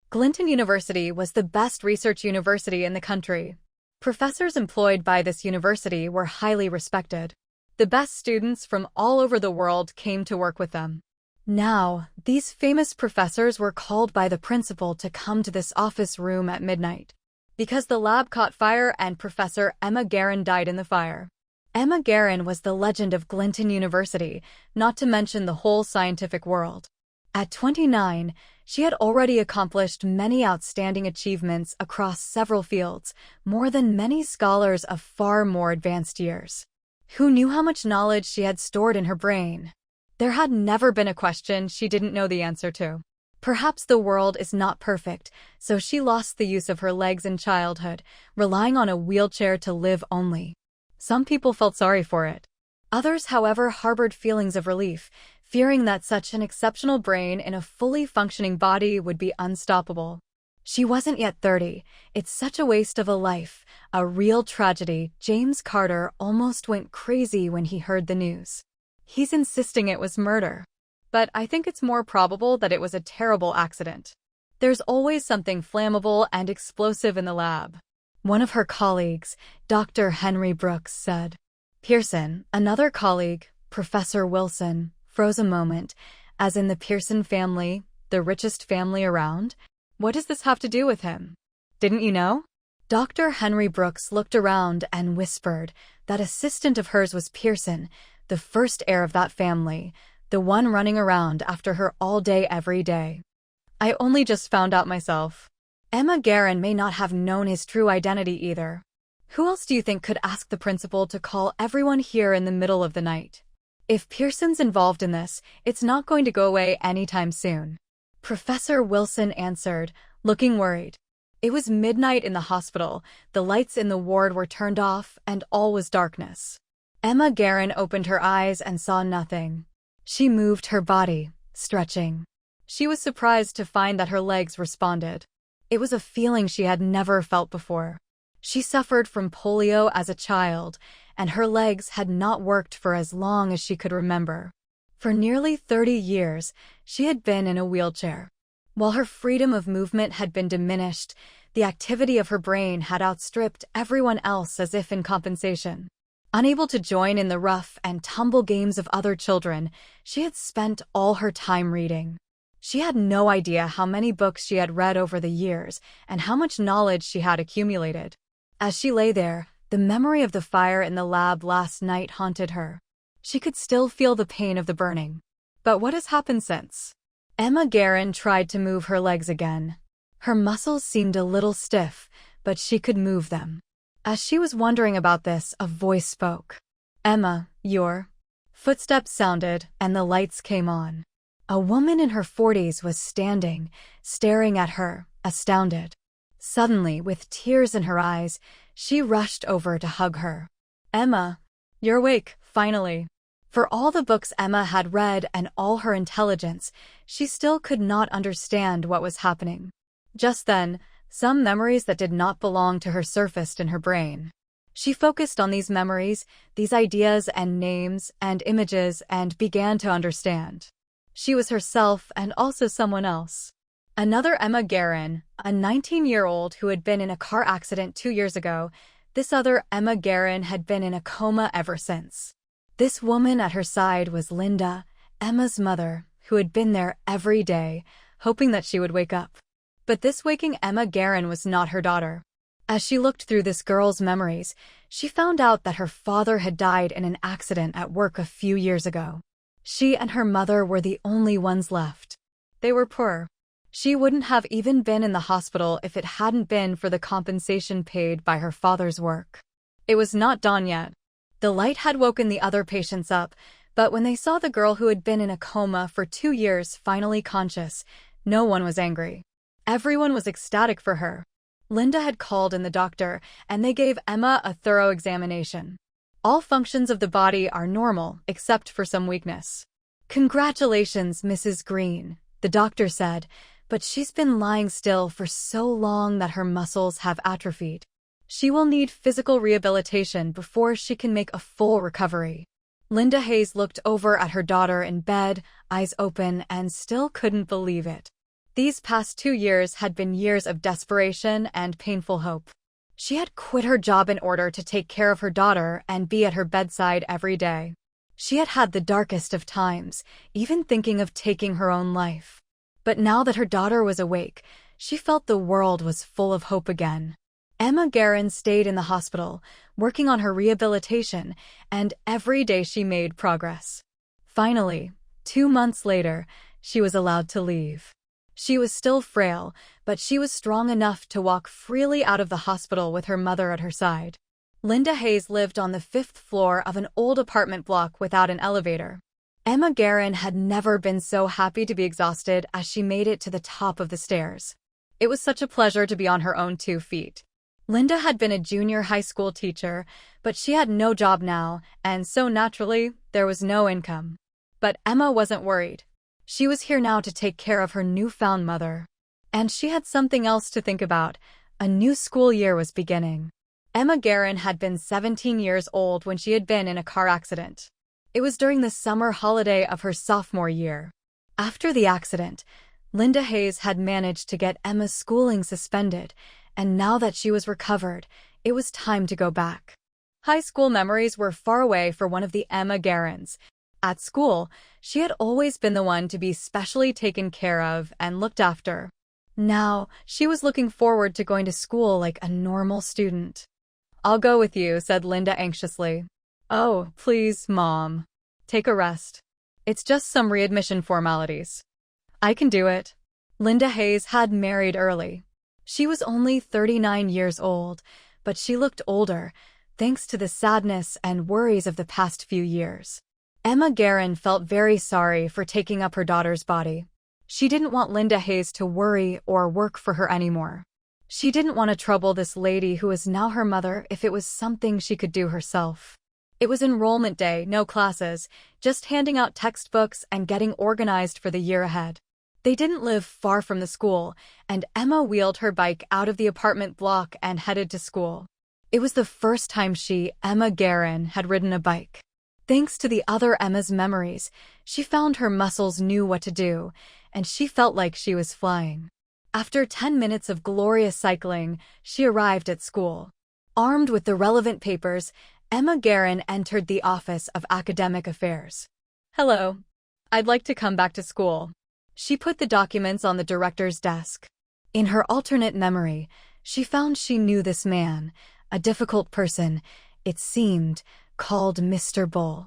Clinton University was the best research university in the country. Professors employed by this university were highly respected. The best students from all over the world came to work with them. Now, these famous professors were called by the principal to come to this office room at midnight, because the lab caught fire and Professor Emma Guerin died in the fire. Emma Guerin was the legend of Clinton University, not to mention the whole scientific world. At 29, she had already accomplished many outstanding achievements across several fields, more than many scholars of far more advanced years. Who knew how much knowledge she had stored in her brain? There had never been a question she didn't know the answer to. Perhaps the world is not perfect, so she lost the use of her legs in childhood, relying on a wheelchair to live only. Some people felt sorry for it. Others, however, harbored feelings of relief, fearing that such an exceptional brain in a fully functioning body would be unstoppable. She wasn't yet 30. It's such a waste of a life, a real tragedy. James Carter almost went crazy when he heard the news. He's insisting it was murder. But I think it's more probable that it was a terrible accident. There's always something flammable and explosive in the lab. One of her colleagues, Dr. Henry Brooks, said. Pearson, another colleague, Professor Wilson, froze a moment, as in the Pearson family, the richest family around. What does this have to do with him? Didn't you know? Dr. Henry Brooks looked around and whispered that assistant of hers was Pearson, the first heir of that family, the one running around after her all day every day. I only just found out myself. Emma Guerin may not have known his true identity either. Who else do you think could ask the principal to call everyone here in the middle of the night? If Pearson's involved in this, it's not going to go away anytime soon. Professor Wilson answered, looking worried. It was midnight in the hospital, the lights in the ward were turned off, and all was darkness. Emma Guerin opened her eyes and saw nothing. She moved her body, stretching. She was surprised to find that her legs responded. It was a feeling she had never felt before. She suffered from polio as a child, and her legs had not worked for as long as she could remember. For nearly 30 years, she had been in a wheelchair. While her freedom of movement had been diminished, the activity of her brain had outstripped everyone else as if in compensation. Unable to join in the rough and tumble games of other children, she had spent all her time reading. She had no idea how many books she had read over the years and how much knowledge she had accumulated. As she lay there, the memory of the fire in the lab last night haunted her. She could still feel the pain of the burning. But what has happened since? Emma Guerin tried to move her legs again. Her muscles seemed a little stiff, but she could move them. As she was wondering about this, a voice spoke. Emma, your... Footsteps sounded, and the lights came on. A woman in her 40s was standing, staring at her, astounded. Suddenly, with tears in her eyes, she rushed over to hug her. Emma, you're awake, finally. For all the books Emma had read and all her intelligence, she still could not understand what was happening. Just then, some memories that did not belong to her surfaced in her brain. She focused on these memories, these ideas and names and images, and began to understand. She was herself and also someone else. Another Emma Guerin, a 19-year-old who had been in a car accident 2 years ago. This other Emma Guerin had been in a coma ever since. This woman at her side was Linda, Emma's mother, who had been there every day, hoping that she would wake up. But this waking Emma Guerin was not her daughter. As she looked through this girl's memories, she found out that her father had died in an accident at work a few years ago. She and her mother were the only ones left. They were poor. She wouldn't have even been in the hospital if it hadn't been for the compensation paid by her father's work. It was not dawn yet. The light had woken the other patients up, but when they saw the girl who had been in a coma for 2 years finally conscious, no one was angry. Everyone was ecstatic for her. Linda had called in the doctor, and they gave Emma a thorough examination. All functions of the body are normal, except for some weakness. Congratulations, Mrs. Green, the doctor said, but she's been lying still for so long that her muscles have atrophied. She will need physical rehabilitation before she can make a full recovery. Linda Hayes looked over at her daughter in bed, eyes open, and still couldn't believe it. These past 2 years had been years of desperation and painful hope. She had quit her job in order to take care of her daughter and be at her bedside every day. She had had the darkest of times, even thinking of taking her own life. But now that her daughter was awake, she felt the world was full of hope again. Emma Guerin stayed in the hospital, working on her rehabilitation, and every day she made progress. Finally, 2 months later, she was allowed to leave. She was still frail, but she was strong enough to walk freely out of the hospital with her mother at her side. Linda Hayes lived on the 5th floor of an old apartment block without an elevator. Emma Guerin had never been so happy to be exhausted as she made it to the top of the stairs. It was such a pleasure to be on her own 2 feet. Linda had been a junior high school teacher, but she had no job now, and so naturally, there was no income. But Emma wasn't worried. She was here now to take care of her newfound mother. And she had something else to think about. A new school year was beginning. Emma Guerin had been 17 years old when she had been in a car accident. It was during the summer holiday of her sophomore year. After the accident, Linda Hayes had managed to get Emma's schooling suspended, and now that she was recovered, it was time to go back. High school memories were far away for one of the Emma Guerins. At school, she had always been the one to be specially taken care of and looked after. Now, she was looking forward to going to school like a normal student. "I'll go with you," said Linda anxiously. "Oh, please, Mom. Take a rest. It's just some readmission formalities." "I can do it." Linda Hayes had married early. She was only 39 years old, but she looked older, thanks to the sadness and worries of the past few years. Emma Guerin felt very sorry for taking up her daughter's body. She didn't want Linda Hayes to worry or work for her anymore. She didn't want to trouble this lady who was now her mother if it was something she could do herself. It was enrollment day, no classes, just handing out textbooks and getting organized for the year ahead. They didn't live far from the school, and Emma wheeled her bike out of the apartment block and headed to school. It was the first time she, Emma Guerin, had ridden a bike. Thanks to the other Emma's memories, she found her muscles knew what to do, and she felt like she was flying. After 10 minutes of glorious cycling, she arrived at school. Armed with the relevant papers, Emma Guerin entered the Office of Academic Affairs. "Hello. I'd like to come back to school." She put the documents on the director's desk. In her alternate memory, she found she knew this man, a difficult person, it seemed, called Mr. Bull.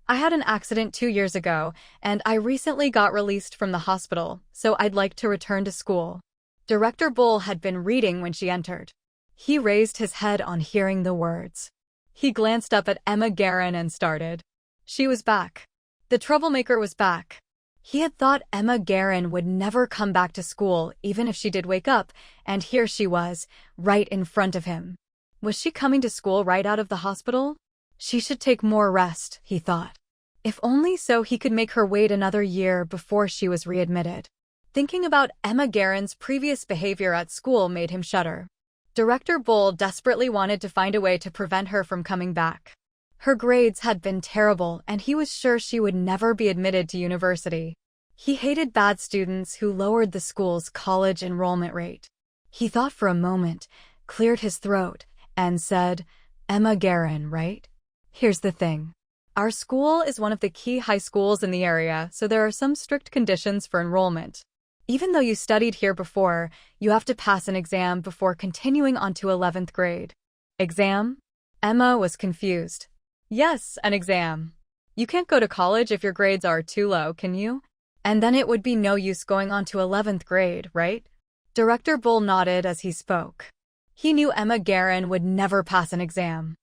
"I had an accident 2 years ago, and I recently got released from the hospital, so I'd like to return to school." Director Bull had been reading when she entered. He raised his head on hearing the words. He glanced up at Emma Guerin and started. She was back. The troublemaker was back. He had thought Emma Guerin would never come back to school even if she did wake up, and here she was, right in front of him. Was she coming to school right out of the hospital? She should take more rest, he thought. If only so he could make her wait another year before she was readmitted. Thinking about Emma Guerin's previous behavior at school made him shudder. Director Bull desperately wanted to find a way to prevent her from coming back. Her grades had been terrible, and he was sure she would never be admitted to university. He hated bad students who lowered the school's college enrollment rate. He thought for a moment, cleared his throat, and said, "Emma Guerin, right? Here's the thing. Our school is one of the key high schools in the area, so there are some strict conditions for enrollment. Even though you studied here before, you have to pass an exam before continuing on to 11th grade. Exam? Emma was confused. Yes, an exam. You can't go to college if your grades are too low, can you? And then it would be no use going on to 11th grade, right? Director Bull nodded as he spoke. He knew Emma Guerin would never pass an exam.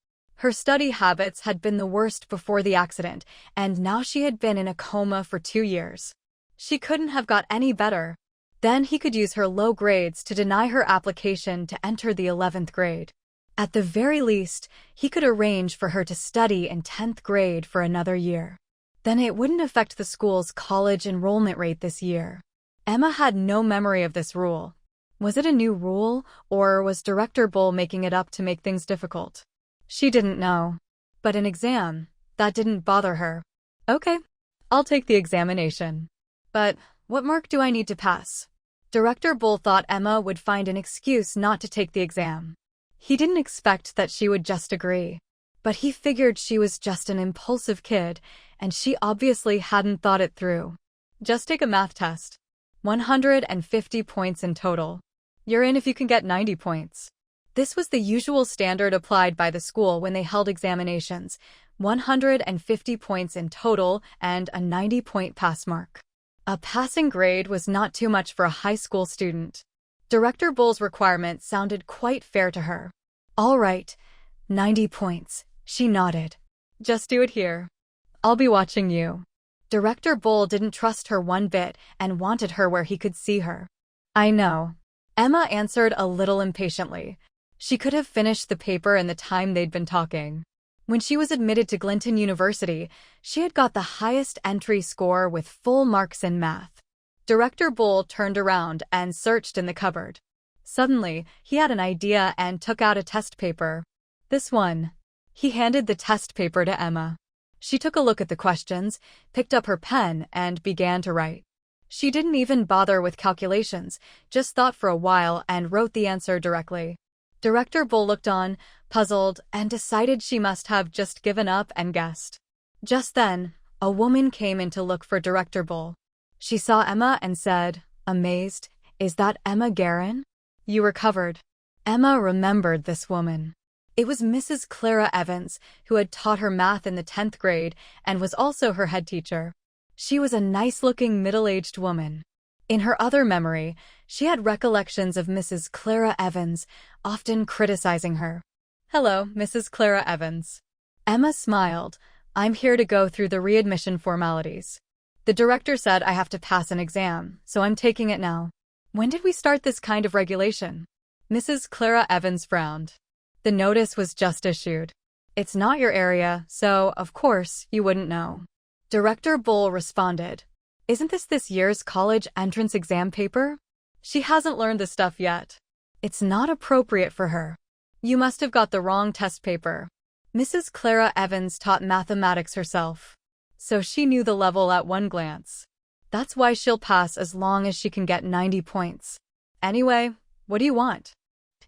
Her study habits had been the worst before the accident, and now she had been in a coma for 2 years. She couldn't have got any better. Then he could use her low grades to deny her application to enter the 11th grade. At the very least, he could arrange for her to study in 10th grade for another year. Then it wouldn't affect the school's college enrollment rate this year. Emma had no memory of this rule. Was it a new rule, or was Director Bull making it up to make things difficult? She didn't know. But an exam, that didn't bother her. Okay, I'll take the examination. But what mark do I need to pass? Director Bull thought Emma would find an excuse not to take the exam. He didn't expect that she would just agree. But he figured she was just an impulsive kid, and she obviously hadn't thought it through. Just take a math test. 150 points in total. You're in if you can get 90 points. This was the usual standard applied by the school when they held examinations. 150 points in total and a 90-point pass mark. A passing grade was not too much for a high school student. Director Bull's requirement sounded quite fair to her. All right, 90 points, she nodded. Just do it here. I'll be watching you. Director Bull didn't trust her one bit and wanted her where he could see her. I know. Emma answered a little impatiently. She could have finished the paper in the time they'd been talking. When she was admitted to Clinton University, she had got the highest entry score with full marks in math. Director Bull turned around and searched in the cupboard. Suddenly, he had an idea and took out a test paper. This one. He handed the test paper to Emma. She took a look at the questions, picked up her pen, and began to write. She didn't even bother with calculations, just thought for a while and wrote the answer directly. Director Bull looked on, puzzled, and decided she must have just given up and guessed. Just then, a woman came in to look for Director Bull. She saw Emma and said, amazed, "Is that Emma Guerin? You recovered." Emma remembered this woman. It was Mrs. Clara Evans, who had taught her math in the 10th grade and was also her head teacher. She was a nice-looking middle-aged woman. In her other memory, she had recollections of Mrs. Clara Evans, often criticizing her. "Hello, Mrs. Clara Evans." Emma smiled. "I'm here to go through the readmission formalities. The director said I have to pass an exam, so I'm taking it now." "When did we start this kind of regulation?" Mrs. Clara Evans frowned. "The notice was just issued. It's not your area, so, of course, you wouldn't know." Director Bull responded. "Isn't this year's college entrance exam paper? She hasn't learned this stuff yet. It's not appropriate for her. You must have got the wrong test paper." Mrs. Clara Evans taught mathematics herself, so she knew the level at one glance. That's why she'll pass as long as she can get 90 points. "Anyway, what do you want?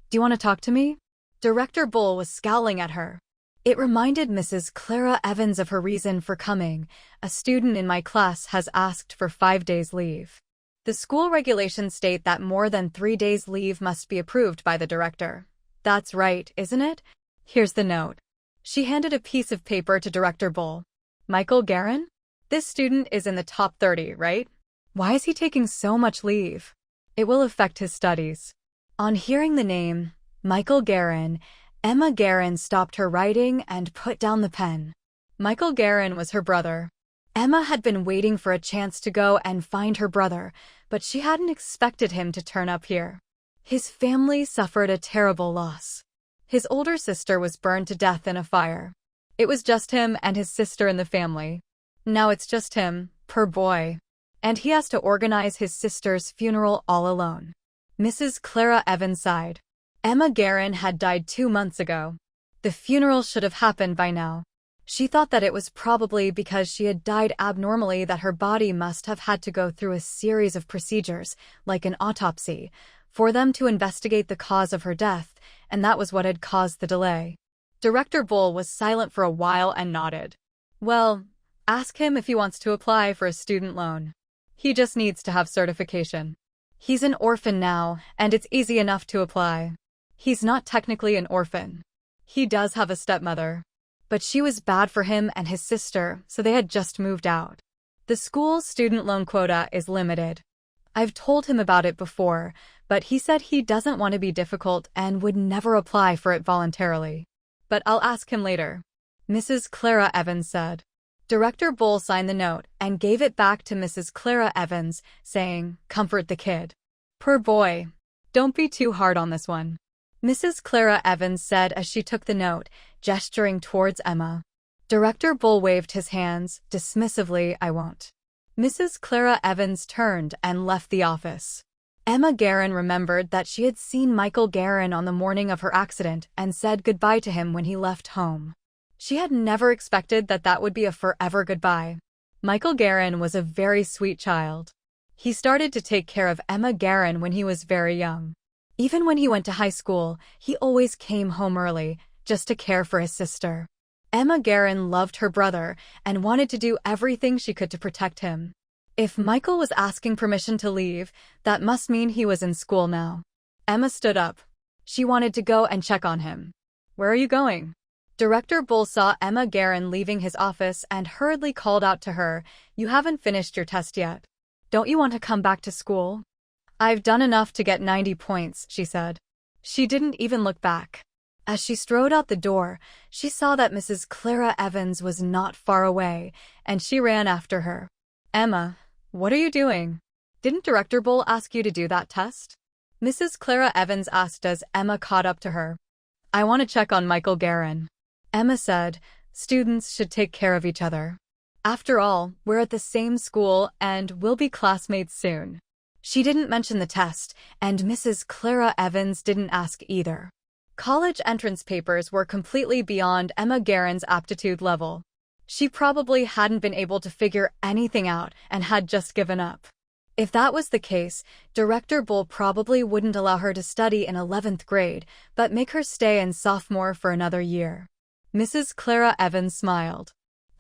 Do you want to talk to me?" Director Bull was scowling at her. It reminded Mrs. Clara Evans of her reason for coming. "A student in my class has asked for 5 days leave. The school regulations state that more than 3 days leave must be approved by the director." "That's right, isn't it? Here's the note." She handed a piece of paper to Director Bull. "Michael Guerin? This student is in the top 30, right? Why is he taking so much leave? It will affect his studies." On hearing the name, Michael Guerin, Emma Guerin stopped her writing and put down the pen. Michael Guerin was her brother. Emma had been waiting for a chance to go and find her brother, but she hadn't expected him to turn up here. His family suffered a terrible loss. His older sister was burned to death in a fire. It was just him and his sister in the family. Now it's just him, poor boy. And he has to organize his sister's funeral all alone. Mrs. Clara Evans sighed. Emma Guerin had died 2 months ago. The funeral should have happened by now. She thought that it was probably because she had died abnormally that her body must have had to go through a series of procedures, like an autopsy, for them to investigate the cause of her death, and that was what had caused the delay. Director Bull was silent for a while and nodded. "Well, ask him if he wants to apply for a student loan. He just needs to have certification. He's an orphan now, and it's easy enough to apply. He's not technically an orphan. He does have a stepmother. But she was bad for him and his sister, so they had just moved out. The school's student loan quota is limited. I've told him about it before, but he said he doesn't want to be difficult and would never apply for it voluntarily. But I'll ask him later," Mrs. Clara Evans said. Director Bull signed the note and gave it back to Mrs. Clara Evans, saying, "Comfort the kid. Poor boy. Don't be too hard on this one." Mrs. Clara Evans said as she took the note, gesturing towards Emma. Director Bull waved his hands, dismissively. "I won't." Mrs. Clara Evans turned and left the office. Emma Guerin remembered that she had seen Michael Guerin on the morning of her accident and said goodbye to him when he left home. She had never expected that that would be a forever goodbye. Michael Guerin was a very sweet child. He started to take care of Emma Guerin when he was very young. Even when he went to high school, he always came home early, just to care for his sister. Emma Guerin loved her brother and wanted to do everything she could to protect him. If Michael was asking permission to leave, that must mean he was in school now. Emma stood up. She wanted to go and check on him. "Where are you going?" Director Bull saw Emma Guerin leaving his office and hurriedly called out to her, "You haven't finished your test yet. Don't you want to come back to school?" "I've done enough to get 90 points, she said. She didn't even look back. As she strode out the door, she saw that Mrs. Clara Evans was not far away, and she ran after her. "Emma, what are you doing? Didn't Director Bull ask you to do that test?" Mrs. Clara Evans asked as Emma caught up to her. "I want to check on Michael Guerin." Emma said, "Students should take care of each other. After all, we're at the same school and we'll be classmates soon." She didn't mention the test, and Mrs. Clara Evans didn't ask either. College entrance papers were completely beyond Emma Guerin's aptitude level. She probably hadn't been able to figure anything out and had just given up. If that was the case, Director Bull probably wouldn't allow her to study in 11th grade, but make her stay in sophomore for another year. Mrs. Clara Evans smiled.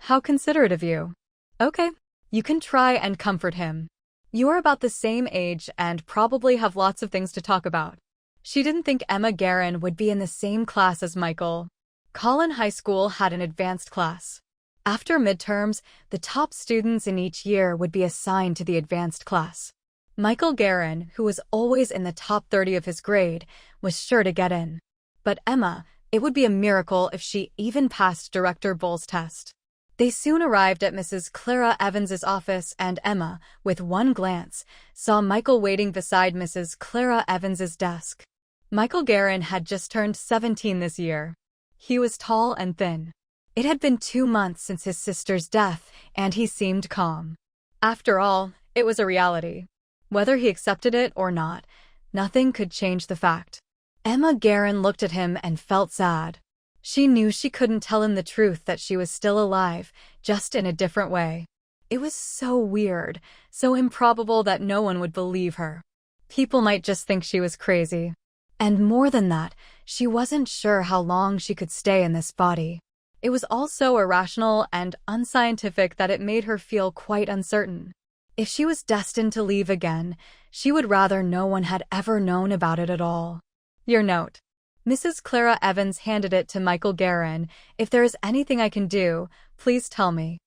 "How considerate of you. Okay, you can try and comfort him. You are about the same age and probably have lots of things to talk about." She didn't think Emma Guerin would be in the same class as Michael. Collin High School had an advanced class. After midterms, the top students in each year would be assigned to the advanced class. Michael Guerin, who was always in the top 30 of his grade, was sure to get in. But Emma, it would be a miracle if she even passed Director Bull's test. They soon arrived at Mrs. Clara Evans's office, and Emma, with one glance, saw Michael waiting beside Mrs. Clara Evans's desk. Michael Guerin had just turned 17 this year. He was tall and thin. It had been 2 months since his sister's death, and he seemed calm. After all, it was a reality. Whether he accepted it or not, nothing could change the fact. Emma Guerin looked at him and felt sad. She knew she couldn't tell him the truth that she was still alive, just in a different way. It was so weird, so improbable that no one would believe her. People might just think she was crazy. And more than that, she wasn't sure how long she could stay in this body. It was all so irrational and unscientific that it made her feel quite uncertain. If she was destined to leave again, she would rather no one had ever known about it at all. "Your note." Mrs. Clara Evans handed it to Michael Guerin. "If there is anything I can do, please tell me.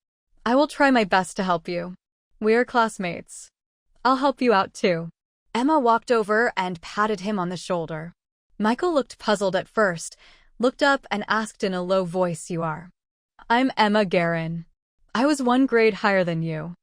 I will try my best to help you. We're classmates. I'll help you out too." Emma walked over and patted him on the shoulder. Michael looked puzzled at first, looked up and asked in a low voice, "You are?" "I'm Emma Guerin. I was 1 grade higher than you."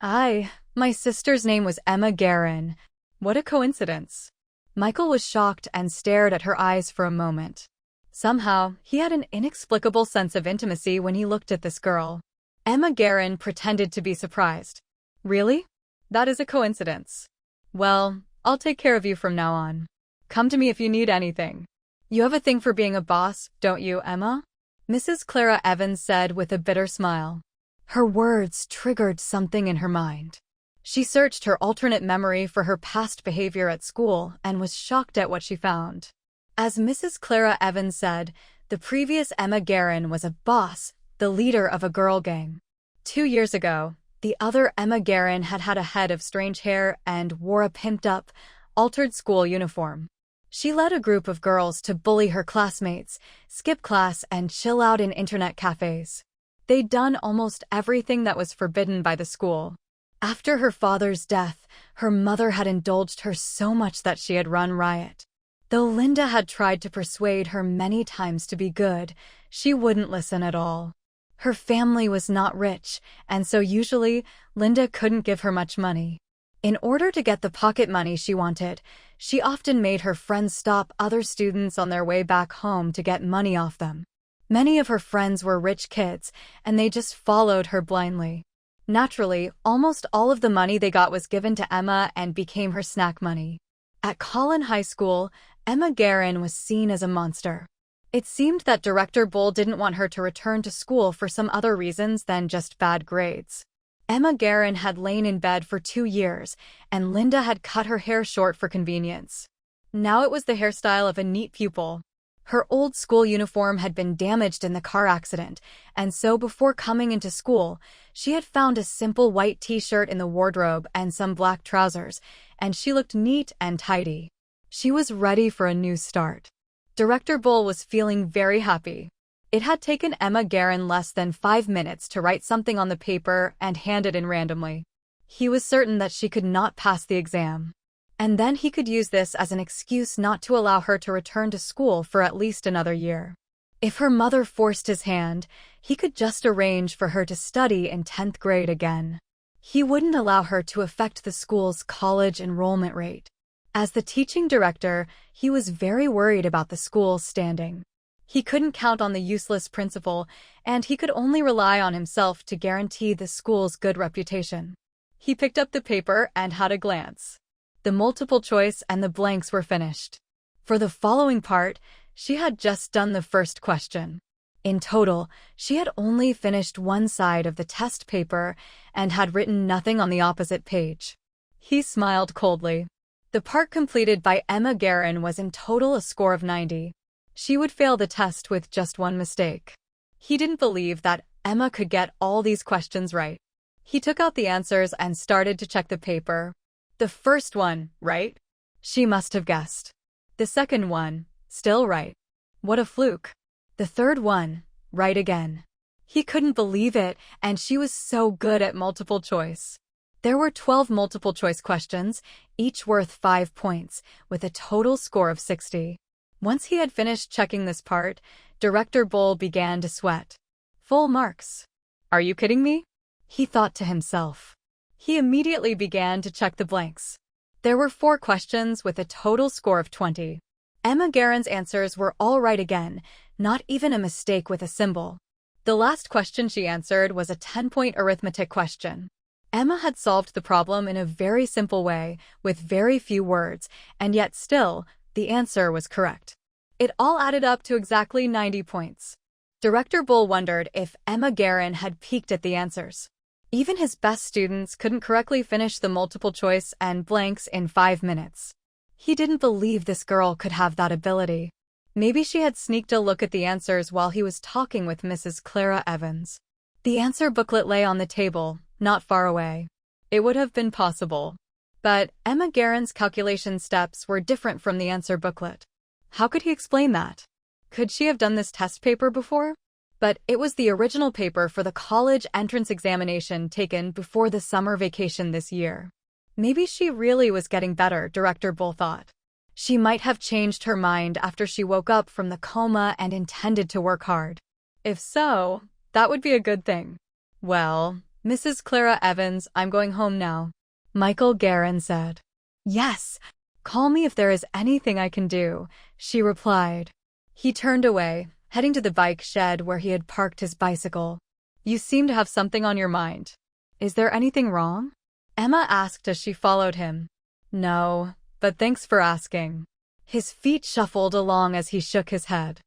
My sister's name was Emma Guerin. What a coincidence." Michael was shocked and stared at her eyes for a moment. Somehow, he had an inexplicable sense of intimacy when he looked at this girl. Emma Guerin pretended to be surprised. "Really? That is a coincidence. Well, I'll take care of you from now on. Come to me if you need anything. You have a thing for being a boss, don't you, Emma?" Mrs. Clara Evans said with a bitter smile. Her words triggered something in her mind. She searched her alternate memory for her past behavior at school and was shocked at what she found. As Mrs. Clara Evans said, the previous Emma Guerin was a boss, the leader of a girl gang. 2 years ago, the other Emma Guerin had had a head of strange hair and wore a pimped-up, altered school uniform. She led a group of girls to bully her classmates, skip class, and chill out in internet cafes. They'd done almost everything that was forbidden by the school. After her father's death, her mother had indulged her so much that she had run riot. Though Linda had tried to persuade her many times to be good, she wouldn't listen at all. Her family was not rich, and so usually, Linda couldn't give her much money. In order to get the pocket money she wanted, she often made her friends stop other students on their way back home to get money off them. Many of her friends were rich kids, and they just followed her blindly. Naturally, almost all of the money they got was given to Emma and became her snack money. At Collin High School, Emma Guerin was seen as a monster. It seemed that Director Bull didn't want her to return to school for some other reasons than just bad grades. Emma Guerin had lain in bed for 2 years, and Linda had cut her hair short for convenience. Now it was the hairstyle of a neat pupil. Her old school uniform had been damaged in the car accident, and so before coming into school, she had found a simple white t-shirt in the wardrobe and some black trousers, and she looked neat and tidy. She was ready for a new start. Director Bull was feeling very happy. It had taken Emma Guerin less than 5 minutes to write something on the paper and hand it in randomly. He was certain that she could not pass the exam. And then he could use this as an excuse not to allow her to return to school for at least another year. If her mother forced his hand, he could just arrange for her to study in 10th grade again. He wouldn't allow her to affect the school's college enrollment rate. As the teaching director, he was very worried about the school's standing. He couldn't count on the useless principal, and he could only rely on himself to guarantee the school's good reputation. He picked up the paper and had a glance. The multiple choice and the blanks were finished. For the following part, she had just done the first question. In total, she had only finished one side of the test paper and had written nothing on the opposite page. He smiled coldly. The part completed by Emma Guerin was in total a score of 90. She would fail the test with just one mistake. He didn't believe that Emma could get all these questions right. He took out the answers and started to check the paper. The first one, right? She must have guessed. The second one, still right. What a fluke. The third one, right again. He couldn't believe it, and she was so good at multiple choice. There were 12 multiple choice questions, each worth 5 points, with a total score of 60. Once he had finished checking this part, Director Bull began to sweat. Full marks. Are you kidding me? He thought to himself. He immediately began to check the blanks. There were 4 questions with a total score of 20. Emma Guerin's answers were all right again, not even a mistake with a symbol. The last question she answered was a 10-point arithmetic question. Emma had solved the problem in a very simple way, with very few words, and yet still, the answer was correct. It all added up to exactly 90 points. Director Bull wondered if Emma Guerin had peeked at the answers. Even his best students couldn't correctly finish the multiple choice and blanks in 5 minutes. He didn't believe this girl could have that ability. Maybe she had sneaked a look at the answers while he was talking with Mrs. Clara Evans. The answer booklet lay on the table, not far away. It would have been possible. But Emma Guerin's calculation steps were different from the answer booklet. How could he explain that? Could she have done this test paper before? But it was the original paper for the college entrance examination taken before the summer vacation this year. Maybe she really was getting better, Director Bull thought. She might have changed her mind after she woke up from the coma and intended to work hard. If so, that would be a good thing. Well, Mrs. Clara Evans, I'm going home now, Michael Guerin said. Yes, call me if there is anything I can do, she replied. He turned away, heading to the bike shed where he had parked his bicycle. You seem to have something on your mind. Is there anything wrong? Emma asked as she followed him. No, but thanks for asking. His feet shuffled along as he shook his head.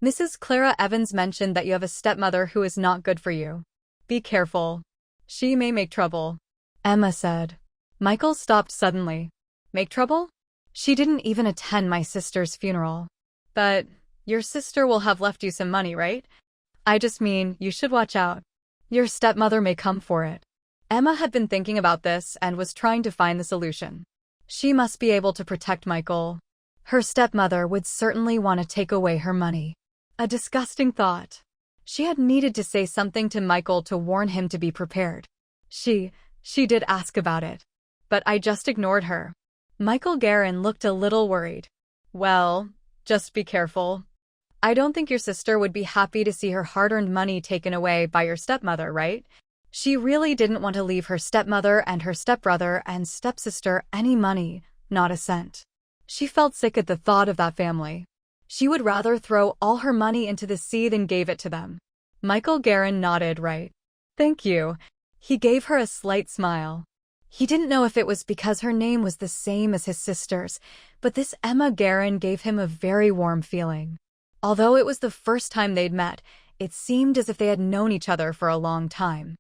Mrs. Clara Evans mentioned that you have a stepmother who is not good for you. Be careful. She may make trouble, Emma said. Michael stopped suddenly. Make trouble? She didn't even attend my sister's funeral. But your sister will have left you some money, right? I just mean, you should watch out. Your stepmother may come for it. Emma had been thinking about this and was trying to find the solution. She must be able to protect Michael. Her stepmother would certainly want to take away her money. A disgusting thought. She had needed to say something to Michael to warn him to be prepared. She did ask about it. But I just ignored her. Michael Guerin looked a little worried. Well, just be careful. I don't think your sister would be happy to see her hard-earned money taken away by your stepmother, right? She really didn't want to leave her stepmother and her stepbrother and stepsister any money, not a cent. She felt sick at the thought of that family. She would rather throw all her money into the sea than gave it to them. Michael Guerin nodded right. Thank you. He gave her a slight smile. He didn't know if it was because her name was the same as his sister's, but this Emma Guerin gave him a very warm feeling. Although it was the first time they'd met, it seemed as if they had known each other for a long time.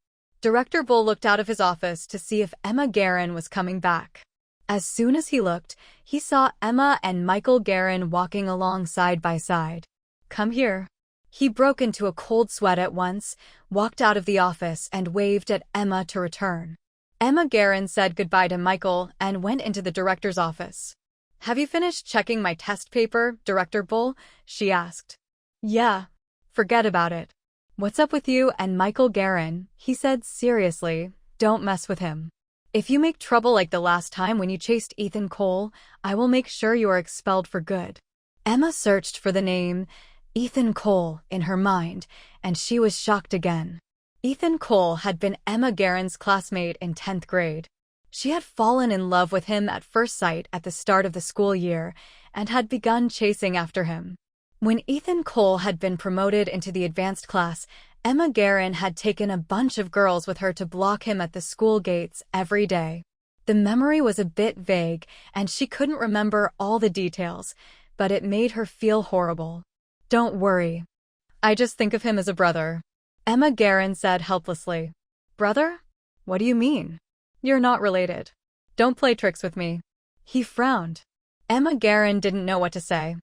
Director Bull looked out of his office to see if Emma Guerin was coming back. As soon as he looked, he saw Emma and Michael Guerin walking along side by side. "Come here." He broke into a cold sweat at once, walked out of the office, and waved at Emma to return. Emma Guerin said goodbye to Michael and went into the director's office. "Have you finished checking my test paper, Director Bull?" she asked. "Yeah. Forget about it." "What's up with you and Michael Guerin?" he said seriously. "Don't mess with him. If you make trouble like the last time when you chased Ethan Cole, I will make sure you are expelled for good." Emma searched for the name Ethan Cole in her mind, and she was shocked again. Ethan Cole had been Emma Guerin's classmate in 10th grade. She had fallen in love with him at first sight at the start of the school year and had begun chasing after him. When Ethan Cole had been promoted into the advanced class, Emma Guerin had taken a bunch of girls with her to block him at the school gates every day. The memory was a bit vague, and she couldn't remember all the details, but it made her feel horrible. "Don't worry. I just think of him as a brother," Emma Guerin said helplessly. "Brother? What do you mean? You're not related. Don't play tricks with me." He frowned. Emma Guerin didn't know what to say.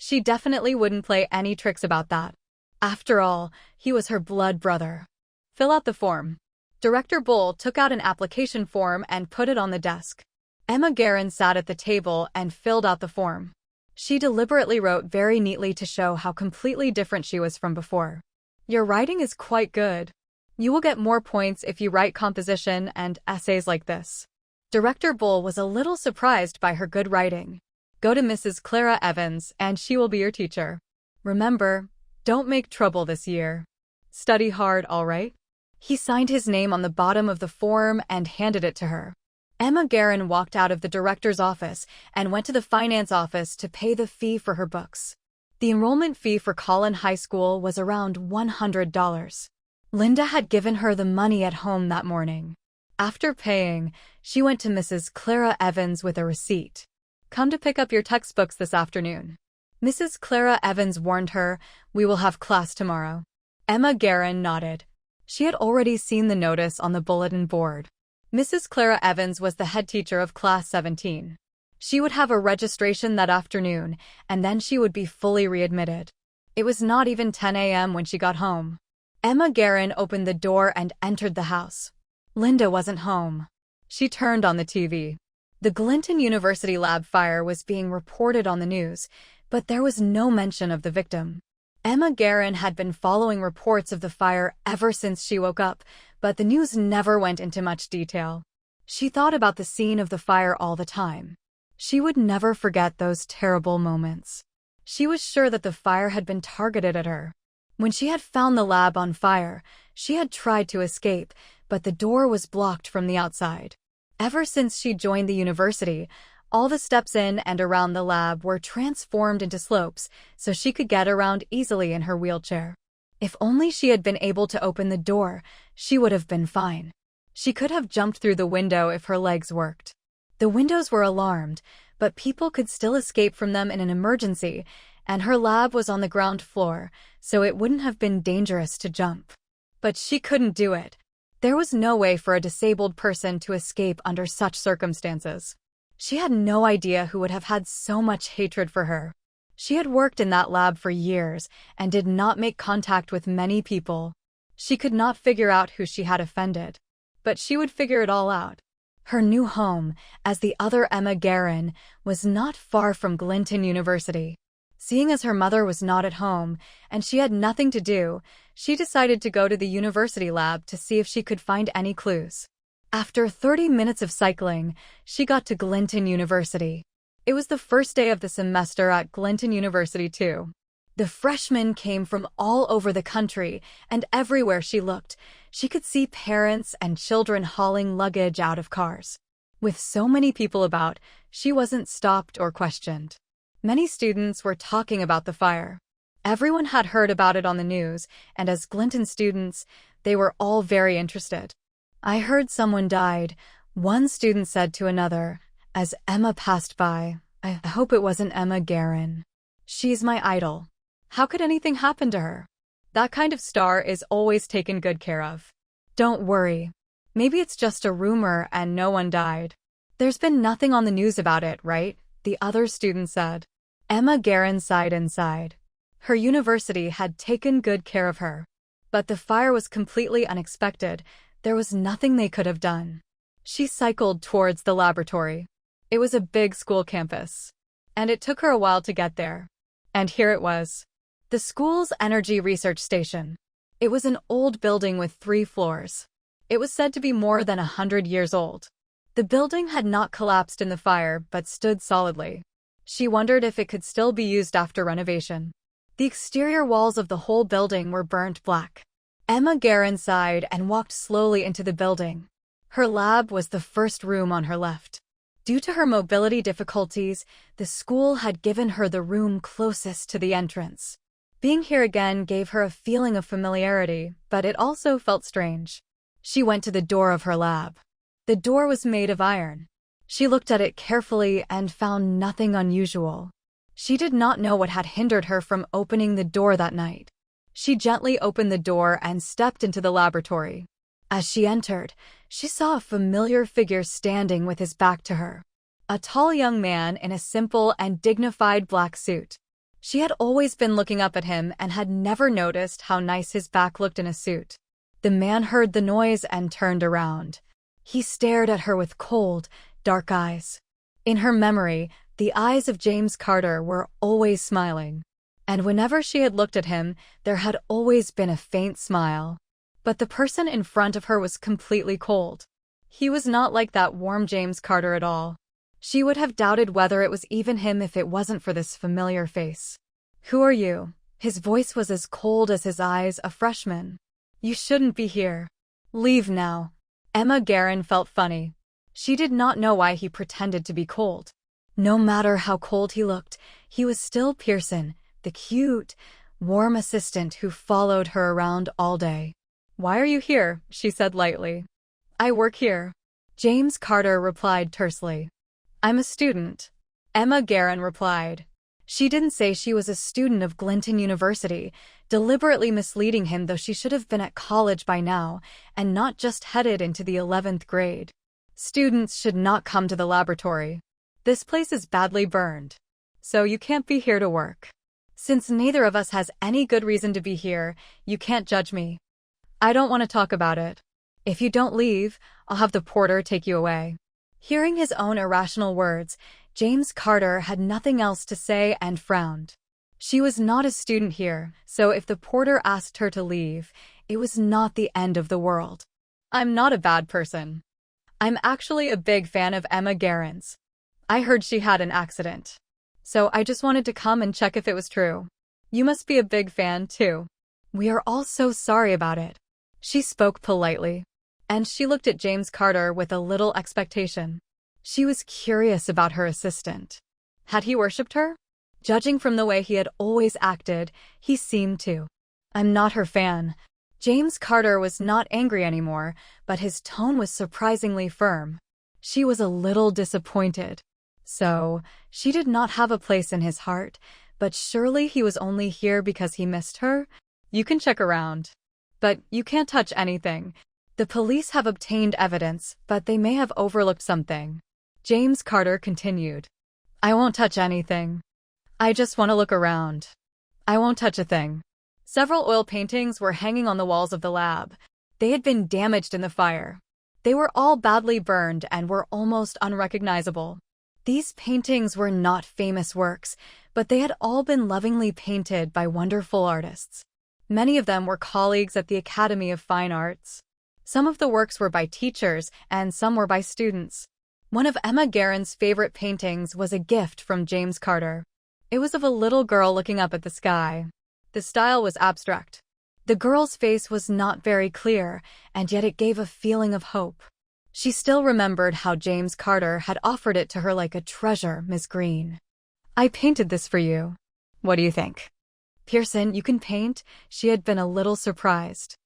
She definitely wouldn't play any tricks about that. After all, he was her blood brother. "Fill out the form." Director Bull took out an application form and put it on the desk. Emma Guerin sat at the table and filled out the form. She deliberately wrote very neatly to show how completely different she was from before. "Your writing is quite good. You will get more points if you write composition and essays like this." Director Bull was a little surprised by her good writing. "Go to Mrs. Clara Evans and she will be your teacher. Remember, don't make trouble this year. Study hard, all right?" He signed his name on the bottom of the form and handed it to her. Emma Guerin walked out of the director's office and went to the finance office to pay the fee for her books. The enrollment fee for Collin High School was around $100. Linda had given her the money at home that morning. After paying, she went to Mrs. Clara Evans with a receipt. "Come to pick up your textbooks this afternoon." Mrs. Clara Evans warned her, "We will have class tomorrow." Emma Guerin nodded. She had already seen the notice on the bulletin board. Mrs. Clara Evans was the head teacher of Class 17. She would have a registration that afternoon, and then she would be fully readmitted. It was not even 10 a.m. when she got home. Emma Guerin opened the door and entered the house. Linda wasn't home. She turned on the TV. The Glinton University lab fire was being reported on the news, but there was no mention of the victim. Emma Guerin had been following reports of the fire ever since she woke up, but the news never went into much detail. She thought about the scene of the fire all the time. She would never forget those terrible moments. She was sure that the fire had been targeted at her. When she had found the lab on fire, she had tried to escape, but the door was blocked from the outside. Ever since she joined the university, all the steps in and around the lab were transformed into slopes, so she could get around easily in her wheelchair. If only she had been able to open the door, she would have been fine. She could have jumped through the window if her legs worked. The windows were alarmed, but people could still escape from them in an emergency, and her lab was on the ground floor, so it wouldn't have been dangerous to jump. But she couldn't do it. There was no way for a disabled person to escape under such circumstances. She had no idea who would have had so much hatred for her. She had worked in that lab for years and did not make contact with many people. She could not figure out who she had offended. But she would figure it all out. Her new home, as the other Emma Guerin, was not far from Glinton University. Seeing as her mother was not at home and she had nothing to do, she decided to go to the university lab to see if she could find any clues. After 30 minutes of cycling, she got to Glinton University. It was the first day of the semester at Glinton University too. The freshmen came from all over the country, and everywhere she looked, she could see parents and children hauling luggage out of cars. With so many people about, she wasn't stopped or questioned. Many students were talking about the fire. Everyone had heard about it on the news, and as Glinton students, they were all very interested. "I heard someone died," one student said to another, as Emma passed by. "I hope it wasn't Emma Guerin. She's my idol. How could anything happen to her? That kind of star is always taken good care of." Don't worry. Maybe it's just a rumor and no one died. There's been nothing on the news about it, right? The other student said. Emma Guerin sighed inside. Her university had taken good care of her. But the fire was completely unexpected. There was nothing they could have done. She cycled towards the laboratory. It was a big school campus. And it took her a while to get there. And here it was. The school's energy research station. It was an old building with 3 floors. It was said to be more than 100 years old. The building had not collapsed in the fire, but stood solidly. She wondered if it could still be used after renovation. The exterior walls of the whole building were burnt black. Emma Guerin sighed and walked slowly into the building. Her lab was the first room on her left. Due to her mobility difficulties, the school had given her the room closest to the entrance. Being here again gave her a feeling of familiarity, but it also felt strange. She went to the door of her lab. The door was made of iron. She looked at it carefully and found nothing unusual. She did not know what had hindered her from opening the door that night. She gently opened the door and stepped into the laboratory. As she entered, she saw a familiar figure standing with his back to her. A tall young man in a simple and dignified black suit. She had always been looking up at him and had never noticed how nice his back looked in a suit. The man heard the noise and turned around. He stared at her with cold, dark eyes. In her memory, the eyes of James Carter were always smiling. And whenever she had looked at him, there had always been a faint smile. But the person in front of her was completely cold. He was not like that warm James Carter at all. She would have doubted whether it was even him if it wasn't for this familiar face. "Who are you?" His voice was as cold as his eyes. "A freshman. You shouldn't be here. Leave now." Emma Guerin felt funny. She did not know why he pretended to be cold. No matter how cold he looked, he was still Pearson, the cute, warm assistant who followed her around all day. "Why are you here?" she said lightly. "I work here." James Carter replied tersely. "I'm a student." Emma Guerin replied. She didn't say she was a student of Glinton University, deliberately misleading him, though she should have been at college by now, and not just headed into the 11th grade. Students should not come to the laboratory. This place is badly burned. So you can't be here to work. Since neither of us has any good reason to be here, you can't judge me. I don't want to talk about it. If you don't leave, I'll have the porter take you away. Hearing his own irrational words, James Carter had nothing else to say and frowned. She was not a student here, so if the porter asked her to leave, it was not the end of the world. "I'm not a bad person. I'm actually a big fan of Emma Guerin's. I heard she had an accident. So I just wanted to come and check if it was true. You must be a big fan, too. We are all so sorry about it." She spoke politely. And she looked at James Carter with a little expectation. She was curious about her assistant. Had he worshipped her? Judging from the way he had always acted, he seemed to. "I'm not her fan." James Carter was not angry anymore, but his tone was surprisingly firm. She was a little disappointed. So, she did not have a place in his heart, but surely he was only here because he missed her? "You can check around. But you can't touch anything. The police have obtained evidence, but they may have overlooked something." James Carter continued. "I won't touch anything. I just want to look around. I won't touch a thing." Several oil paintings were hanging on the walls of the lab. They had been damaged in the fire. They were all badly burned and were almost unrecognizable. These paintings were not famous works, but they had all been lovingly painted by wonderful artists. Many of them were colleagues at the Academy of Fine Arts. Some of the works were by teachers, and some were by students. One of Emma Guerin's favorite paintings was a gift from James Carter. It was of a little girl looking up at the sky. The style was abstract. The girl's face was not very clear, and yet it gave a feeling of hope. She still remembered how James Carter had offered it to her like a treasure, Miss Green. "I painted this for you. What do you think?" "Pearson, you can paint?" She had been a little surprised.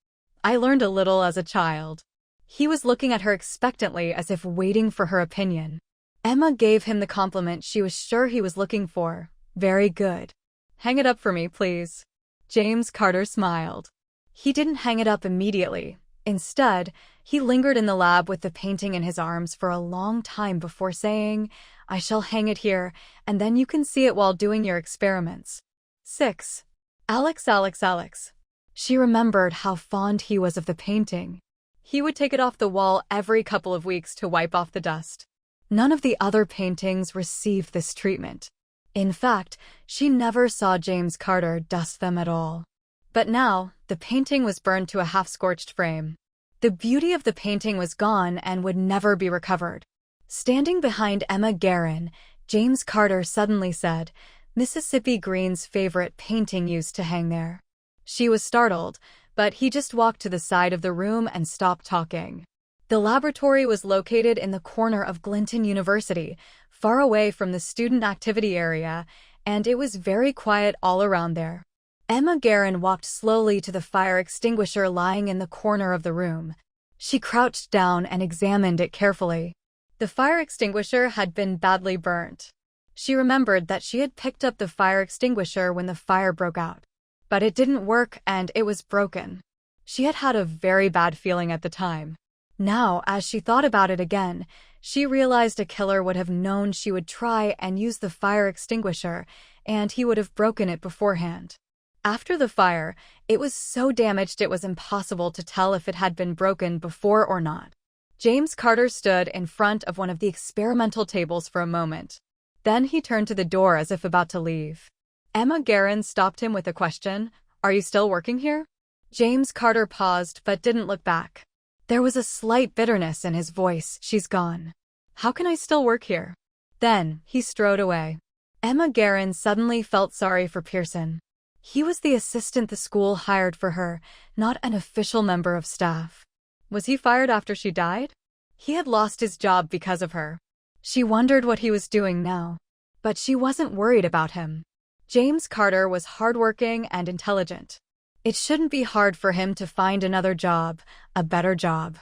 "I learned a little as a child." He was looking at her expectantly as if waiting for her opinion. Emma gave him the compliment she was sure he was looking for. "Very good. Hang it up for me, please." James Carter smiled. He didn't hang it up immediately. Instead, he lingered in the lab with the painting in his arms for a long time before saying, "I shall hang it here, and then you can see it while doing your experiments." 6. Alex. She remembered how fond he was of the painting. He would take it off the wall every couple of weeks to wipe off the dust. None of the other paintings received this treatment. In fact, she never saw James Carter dust them at all. But now, the painting was burned to a half-scorched frame. The beauty of the painting was gone and would never be recovered. Standing behind Emma Guerin, James Carter suddenly said, "Mississippi Green's favorite painting used to hang there." She was startled, but he just walked to the side of the room and stopped talking. The laboratory was located in the corner of Clinton University, far away from the student activity area, and it was very quiet all around there. Emma Guerin walked slowly to the fire extinguisher lying in the corner of the room. She crouched down and examined it carefully. The fire extinguisher had been badly burnt. She remembered that she had picked up the fire extinguisher when the fire broke out. But it didn't work and it was broken. She had had a very bad feeling at the time. Now, as she thought about it again, she realized a killer would have known she would try and use the fire extinguisher, and he would have broken it beforehand. After the fire, it was so damaged it was impossible to tell if it had been broken before or not. James Carter stood in front of one of the experimental tables for a moment. Then he turned to the door as if about to leave. Emma Guerin stopped him with a question, "Are you still working here?" James Carter paused but didn't look back. There was a slight bitterness in his voice. "She's gone. How can I still work here?" Then he strode away. Emma Guerin suddenly felt sorry for Pearson. He was the assistant the school hired for her, not an official member of staff. Was he fired after she died? He had lost his job because of her. She wondered what he was doing now. But she wasn't worried about him. James Carter was hardworking and intelligent. It shouldn't be hard for him to find another job, a better job.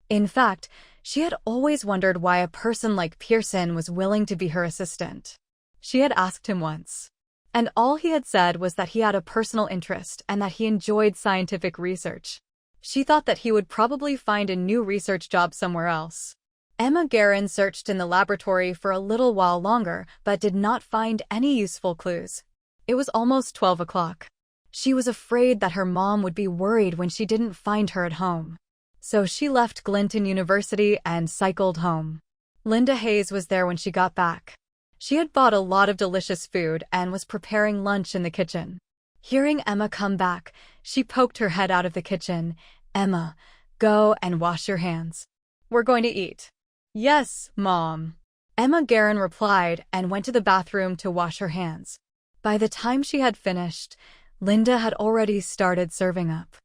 In fact, she had always wondered why a person like Pearson was willing to be her assistant. She had asked him once. And all he had said was that he had a personal interest and that he enjoyed scientific research. She thought that he would probably find a new research job somewhere else. Emma Guerin searched in the laboratory for a little while longer, but did not find any useful clues. It was almost 12 o'clock. She was afraid that her mom would be worried when she didn't find her at home. So she left Clinton University and cycled home. Linda Hayes was there when she got back. She had bought a lot of delicious food and was preparing lunch in the kitchen. Hearing Emma come back, she poked her head out of the kitchen. "Emma, go and wash your hands. We're going to eat." "Yes, Mom." Emma Guerin replied and went to the bathroom to wash her hands. By the time she had finished, Linda had already started serving up.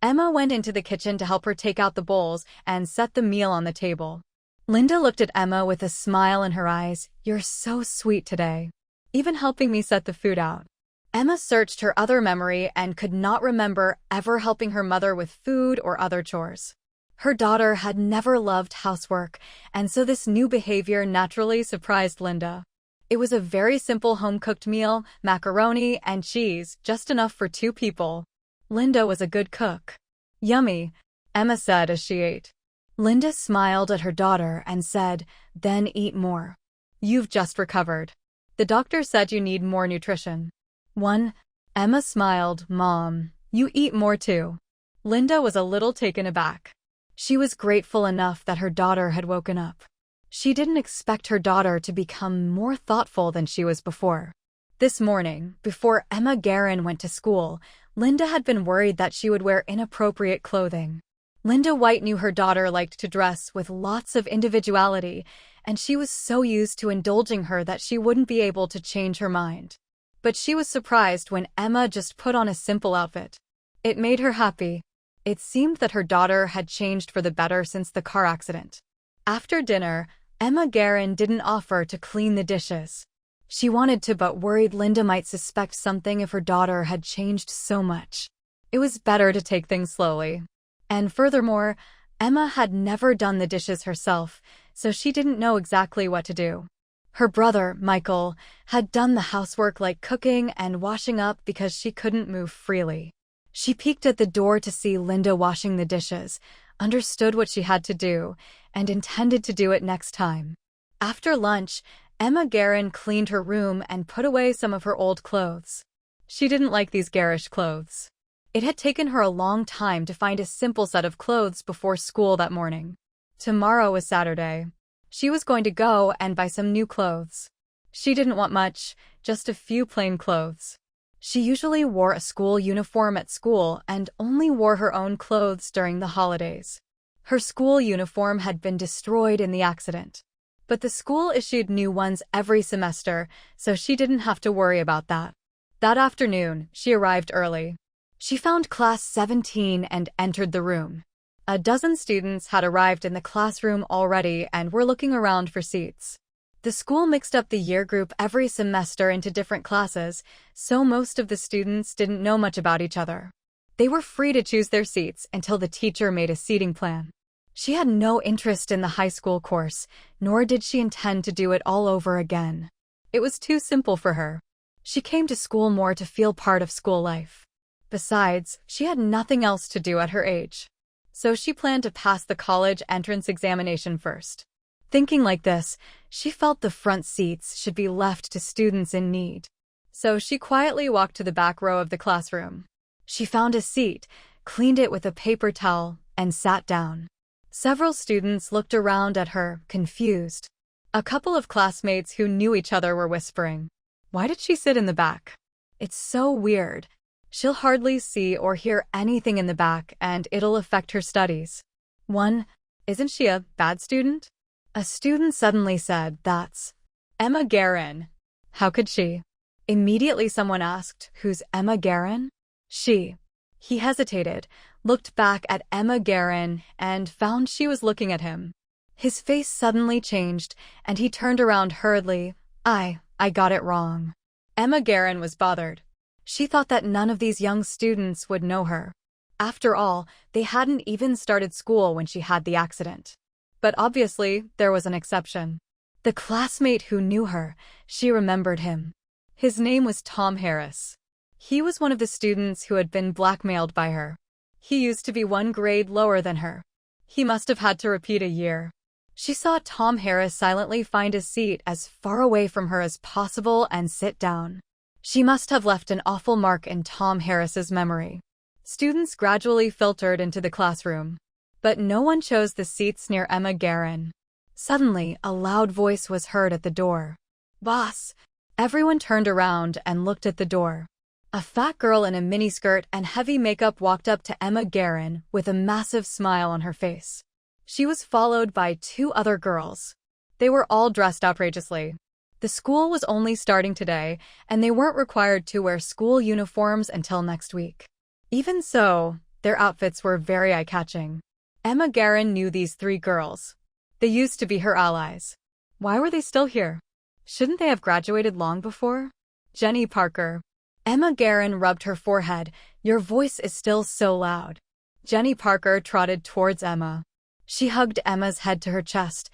Emma went into the kitchen to help her take out the bowls and set the meal on the table. Linda looked at Emma with a smile in her eyes. "You're so sweet today, even helping me set the food out." Emma searched her other memory and could not remember ever helping her mother with food or other chores. Her daughter had never loved housework, and so this new behavior naturally surprised Linda. It was a very simple home-cooked meal, macaroni and cheese, just enough for 2 people. Linda was a good cook. "Yummy," Emma said as she ate. Linda smiled at her daughter and said, "Then eat more. You've just recovered. The doctor said you need more nutrition." "One." Emma smiled. "Mom, you eat more too." Linda was a little taken aback. She was grateful enough that her daughter had woken up. She didn't expect her daughter to become more thoughtful than she was before. This morning, before Emma Guerin went to school, Linda had been worried that she would wear inappropriate clothing. Linda White knew her daughter liked to dress with lots of individuality, and she was so used to indulging her that she wouldn't be able to change her mind. But she was surprised when Emma just put on a simple outfit. It made her happy. It seemed that her daughter had changed for the better since the car accident. After dinner, Emma Guerin didn't offer to clean the dishes. She wanted to but worried Linda might suspect something if her daughter had changed so much. It was better to take things slowly. And furthermore, Emma had never done the dishes herself, so she didn't know exactly what to do. Her brother, Michael, had done the housework like cooking and washing up because she couldn't move freely. She peeked at the door to see Linda washing the dishes, understood what she had to do, and intended to do it next time. After lunch, Emma Guerin cleaned her room and put away some of her old clothes. She didn't like these garish clothes. It had taken her a long time to find a simple set of clothes before school that morning. Tomorrow was Saturday. She was going to go and buy some new clothes. She didn't want much, just a few plain clothes. She usually wore a school uniform at school and only wore her own clothes during the holidays. Her school uniform had been destroyed in the accident. But the school issued new ones every semester, so she didn't have to worry about that. That afternoon, she arrived early. She found class 17 and entered the room. A dozen students had arrived in the classroom already and were looking around for seats. The school mixed up the year group every semester into different classes, so most of the students didn't know much about each other. They were free to choose their seats until the teacher made a seating plan. She had no interest in the high school course, nor did she intend to do it all over again. It was too simple for her. She came to school more to feel part of school life. Besides, she had nothing else to do at her age. So she planned to pass the college entrance examination first. Thinking like this, she felt the front seats should be left to students in need. So she quietly walked to the back row of the classroom. She found a seat, cleaned it with a paper towel, and sat down. Several students looked around at her, confused. A couple of classmates who knew each other were whispering, "Why did she sit in the back? It's so weird. She'll hardly see or hear anything in the back, and it'll affect her studies." One, "Isn't she a bad student?" A student suddenly said, "That's Emma Guerin." How could she? Immediately someone asked, "Who's Emma Guerin?" She. He hesitated, looked back at Emma Guerin, and found she was looking at him. His face suddenly changed, and he turned around hurriedly. I got it wrong." Emma Guerin was bothered. She thought that none of these young students would know her. After all, they hadn't even started school when she had the accident. But obviously, there was an exception. The classmate who knew her, she remembered him. His name was Tom Harris. He was one of the students who had been blackmailed by her. He used to be one grade lower than her. He must have had to repeat a year. She saw Tom Harris silently find a seat as far away from her as possible and sit down. She must have left an awful mark in Tom Harris's memory. Students gradually filtered into the classroom. But no one chose the seats near Emma Guerin. Suddenly, a loud voice was heard at the door. "Boss!" Everyone turned around and looked at the door. A fat girl in a miniskirt and heavy makeup walked up to Emma Guerin with a massive smile on her face. She was followed by two other girls. They were all dressed outrageously. The school was only starting today, and they weren't required to wear school uniforms until next week. Even so, their outfits were very eye-catching. Emma Guerin knew these three girls. They used to be her allies. Why were they still here? Shouldn't they have graduated long before? Jenny Parker. Emma Guerin rubbed her forehead. "Your voice is still so loud." Jenny Parker trotted towards Emma. She hugged Emma's head to her chest.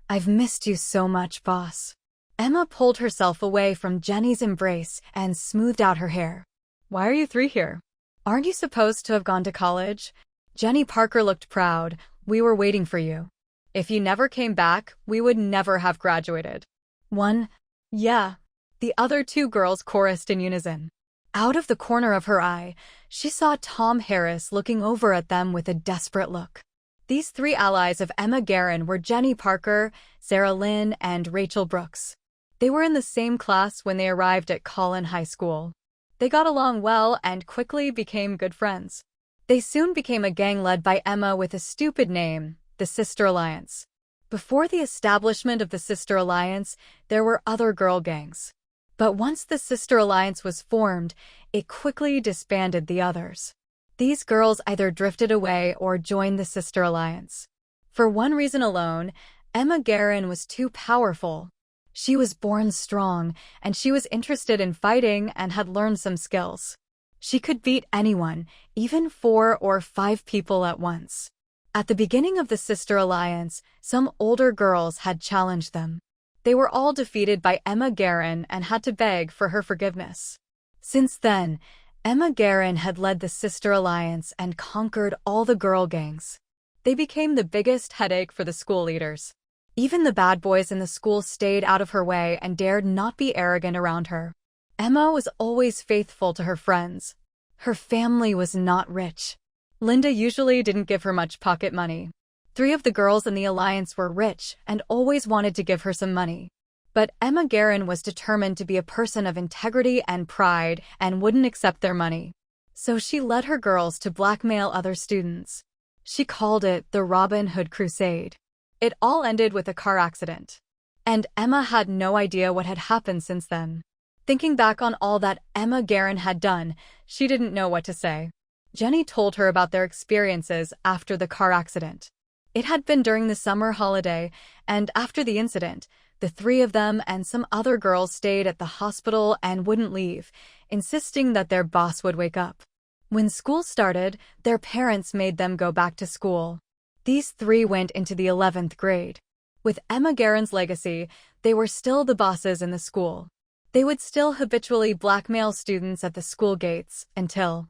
"I've missed you so much, boss." Emma pulled herself away from Jenny's embrace and smoothed out her hair. "Why are you three here? Aren't you supposed to have gone to college?" Jenny Parker looked proud. "We were waiting for you. If you never came back, we would never have graduated." One, "Yeah." The other two girls chorused in unison. Out of the corner of her eye, she saw Tom Harris looking over at them with a desperate look. These three allies of Emma Guerin were Jenny Parker, Sarah Lynn, and Rachel Brooks. They were in the same class when they arrived at Collin High School. They got along well and quickly became good friends. They soon became a gang led by Emma with a stupid name, the Sister Alliance. Before the establishment of the Sister Alliance, there were other girl gangs. But once the Sister Alliance was formed, it quickly disbanded the others. These girls either drifted away or joined the Sister Alliance. For one reason alone, Emma Guerin was too powerful. She was born strong, and she was interested in fighting and had learned some skills. She could beat anyone, even 4 or 5 people at once. At the beginning of the Sister Alliance, some older girls had challenged them. They were all defeated by Emma Guerin and had to beg for her forgiveness. Since then, Emma Guerin had led the Sister Alliance and conquered all the girl gangs. They became the biggest headache for the school leaders. Even the bad boys in the school stayed out of her way and dared not be arrogant around her. Emma was always faithful to her friends. Her family was not rich. Linda usually didn't give her much pocket money. 3 of the girls in the alliance were rich and always wanted to give her some money. But Emma Guerin was determined to be a person of integrity and pride and wouldn't accept their money. So she led her girls to blackmail other students. She called it the Robin Hood Crusade. It all ended with a car accident. And Emma had no idea what had happened since then. Thinking back on all that Emma Guerin had done, she didn't know what to say. Jenny told her about their experiences after the car accident. It had been during the summer holiday, and after the incident, the 3 of them and some other girls stayed at the hospital and wouldn't leave, insisting that their boss would wake up. When school started, their parents made them go back to school. These 3 went into the 11th grade. With Emma Guerin's legacy, they were still the bosses in the school. They would still habitually blackmail students at the school gates until...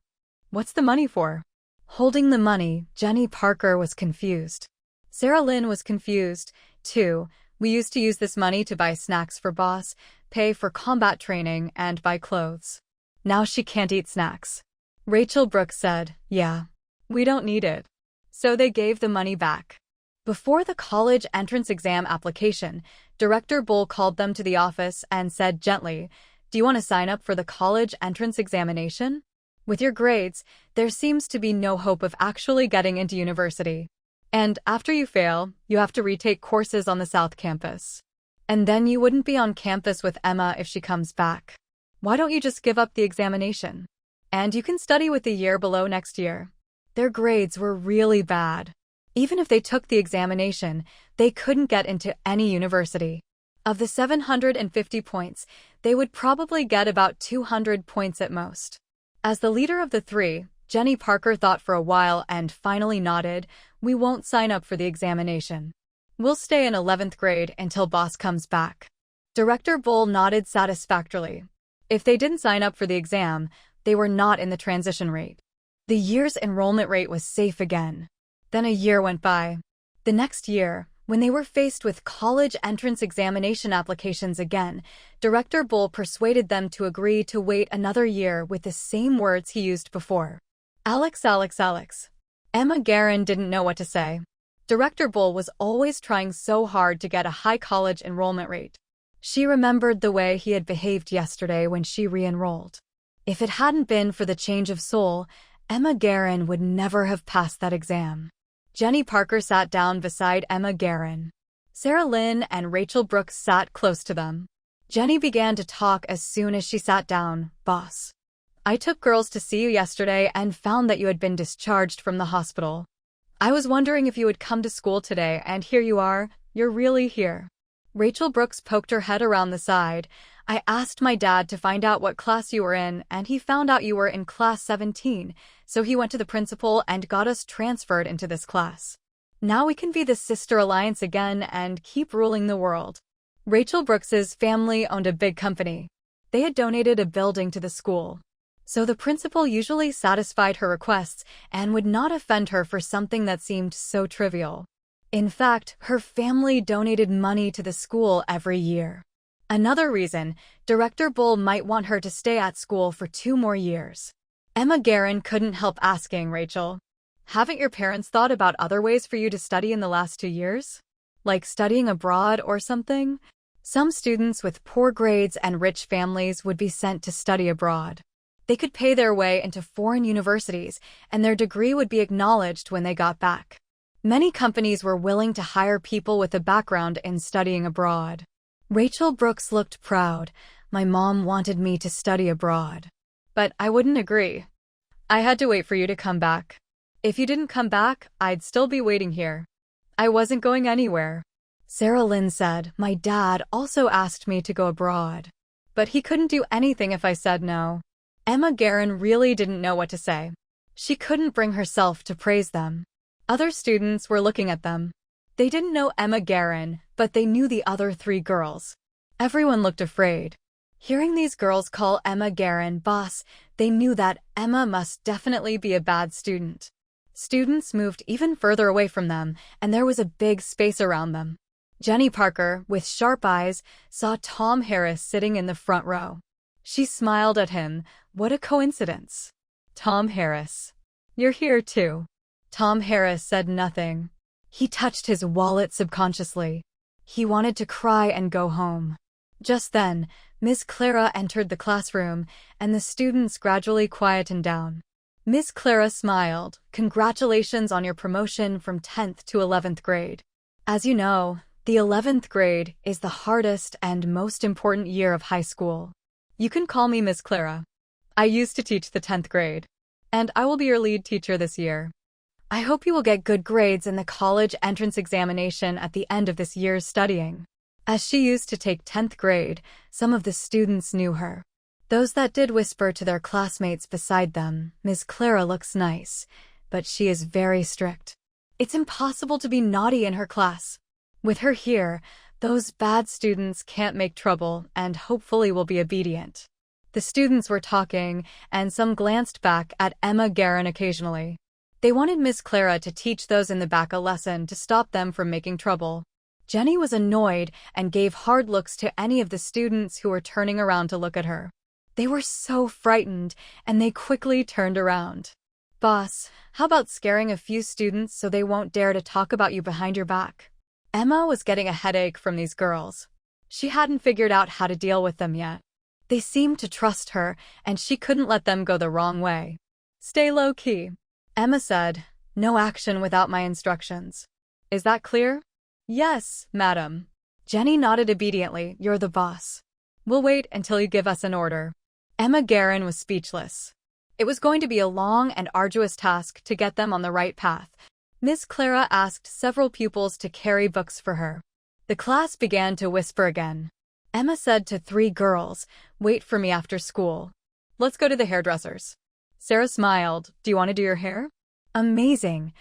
What's the money for? Holding the money, Jenny Parker was confused. Sarah Lynn was confused, too. We used to use this money to buy snacks for boss, pay for combat training, and buy clothes. Now she can't eat snacks. Rachel Brooks said, yeah, we don't need it. So they gave the money back. Before the college entrance exam application, Director Bull called them to the office and said gently, do you want to sign up for the college entrance examination? With your grades, there seems to be no hope of actually getting into university. And after you fail, you have to retake courses on the South Campus. And then you wouldn't be on campus with Emma if she comes back. Why don't you just give up the examination? And you can study with the year below next year. Their grades were really bad. Even if they took the examination, they couldn't get into any university. Of the 750 points, they would probably get about 200 points at most. As the leader of the 3, Jenny Parker thought for a while and finally nodded, we won't sign up for the examination. We'll stay in 11th grade until boss comes back. Director Bull nodded satisfactorily. If they didn't sign up for the exam, they were not in the transition rate. The year's enrollment rate was safe again. Then a year went by. The next year, when they were faced with college entrance examination applications again, Director Bull persuaded them to agree to wait another year with the same words he used before. Alex, Alex, Alex. Emma Guerin didn't know what to say. Director Bull was always trying so hard to get a high college enrollment rate. She remembered the way he had behaved yesterday when she re-enrolled. If it hadn't been for the change of soul, Emma Guerin would never have passed that exam. Jenny Parker sat down beside Emma Guerin. Sarah Lynn and Rachel Brooks sat close to them. Jenny began to talk as soon as she sat down. Boss, I took girls to see you yesterday and found that you had been discharged from the hospital. I was wondering if you would come to school today, and here you are. You're really here. Rachel Brooks poked her head around the side. I asked my dad to find out what class you were in, and he found out you were in class 17, so he went to the principal and got us transferred into this class. Now we can be the sister alliance again and keep ruling the world. Rachel Brooks's family owned a big company. They had donated a building to the school. So the principal usually satisfied her requests and would not offend her for something that seemed so trivial. In fact, her family donated money to the school every year. Another reason, Director Bull might want her to stay at school for 2 more years. Emma Guerin couldn't help asking Rachel, haven't your parents thought about other ways for you to study in the last 2 years? Like studying abroad or something? Some students with poor grades and rich families would be sent to study abroad. They could pay their way into foreign universities, and their degree would be acknowledged when they got back. Many companies were willing to hire people with a background in studying abroad. Rachel Brooks looked proud. My mom wanted me to study abroad. But I wouldn't agree. I had to wait for you to come back. If you didn't come back, I'd still be waiting here. I wasn't going anywhere. Sarah Lynn said, my dad also asked me to go abroad. But he couldn't do anything if I said no. Emma Guerin really didn't know what to say. She couldn't bring herself to praise them. Other students were looking at them. They didn't know Emma Guerin, but they knew the other 3 girls. Everyone looked afraid. Hearing these girls call Emma Guerin boss, they knew that Emma must definitely be a bad student. Students moved even further away from them, and there was a big space around them. Jenny Parker, with sharp eyes, saw Tom Harris sitting in the front row. She smiled at him. What a coincidence. Tom Harris. You're here too. Tom Harris said nothing. He touched his wallet subconsciously. He wanted to cry and go home. Just then, Miss Clara entered the classroom, and the students gradually quietened down. Miss Clara smiled. Congratulations on your promotion from 10th to 11th grade. As you know, the 11th grade is the hardest and most important year of high school. You can call me Miss Clara. I used to teach the 10th grade, and I will be your lead teacher this year. I hope you will get good grades in the college entrance examination at the end of this year's studying. As she used to take 10th grade, some of the students knew her. Those that did whisper to their classmates beside them, Miss Clara looks nice, but she is very strict. It's impossible to be naughty in her class. With her here, those bad students can't make trouble and hopefully will be obedient. The students were talking, and some glanced back at Emma Guerin occasionally. They wanted Miss Clara to teach those in the back a lesson to stop them from making trouble. Jenny was annoyed and gave hard looks to any of the students who were turning around to look at her. They were so frightened, and they quickly turned around. Boss, how about scaring a few students so they won't dare to talk about you behind your back? Emma was getting a headache from these girls. She hadn't figured out how to deal with them yet. They seemed to trust her, and she couldn't let them go the wrong way. Stay low-key. Emma said, no action without my instructions. Is that clear? Yes, madam. Jenny nodded obediently. You're the boss. We'll wait until you give us an order. Emma Guerin was speechless. It was going to be a long and arduous task to get them on the right path. Miss Clara asked several pupils to carry books for her. The class began to whisper again. Emma said to 3 girls, wait for me after school. Let's go to the hairdresser's. Sarah smiled. Do you want to do your hair? Amazing.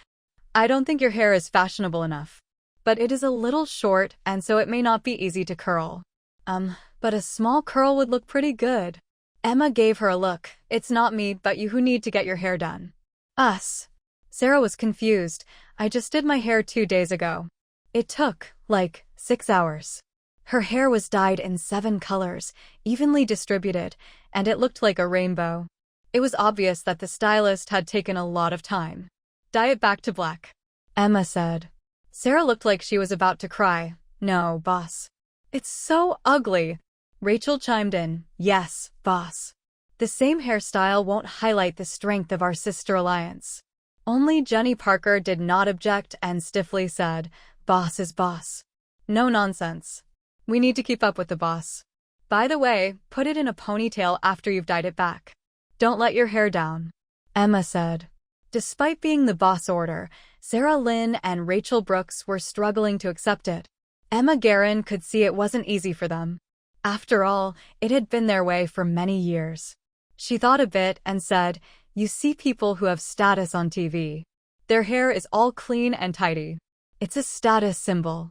I don't think your hair is fashionable enough. But it is a little short, and so it may not be easy to curl. But a small curl would look pretty good. Emma gave her a look. It's not me, but you who need to get your hair done. Us. Sarah was confused. I just did my hair 2 days ago. It took, 6 hours. Her hair was dyed in 7 colors, evenly distributed, and it looked like a rainbow. It was obvious that the stylist had taken a lot of time. Dye it back to black, Emma said. Sarah looked like she was about to cry. No, boss. It's so ugly. Rachel chimed in. Yes, boss. The same hairstyle won't highlight the strength of our sister alliance. Only Jenny Parker did not object and stiffly said, boss is boss. No nonsense. We need to keep up with the boss. By the way, put it in a ponytail after you've dyed it back. Don't let your hair down, Emma said. Despite being the boss order, Sarah Lynn and Rachel Brooks were struggling to accept it. Emma Guerin could see it wasn't easy for them. After all, it had been their way for many years. She thought a bit and said, you see people who have status on TV. Their hair is all clean and tidy. It's a status symbol.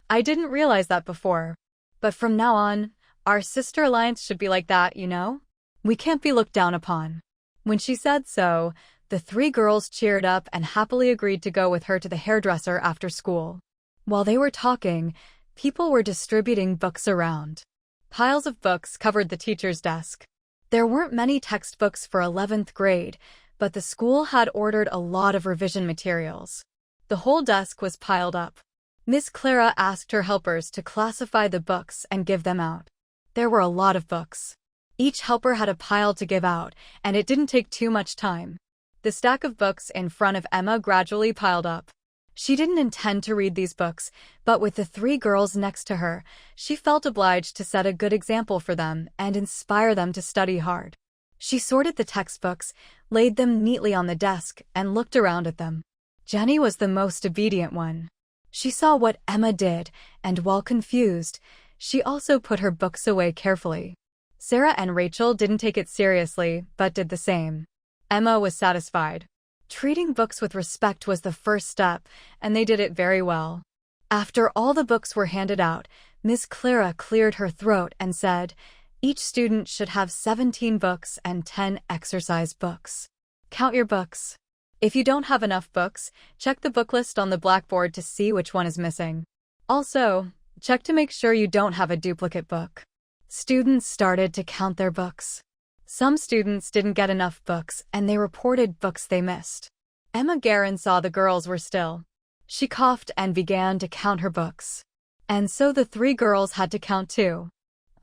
I didn't realize that before. But from now on, our sister alliance should be like that, you know? We can't be looked down upon. When she said so, the 3 girls cheered up and happily agreed to go with her to the hairdresser after school. While they were talking, people were distributing books around. Piles of books covered the teacher's desk. There weren't many textbooks for 11th grade, but the school had ordered a lot of revision materials. The whole desk was piled up. Miss Clara asked her helpers to classify the books and give them out. There were a lot of books. Each helper had a pile to give out, and it didn't take too much time. The stack of books in front of Emma gradually piled up. She didn't intend to read these books, but with the 3 girls next to her, she felt obliged to set a good example for them and inspire them to study hard. She sorted the textbooks, laid them neatly on the desk, and looked around at them. Jenny was the most obedient one. She saw what Emma did, and while confused, she also put her books away carefully. Sarah and Rachel didn't take it seriously, but did the same. Emma was satisfied. Treating books with respect was the first step, and they did it very well. After all the books were handed out, Miss Clara cleared her throat and said, each student should have 17 books and 10 exercise books. Count your books. If you don't have enough books, check the book list on the blackboard to see which one is missing. Also, check to make sure you don't have a duplicate book. Students started to count their books. Some students didn't get enough books, and they reported books they missed. Emma Guerin saw the girls were still. She coughed and began to count her books. And so the three girls had to count too.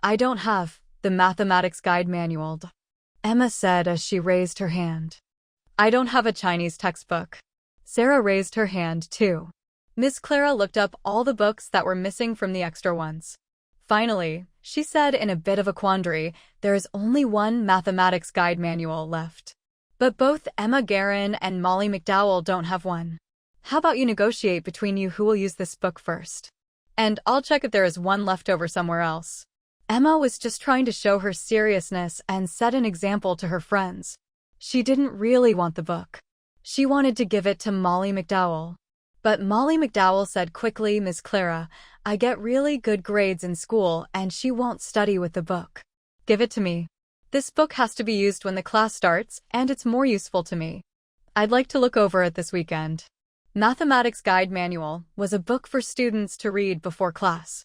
I don't have the mathematics guide manual, Emma said as she raised her hand. I don't have a Chinese textbook. Sarah raised her hand too. Miss Clara looked up all the books that were missing from the extra ones. Finally, she said in a bit of a quandary, there is only one mathematics guide manual left. But both Emma Guerin and Molly McDowell don't have one. How about you negotiate between you who will use this book first? And I'll check if there is one left over somewhere else. Emma was just trying to show her seriousness and set an example to her friends. She didn't really want the book. She wanted to give it to Molly McDowell. But Molly McDowell said quickly, Miss Clara, I get really good grades in school and she won't study with the book. Give it to me. This book has to be used when the class starts, and it's more useful to me. I'd like to look over it this weekend. Mathematics Guide Manual was a book for students to read before class.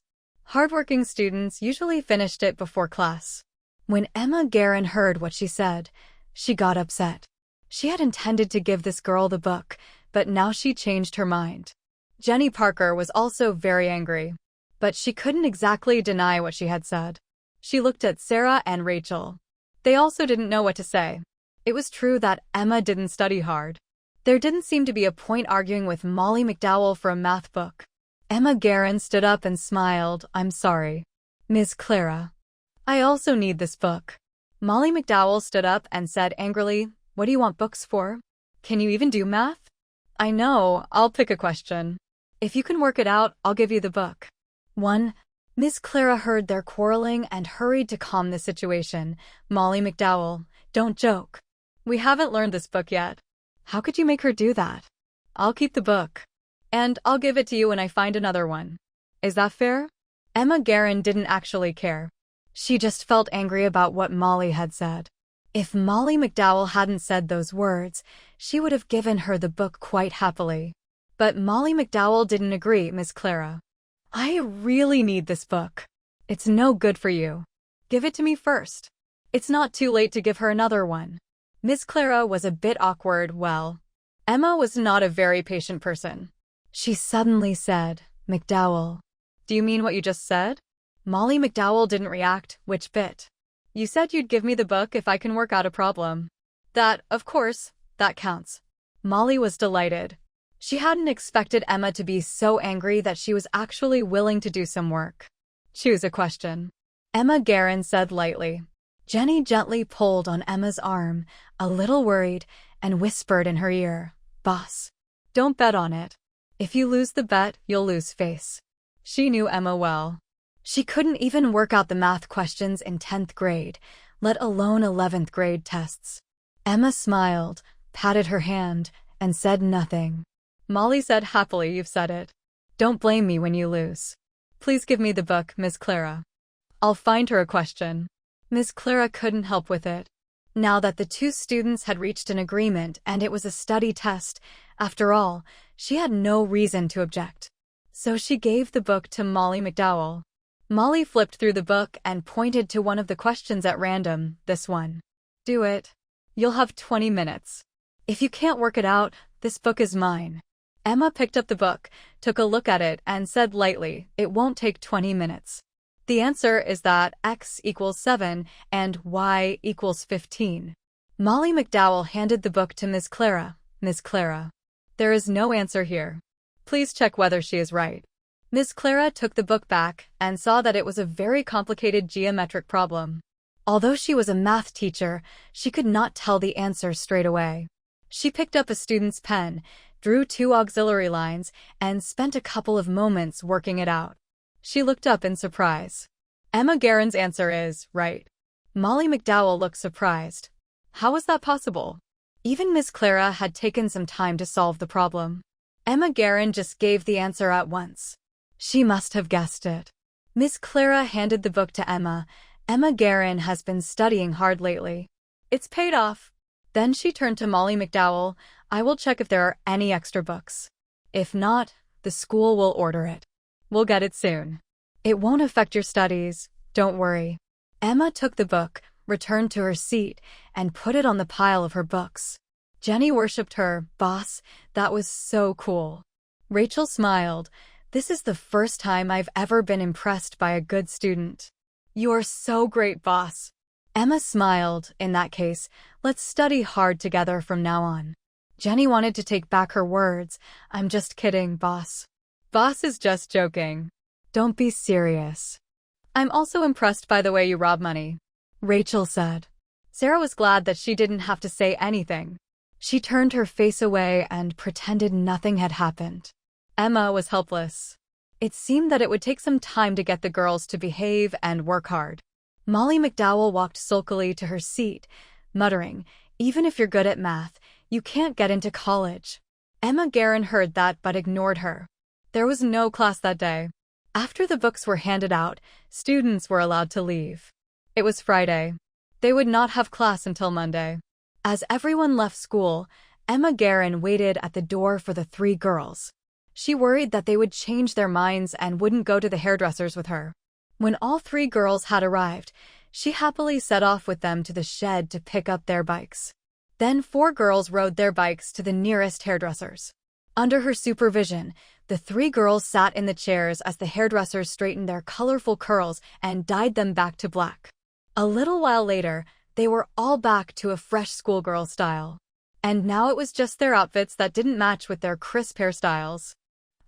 Hardworking students usually finished it before class. When Emma Guerin heard what she said, she got upset. She had intended to give this girl the book, but now she changed her mind. Jenny Parker was also very angry, but she couldn't exactly deny what she had said. She looked at Sarah and Rachel. They also didn't know what to say. It was true that Emma didn't study hard. There didn't seem to be a point arguing with Molly McDowell for a math book. Emma Guerin stood up and smiled. I'm sorry, Miss Clara. I also need this book. Molly McDowell stood up and said angrily, what do you want books for? Can you even do math? I know, I'll pick a question. If you can work it out, I'll give you the book. 1. Miss Clara heard their quarreling and hurried to calm the situation. Molly McDowell, don't joke. We haven't learned this book yet. How could you make her do that? I'll keep the book. And I'll give it to you when I find another one. Is that fair? Emma Guerin didn't actually care. She just felt angry about what Molly had said. If Molly McDowell hadn't said those words, she would have given her the book quite happily. But Molly McDowell didn't agree, Miss Clara. I really need this book. It's no good for you. Give it to me first. It's not too late to give her another one. Miss Clara was a bit awkward. Well, Emma was not a very patient person. She suddenly said, McDowell. Do you mean what you just said? Molly McDowell didn't react. Which bit? You said you'd give me the book if I can work out a problem. That, of course, that counts. Molly was delighted. She hadn't expected Emma to be so angry that she was actually willing to do some work. Choose a question. Emma Guerin said lightly. Jenny gently pulled on Emma's arm, a little worried, and whispered in her ear, Boss, don't bet on it. If you lose the bet, you'll lose face. She knew Emma well. She couldn't even work out the math questions in 10th grade, let alone 11th grade tests. Emma smiled, patted her hand, and said nothing. Molly said happily, you've said it. Don't blame me when you lose. Please give me the book, Miss Clara. I'll find her a question. Miss Clara couldn't help with it. Now that the two students had reached an agreement and it was a study test, after all, she had no reason to object. So she gave the book to Molly McDowell. Molly flipped through the book and pointed to one of the questions at random, this one. Do it. You'll have 20 minutes. If you can't work it out, this book is mine. Emma picked up the book, took a look at it, and said lightly, it won't take 20 minutes. The answer is that x equals 7 and y equals 15. Molly McDowell handed the book to Miss Clara. Miss Clara, there is no answer here. Please check whether she is right. Miss Clara took the book back and saw that it was a very complicated geometric problem. Although she was a math teacher, she could not tell the answer straight away. She picked up a student's pen, drew 2 auxiliary lines, and spent a couple of moments working it out. She looked up in surprise. Emma Guerin's answer is right. Molly McDowell looked surprised. How was that possible? Even Miss Clara had taken some time to solve the problem. Emma Guerin just gave the answer at once. She must have guessed it. Miss Clara handed the book to Emma. Emma Guerin has been studying hard lately. It's paid off. Then she turned to Molly McDowell. I will check if there are any extra books. If not, the school will order it. We'll get it soon. It won't affect your studies, don't worry. Emma took the book, returned to her seat, and put it on the pile of her books. Jenny worshipped her. Boss, that was so cool. Rachel smiled. This is the first time I've ever been impressed by a good student. You are so great, boss. Emma smiled. In that case, let's study hard together from now on. Jenny wanted to take back her words. I'm just kidding, boss. Boss is just joking. Don't be serious. I'm also impressed by the way you rob money, Rachel said. Sarah was glad that she didn't have to say anything. She turned her face away and pretended nothing had happened. Emma was helpless. It seemed that it would take some time to get the girls to behave and work hard. Molly McDowell walked sulkily to her seat, muttering, even if you're good at math, you can't get into college. Emma Guerin heard that but ignored her. There was no class that day. After the books were handed out, students were allowed to leave. It was Friday. They would not have class until Monday. As everyone left school, Emma Guerin waited at the door for the three girls. She worried that they would change their minds and wouldn't go to the hairdressers with her. When all three girls had arrived, she happily set off with them to the shed to pick up their bikes. Then 4 girls rode their bikes to the nearest hairdressers. Under her supervision, the 3 girls sat in the chairs as the hairdressers straightened their colorful curls and dyed them back to black. A little while later, they were all back to a fresh schoolgirl style. And now it was just their outfits that didn't match with their crisp hairstyles.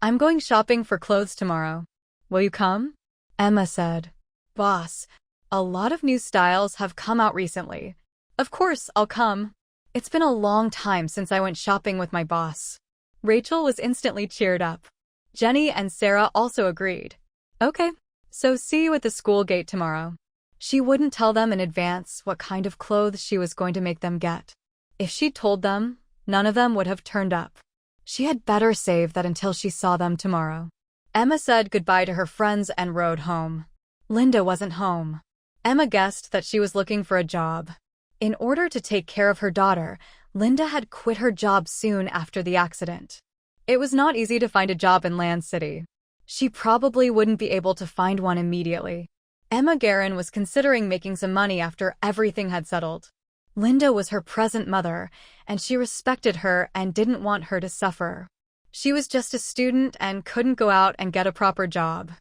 I'm going shopping for clothes tomorrow. Will you come? Emma said. Boss, a lot of new styles have come out recently. Of course, I'll come. It's been a long time since I went shopping with my boss. Rachel was instantly cheered up. Jenny and Sarah also agreed. Okay, so see you at the school gate tomorrow. She wouldn't tell them in advance what kind of clothes she was going to make them get. If she'd told them, none of them would have turned up. She had better save that until she saw them tomorrow. Emma said goodbye to her friends and rode home. Linda wasn't home. Emma guessed that she was looking for a job. In order to take care of her daughter, Linda had quit her job soon after the accident. It was not easy to find a job in Land City. She probably wouldn't be able to find one immediately. Emma Guerin was considering making some money after everything had settled. Linda was her present mother, and she respected her and didn't want her to suffer. She was just a student and couldn't go out and get a proper job.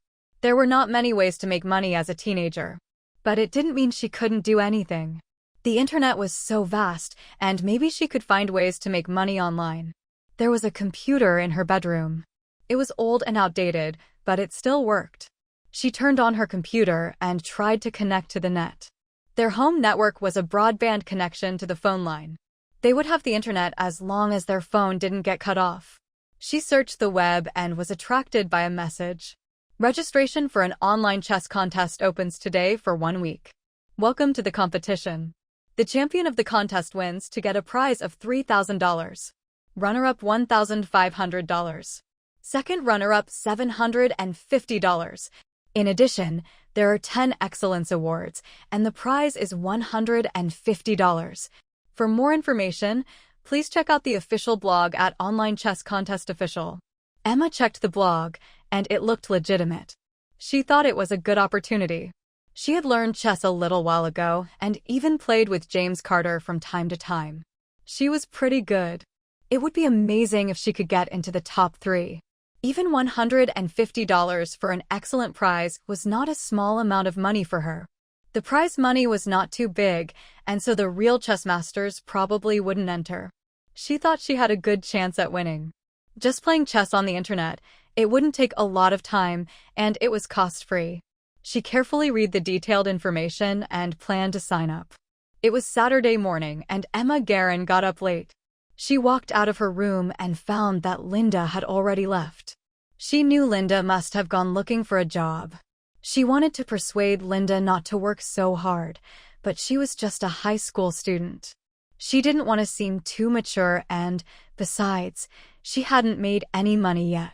There were not many ways to make money as a teenager. But it didn't mean she couldn't do anything. The internet was so vast, and maybe she could find ways to make money online. There was a computer in her bedroom. It was old and outdated, but it still worked. She turned on her computer and tried to connect to the net. Their home network was a broadband connection to the phone line. They would have the internet as long as their phone didn't get cut off. She searched the web and was attracted by a message. Registration for an online chess contest opens today for 1 week. Welcome to the competition. The champion of the contest wins to get a prize of $3,000. Runner-up $1,500. Second runner-up $750. In addition, there are 10 Excellence Awards, and the prize is $150. For more information, please check out the official blog at Online Chess Contest Official. Emma checked the blog, and it looked legitimate. She thought it was a good opportunity. She had learned chess a little while ago and even played with James Carter from time to time. She was pretty good. It would be amazing if she could get into the top 3. Even $150 for an excellent prize was not a small amount of money for her. The prize money was not too big, and so the real chess masters probably wouldn't enter. She thought she had a good chance at winning. Just playing chess on the internet, it wouldn't take a lot of time, and it was cost-free. She carefully read the detailed information and planned to sign up. It was Saturday morning, and Emma Guerin got up late. She walked out of her room and found that Linda had already left. She knew Linda must have gone looking for a job. She wanted to persuade Linda not to work so hard, but she was just a high school student. She didn't want to seem too mature and, besides, she hadn't made any money yet.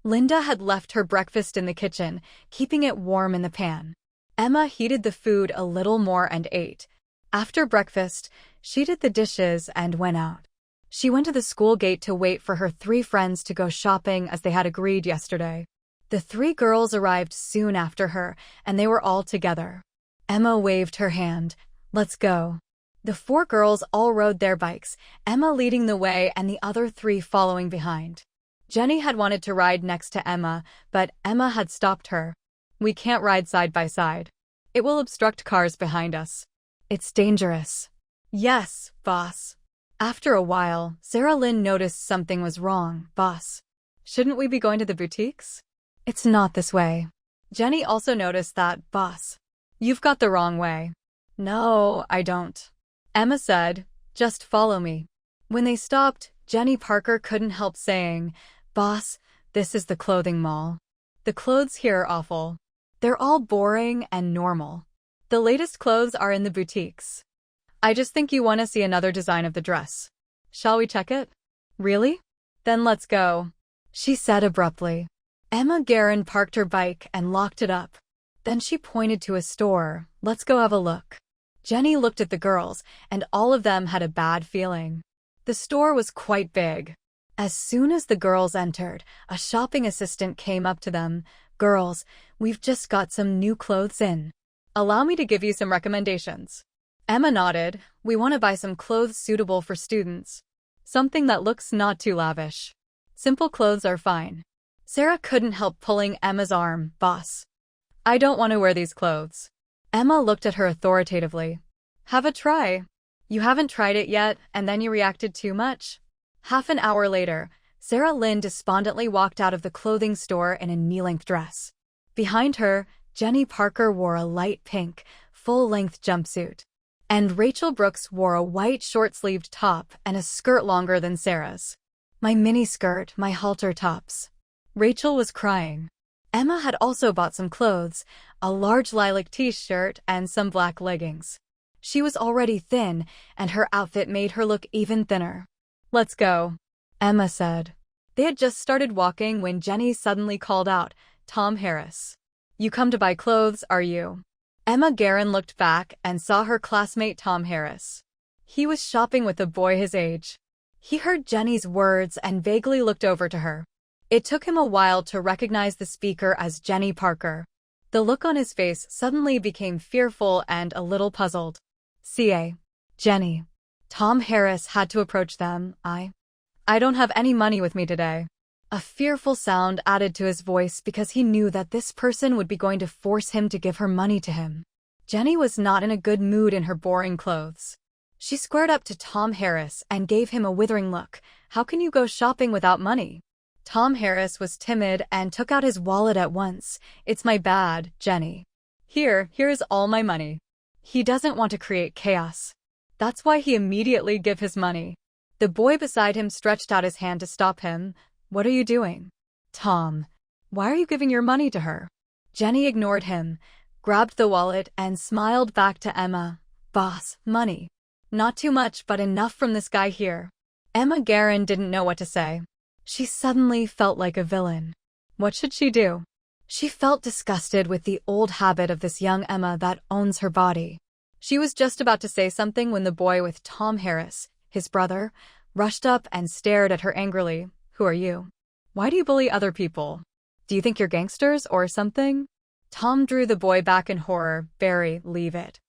Linda had left her breakfast in the kitchen, keeping it warm in the pan. Emma heated the food a little more and ate. After breakfast, she did the dishes and went out. She went to the school gate to wait for her 3 friends to go shopping as they had agreed yesterday. The 3 girls arrived soon after her, and they were all together. Emma waved her hand. Let's go. The 4 girls all rode their bikes, Emma leading the way and the other 3 following behind. Jenny had wanted to ride next to Emma, but Emma had stopped her. We can't ride side by side. It will obstruct cars behind us. It's dangerous. Yes, boss. After a while, Sarah Lynn noticed something was wrong. Boss, shouldn't we be going to the boutiques? It's not this way. Jenny also noticed that, boss, you've got the wrong way. No, I don't. Emma said, just follow me. When they stopped, Jenny Parker couldn't help saying, boss, this is the clothing mall. The clothes here are awful. They're all boring and normal. The latest clothes are in the boutiques. I just think you want to see another design of the dress. Shall we check it? Really? Then let's go, she said abruptly. Emma Guerin parked her bike and locked it up. Then she pointed to a store. Let's go have a look. Jenny looked at the girls, and all of them had a bad feeling. The store was quite big. As soon as the girls entered, a shopping assistant came up to them. Girls, we've just got some new clothes in. Allow me to give you some recommendations. Emma nodded. We want to buy some clothes suitable for students. Something that looks not too lavish. Simple clothes are fine. Sarah couldn't help pulling Emma's arm. Boss, I don't want to wear these clothes. Emma looked at her authoritatively. Have a try. You haven't tried it yet, and then you reacted too much. Half an hour later, Sarah Lynn despondently walked out of the clothing store in a knee-length dress. Behind her, Jenny Parker wore a light pink, full-length jumpsuit. And Rachel Brooks wore a white short-sleeved top and a skirt longer than Sarah's. My mini skirt, my halter tops. Rachel was crying. Emma had also bought some clothes, a large lilac t-shirt and some black leggings. She was already thin, and her outfit made her look even thinner. Let's go, Emma said. They had just started walking when Jenny suddenly called out, Tom Harris. You come to buy clothes, are you? Emma Guerin looked back and saw her classmate Tom Harris. He was shopping with a boy his age. He heard Jenny's words and vaguely looked over to her. It took him a while to recognize the speaker as Jenny Parker. The look on his face suddenly became fearful and a little puzzled. CA. Jenny. Tom Harris had to approach them. I don't have any money with me today. A fearful sound added to his voice because he knew that this person would be going to force him to give her money to him. Jenny was not in a good mood in her boring clothes. She squared up to Tom Harris and gave him a withering look. How can you go shopping without money? Tom Harris was timid and took out his wallet at once. It's my bad, Jenny. Here's all my money. He doesn't want to create chaos. That's why he immediately gave his money. The boy beside him stretched out his hand to stop him. What are you doing? Tom, why are you giving your money to her? Jenny ignored him, grabbed the wallet, and smiled back to Emma. Boss, money. Not too much, but enough from this guy here. Emma Guerin didn't know what to say. She suddenly felt like a villain. What should she do? She felt disgusted with the old habit of this young Emma that owns her body. She was just about to say something when the boy with Tom Harris, his brother, rushed up and stared at her angrily. Who are you? Why do you bully other people? Do you think you're gangsters or something? Tom drew the boy back in horror. Barry, leave it.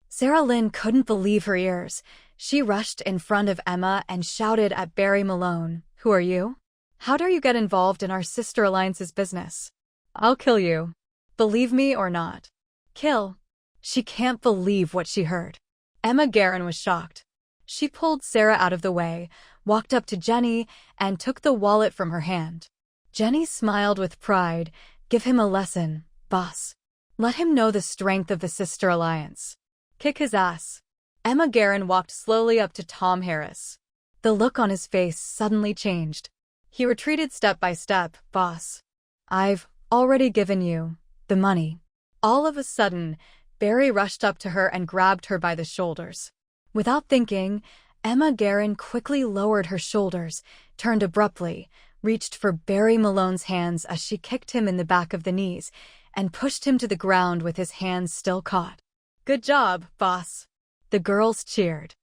Sarah Lynn couldn't believe her ears. She rushed in front of Emma and shouted at Barry Malone. Who are you? How dare you get involved in our sister alliance's business? I'll kill you. Believe me or not. Kill. She can't believe what she heard. Emma Guerin was shocked. She pulled Sarah out of the way, walked up to Jenny, and took the wallet from her hand. Jenny smiled with pride. Give him a lesson, boss. Let him know the strength of the sister alliance. Kick his ass. Emma Guerin walked slowly up to Tom Harris. The look on his face suddenly changed. He retreated step by step. Boss, I've already given you the money. All of a sudden, Barry rushed up to her and grabbed her by the shoulders. Without thinking, Emma Guerin quickly lowered her shoulders, turned abruptly, reached for Barry Malone's hands as she kicked him in the back of the knees, and pushed him to the ground with his hands still caught. Good job, boss. The girls cheered.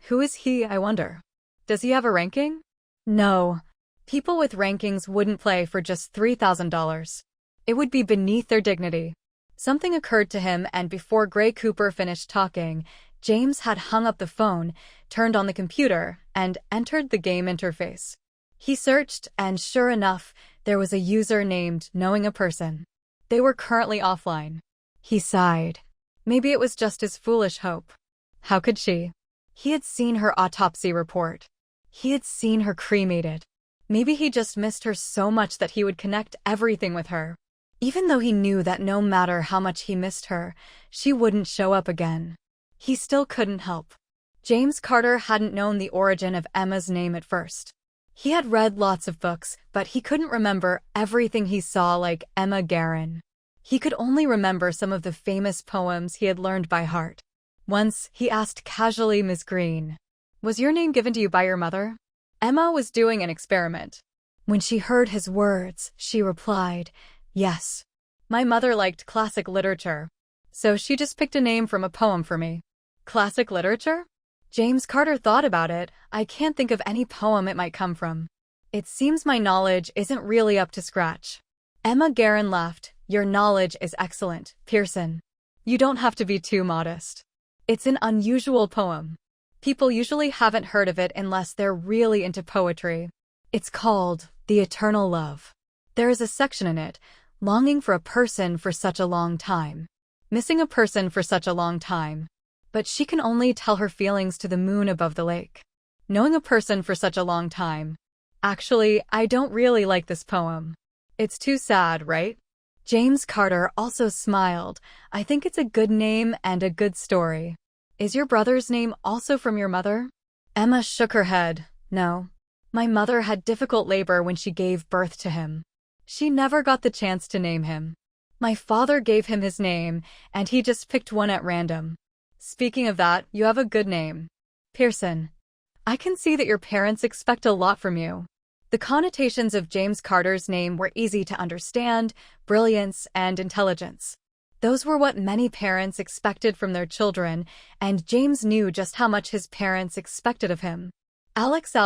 Who is he, I wonder? Does he have a ranking? No. People with rankings wouldn't play for just $3,000. It would be beneath their dignity. Something occurred to him, and before Gray Cooper finished talking, James had hung up the phone, turned on the computer, and entered the game interface. He searched, and sure enough, there was a user named Knowing a Person. They were currently offline. He sighed. Maybe it was just his foolish hope. How could she? He had seen her autopsy report. He had seen her cremated. Maybe he just missed her so much that he would connect everything with her. Even though he knew that no matter how much he missed her, she wouldn't show up again. He still couldn't help. James Carter hadn't known the origin of Emma's name at first. He had read lots of books, but he couldn't remember everything he saw like Emma Guerin. He could only remember some of the famous poems he had learned by heart. Once, he asked casually Miss Green, "Was your name given to you by your mother?" Emma was doing an experiment. When she heard his words, she replied, "Yes. My mother liked classic literature, so she just picked a name from a poem for me." Classic literature? James Carter thought about it. I can't think of any poem it might come from. It seems my knowledge isn't really up to scratch. Emma Guerin laughed. Your knowledge is excellent, Pearson. You don't have to be too modest. It's an unusual poem. People usually haven't heard of it unless they're really into poetry. It's called The Eternal Love. There is a section in it, longing for a person for such a long time. Missing a person for such a long time. But she can only tell her feelings to the moon above the lake. Knowing a person for such a long time. Actually, I don't really like this poem. It's too sad, right? James Carter also smiled. I think it's a good name and a good story. Is your brother's name also from your mother? Emma shook her head. No. My mother had difficult labor when she gave birth to him. She never got the chance to name him. My father gave him his name, and he just picked one at random. Speaking of that, you have a good name. Pearson. I can see that your parents expect a lot from you. The connotations of James Carter's name were easy to understand: brilliance and intelligence. Those were what many parents expected from their children, and James knew just how much his parents expected of him. Alex.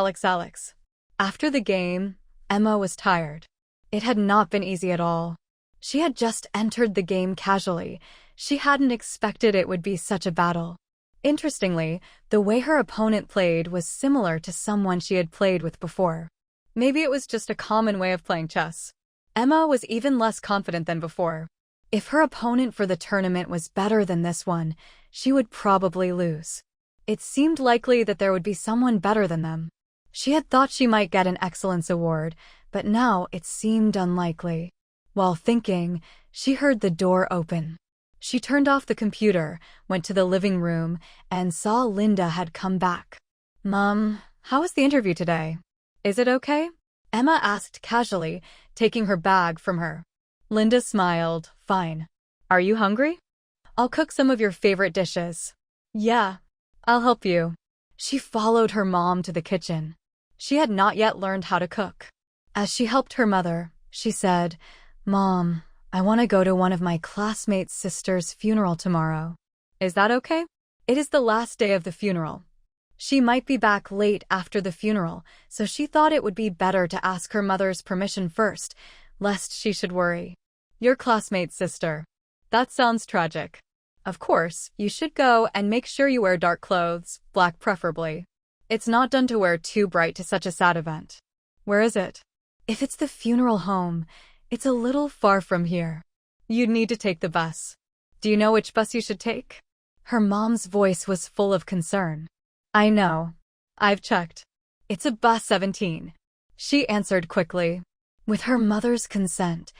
After the game, Emma was tired. It had not been easy at all. She had just entered the game casually. She hadn't expected it would be such a battle. Interestingly, the way her opponent played was similar to someone she had played with before. Maybe it was just a common way of playing chess. Emma was even less confident than before. If her opponent for the tournament was better than this one, she would probably lose. It seemed likely that there would be someone better than them. She had thought she might get an excellence award, but now it seemed unlikely. While thinking, she heard the door open. She turned off the computer, went to the living room, and saw Linda had come back. "Mom, how was the interview today? Is it okay?" Emma asked casually, taking her bag from her. Linda smiled. "Fine. Are you hungry? I'll cook some of your favorite dishes." "Yeah, I'll help you." She followed her mom to the kitchen. She had not yet learned how to cook. As she helped her mother, she said, "Mom, I want to go to one of my classmates' sister's funeral tomorrow. Is that okay?" It is the last day of the funeral. She might be back late after the funeral, so she thought it would be better to ask her mother's permission first, lest she should worry. Your classmate's sister. That sounds tragic. Of course, you should go and make sure you wear dark clothes, black preferably. It's not done to wear too bright to such a sad event. Where is it? If it's the funeral home, it's a little far from here. You'd need to take the bus. Do you know which bus you should take? Her mom's voice was full of concern. I know. I've checked. It's a bus 17. She answered quickly. With her mother's consent,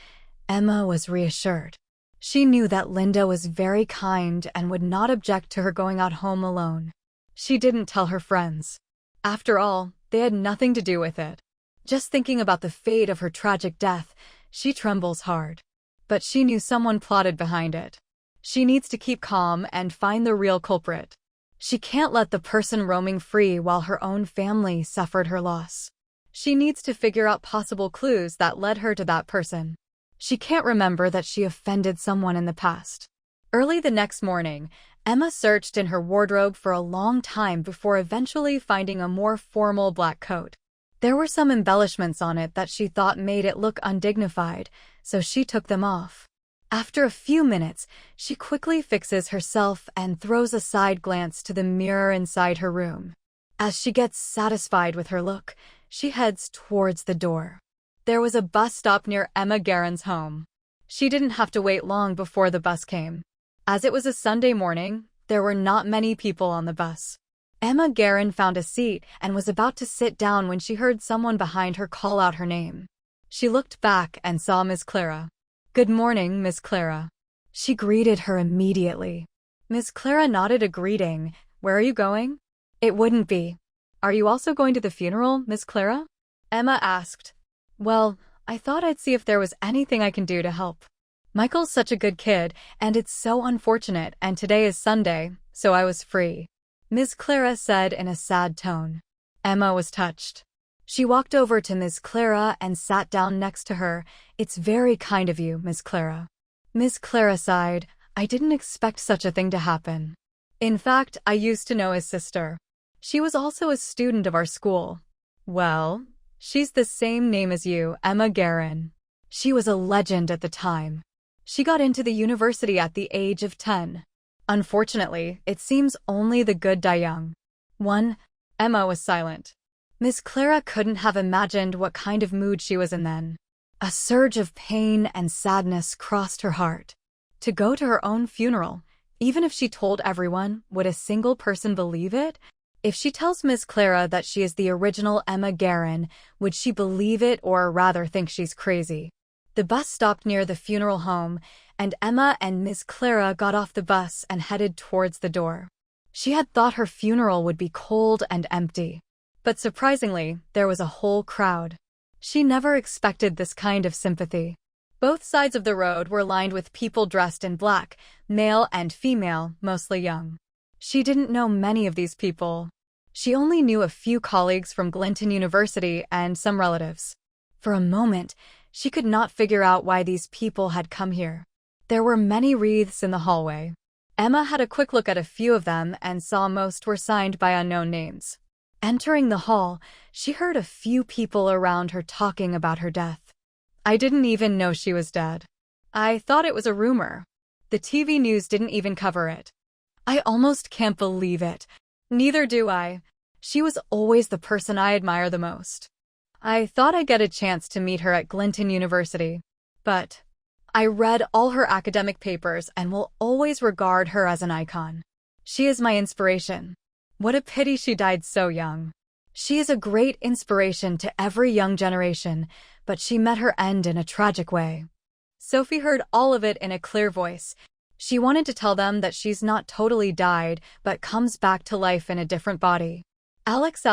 Emma was reassured. She knew that Linda was very kind and would not object to her going out home alone. She didn't tell her friends. After all, they had nothing to do with it. Just thinking about the fate of her tragic death, she trembles hard. But she knew someone plotted behind it. She needs to keep calm and find the real culprit. She can't let the person roaming free while her own family suffered her loss. She needs to figure out possible clues that led her to that person. She can't remember that she offended someone in the past. Early the next morning, Emma searched in her wardrobe for a long time before eventually finding a more formal black coat. There were some embellishments on it that she thought made it look undignified, so she took them off. After a few minutes, she quickly fixes herself and throws a side glance to the mirror inside her room. As she gets satisfied with her look, she heads towards the door. There was a bus stop near Emma Guerin's home. She didn't have to wait long before the bus came. As it was a Sunday morning, there were not many people on the bus. Emma Guerin found a seat and was about to sit down when she heard someone behind her call out her name. She looked back and saw Miss Clara. "Good morning, Miss Clara." She greeted her immediately. Miss Clara nodded a greeting. "Where are you going?" "It wouldn't be. Are you also going to the funeral, Miss Clara?" Emma asked. "Well, I thought I'd see if there was anything I can do to help. Michael's such a good kid, and it's so unfortunate, and today is Sunday, so I was free," Miss Clara said in a sad tone. Emma was touched. She walked over to Miss Clara and sat down next to her. "It's very kind of you, Miss Clara." Miss Clara sighed. "I didn't expect such a thing to happen. In fact, I used to know his sister. She was also a student of our school." "Well, she's the same name as you, Emma Guerin. She was a legend at the time. She got into the university at the age of 10. Unfortunately, it seems only the good die young." Emma was silent. Miss Clara couldn't have imagined what kind of mood she was in then. A surge of pain and sadness crossed her heart. To go to her own funeral, even if she told everyone, would a single person believe it? If she tells Miss Clara that she is the original Emma Guerin, would she believe it or rather think she's crazy? The bus stopped near the funeral home, and Emma and Miss Clara got off the bus and headed towards the door. She had thought her funeral would be cold and empty. But surprisingly, there was a whole crowd. She never expected this kind of sympathy. Both sides of the road were lined with people dressed in black, male and female, mostly young. She didn't know many of these people. She only knew a few colleagues from Glinton University and some relatives. For a moment, she could not figure out why these people had come here. There were many wreaths in the hallway. Emma had a quick look at a few of them and saw most were signed by unknown names. Entering the hall, she heard a few people around her talking about her death. "I didn't even know she was dead. I thought it was a rumor. The TV news didn't even cover it. I almost can't believe it." "Neither do I. She was always the person I admire the most. I thought I'd get a chance to meet her at Glinton University. But I read all her academic papers and will always regard her as an icon. She is my inspiration. What a pity she died so young. She is a great inspiration to every young generation, but she met her end in a tragic way." Sophie heard all of it in a clear voice. She wanted to tell them that she's not totally died, but comes back to life in a different body. Alex.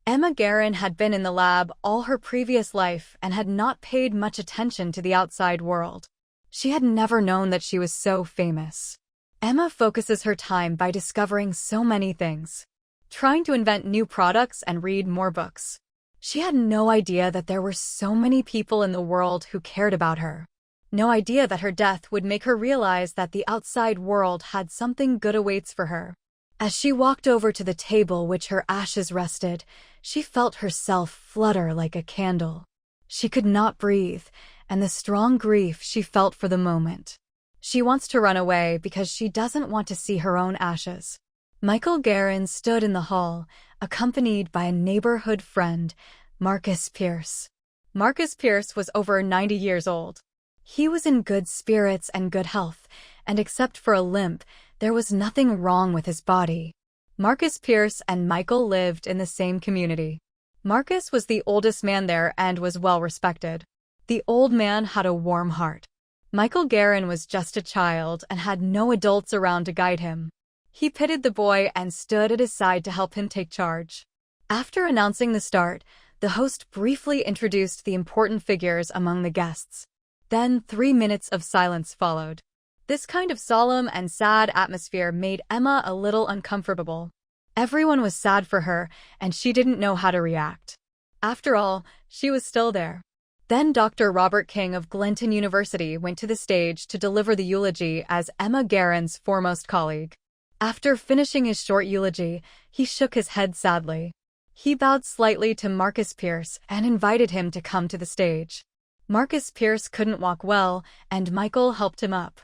Emma Guerin had been in the lab all her previous life and had not paid much attention to the outside world. She had never known that she was so famous. Emma focuses her time by discovering so many things, trying to invent new products and read more books. She had no idea that there were so many people in the world who cared about her. No idea that her death would make her realize that the outside world had something good awaits for her. As she walked over to the table which her ashes rested, she felt herself flutter like a candle. She could not breathe, and the strong grief she felt for the moment. She wants to run away because she doesn't want to see her own ashes. Michael Guerin stood in the hall, accompanied by a neighborhood friend, Marcus Pierce. Marcus Pierce was over 90 years old. He was in good spirits and good health, and except for a limp, there was nothing wrong with his body. Marcus Pierce and Michael lived in the same community. Marcus was the oldest man there and was well respected. The old man had a warm heart. Michael Guerin was just a child and had no adults around to guide him. He pitied the boy and stood at his side to help him take charge. After announcing the start, the host briefly introduced the important figures among the guests. Then 3 minutes of silence followed. This kind of solemn and sad atmosphere made Emma a little uncomfortable. Everyone was sad for her, and she didn't know how to react. After all, she was still there. Then Dr. Robert King of Glenton University went to the stage to deliver the eulogy as Emma Guerin's foremost colleague. After finishing his short eulogy, he shook his head sadly. He bowed slightly to Marcus Pierce and invited him to come to the stage. Marcus Pierce couldn't walk well, and Michael helped him up.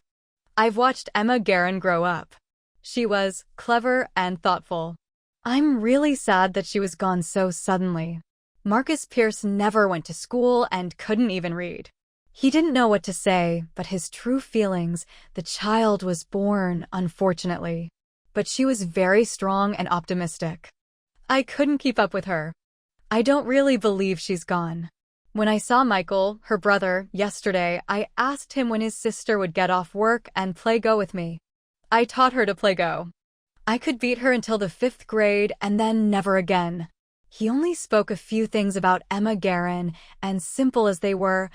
I've watched Emma Guerin grow up. She was clever and thoughtful. I'm really sad that she was gone so suddenly. Marcus Pierce never went to school and couldn't even read. He didn't know what to say, but his true feelings, the child was born, unfortunately. But she was very strong and optimistic. I couldn't keep up with her. I don't really believe she's gone. When I saw Michael, her brother, yesterday, I asked him when his sister would get off work and play Go with me. I taught her to play Go. I could beat her until the 5th grade and then never again. He only spoke a few things about Emma Guerin, and simple as they were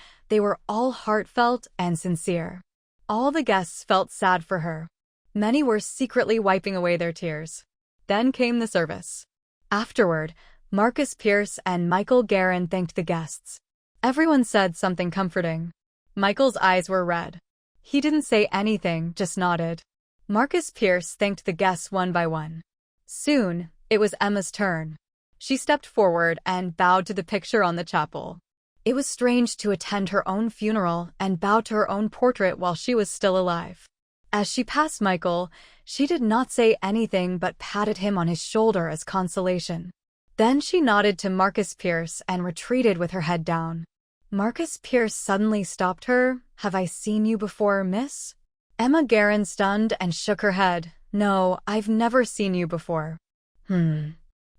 all heartfelt and sincere. All the guests felt sad for her. Many were secretly wiping away their tears. Then came the service. Afterward, Marcus Pierce and Michael Guerin thanked the guests. Everyone said something comforting. Michael's eyes were red. He didn't say anything, just nodded. Marcus Pierce thanked the guests one by one. Soon, it was Emma's turn. She stepped forward and bowed to the picture on the chapel. It was strange to attend her own funeral and bow to her own portrait while she was still alive. As she passed Michael, she did not say anything but patted him on his shoulder as consolation. Then she nodded to Marcus Pierce and retreated with her head down. Marcus Pierce suddenly stopped her. Have I seen you before, miss? Emma Guerin stunned and shook her head. No, I've never seen you before.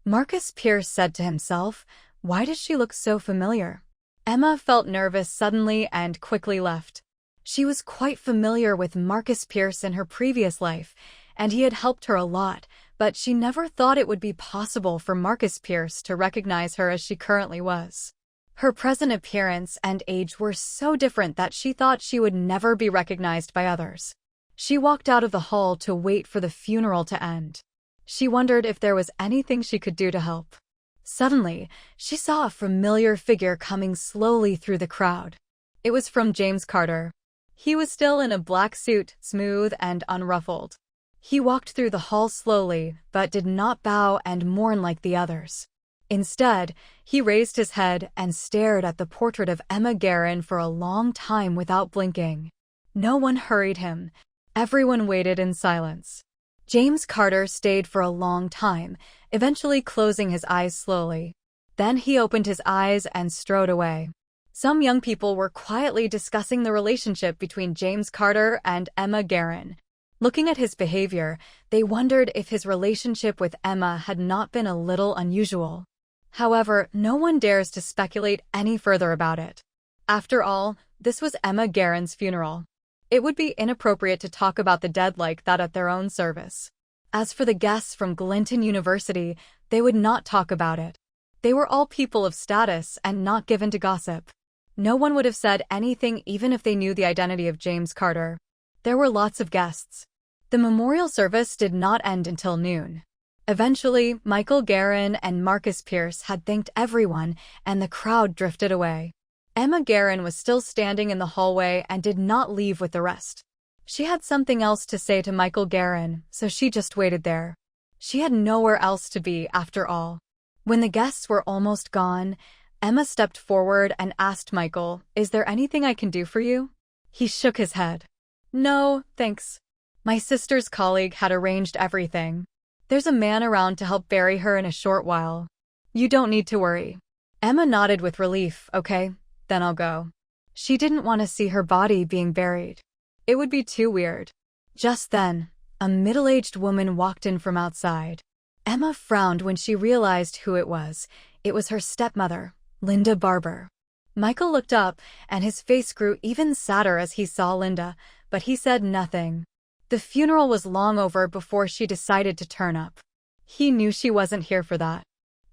Marcus Pierce said to himself, why does she look so familiar? Emma felt nervous suddenly and quickly left. She was quite familiar with Marcus Pierce in her previous life, and he had helped her a lot, but she never thought it would be possible for Marcus Pierce to recognize her as she currently was. Her present appearance and age were so different that she thought she would never be recognized by others. She walked out of the hall to wait for the funeral to end. She wondered if there was anything she could do to help. Suddenly, she saw a familiar figure coming slowly through the crowd. It was from James Carter. He was still in a black suit, smooth and unruffled. He walked through the hall slowly, but did not bow and mourn like the others. Instead, he raised his head and stared at the portrait of Emma Guerin for a long time without blinking. No one hurried him. Everyone waited in silence. James Carter stayed for a long time, eventually closing his eyes slowly. Then he opened his eyes and strode away. Some young people were quietly discussing the relationship between James Carter and Emma Guerin. Looking at his behavior, they wondered if his relationship with Emma had not been a little unusual. However, no one dares to speculate any further about it. After all, this was Emma Guerin's funeral. It would be inappropriate to talk about the dead like that at their own service. As for the guests from Glenton University, they would not talk about it. They were all people of status and not given to gossip. No one would have said anything even if they knew the identity of James Carter. There were lots of guests. The memorial service did not end until noon. Eventually, Michael Guerin and Marcus Pierce had thanked everyone, and the crowd drifted away. Emma Guerin was still standing in the hallway and did not leave with the rest. She had something else to say to Michael Guerin, so she just waited there. She had nowhere else to be, after all. When the guests were almost gone, Emma stepped forward and asked Michael, "Is there anything I can do for you?" He shook his head. "No, thanks. My sister's colleague had arranged everything. There's a man around to help bury her in a short while. You don't need to worry." Emma nodded with relief. "Okay, then I'll go." She didn't want to see her body being buried. It would be too weird. Just then, a middle-aged woman walked in from outside. Emma frowned when she realized who it was. It was her stepmother, Linda Barber. Michael looked up, and his face grew even sadder as he saw Linda, but he said nothing. The funeral was long over before she decided to turn up. He knew she wasn't here for that.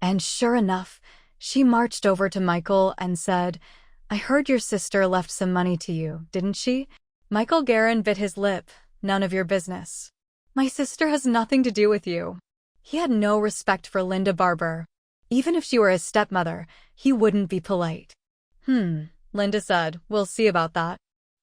And sure enough, she marched over to Michael and said, "I heard your sister left some money to you, didn't she?" Michael Guerin bit his lip. "None of your business. My sister has nothing to do with you." He had no respect for Linda Barber. Even if she were his stepmother, he wouldn't be polite. Linda said. We'll see about that.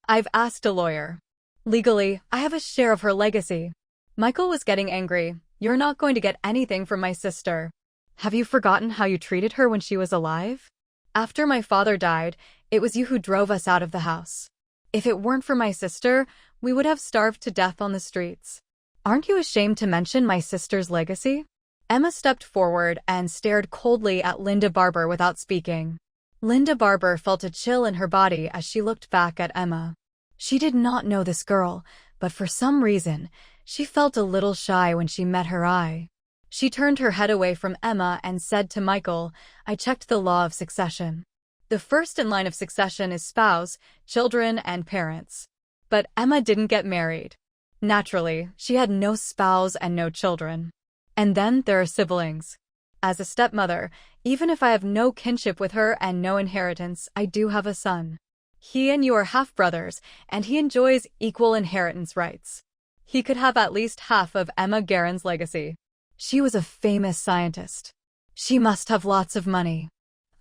I've asked a lawyer. Legally, I have a share of her legacy. Michael was getting angry. You're not going to get anything from my sister. Have you forgotten how you treated her when she was alive? After my father died, it was you who drove us out of the house. If it weren't for my sister, we would have starved to death on the streets. Aren't you ashamed to mention my sister's legacy? Emma stepped forward and stared coldly at Linda Barber without speaking. Linda Barber felt a chill in her body as she looked back at Emma. She did not know this girl, but for some reason, she felt a little shy when she met her eye. She turned her head away from Emma and said to Michael, I checked the law of succession. The first in line of succession is spouse, children, and parents. But Emma didn't get married. Naturally, she had no spouse and no children. And then there are siblings. As a stepmother, even if I have no kinship with her and no inheritance, I do have a son. He and you are half-brothers, and he enjoys equal inheritance rights. He could have at least half of Emma Guerin's legacy. She was a famous scientist. She must have lots of money.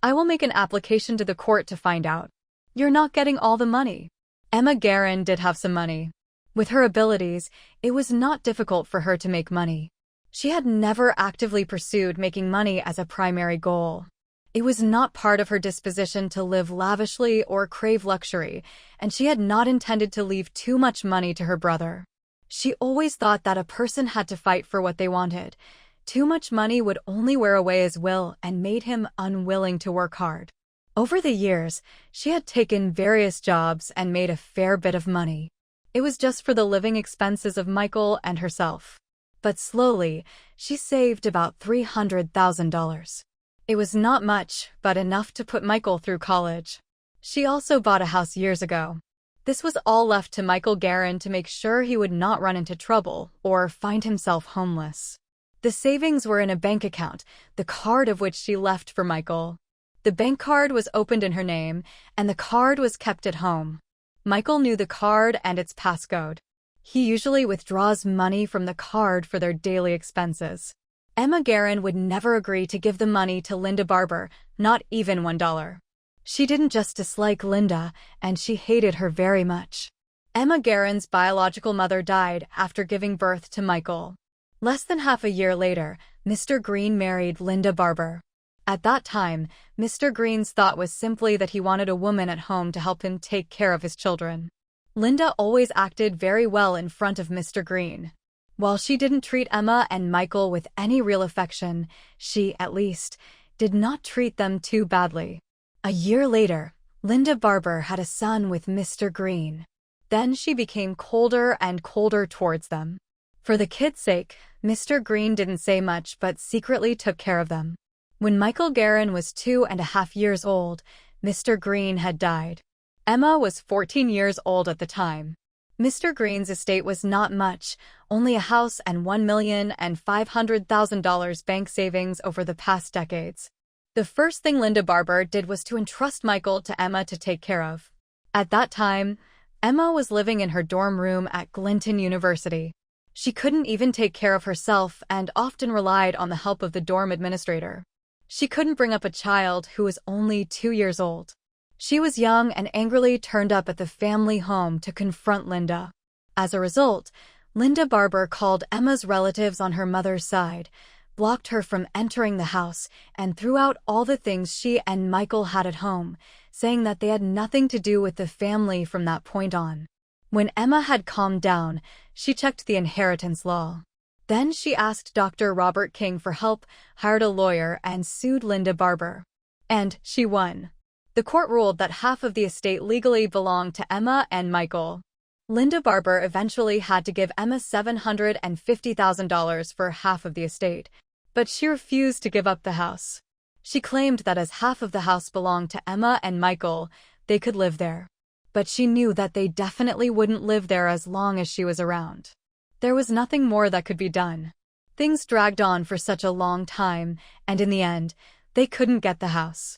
I will make an application to the court to find out. You're not getting all the money. Emma Guerin did have some money. With her abilities, it was not difficult for her to make money. She had never actively pursued making money as a primary goal. It was not part of her disposition to live lavishly or crave luxury, and she had not intended to leave too much money to her brother. She always thought that a person had to fight for what they wanted. Too much money would only wear away his will and made him unwilling to work hard. Over the years, she had taken various jobs and made a fair bit of money. It was just for the living expenses of Michael and herself. But slowly, she saved about $300,000. It was not much, but enough to put Michael through college. She also bought a house years ago. This was all left to Michael Guerin to make sure he would not run into trouble or find himself homeless. The savings were in a bank account, the card of which she left for Michael. The bank card was opened in her name, and the card was kept at home. Michael knew the card and its passcode. He usually withdraws money from the card for their daily expenses. Emma Guerin would never agree to give the money to Linda Barber, not even $1. She didn't just dislike Linda, and she hated her very much. Emma Guerin's biological mother died after giving birth to Michael. Less than half a year later, Mr. Green married Linda Barber. At that time, Mr. Green's thought was simply that he wanted a woman at home to help him take care of his children. Linda always acted very well in front of Mr. Green. While she didn't treat Emma and Michael with any real affection, she, at least, did not treat them too badly. A year later, Linda Barber had a son with Mr. Green. Then she became colder and colder towards them. For the kids' sake, Mr. Green didn't say much but secretly took care of them. When Michael Guerin was 2.5 years old, Mr. Green had died. Emma was 14 years old at the time. Mr. Green's estate was not much, only a house and $1,500,000 bank savings over the past decades. The first thing Linda Barber did was to entrust Michael to Emma to take care of. At that time, Emma was living in her dorm room at Clinton University. She couldn't even take care of herself and often relied on the help of the dorm administrator. She couldn't bring up a child who was only 2 years old. She was young and angrily turned up at the family home to confront Linda. As a result, Linda Barber called Emma's relatives on her mother's side, blocked her from entering the house, and threw out all the things she and Michael had at home, saying that they had nothing to do with the family from that point on. When Emma had calmed down, she checked the inheritance law. Then she asked Dr. Robert King for help, hired a lawyer, and sued Linda Barber. And she won. The court ruled that half of the estate legally belonged to Emma and Michael. Linda Barber eventually had to give Emma $750,000 for half of the estate, but she refused to give up the house. She claimed that as half of the house belonged to Emma and Michael, they could live there. But she knew that they definitely wouldn't live there as long as she was around. There was nothing more that could be done. Things dragged on for such a long time, and in the end, they couldn't get the house.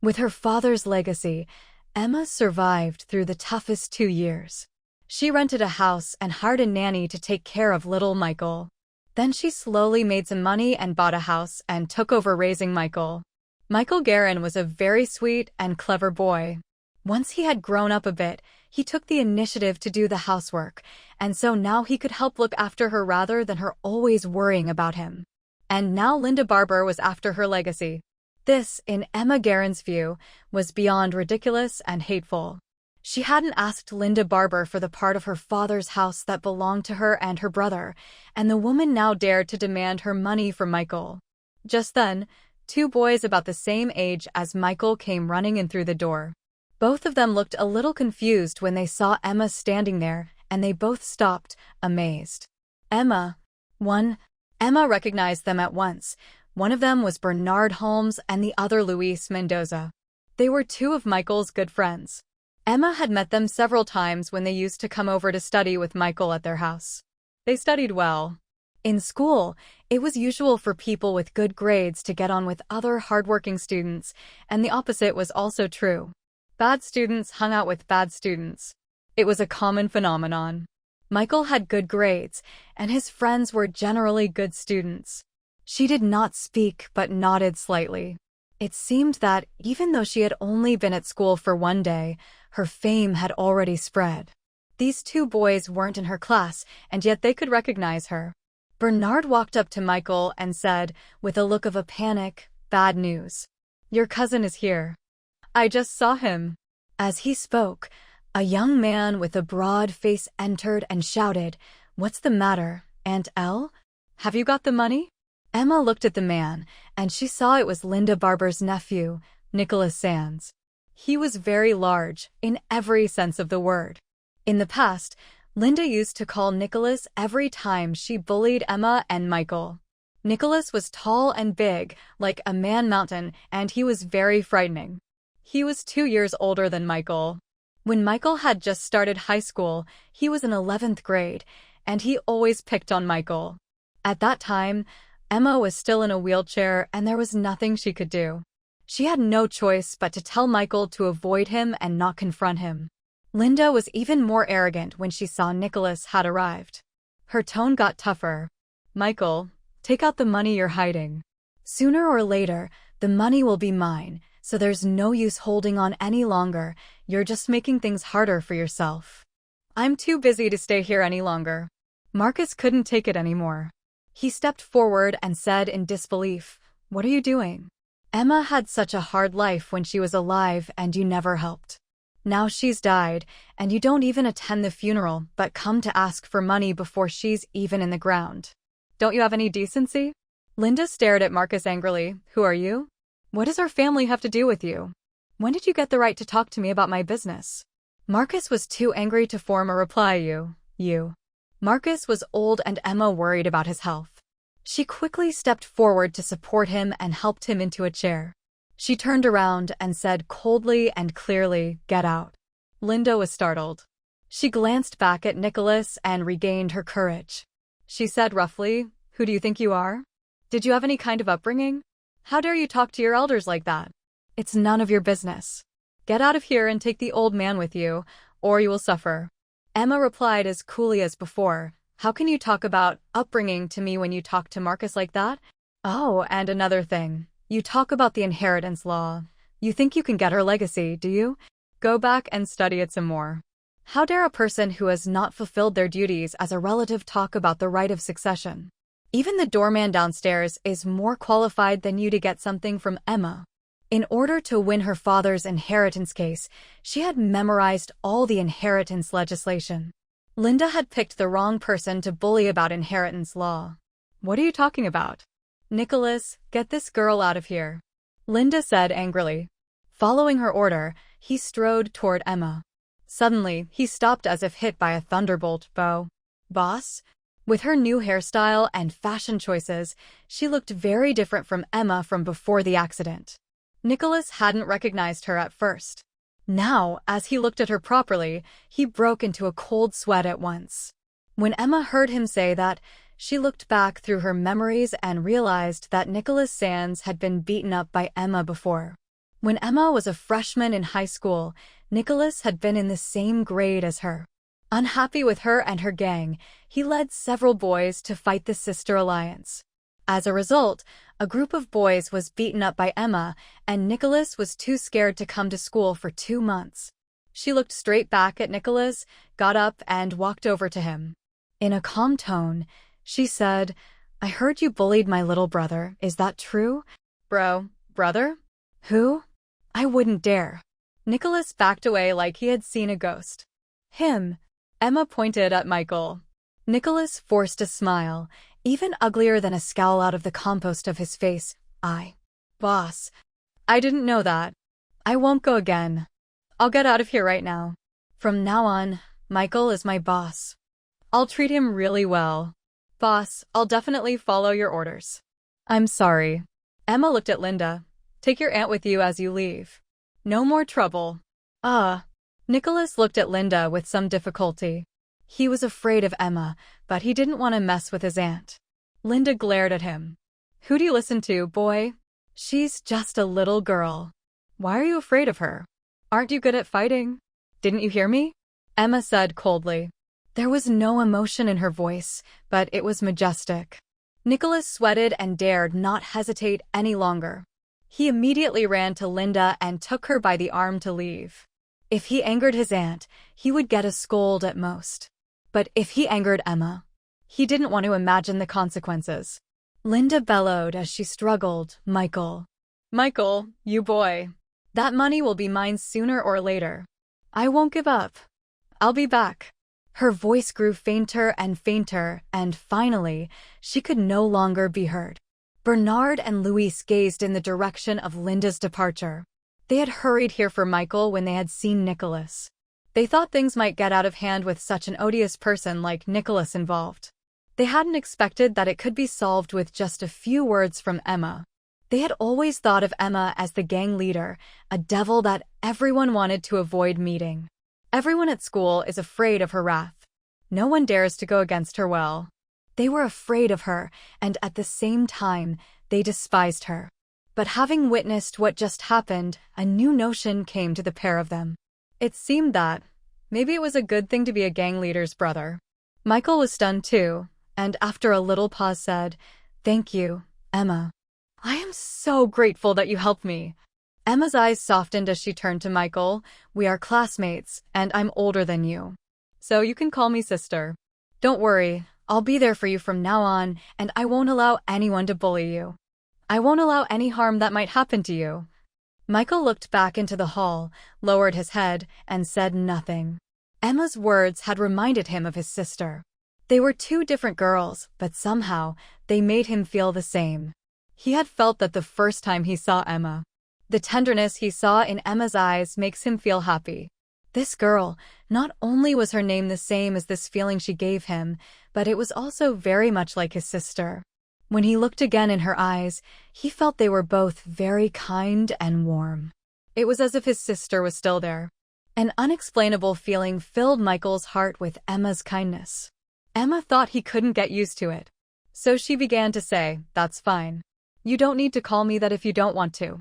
With her father's legacy, Emma survived through the toughest 2 years. She rented a house and hired a nanny to take care of little Michael. Then she slowly made some money and bought a house and took over raising Michael. Michael Guerin was a very sweet and clever boy. Once he had grown up a bit, he took the initiative to do the housework, and so now he could help look after her rather than her always worrying about him. And now Linda Barber was after her legacy. This, in Emma Guerin's view, was beyond ridiculous and hateful. She hadn't asked Linda Barber for the part of her father's house that belonged to her and her brother, and the woman now dared to demand her money from Michael. Just then, two boys about the same age as Michael came running in through the door. Both of them looked a little confused when they saw Emma standing there, and they both stopped, amazed. Emma recognized them at once. One of them was Bernard Holmes and the other Luis Mendoza. They were two of Michael's good friends. Emma had met them several times when they used to come over to study with Michael at their house. They studied well. In school, it was usual for people with good grades to get on with other hardworking students, and the opposite was also true. Bad students hung out with bad students. It was a common phenomenon. Michael had good grades, and his friends were generally good students. She did not speak but nodded slightly. It seemed that, even though she had only been at school for one day, her fame had already spread. These two boys weren't in her class, and yet they could recognize her. Bernard walked up to Michael and said, with a look of a panic, "Bad news. Your cousin is here. I just saw him." As he spoke, a young man with a broad face entered and shouted, "What's the matter, Aunt Elle? Have you got the money?" Emma looked at the man, and she saw it was Linda Barber's nephew, Nicholas Sands. He was very large, in every sense of the word. In the past, Linda used to call Nicholas every time she bullied Emma and Michael. Nicholas was tall and big, like a man-mountain, and he was very frightening. He was 2 years older than Michael. When Michael had just started high school, he was in 11th grade, and he always picked on Michael. At that time, Emma was still in a wheelchair, and there was nothing she could do. She had no choice but to tell Michael to avoid him and not confront him. Linda was even more arrogant when she saw Nicholas had arrived. Her tone got tougher. "Michael, take out the money you're hiding. Sooner or later, the money will be mine, so there's no use holding on any longer. You're just making things harder for yourself." "I'm too busy to stay here any longer." Marcus couldn't take it anymore. He stepped forward and said in disbelief, "What are you doing? Emma had such a hard life when she was alive and you never helped. Now she's died, and you don't even attend the funeral but come to ask for money before she's even in the ground. Don't you have any decency?" Linda stared at Marcus angrily. "Who are you? What does our family have to do with you? When did you get the right to talk to me about my business?" Marcus was too angry to form a reply. You. Marcus was old and Emma worried about his health. She quickly stepped forward to support him and helped him into a chair. She turned around and said coldly and clearly, "Get out." Linda was startled. She glanced back at Nicholas and regained her courage. She said roughly, "Who do you think you are? Did you have any kind of upbringing? How dare you talk to your elders like that? It's none of your business. Get out of here and take the old man with you, or you will suffer." Emma replied as coolly as before, "How can you talk about upbringing to me when you talk to Marcus like that? Oh, and another thing. You talk about the inheritance law. You think you can get her legacy, do you? Go back and study it some more. How dare a person who has not fulfilled their duties as a relative talk about the right of succession? Even the doorman downstairs is more qualified than you to get something from Emma." In order to win her father's inheritance case, she had memorized all the inheritance legislation. Linda had picked the wrong person to bully about inheritance law. "What are you talking about? Nicholas, get this girl out of here," Linda said angrily. Following her order, he strode toward Emma. Suddenly, he stopped as if hit by a thunderbolt. Boss? With her new hairstyle and fashion choices, she looked very different from Emma from before the accident. Nicholas hadn't recognized her at first. Now, as he looked at her properly, he broke into a cold sweat at once. When Emma heard him say that, she looked back through her memories and realized that Nicholas Sands had been beaten up by Emma before. When Emma was a freshman in high school, Nicholas had been in the same grade as her. Unhappy with her and her gang, he led several boys to fight the Sister Alliance. As a result, a group of boys was beaten up by Emma, and Nicholas was too scared to come to school for 2 months. She looked straight back at Nicholas, got up, and walked over to him. In a calm tone, she said, "I heard you bullied my little brother. Is that true?" Brother? Who? I wouldn't dare." Nicholas backed away like he had seen a ghost. "Him." Emma pointed at Michael. Nicholas forced a smile, even uglier than a scowl out of the compost of his face. Boss. I didn't know that. I won't go again. I'll get out of here right now. From now on, Michael is my boss. I'll treat him really well. Boss, I'll definitely follow your orders." "I'm sorry." Emma looked at Linda. "Take your aunt with you as you leave. No more trouble." Nicholas looked at Linda with some difficulty. He was afraid of Emma, but he didn't want to mess with his aunt. Linda glared at him. "Who do you listen to, boy? She's just a little girl. Why are you afraid of her? Aren't you good at fighting? Didn't you hear me?" Emma said coldly. There was no emotion in her voice, but it was majestic. Nicholas sweated and dared not hesitate any longer. He immediately ran to Linda and took her by the arm to leave. If he angered his aunt, he would get a scold at most. But if he angered Emma, he didn't want to imagine the consequences. Linda bellowed as she struggled, Michael, you boy. That money will be mine sooner or later. I won't give up. I'll be back." Her voice grew fainter and fainter, and finally, she could no longer be heard. Bernard and Luis gazed in the direction of Linda's departure. They had hurried here for Michael when they had seen Nicholas. They thought things might get out of hand with such an odious person like Nicholas involved. They hadn't expected that it could be solved with just a few words from Emma. They had always thought of Emma as the gang leader, a devil that everyone wanted to avoid meeting. Everyone at school is afraid of her wrath. No one dares to go against her will. They were afraid of her, and at the same time, they despised her. But having witnessed what just happened, a new notion came to the pair of them. It seemed that maybe it was a good thing to be a gang leader's brother. Michael was stunned too, and after a little pause said, "Thank you, Emma. I am so grateful that you helped me." Emma's eyes softened as she turned to Michael. "We are classmates, and I'm older than you. So you can call me sister. Don't worry, I'll be there for you from now on, and I won't allow anyone to bully you. I won't allow any harm that might happen to you." Michael looked back into the hall, lowered his head, and said nothing. Emma's words had reminded him of his sister. They were two different girls, but somehow, they made him feel the same. He had felt that the first time he saw Emma. The tenderness he saw in Emma's eyes makes him feel happy. This girl, not only was her name the same as this feeling she gave him, but it was also very much like his sister. When he looked again in her eyes, he felt they were both very kind and warm. It was as if his sister was still there. An unexplainable feeling filled Michael's heart with Emma's kindness. Emma thought he couldn't get used to it. So she began to say, "That's fine. You don't need to call me that if you don't want to."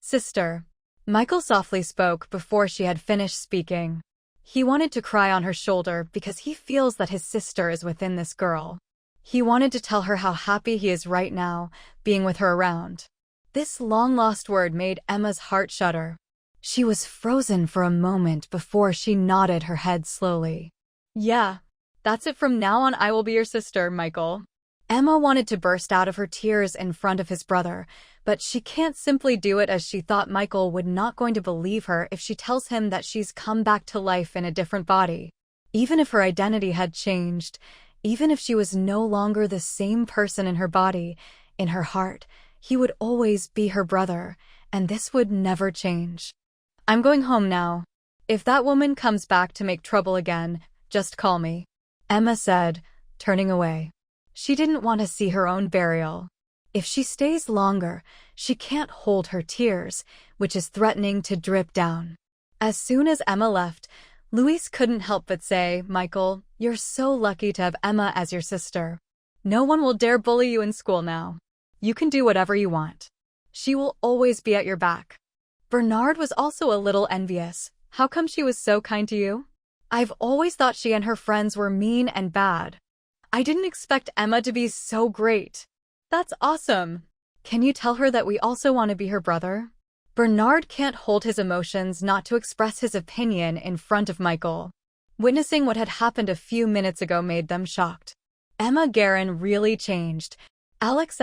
Sister. Michael softly spoke before she had finished speaking. He wanted to cry on her shoulder because he feels that his sister is within this girl. He wanted to tell her how happy he is right now, being with her around. This long-lost word made Emma's heart shudder. She was frozen for a moment before she nodded her head slowly. "Yeah, that's it. From now on I will be your sister, Michael." Emma wanted to burst out of her tears in front of his brother, but she can't simply do it as she thought Michael would not going to believe her if she tells him that she's come back to life in a different body. Even if her identity had changed, even if she was no longer the same person in her body, in her heart, he would always be her brother, and this would never change. "I'm going home now. If that woman comes back to make trouble again, just call me," Emma said, turning away. She didn't want to see her own burial. If she stays longer, she can't hold her tears, which is threatening to drip down. As soon as Emma left, Luis couldn't help but say, "Michael, you're so lucky to have Emma as your sister. No one will dare bully you in school now. You can do whatever you want. She will always be at your back." Bernard was also a little envious. "How come she was so kind to you? I've always thought she and her friends were mean and bad." I didn't expect Emma to be so great. That's awesome. Can you tell her that we also want to be her brother? Bernard can't hold his emotions not to express his opinion in front of Michael. Witnessing what had happened a few minutes ago made them shocked. Emma Guerin really changed. Alex.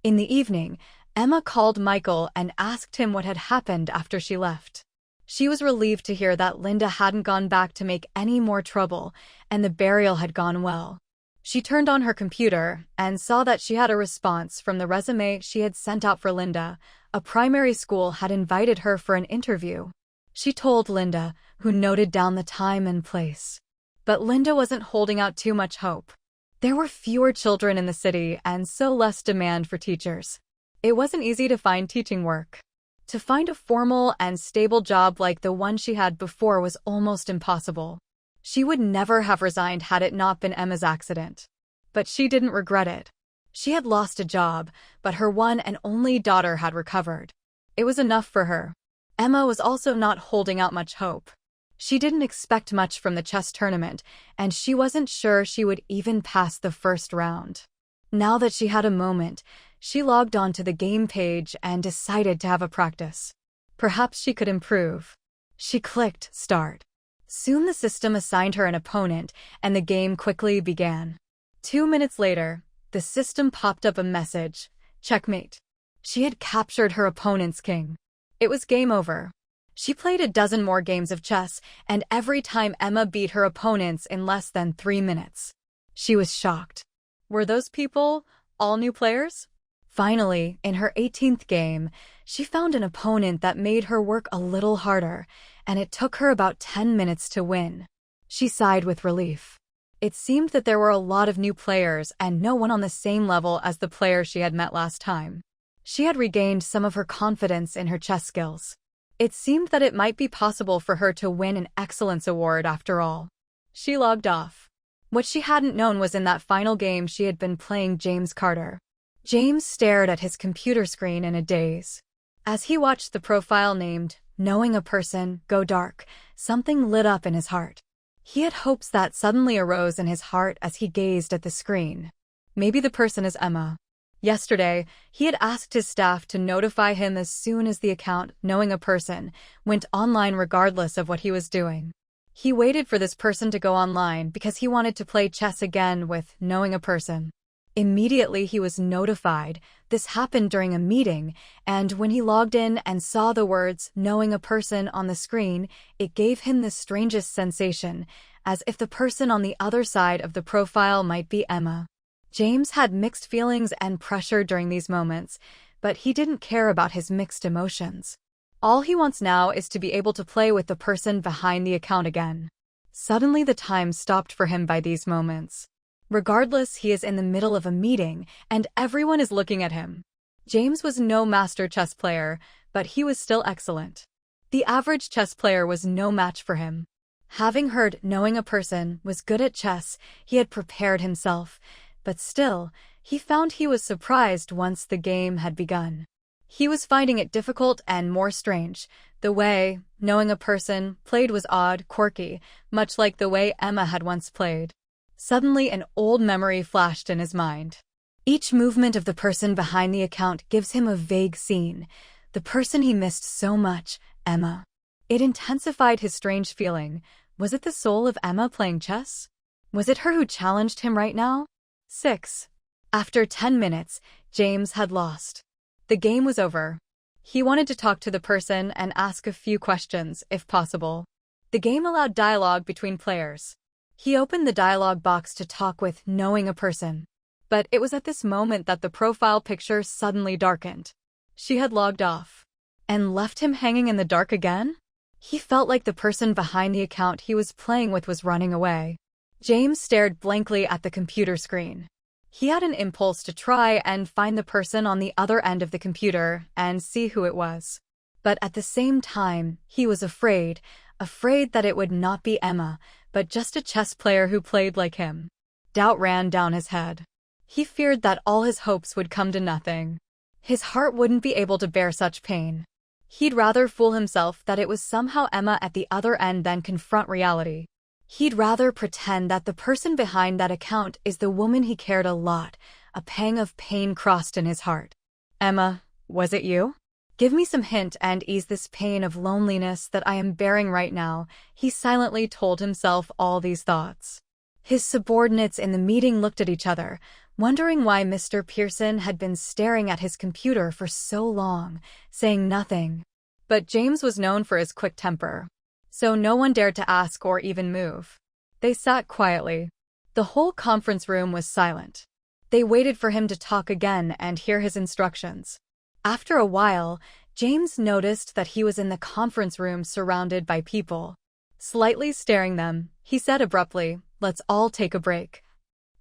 In the evening, Emma called Michael and asked him what had happened after she left. She was relieved to hear that Linda hadn't gone back to make any more trouble, and the burial had gone well. She turned on her computer and saw that she had a response from the resume she had sent out for Linda. A primary school had invited her for an interview. She told Linda, who noted down the time and place. But Linda wasn't holding out too much hope. There were fewer children in the city and so less demand for teachers. It wasn't easy to find teaching work. To find a formal and stable job like the one she had before was almost impossible. She would never have resigned had it not been Emma's accident. But she didn't regret it. She had lost a job, but her one and only daughter had recovered. It was enough for her. Emma was also not holding out much hope. She didn't expect much from the chess tournament, and she wasn't sure she would even pass the first round. Now that she had a moment, she logged on to the game page and decided to have a practice. Perhaps she could improve. She clicked Start. Soon the system assigned her an opponent, and the game quickly began. 2 minutes later, the system popped up a message, Checkmate. She had captured her opponent's king. It was game over. She played a dozen more games of chess, and every time Emma beat her opponents in less than 3 minutes. She was shocked. Were those people all new players? Finally, in her 18th game, she found an opponent that made her work a little harder, and it took her about 10 minutes to win. She sighed with relief. It seemed that there were a lot of new players and no one on the same level as the player she had met last time. She had regained some of her confidence in her chess skills. It seemed that it might be possible for her to win an excellence award after all. She logged off. What she hadn't known was in that final game she had been playing James Carter. James stared at his computer screen in a daze. As he watched the profile named Knowing a Person go dark, something lit up in his heart. He had hopes that suddenly arose in his heart as he gazed at the screen. Maybe the person is Emma. Yesterday, he had asked his staff to notify him as soon as the account Knowing a Person went online regardless of what he was doing. He waited for this person to go online because he wanted to play chess again with Knowing a Person. Immediately he was notified. This happened during a meeting, and when he logged in and saw the words Knowing a Person on the screen, it gave him the strangest sensation, as if the person on the other side of the profile might be Emma. James had mixed feelings and pressure during these moments, but he didn't care about his mixed emotions. All he wants now is to be able to play with the person behind the account again. Suddenly the time stopped for him by these moments. Regardless, he is in the middle of a meeting, and everyone is looking at him. James was no master chess player, but he was still excellent. The average chess player was no match for him. Having heard Knowing a Person was good at chess, he had prepared himself, but still, he found he was surprised once the game had begun. He was finding it difficult and more strange. The way Knowing a Person played was odd, quirky, much like the way Emma had once played. Suddenly, an old memory flashed in his mind. Each movement of the person behind the account gives him a vague scene. The person he missed so much, Emma. It intensified his strange feeling. Was it the soul of Emma playing chess? Was it her who challenged him right now? 6. After 10 minutes, James had lost. The game was over. He wanted to talk to the person and ask a few questions, if possible. The game allowed dialogue between players. He opened the dialog box to talk with Knowing a Person. But it was at this moment that the profile picture suddenly darkened. She had logged off. And left him hanging in the dark again? He felt like the person behind the account he was playing with was running away. James stared blankly at the computer screen. He had an impulse to try and find the person on the other end of the computer and see who it was. But at the same time, he was afraid that it would not be Emma, but just a chess player who played like him. Doubt ran down his head. He feared that all his hopes would come to nothing. His heart wouldn't be able to bear such pain. He'd rather fool himself that it was somehow Emma at the other end than confront reality. He'd rather pretend that the person behind that account is the woman he cared a lot. A pang of pain crossed in his heart. Emma, was it you? Give me some hint and ease this pain of loneliness that I am bearing right now. He silently told himself all these thoughts. His subordinates in the meeting looked at each other, wondering why Mr. Pearson had been staring at his computer for so long, saying nothing. But James was known for his quick temper, so no one dared to ask or even move. They sat quietly. The whole conference room was silent. They waited for him to talk again and hear his instructions. After a while, James noticed that he was in the conference room surrounded by people. Slightly staring them, he said abruptly, "Let's all take a break."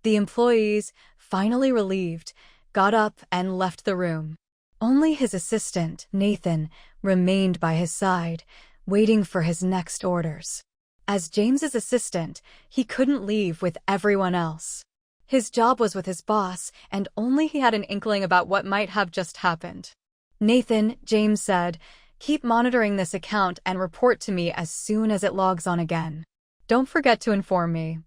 The employees, finally relieved, got up and left the room. Only his assistant, Nathan, remained by his side, waiting for his next orders. As James's assistant, he couldn't leave with everyone else. His job was with his boss, and only he had an inkling about what might have just happened. "Nathan," James said, "keep monitoring this account and report to me as soon as it logs on again. Don't forget to inform me."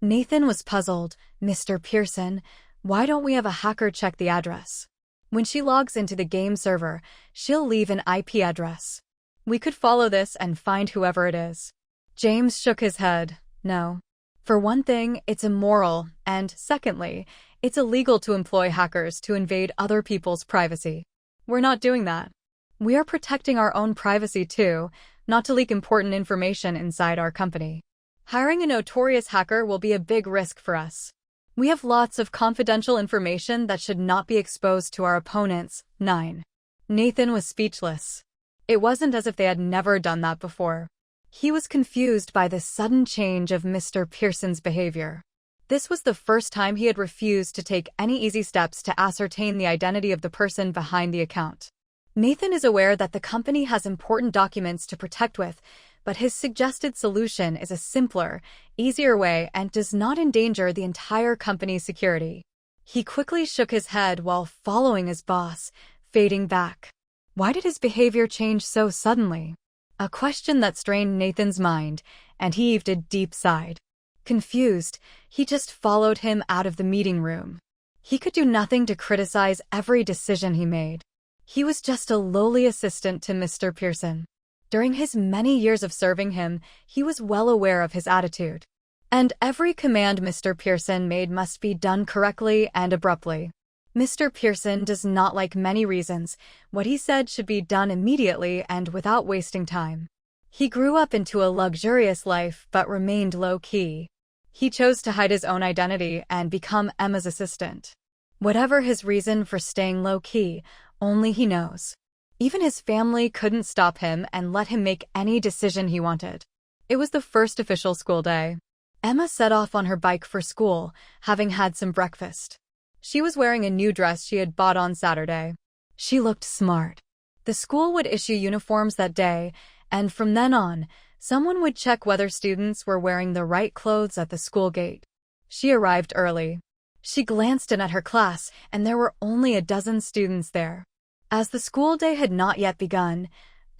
Nathan was puzzled. "Mr. Pearson, why don't we have a hacker check the address? When she logs into the game server, she'll leave an IP address. We could follow this and find whoever it is." James shook his head. "No. For one thing, it's immoral, and secondly, it's illegal to employ hackers to invade other people's privacy. We're not doing that. We are protecting our own privacy too, not to leak important information inside our company. Hiring a notorious hacker will be a big risk for us. We have lots of confidential information that should not be exposed to our opponents." 9. Nathan was speechless. It wasn't as if they had never done that before. He was confused by the sudden change of Mr. Pearson's behavior. This was the first time he had refused to take any easy steps to ascertain the identity of the person behind the account. Nathan is aware that the company has important documents to protect with, but his suggested solution is a simpler, easier way and does not endanger the entire company's security. He quickly shook his head while following his boss, fading back. Why did his behavior change so suddenly? A question that strained Nathan's mind, and he heaved a deep sigh. Confused, he just followed him out of the meeting room. He could do nothing to criticize every decision he made. He was just a lowly assistant to Mr. Pearson. During his many years of serving him, he was well aware of his attitude. And every command Mr. Pearson made must be done correctly and abruptly. Mr. Pearson does not like many reasons. What he said should be done immediately and without wasting time. He grew up into a luxurious life but remained low-key. He chose to hide his own identity and become Emma's assistant. Whatever his reason for staying low-key, only he knows. Even his family couldn't stop him and let him make any decision he wanted. It was the first official school day. Emma set off on her bike for school, having had some breakfast. She was wearing a new dress she had bought on Saturday. She looked smart. The school would issue uniforms that day, and from then on, someone would check whether students were wearing the right clothes at the school gate. She arrived early. She glanced in at her class, and there were only a dozen students there. As the school day had not yet begun,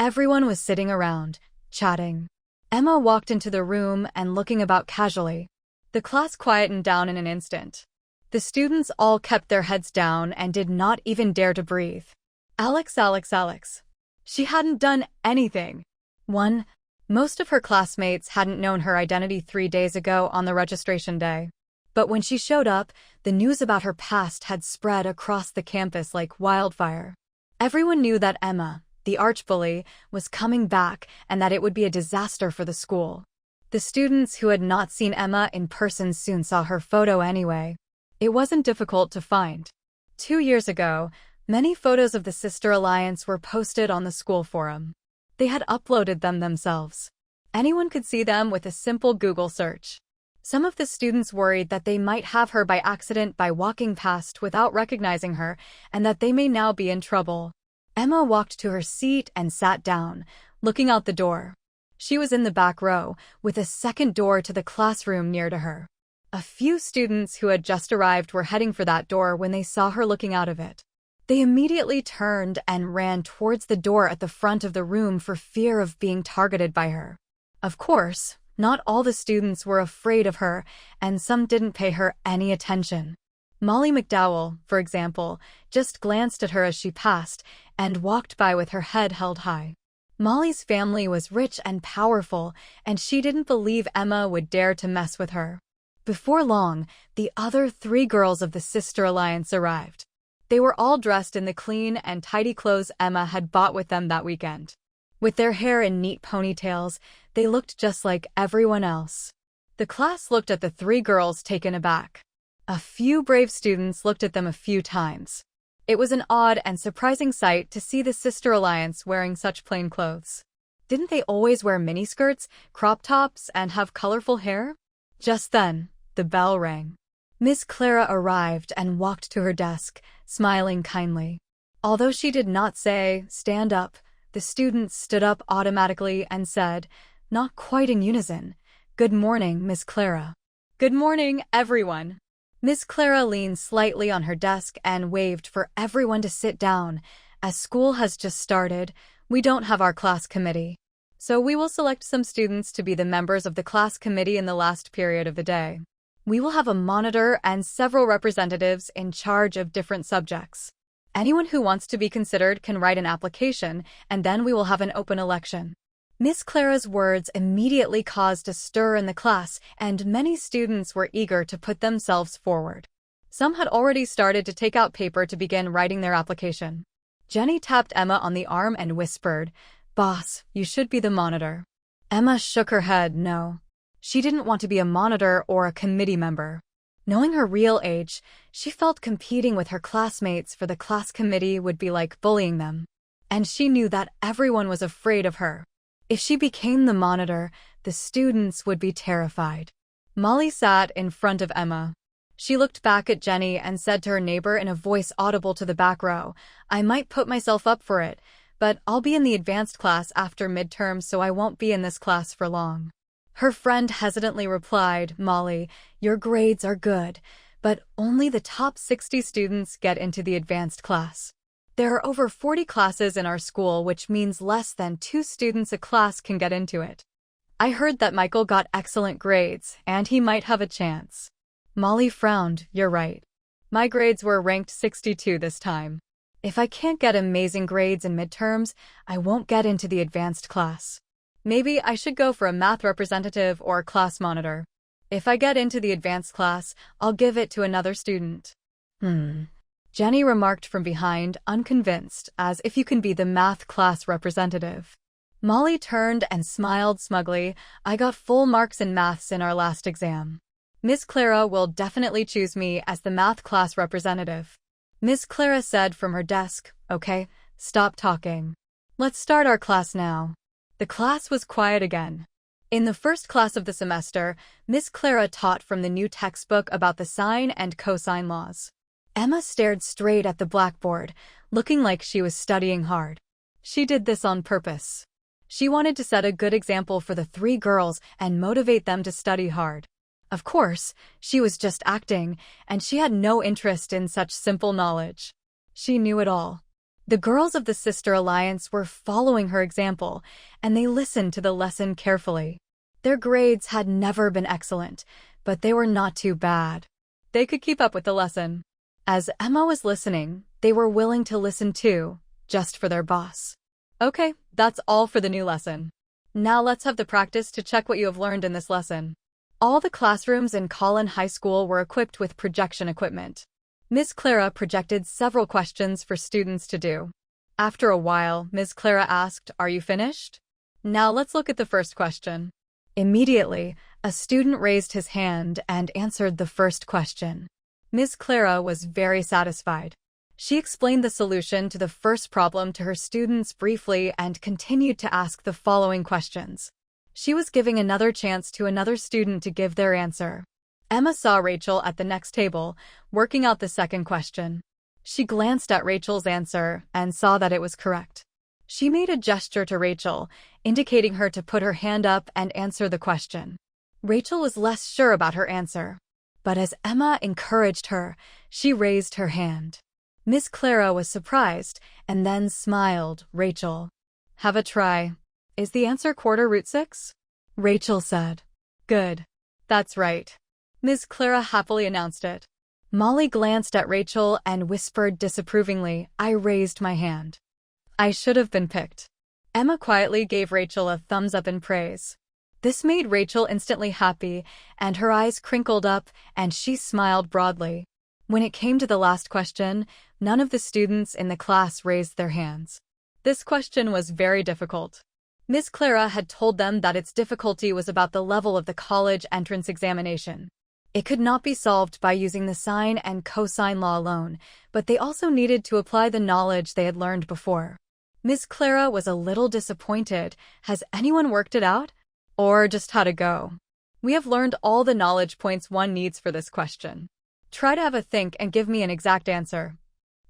everyone was sitting around, chatting. Emma walked into the room and looking about casually. The class quietened down in an instant. The students all kept their heads down and did not even dare to breathe. Alex. She hadn't done anything. 1. Most of her classmates hadn't known her identity 3 days ago on the registration day. But when she showed up, the news about her past had spread across the campus like wildfire. Everyone knew that Emma, the arch-bully, was coming back and that it would be a disaster for the school. The students who had not seen Emma in person soon saw her photo anyway. It wasn't difficult to find. 2 years ago, many photos of the Sister Alliance were posted on the school forum. They had uploaded them themselves. Anyone could see them with a simple Google search. Some of the students worried that they might have her by accident by walking past without recognizing her, and that they may now be in trouble. Emma walked to her seat and sat down, looking out the door. She was in the back row, with a second door to the classroom near to her. A few students who had just arrived were heading for that door when they saw her looking out of it. They immediately turned and ran towards the door at the front of the room for fear of being targeted by her. Of course, Not all the students were afraid of her, and some didn't pay her any attention. Molly McDowell, for example, just glanced at her as she passed and walked by with her head held high. Molly's family was rich and powerful, and she didn't believe Emma would dare to mess with her. Before long, the other 3 girls of the Sister Alliance arrived. They were all dressed in the clean and tidy clothes Emma had bought with them that weekend. With their hair in neat ponytails, they looked just like everyone else. The class looked at the 3 girls taken aback. A few brave students looked at them a few times. It was an odd and surprising sight to see the Sister Alliance wearing such plain clothes. Didn't they always wear miniskirts, crop tops, and have colorful hair? Just then, the bell rang. Miss Clara arrived and walked to her desk, smiling kindly. Although she did not say, "Stand up," the students stood up automatically and said, not quite in unison, "Good morning, Miss Clara." "Good morning, everyone." Miss Clara leaned slightly on her desk and waved for everyone to sit down. "As school has just started, we don't have our class committee. So we will select some students to be the members of the class committee in the last period of the day. We will have a monitor and several representatives in charge of different subjects. Anyone who wants to be considered can write an application, and then we will have an open election." Miss Clara's words immediately caused a stir in the class, and many students were eager to put themselves forward. Some had already started to take out paper to begin writing their application. Jenny tapped Emma on the arm and whispered, "Boss, you should be the monitor." Emma shook her head no. She didn't want to be a monitor or a committee member. Knowing her real age, she felt competing with her classmates for the class committee would be like bullying them. And she knew that everyone was afraid of her. If she became the monitor, the students would be terrified. Molly sat in front of Emma. She looked back at Jenny and said to her neighbor in a voice audible to the back row, "I might put myself up for it, but I'll be in the advanced class after midterm, so I won't be in this class for long." Her friend hesitantly replied, "Molly, your grades are good, but only the top 60 students get into the advanced class. There are over 40 classes in our school, which means less than 2 students a class can get into it. I heard that Michael got excellent grades, and he might have a chance." Molly frowned. "You're right. My grades were ranked 62 this time. If I can't get amazing grades in midterms, I won't get into the advanced class. Maybe I should go for a math representative or class monitor. If I get into the advanced class, I'll give it to another student." Jenny remarked from behind, unconvinced, as if you can be the math class representative. Molly turned and smiled smugly. "I got full marks in maths in our last exam. Miss Clara will definitely choose me as the math class representative." Miss Clara said from her desk, "Okay, stop talking. Let's start our class now." The class was quiet again. In the first class of the semester, Miss Clara taught from the new textbook about the sine and cosine laws. Emma stared straight at the blackboard, looking like she was studying hard. She did this on purpose. She wanted to set a good example for the 3 girls and motivate them to study hard. Of course, she was just acting, and she had no interest in such simple knowledge. She knew it all. The girls of the Sister Alliance were following her example, and they listened to the lesson carefully. Their grades had never been excellent, but they were not too bad. They could keep up with the lesson. As Emma was listening, they were willing to listen too, just for their boss. "Okay, that's all for the new lesson. Now let's have the practice to check what you have learned in this lesson." All the classrooms in Collin High School were equipped with projection equipment. Miss Clara projected several questions for students to do. After a while, Miss Clara asked, "Are you finished? Now let's look at the first question." Immediately, a student raised his hand and answered the first question. Miss Clara was very satisfied. She explained the solution to the first problem to her students briefly and continued to ask the following questions. She was giving another chance to another student to give their answer. Emma saw Rachel at the next table, working out the second question. She glanced at Rachel's answer and saw that it was correct. She made a gesture to Rachel, indicating her to put her hand up and answer the question. Rachel was less sure about her answer, but as Emma encouraged her, she raised her hand. Miss Clara was surprised and then smiled. "Rachel, have a try. Is the answer quarter root 6? Rachel said. Good. That's right. Ms. Clara happily announced it. Molly glanced at Rachel and whispered disapprovingly, I raised my hand. I should have been picked. Emma quietly gave Rachel a thumbs up in praise. This made Rachel instantly happy, and her eyes crinkled up, and she smiled broadly. When it came to the last question, none of the students in the class raised their hands. This question was very difficult. Miss Clara had told them that its difficulty was about the level of the college entrance examination. It could not be solved by using the sine and cosine law alone, but they also needed to apply the knowledge they had learned before. Miss Clara was a little disappointed. Has anyone worked it out? Or just how to go? We have learned all the knowledge points one needs for this question. Try to have a think and give me an exact answer.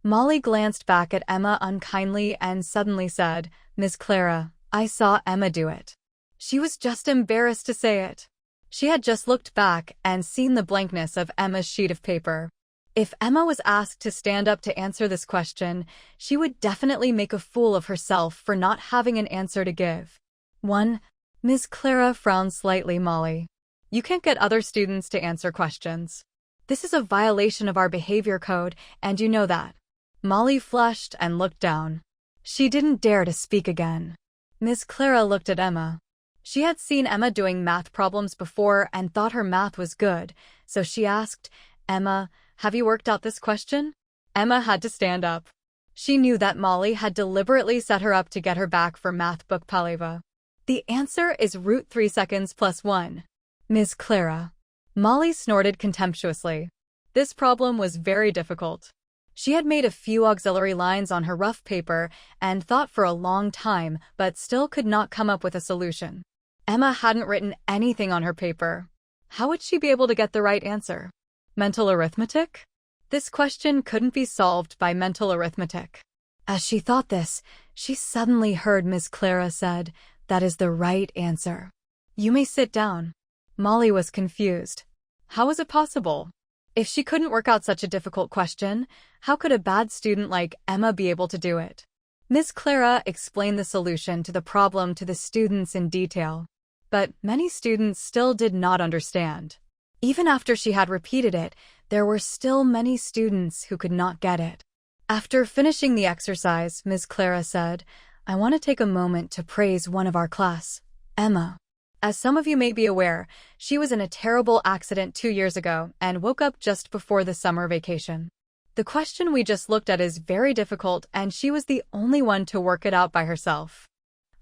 Molly glanced back at Emma unkindly and suddenly said, Miss Clara, I saw Emma do it. She was just embarrassed to say it. She had just looked back and seen the blankness of Emma's sheet of paper. If Emma was asked to stand up to answer this question, she would definitely make a fool of herself for not having an answer to give. 1. Ms. Clara frowned slightly. Molly, you can't get other students to answer questions. This is a violation of our behavior code, and you know that. Molly flushed and looked down. She didn't dare to speak again. Ms. Clara looked at Emma. She had seen Emma doing math problems before and thought her math was good, so she asked, Emma, have you worked out this question? Emma had to stand up. She knew that Molly had deliberately set her up to get her back for math book palaver. The answer is root 3 seconds plus 1. Ms. Clara. Molly snorted contemptuously. This problem was very difficult. She had made a few auxiliary lines on her rough paper and thought for a long time, but still could not come up with a solution. Emma hadn't written anything on her paper. How would she be able to get the right answer? Mental arithmetic? This question couldn't be solved by mental arithmetic. As she thought this, she suddenly heard Miss Clara said, That is the right answer. You may sit down. Molly was confused. How was it possible? If she couldn't work out such a difficult question, how could a bad student like Emma be able to do it? Miss Clara explained the solution to the problem to the students in detail. But many students still did not understand. Even after she had repeated it, there were still many students who could not get it. After finishing the exercise, Miss Clara said, I want to take a moment to praise one of our class, Emma. As some of you may be aware, she was in a terrible accident 2 years ago and woke up just before the summer vacation. The question we just looked at is very difficult, and she was the only one to work it out by herself.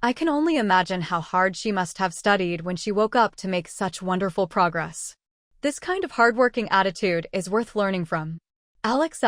I can only imagine how hard she must have studied when she woke up to make such wonderful progress. This kind of hardworking attitude is worth learning from. Alex.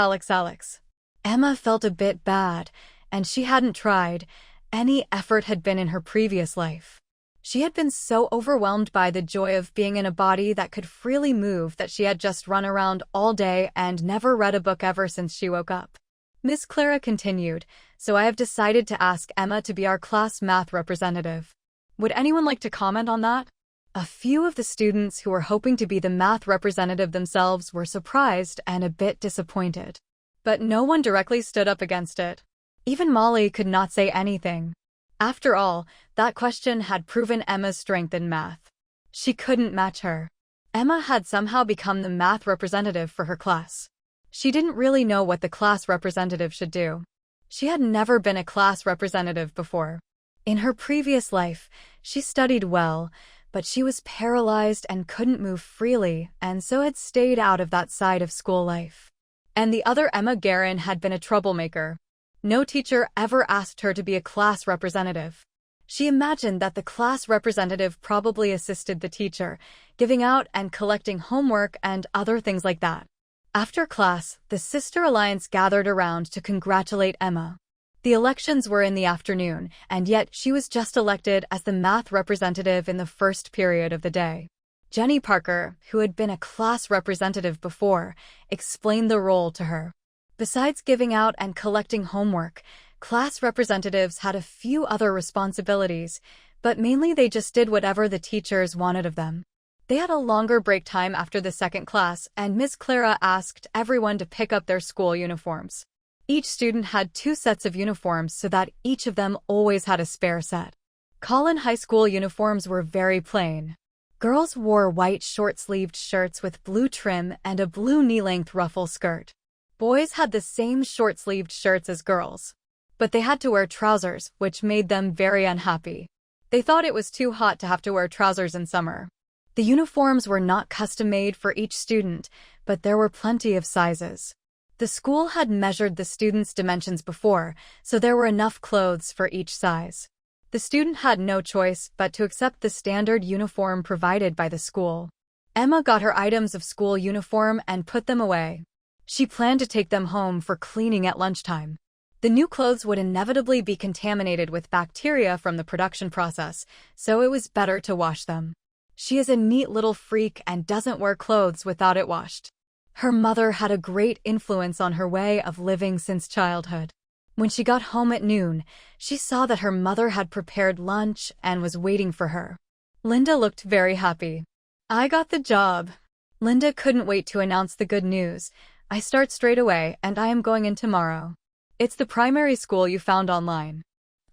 Emma felt a bit bad, and she hadn't tried. Any effort had been in her previous life. She had been so overwhelmed by the joy of being in a body that could freely move that she had just run around all day and never read a book ever since she woke up. Miss Clara continued, so I have decided to ask Emma to be our class math representative. Would anyone like to comment on that? A few of the students who were hoping to be the math representative themselves were surprised and a bit disappointed. But no one directly stood up against it. Even Molly could not say anything. After all, that question had proven Emma's strength in math. She couldn't match her. Emma had somehow become the math representative for her class. She didn't really know what the class representative should do. She had never been a class representative before. In her previous life, she studied well, but she was paralyzed and couldn't move freely, and so had stayed out of that side of school life. And the other Emma Guerin had been a troublemaker. No teacher ever asked her to be a class representative. She imagined that the class representative probably assisted the teacher, giving out and collecting homework and other things like that. After class, the Sister Alliance gathered around to congratulate Emma. The elections were in the afternoon, and yet she was just elected as the math representative in the first period of the day. Jenny Parker, who had been a class representative before, explained the role to her. Besides giving out and collecting homework, class representatives had a few other responsibilities, but mainly they just did whatever the teachers wanted of them. They had a longer break time after the second class, and Miss Clara asked everyone to pick up their school uniforms. Each student had 2 sets of uniforms so that each of them always had a spare set. Colin High School uniforms were very plain. Girls wore white short-sleeved shirts with blue trim and a blue knee-length ruffle skirt. Boys had the same short-sleeved shirts as girls, but they had to wear trousers, which made them very unhappy. They thought it was too hot to have to wear trousers in summer. The uniforms were not custom-made for each student, but there were plenty of sizes. The school had measured the students' dimensions before, so there were enough clothes for each size. The student had no choice but to accept the standard uniform provided by the school. Emma got her items of school uniform and put them away. She planned to take them home for cleaning at lunchtime. The new clothes would inevitably be contaminated with bacteria from the production process, so it was better to wash them. She is a neat little freak and doesn't wear clothes without it washed. Her mother had a great influence on her way of living since childhood. When she got home at noon, she saw that her mother had prepared lunch and was waiting for her. Linda looked very happy. "I got the job." Linda couldn't wait to announce the good news. "I start straight away, and I am going in tomorrow. It's the primary school you found online.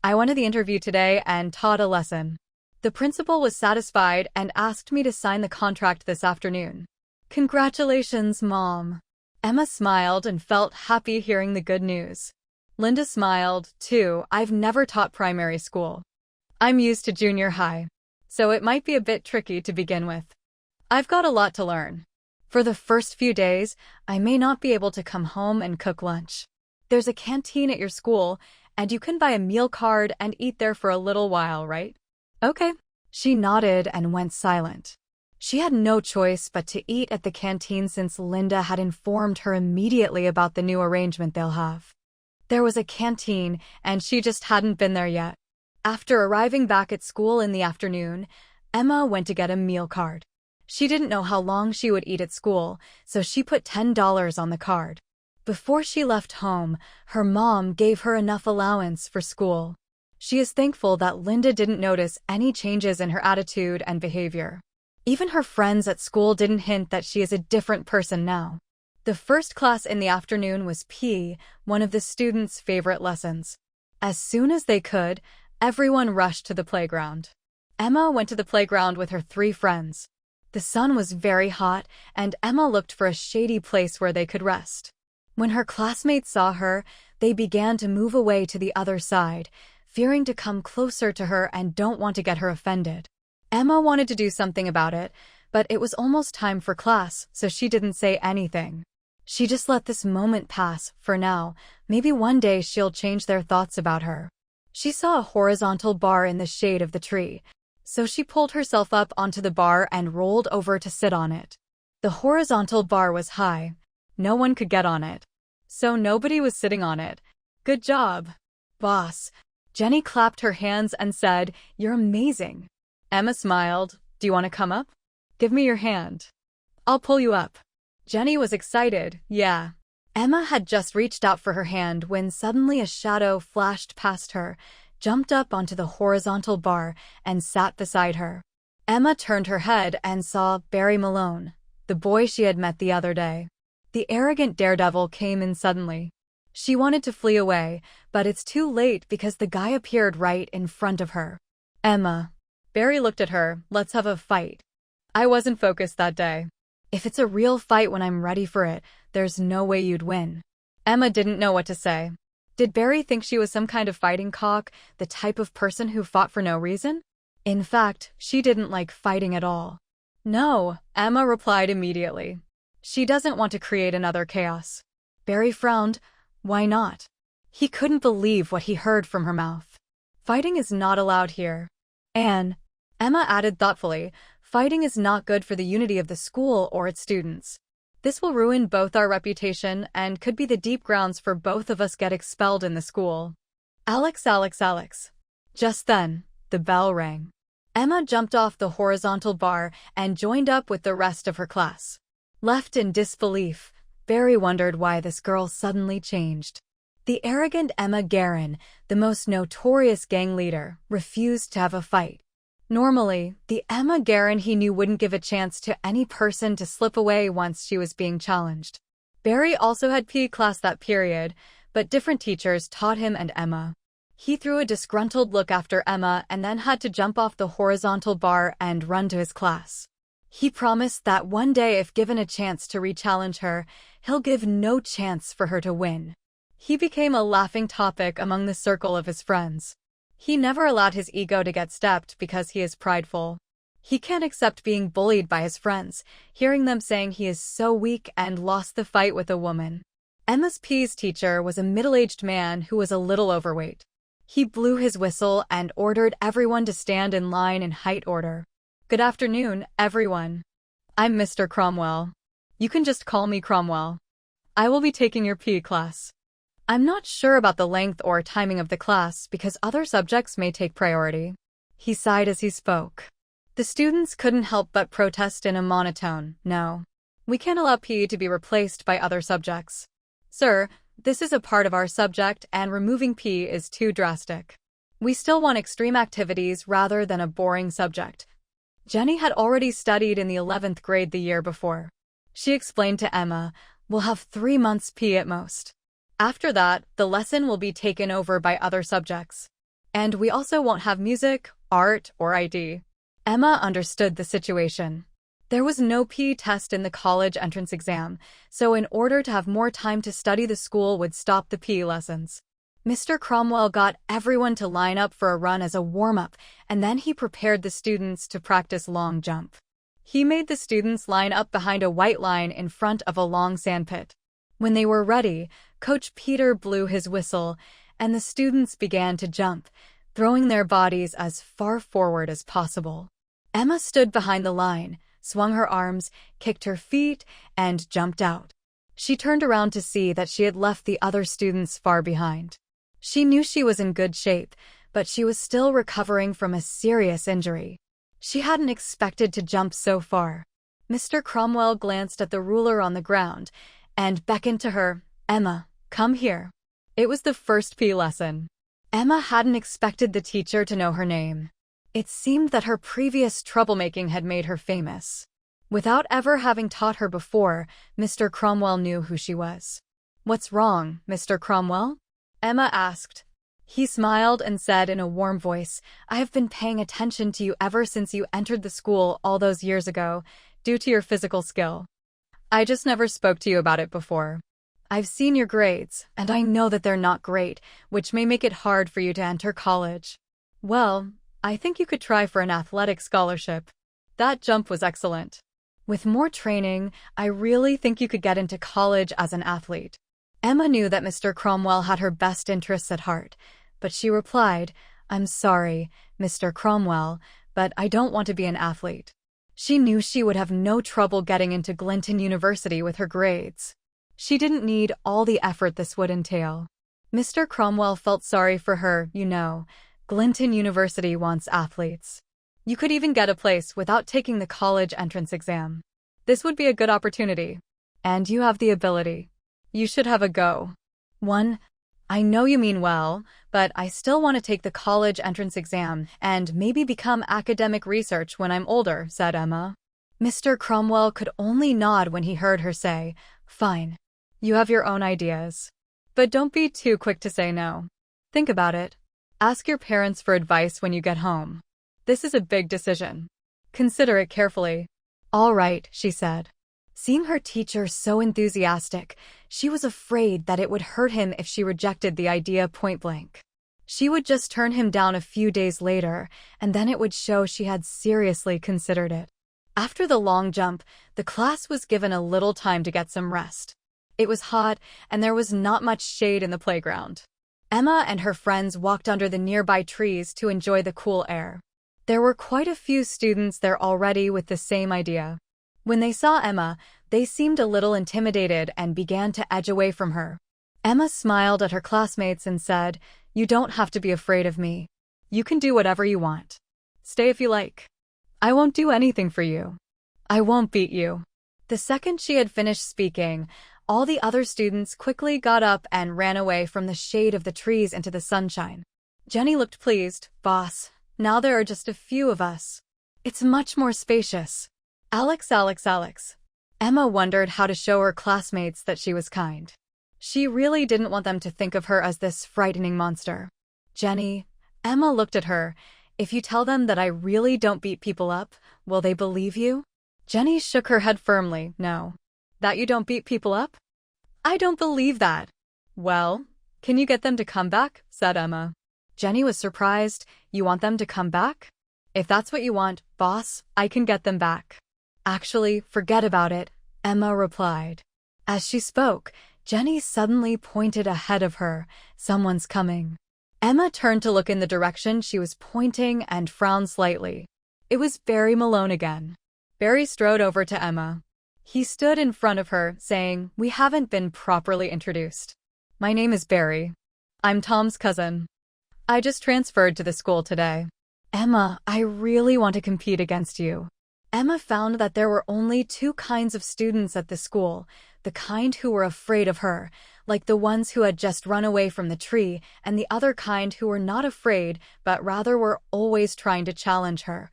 I went to the interview today and taught a lesson. The principal was satisfied and asked me to sign the contract this afternoon." "Congratulations, Mom." Emma smiled and felt happy hearing the good news. Linda smiled, too. "I've never taught primary school. I'm used to junior high, so it might be a bit tricky to begin with. I've got a lot to learn. For the first few days, I may not be able to come home and cook lunch. There's a canteen at your school, and you can buy a meal card and eat there for a little while, right?" "Okay." She nodded and went silent. She had no choice but to eat at the canteen since Linda had informed her immediately about the new arrangement they'll have. There was a canteen, and she just hadn't been there yet. After arriving back at school in the afternoon, Emma went to get a meal card. She didn't know how long she would eat at school, so she put $10 on the card. Before she left home, her mom gave her enough allowance for school. She is thankful that Linda didn't notice any changes in her attitude and behavior. Even her friends at school didn't hint that she is a different person now. The first class in the afternoon was PE, one of the students' favorite lessons. As soon as they could, everyone rushed to the playground. Emma went to the playground with her 3 friends. The sun was very hot, and Emma looked for a shady place where they could rest. When her classmates saw her, they began to move away to the other side, fearing to come closer to her and don't want to get her offended. Emma wanted to do something about it, but it was almost time for class, so she didn't say anything. She just let this moment pass, for now. Maybe one day she'll change their thoughts about her. She saw a horizontal bar in the shade of the tree, so she pulled herself up onto the bar and rolled over to sit on it. The horizontal bar was high. No one could get on it, so nobody was sitting on it. "Good job, boss." Jenny clapped her hands and said, "You're amazing." Emma smiled. "Do you want to come up? Give me your hand. I'll pull you up." Jenny was excited. "Yeah." Emma had just reached out for her hand when suddenly a shadow flashed past her, jumped up onto the horizontal bar, and sat beside her. Emma turned her head and saw Barry Malone, the boy she had met the other day. The arrogant daredevil came in suddenly. She wanted to flee away, but it's too late because the guy appeared right in front of her. "Emma." Barry looked at her. "Let's have a fight." "I wasn't focused that day." "If it's a real fight when I'm ready for it, there's no way you'd win." Emma didn't know what to say. Did Barry think she was some kind of fighting cock, the type of person who fought for no reason? In fact, she didn't like fighting at all. "No," Emma replied immediately. She doesn't want to create another chaos. Barry frowned. Why not? He couldn't believe what he heard from her mouth. "Fighting is not allowed here." "Anne," Emma added thoughtfully, "fighting is not good for the unity of the school or its students. This will ruin both our reputation and could be the deep grounds for both of us get expelled in the school." "Alex, Alex, Alex." Just then, the bell rang. Emma jumped off the horizontal bar and joined up with the rest of her class. Left in disbelief, Barry wondered why this girl suddenly changed. The arrogant Emma Guerin, the most notorious gang leader, refused to have a fight. Normally, the Emma Guerin he knew wouldn't give a chance to any person to slip away once she was being challenged. Barry also had PE class that period, but different teachers taught him and Emma. He threw a disgruntled look after Emma and then had to jump off the horizontal bar and run to his class. He promised that one day, if given a chance to re-challenge her, he'll give no chance for her to win. He became a laughing topic among the circle of his friends. He never allowed his ego to get stepped because he is prideful. He can't accept being bullied by his friends, hearing them saying he is so weak and lost the fight with a woman. Emma's PE's teacher was a middle-aged man who was a little overweight. He blew his whistle and ordered everyone to stand in line in height order. "Good afternoon, everyone. I'm Mr. Cromwell. You can just call me Cromwell. I will be taking your PE class. I'm not sure about the length or timing of the class because other subjects may take priority." He sighed as he spoke. The students couldn't help but protest in a monotone. "No. We can't allow PE to be replaced by other subjects. Sir, this is a part of our subject and removing PE is too drastic. We still want extreme activities rather than a boring subject." Jenny had already studied in the 11th grade the year before. She explained to Emma, "We'll have 3 months PE at most. After that, the lesson will be taken over by other subjects. And we also won't have music, art, or ID." Emma understood the situation. There was no PE test in the college entrance exam, so in order to have more time to study, the school would stop the PE lessons. Mr. Cromwell got everyone to line up for a run as a warm-up, and then he prepared the students to practice long jump. He made the students line up behind a white line in front of a long sandpit. When they were ready, Coach Peter blew his whistle, and the students began to jump, throwing their bodies as far forward as possible. Emma stood behind the line, swung her arms, kicked her feet, and jumped out. She turned around to see that she had left the other students far behind. She knew she was in good shape, but she was still recovering from a serious injury. She hadn't expected to jump so far. Mr. Cromwell glanced at the ruler on the ground and beckoned to her. "Emma, come here." It was the first PE lesson. Emma hadn't expected the teacher to know her name. It seemed that her previous troublemaking had made her famous. Without ever having taught her before, Mr. Cromwell knew who she was. "What's wrong, Mr. Cromwell?" Emma asked. He smiled and said in a warm voice, "I have been paying attention to you ever since you entered the school all those years ago, due to your physical skill. I just never spoke to you about it before. I've seen your grades, and I know that they're not great, which may make it hard for you to enter college. Well, I think you could try for an athletic scholarship. That jump was excellent. With more training, I really think you could get into college as an athlete." Emma knew that Mr. Cromwell had her best interests at heart, but she replied, "I'm sorry, Mr. Cromwell, but I don't want to be an athlete." She knew she would have no trouble getting into Glinton University with her grades. She didn't need all the effort this would entail. Mr. Cromwell felt sorry for her. "You know, Glinton University wants athletes. You could even get a place without taking the college entrance exam. This would be a good opportunity. And you have the ability. You should have a go." I know you mean well, but I still want to take the college entrance exam and maybe become academic research when I'm older," said Emma. Mr. Cromwell could only nod when he heard her say, "Fine. You have your own ideas. But don't be too quick to say no. Think about it. Ask your parents for advice when you get home. This is a big decision. Consider it carefully." "All right," she said. Seeing her teacher so enthusiastic, she was afraid that it would hurt him if she rejected the idea point blank. She would just turn him down a few days later, and then it would show she had seriously considered it. After the long jump, the class was given a little time to get some rest. It was hot, and there was not much shade in the playground. Emma and her friends walked under the nearby trees to enjoy the cool air. There were quite a few students there already with the same idea. When they saw Emma, they seemed a little intimidated and began to edge away from her. Emma smiled at her classmates and said, "You don't have to be afraid of me. You can do whatever you want. Stay if you like. I won't do anything for you. I won't beat you." The second she had finished speaking, all the other students quickly got up and ran away from the shade of the trees into the sunshine. Jenny looked pleased. "Boss, now there are just a few of us. It's much more spacious." Alex. Emma wondered how to show her classmates that she was kind. She really didn't want them to think of her as this frightening monster. Jenny, Emma looked at her. If you tell them that I really don't beat people up, will they believe you? Jenny shook her head firmly. No. That you don't beat people up? I don't believe that. Well, can you get them to come back? Said Emma. Jenny was surprised. You want them to come back? If that's what you want, boss, I can get them back. Actually, forget about it, Emma replied. As she spoke, Jenny suddenly pointed ahead of her. Someone's coming. Emma turned to look in the direction she was pointing and frowned slightly. It was Barry Malone again. Barry strode over to Emma. He stood in front of her, saying, "We haven't been properly introduced. My name is Barry. I'm Tom's cousin. I just transferred to the school today. Emma, I really want to compete against you." Emma found that there were only two kinds of students at the school, the kind who were afraid of her, like the ones who had just run away from the tree, and the other kind who were not afraid, but rather were always trying to challenge her.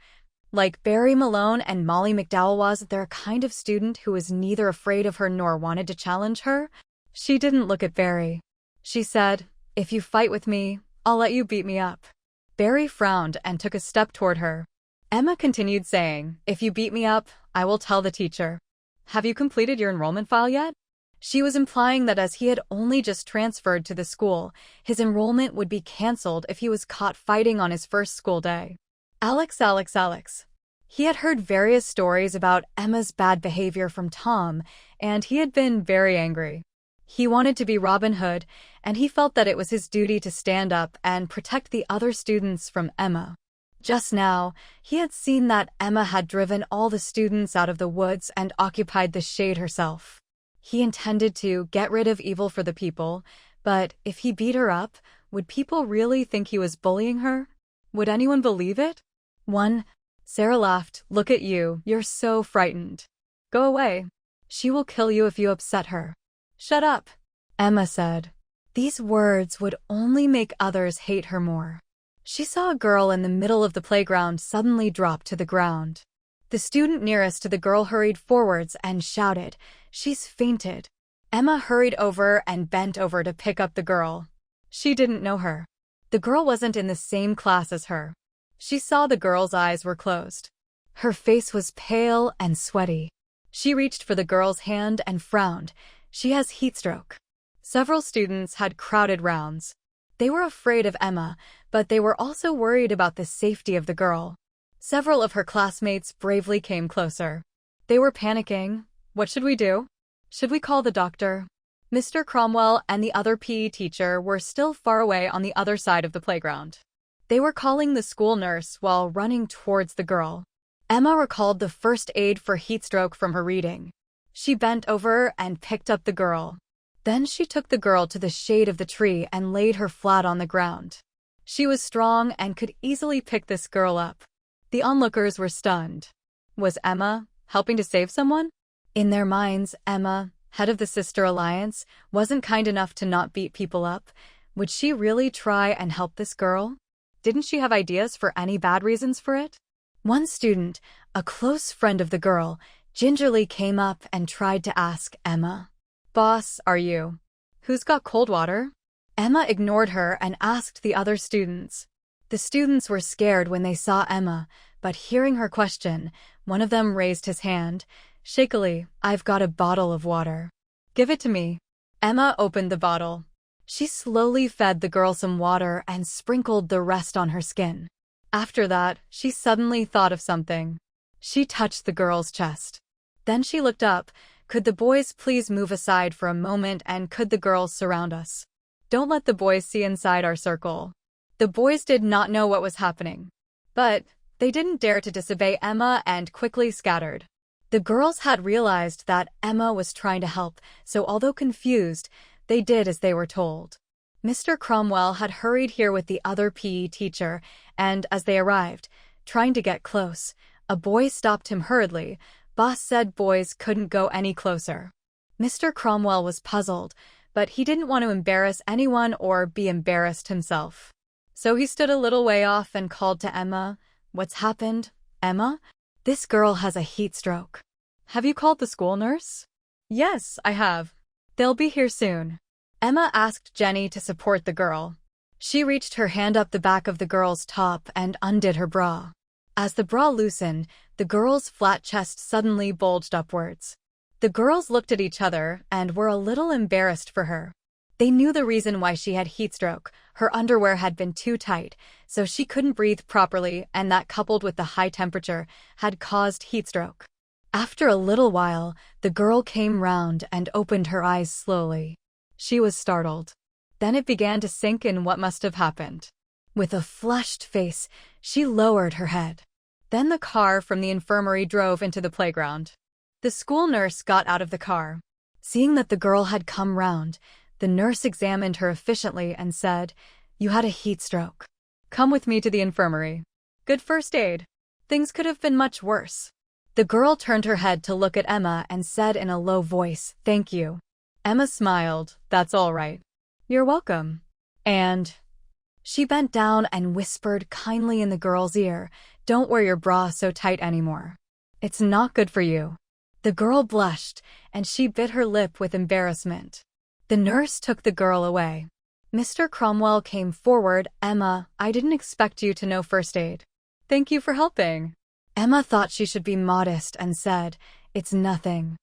Like Barry Malone and Molly McDowell, was there a kind of student who was neither afraid of her nor wanted to challenge her? She didn't look at Barry. She said, "If you fight with me, I'll let you beat me up." Barry frowned and took a step toward her. Emma continued saying, "If you beat me up, I will tell the teacher." "Have you completed your enrollment file yet?" She was implying that as he had only just transferred to the school, his enrollment would be cancelled if he was caught fighting on his first school day. Alex. He had heard various stories about Emma's bad behavior from Tom, and he had been very angry. He wanted to be Robin Hood, and he felt that it was his duty to stand up and protect the other students from Emma. Just now, he had seen that Emma had driven all the students out of the woods and occupied the shade herself. He intended to get rid of evil for the people, but if he beat her up, would people really think he was bullying her? Would anyone believe it? Sarah laughed. "Look at you, you're so frightened. Go away. She will kill you if you upset her." "Shut up," Emma said. These words would only make others hate her more. She saw a girl in the middle of the playground suddenly drop to the ground. The student nearest to the girl hurried forwards and shouted, "She's fainted." Emma hurried over and bent over to pick up the girl. She didn't know her. The girl wasn't in the same class as her. She saw the girl's eyes were closed. Her face was pale and sweaty. She reached for the girl's hand and frowned. "She has heat stroke." Several students had crowded rounds. They were afraid of Emma, but they were also worried about the safety of the girl. Several of her classmates bravely came closer. They were panicking. "What should we do? Should we call the doctor?" Mr. Cromwell and the other PE teacher were still far away on the other side of the playground. They were calling the school nurse while running towards the girl. Emma recalled the first aid for heat stroke from her reading. She bent over and picked up the girl. Then she took the girl to the shade of the tree and laid her flat on the ground. She was strong and could easily pick this girl up. The onlookers were stunned. Was Emma helping to save someone? In their minds, Emma, head of the Sister Alliance, wasn't kind enough to not beat people up. Would she really try and help this girl? Didn't she have ideas for any bad reasons for it? One student, a close friend of the girl, gingerly came up and tried to ask Emma, "Boss, are you? Who's got cold water?" Emma ignored her and asked the other students. The students were scared when they saw Emma, but hearing her question, one of them raised his hand. Shakily, "I've got a bottle of water." "Give it to me." Emma opened the bottle. She slowly fed the girl some water and sprinkled the rest on her skin. After that, she suddenly thought of something. She touched the girl's chest. Then she looked up. "Could the boys please move aside for a moment, and could the girls surround us? Don't let the boys see inside our circle." The boys did not know what was happening, but they didn't dare to disobey Emma and quickly scattered. The girls had realized that Emma was trying to help, so although confused, they did as they were told. Mr. Cromwell had hurried here with the other PE teacher, and as they arrived, trying to get close, a boy stopped him hurriedly. Boss said boys couldn't go any closer. Mr. Cromwell was puzzled, but he didn't want to embarrass anyone or be embarrassed himself. So he stood a little way off and called to Emma. "What's happened, Emma? This girl has a heat stroke." "Have you called the school nurse?" "Yes, I have. They'll be here soon." Emma asked Jenny to support the girl. She reached her hand up the back of the girl's top and undid her bra. As the bra loosened, the girl's flat chest suddenly bulged upwards. The girls looked at each other and were a little embarrassed for her. They knew the reason why she had heatstroke. Her underwear had been too tight, so she couldn't breathe properly, and that, coupled with the high temperature, had caused heatstroke. After a little while, the girl came round and opened her eyes slowly. She was startled. Then it began to sink in what must have happened. With a flushed face, she lowered her head. Then the car from the infirmary drove into the playground. The school nurse got out of the car. Seeing that the girl had come round, the nurse examined her efficiently and said, "You had a heat stroke. Come with me to the infirmary. Good first aid. Things could have been much worse." The girl turned her head to look at Emma and said in a low voice, "Thank you." Emma smiled. "That's all right. You're welcome." And she bent down and whispered kindly in the girl's ear, "Don't wear your bra so tight anymore. It's not good for you." The girl blushed, and she bit her lip with embarrassment. The nurse took the girl away. Mr. Cromwell came forward. "Emma, I didn't expect you to know first aid. Thank you for helping." Emma thought she should be modest and said, "It's nothing.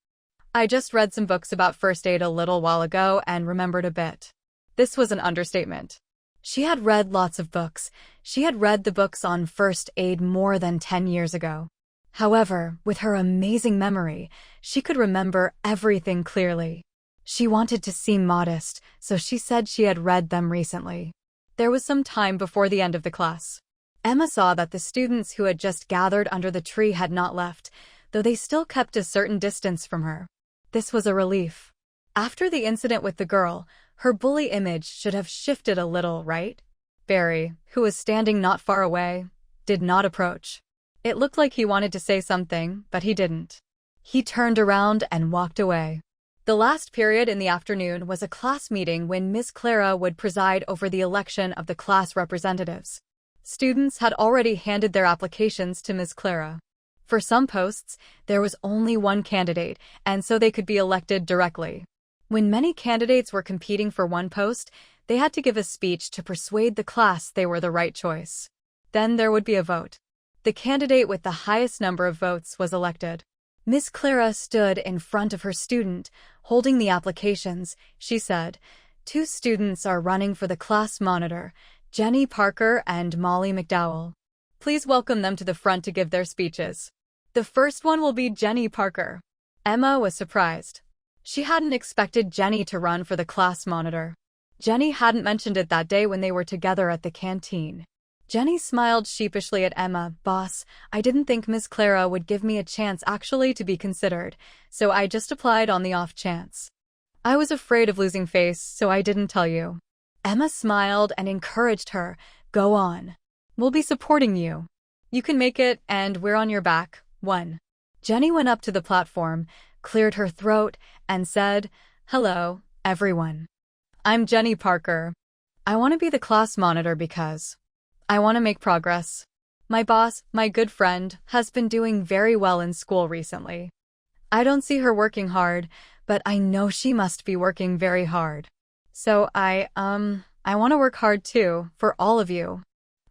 I just read some books about first aid a little while ago and remembered a bit." This was an understatement. She had read lots of books. She had read the books on first aid more than 10 years ago. However, with her amazing memory, she could remember everything clearly. She wanted to seem modest, so she said she had read them recently. There was some time before the end of the class. Emma saw that the students who had just gathered under the tree had not left, though they still kept a certain distance from her. This was a relief. After the incident with the girl, her bully image should have shifted a little, right? Barry, who was standing not far away, did not approach. It looked like he wanted to say something, but he didn't. He turned around and walked away. The last period in the afternoon was a class meeting when Miss Clara would preside over the election of the class representatives. Students had already handed their applications to Miss Clara. For some posts, there was only one candidate, and so they could be elected directly. When many candidates were competing for one post, they had to give a speech to persuade the class they were the right choice. Then there would be a vote. The candidate with the highest number of votes was elected. Miss Clara stood in front of her student, holding the applications. She said, "Two students are running for the class monitor, Jenny Parker and Molly McDowell. Please welcome them to the front to give their speeches. The first one will be Jenny Parker." Emma was surprised. She hadn't expected Jenny to run for the class monitor. Jenny hadn't mentioned it that day when they were together at the canteen. Jenny smiled sheepishly at Emma. "Boss, I didn't think Miss Clara would give me a chance actually to be considered, so I just applied on the off chance. I was afraid of losing face, so I didn't tell you." Emma smiled and encouraged her. "Go on. We'll be supporting you. You can make it, and we're on your back." 1. Jenny went up to the platform, cleared her throat, and said, "Hello, everyone. I'm Jenny Parker. I want to be the class monitor because I want to make progress. My boss, my good friend, has been doing very well in school recently. I don't see her working hard, but I know she must be working very hard. So I want to work hard too, for all of you.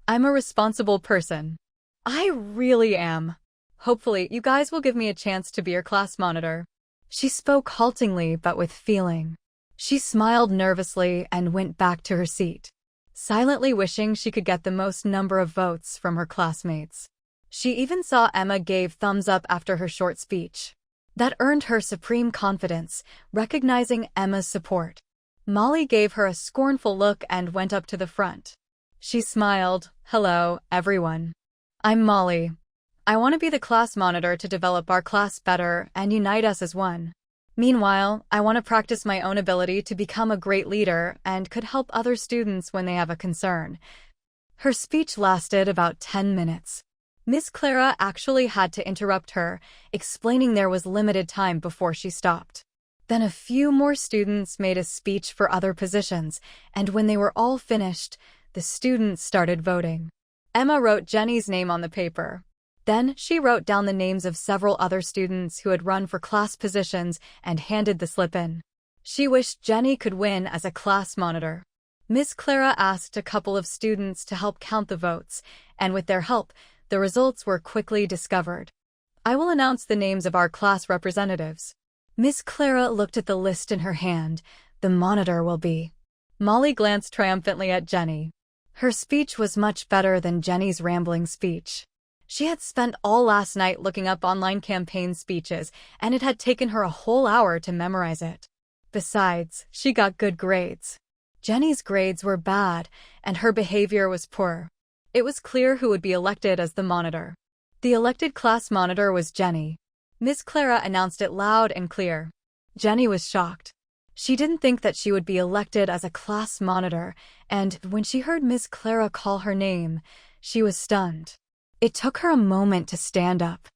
I'm a responsible person. I really am. Hopefully, you guys will give me a chance to be your class monitor." She spoke haltingly but with feeling. She smiled nervously and went back to her seat, silently wishing she could get the most number of votes from her classmates. She even saw Emma gave thumbs up after her short speech. That earned her supreme confidence, recognizing Emma's support. Molly gave her a scornful look and went up to the front. She smiled. "Hello, everyone. I'm Molly. I want to be the class monitor to develop our class better and unite us as one. Meanwhile, I want to practice my own ability to become a great leader and could help other students when they have a concern." Her speech lasted about 10 minutes. Miss Clara actually had to interrupt her, explaining there was limited time before she stopped. Then a few more students made a speech for other positions, and when they were all finished, the students started voting. Emma wrote Jenny's name on the paper. Then she wrote down the names of several other students who had run for class positions and handed the slip in. She wished Jenny could win as a class monitor. Miss Clara asked a couple of students to help count the votes, and with their help, the results were quickly discovered. I will announce the names of our class representatives. Miss Clara looked at the list in her hand. The monitor will be. Molly glanced triumphantly at Jenny. Her speech was much better than Jenny's rambling speech. She had spent all last night looking up online campaign speeches, and it had taken her a whole hour to memorize it. Besides, she got good grades. Jenny's grades were bad, and her behavior was poor. It was clear who would be elected as the monitor. The elected class monitor was Jenny. Miss Clara announced it loud and clear. Jenny was shocked. She didn't think that she would be elected as a class monitor, and when she heard Miss Clara call her name, she was stunned. It took her a moment to stand up.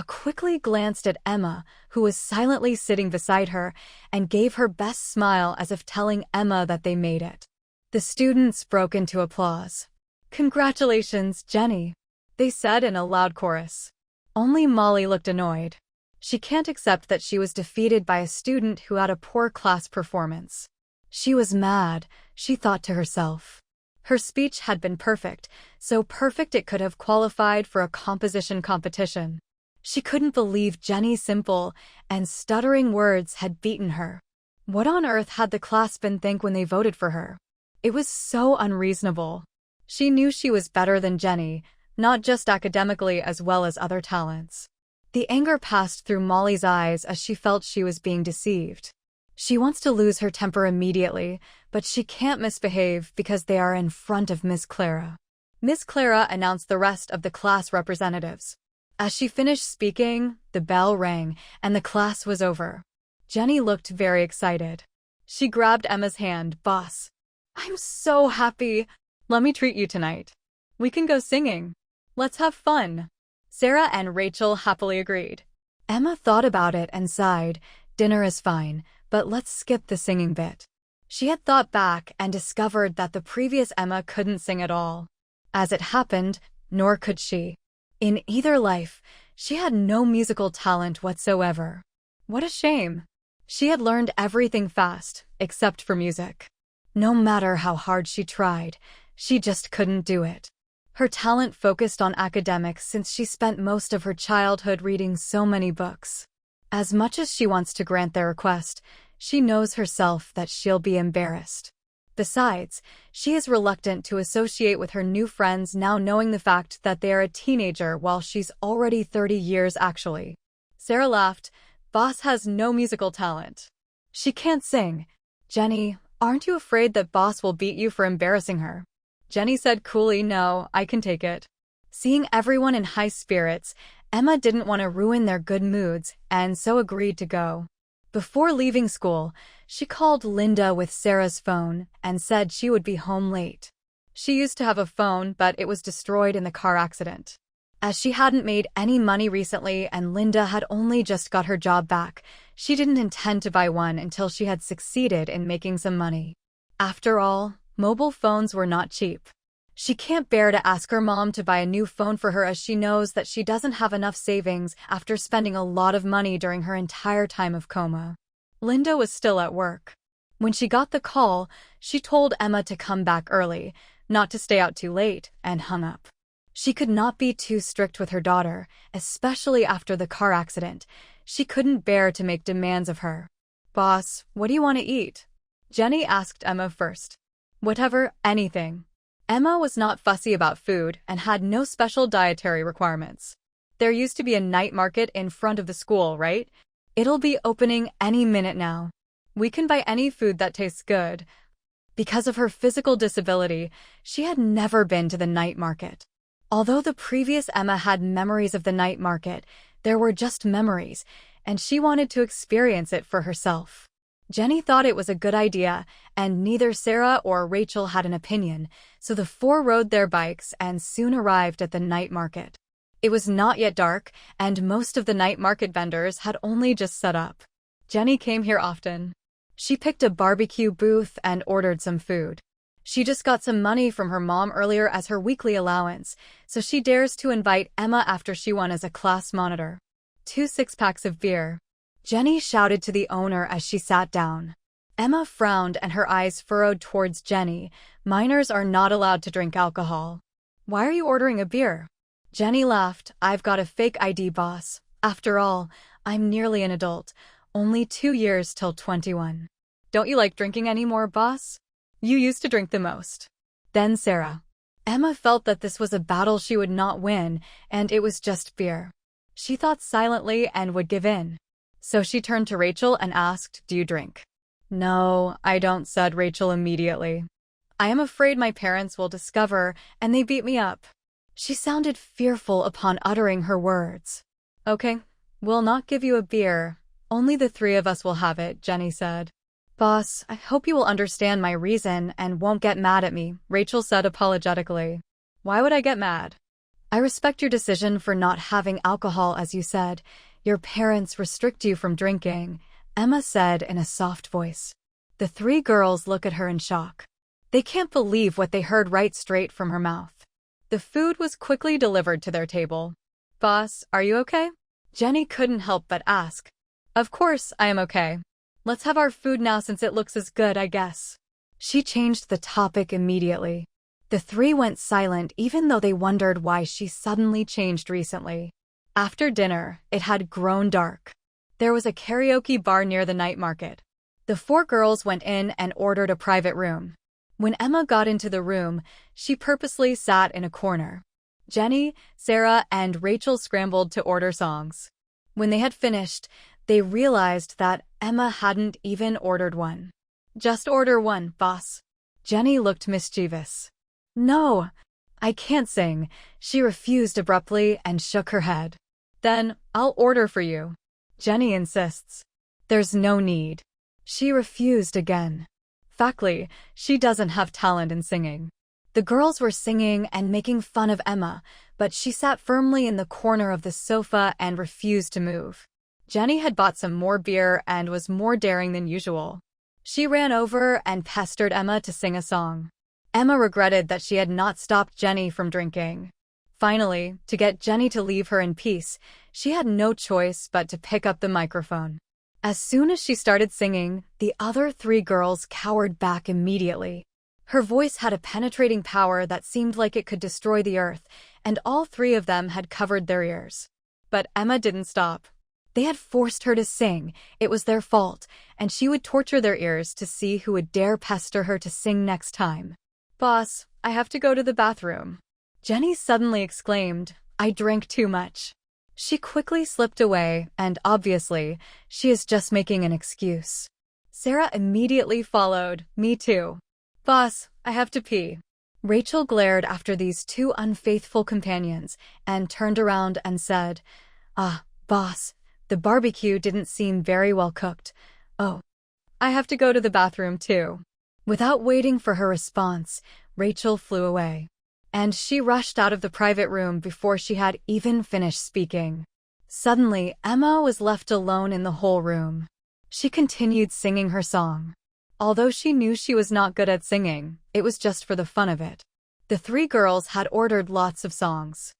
Quickly glanced at Emma, who was silently sitting beside her, and gave her best smile as if telling Emma that they made it. The students broke into applause. "Congratulations, Jenny," they said in a loud chorus. Only Molly looked annoyed. She can't accept that she was defeated by a student who had a poor class performance. She was mad, she thought to herself. Her speech had been perfect, so perfect it could have qualified for a composition competition. She couldn't believe Jenny's simple and stuttering words had beaten her. What on earth had the class been think when they voted for her? It was so unreasonable. She knew she was better than Jenny, not just academically as well as other talents. The anger passed through Molly's eyes as she felt she was being deceived. She wants to lose her temper immediately, but she can't misbehave because they are in front of Miss Clara. Miss Clara announced the rest of the class representatives. As she finished speaking, the bell rang, and the class was over. Jenny looked very excited. She grabbed Emma's hand. "Boss, I'm so happy. Let me treat you tonight. We can go singing. Let's have fun." Sarah and Rachel happily agreed. Emma thought about it and sighed. "Dinner is fine, but let's skip the singing bit." She had thought back and discovered that the previous Emma couldn't sing at all. As it happened, nor could she. In either life, she had no musical talent whatsoever. What a shame. She had learned everything fast, except for music. No matter how hard she tried, she just couldn't do it. Her talent focused on academics since she spent most of her childhood reading so many books. As much as she wants to grant their request, she knows herself that she'll be embarrassed. Besides, she is reluctant to associate with her new friends now knowing the fact that they are a teenager while she's already 30 years actually. Sarah laughed. "Boss has no musical talent. She can't sing." "Jenny, aren't you afraid that Boss will beat you for embarrassing her?" Jenny said coolly, "No, I can take it." Seeing everyone in high spirits, Emma didn't want to ruin their good moods and so agreed to go. Before leaving school, she called Linda with Sarah's phone and said she would be home late. She used to have a phone, but it was destroyed in the car accident. As she hadn't made any money recently and Linda had only just got her job back, she didn't intend to buy one until she had succeeded in making some money. After all, mobile phones were not cheap. She can't bear to ask her mom to buy a new phone for her as she knows that she doesn't have enough savings after spending a lot of money during her entire time of coma. Linda was still at work. When she got the call, she told Emma to come back early, not to stay out too late, and hung up. She could not be too strict with her daughter, especially after the car accident. She couldn't bear to make demands of her. "Boss, what do you want to eat?" Jenny asked Emma first. "Whatever, anything." Emma was not fussy about food and had no special dietary requirements. "There used to be a night market in front of the school, right? It'll be opening any minute now. We can buy any food that tastes good." Because of her physical disability, she had never been to the night market. Although the previous Emma had memories of the night market, there were just memories, and she wanted to experience it for herself. Jenny thought it was a good idea, and neither Sarah or Rachel had an opinion, so the four rode their bikes and soon arrived at the night market. It was not yet dark, and most of the night market vendors had only just set up. Jenny came here often. She picked a barbecue booth and ordered some food. She just got some money from her mom earlier as her weekly allowance, so she dares to invite Emma after she won as a class monitor. 2 6-packs of beer. Jenny shouted to the owner as she sat down. Emma frowned and her eyes furrowed towards Jenny. Minors are not allowed to drink alcohol. Why are you ordering a beer? Jenny laughed. I've got a fake ID, boss. After all, I'm nearly an adult. Only 2 years till 21. Don't you like drinking anymore, boss? You used to drink the most. Then Sarah. Emma felt that this was a battle she would not win, and it was just beer. She thought silently and would give in. So she turned to Rachel and asked, do you drink? No, I don't, said Rachel immediately. I am afraid my parents will discover, and they beat me up. She sounded fearful upon uttering her words. Okay, we'll not give you a beer. Only the 3 of us will have it, Jenny said. Boss, I hope you will understand my reason and won't get mad at me, Rachel said apologetically. Why would I get mad? I respect your decision for not having alcohol, as you said. Your parents restrict you from drinking, Emma said in a soft voice. The 3 girls look at her in shock. They can't believe what they heard right straight from her mouth. The food was quickly delivered to their table. Boss, are you okay? Jenny couldn't help but ask. Of course, I am okay. Let's have our food now since it looks as good, I guess. She changed the topic immediately. The 3 went silent even though they wondered why she suddenly changed recently. After dinner, it had grown dark. There was a karaoke bar near the night market. The 4 girls went in and ordered a private room. When Emma got into the room, she purposely sat in a corner. Jenny, Sarah, and Rachel scrambled to order songs. When they had finished, they realized that Emma hadn't even ordered one. Just order one, boss. Jenny looked mischievous. No, I can't sing, she refused abruptly and shook her head. Then, I'll order for you. Jenny insists. There's no need. She refused again. Factly, she doesn't have talent in singing. The girls were singing and making fun of Emma, but she sat firmly in the corner of the sofa and refused to move. Jenny had bought some more beer and was more daring than usual. She ran over and pestered Emma to sing a song. Emma regretted that she had not stopped Jenny from drinking. Finally, to get Jenny to leave her in peace, she had no choice but to pick up the microphone. As soon as she started singing, the other 3 girls cowered back immediately. Her voice had a penetrating power that seemed like it could destroy the earth, and all 3 of them had covered their ears. But Emma didn't stop. They had forced her to sing, it was their fault, and she would torture their ears to see who would dare pester her to sing next time. Boss, I have to go to the bathroom. Jenny suddenly exclaimed, I drank too much. She quickly slipped away, and obviously, she is just making an excuse. Sarah immediately followed, me too. Boss, I have to pee. Rachel glared after these 2 unfaithful companions and turned around and said, boss, the barbecue didn't seem very well cooked. Oh, I have to go to the bathroom too. Without waiting for her response, Rachel flew away. And she rushed out of the private room before she had even finished speaking. Suddenly, Emma was left alone in the whole room. She continued singing her song. Although she knew she was not good at singing, it was just for the fun of it. The 3 girls had ordered lots of songs.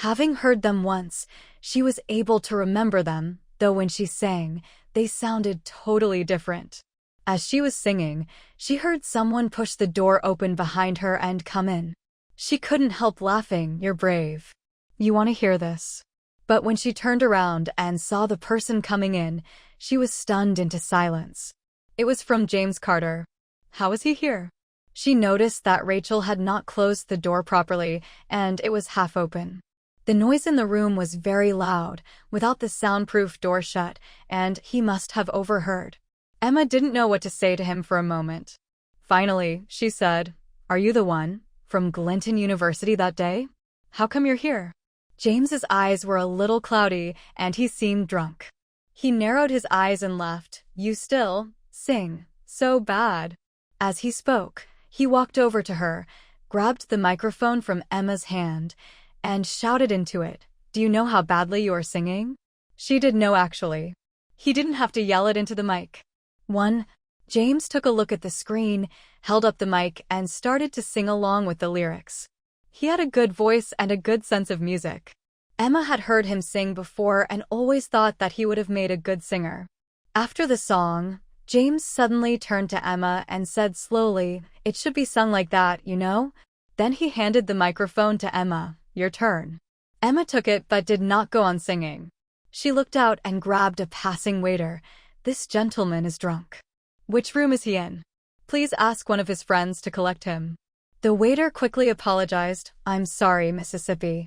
Having heard them once, she was able to remember them, though when she sang, they sounded totally different. As she was singing, she heard someone push the door open behind her and come in. She couldn't help laughing. You're brave. You want to hear this? But when she turned around and saw the person coming in, she was stunned into silence. It was from James Carter. How was he here? She noticed that Rachel had not closed the door properly, and it was half open. The noise in the room was very loud, without the soundproof door shut, and he must have overheard. Emma didn't know what to say to him for a moment. Finally, she said, Are you the one from Glinton University that day? How come you're here? James's eyes were a little cloudy, and he seemed drunk. He narrowed his eyes and laughed. You still sing so bad. As he spoke, he walked over to her, grabbed the microphone from Emma's hand, and shouted into it, Do you know how badly you are singing? She did know actually. He didn't have to yell it into the mic. James took a look at the screen, held up the mic, and started to sing along with the lyrics. He had a good voice and a good sense of music. Emma had heard him sing before and always thought that he would have made a good singer. After the song, James suddenly turned to Emma and said slowly, "It should be sung like that, you know?" Then he handed the microphone to Emma. "Your turn." Emma took it but did not go on singing. She looked out and grabbed a passing waiter. "This gentleman is drunk. Which room is he in? Please ask one of his friends to collect him." The waiter quickly apologized. "I'm sorry, Mississippi.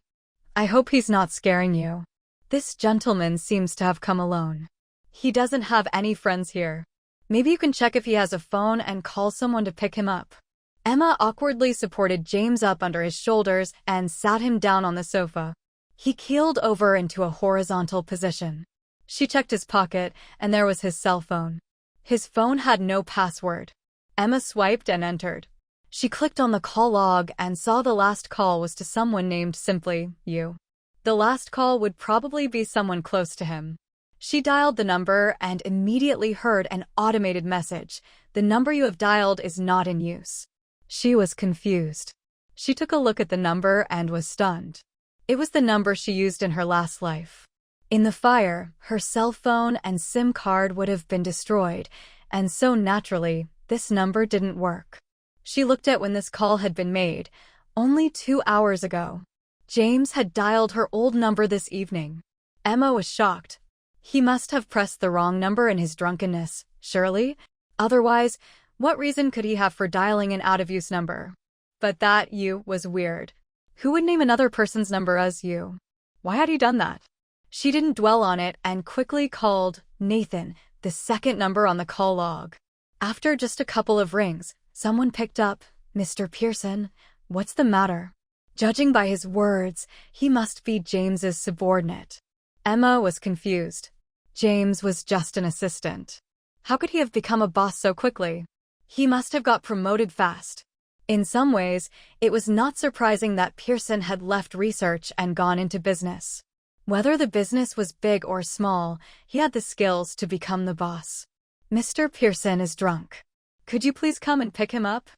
I hope he's not scaring you. This gentleman seems to have come alone. He doesn't have any friends here. Maybe you can check if he has a phone and call someone to pick him up." Emma awkwardly supported James up under his shoulders and sat him down on the sofa. He keeled over into a horizontal position. She checked his pocket, and there was his cell phone. His phone had no password. Emma swiped and entered. She clicked on the call log and saw the last call was to someone named simply you. The last call would probably be someone close to him. She dialed the number and immediately heard an automated message. "The number you have dialed is not in use." She was confused. She took a look at the number and was stunned. It was the number she used in her last life. In the fire, her cell phone and SIM card would have been destroyed, and so naturally, this number didn't work. She looked at when this call had been made, only 2 hours ago. James had dialed her old number this evening. Emma was shocked. He must have pressed the wrong number in his drunkenness, surely. Otherwise, what reason could he have for dialing an out-of-use number? But that you was weird. Who would name another person's number as you? Why had he done that? She didn't dwell on it and quickly called Nathan, the second number on the call log. After just a couple of rings, someone picked up. "Mr. Pearson, what's the matter?" Judging by his words, he must be James's subordinate. Emma was confused. James was just an assistant. How could he have become a boss so quickly? He must have got promoted fast. In some ways, it was not surprising that Pearson had left research and gone into business. Whether the business was big or small, he had the skills to become the boss. "Mr. Pearson is drunk. Could you please come and pick him up?"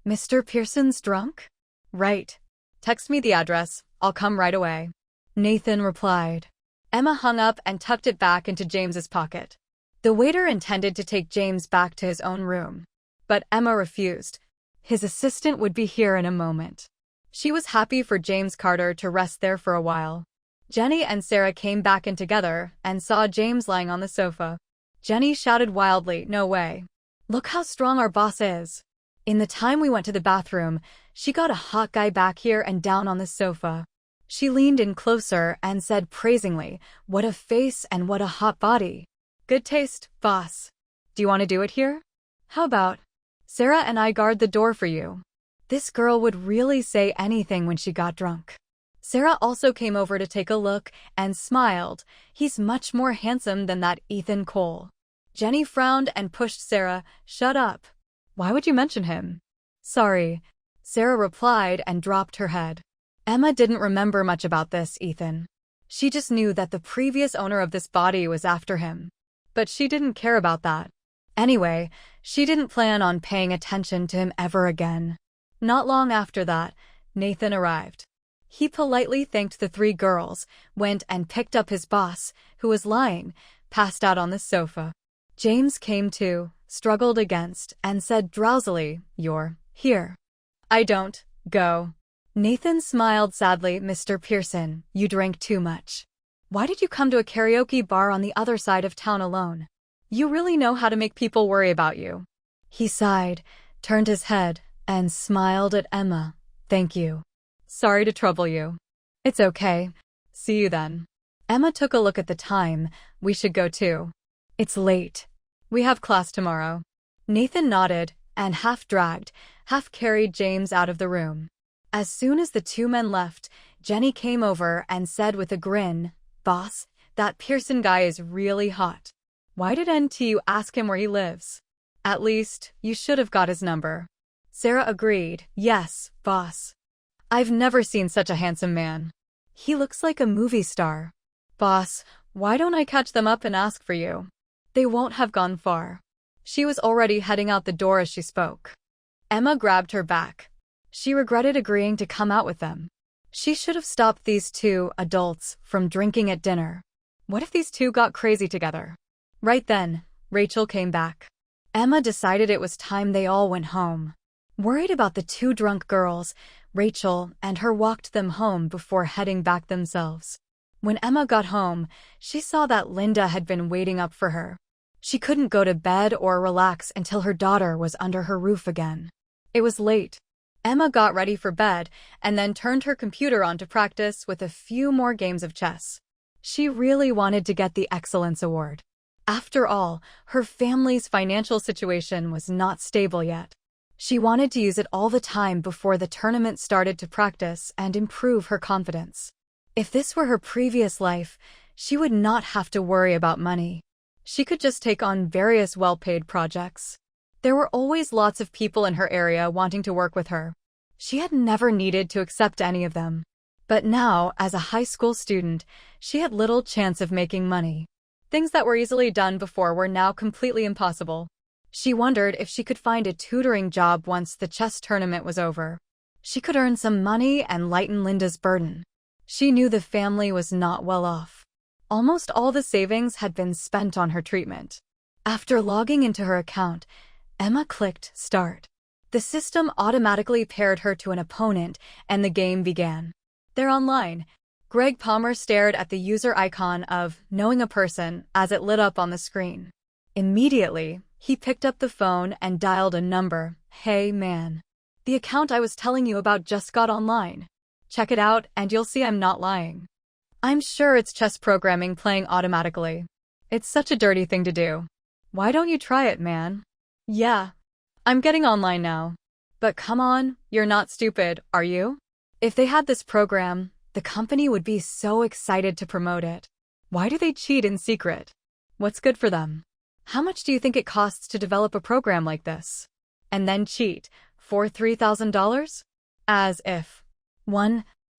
"Mr. Pearson's drunk?" "Right. Text me the address. I'll come right away." Nathan replied. Emma hung up and tucked it back into James's pocket. The waiter intended to take James back to his own room. But Emma refused. His assistant would be here in a moment. She was happy for James Carter to rest there for a while. Jenny and Sarah came back in together and saw James lying on the sofa. Jenny shouted wildly, "No way. Look how strong our boss is. In the time we went to the bathroom, she got a hot guy back here and down on the sofa." She leaned in closer and said praisingly, "What a face and what a hot body. Good taste, boss. Do you want to do it here? How about Sarah and I guard the door for you?" This girl would really say anything when she got drunk. Sarah also came over to take a look and smiled. "He's much more handsome than that Ethan Cole." Jenny frowned and pushed Sarah. "Shut up. Why would you mention him?" "Sorry," Sarah replied and dropped her head. Emma didn't remember much about this Ethan. She just knew that the previous owner of this body was after him. But she didn't care about that. Anyway, she didn't plan on paying attention to him ever again. Not long after that, Nathan arrived. He politely thanked the 3 girls, went and picked up his boss, who was lying, passed out on the sofa. James came to, struggled against, and said drowsily, "You're here." "I don't. Go." Nathan smiled sadly. "Mr. Pearson, you drank too much. Why did you come to a karaoke bar on the other side of town alone? You really know how to make people worry about you." He sighed, turned his head, and smiled at Emma. "Thank you. Sorry to trouble you." "It's okay. See you then." Emma took a look at the time. "We should go too. It's late. We have class tomorrow." Nathan nodded, and half-dragged, half-carried James out of the room. As soon as the 2 men left, Jenny came over and said with a grin, "Boss, that Pearson guy is really hot. Why did NTU ask him where he lives? At least, you should have got his number." Sarah agreed. "Yes, boss. I've never seen such a handsome man. He looks like a movie star." "Boss, why don't I catch them up and ask for you?" "They won't have gone far." She was already heading out the door as she spoke. Emma grabbed her back. She regretted agreeing to come out with them. She should have stopped these 2 adults from drinking at dinner. What if these 2 got crazy together? Right then, Rachel came back. Emma decided it was time they all went home. Worried about the two drunk girls, Rachel and her walked them home before heading back themselves. When Emma got home, she saw that Linda had been waiting up for her. She couldn't go to bed or relax until her daughter was under her roof again. It was late. Emma got ready for bed and then turned her computer on to practice with a few more games of chess. She really wanted to get the Excellence Award. After all, her family's financial situation was not stable yet. She wanted to use it all the time before the tournament started to practice and improve her confidence. If this were her previous life, she would not have to worry about money. She could just take on various well-paid projects. There were always lots of people in her area wanting to work with her. She had never needed to accept any of them. But now, as a high school student, she had little chance of making money. Things that were easily done before were now completely impossible. She wondered if she could find a tutoring job once the chess tournament was over. She could earn some money and lighten Linda's burden. She knew the family was not well off. Almost all the savings had been spent on her treatment. After logging into her account, Emma clicked Start. The system automatically paired her to an opponent, and the game began. They're online. Greg Palmer stared at the user icon of Knowing a Person as it lit up on the screen. Immediately, he picked up the phone and dialed a number. Hey man. The account I was telling you about just got online. Check it out and you'll see I'm not lying. I'm sure it's chess programming playing automatically. It's such a dirty thing to do. Why don't you try it, man? Yeah. I'm getting online now. But come on, you're not stupid, are you? If they had this program, the company would be so excited to promote it. Why do they cheat in secret? What's good for them? How much do you think it costs to develop a program like this? And then cheat for $3,000? As if.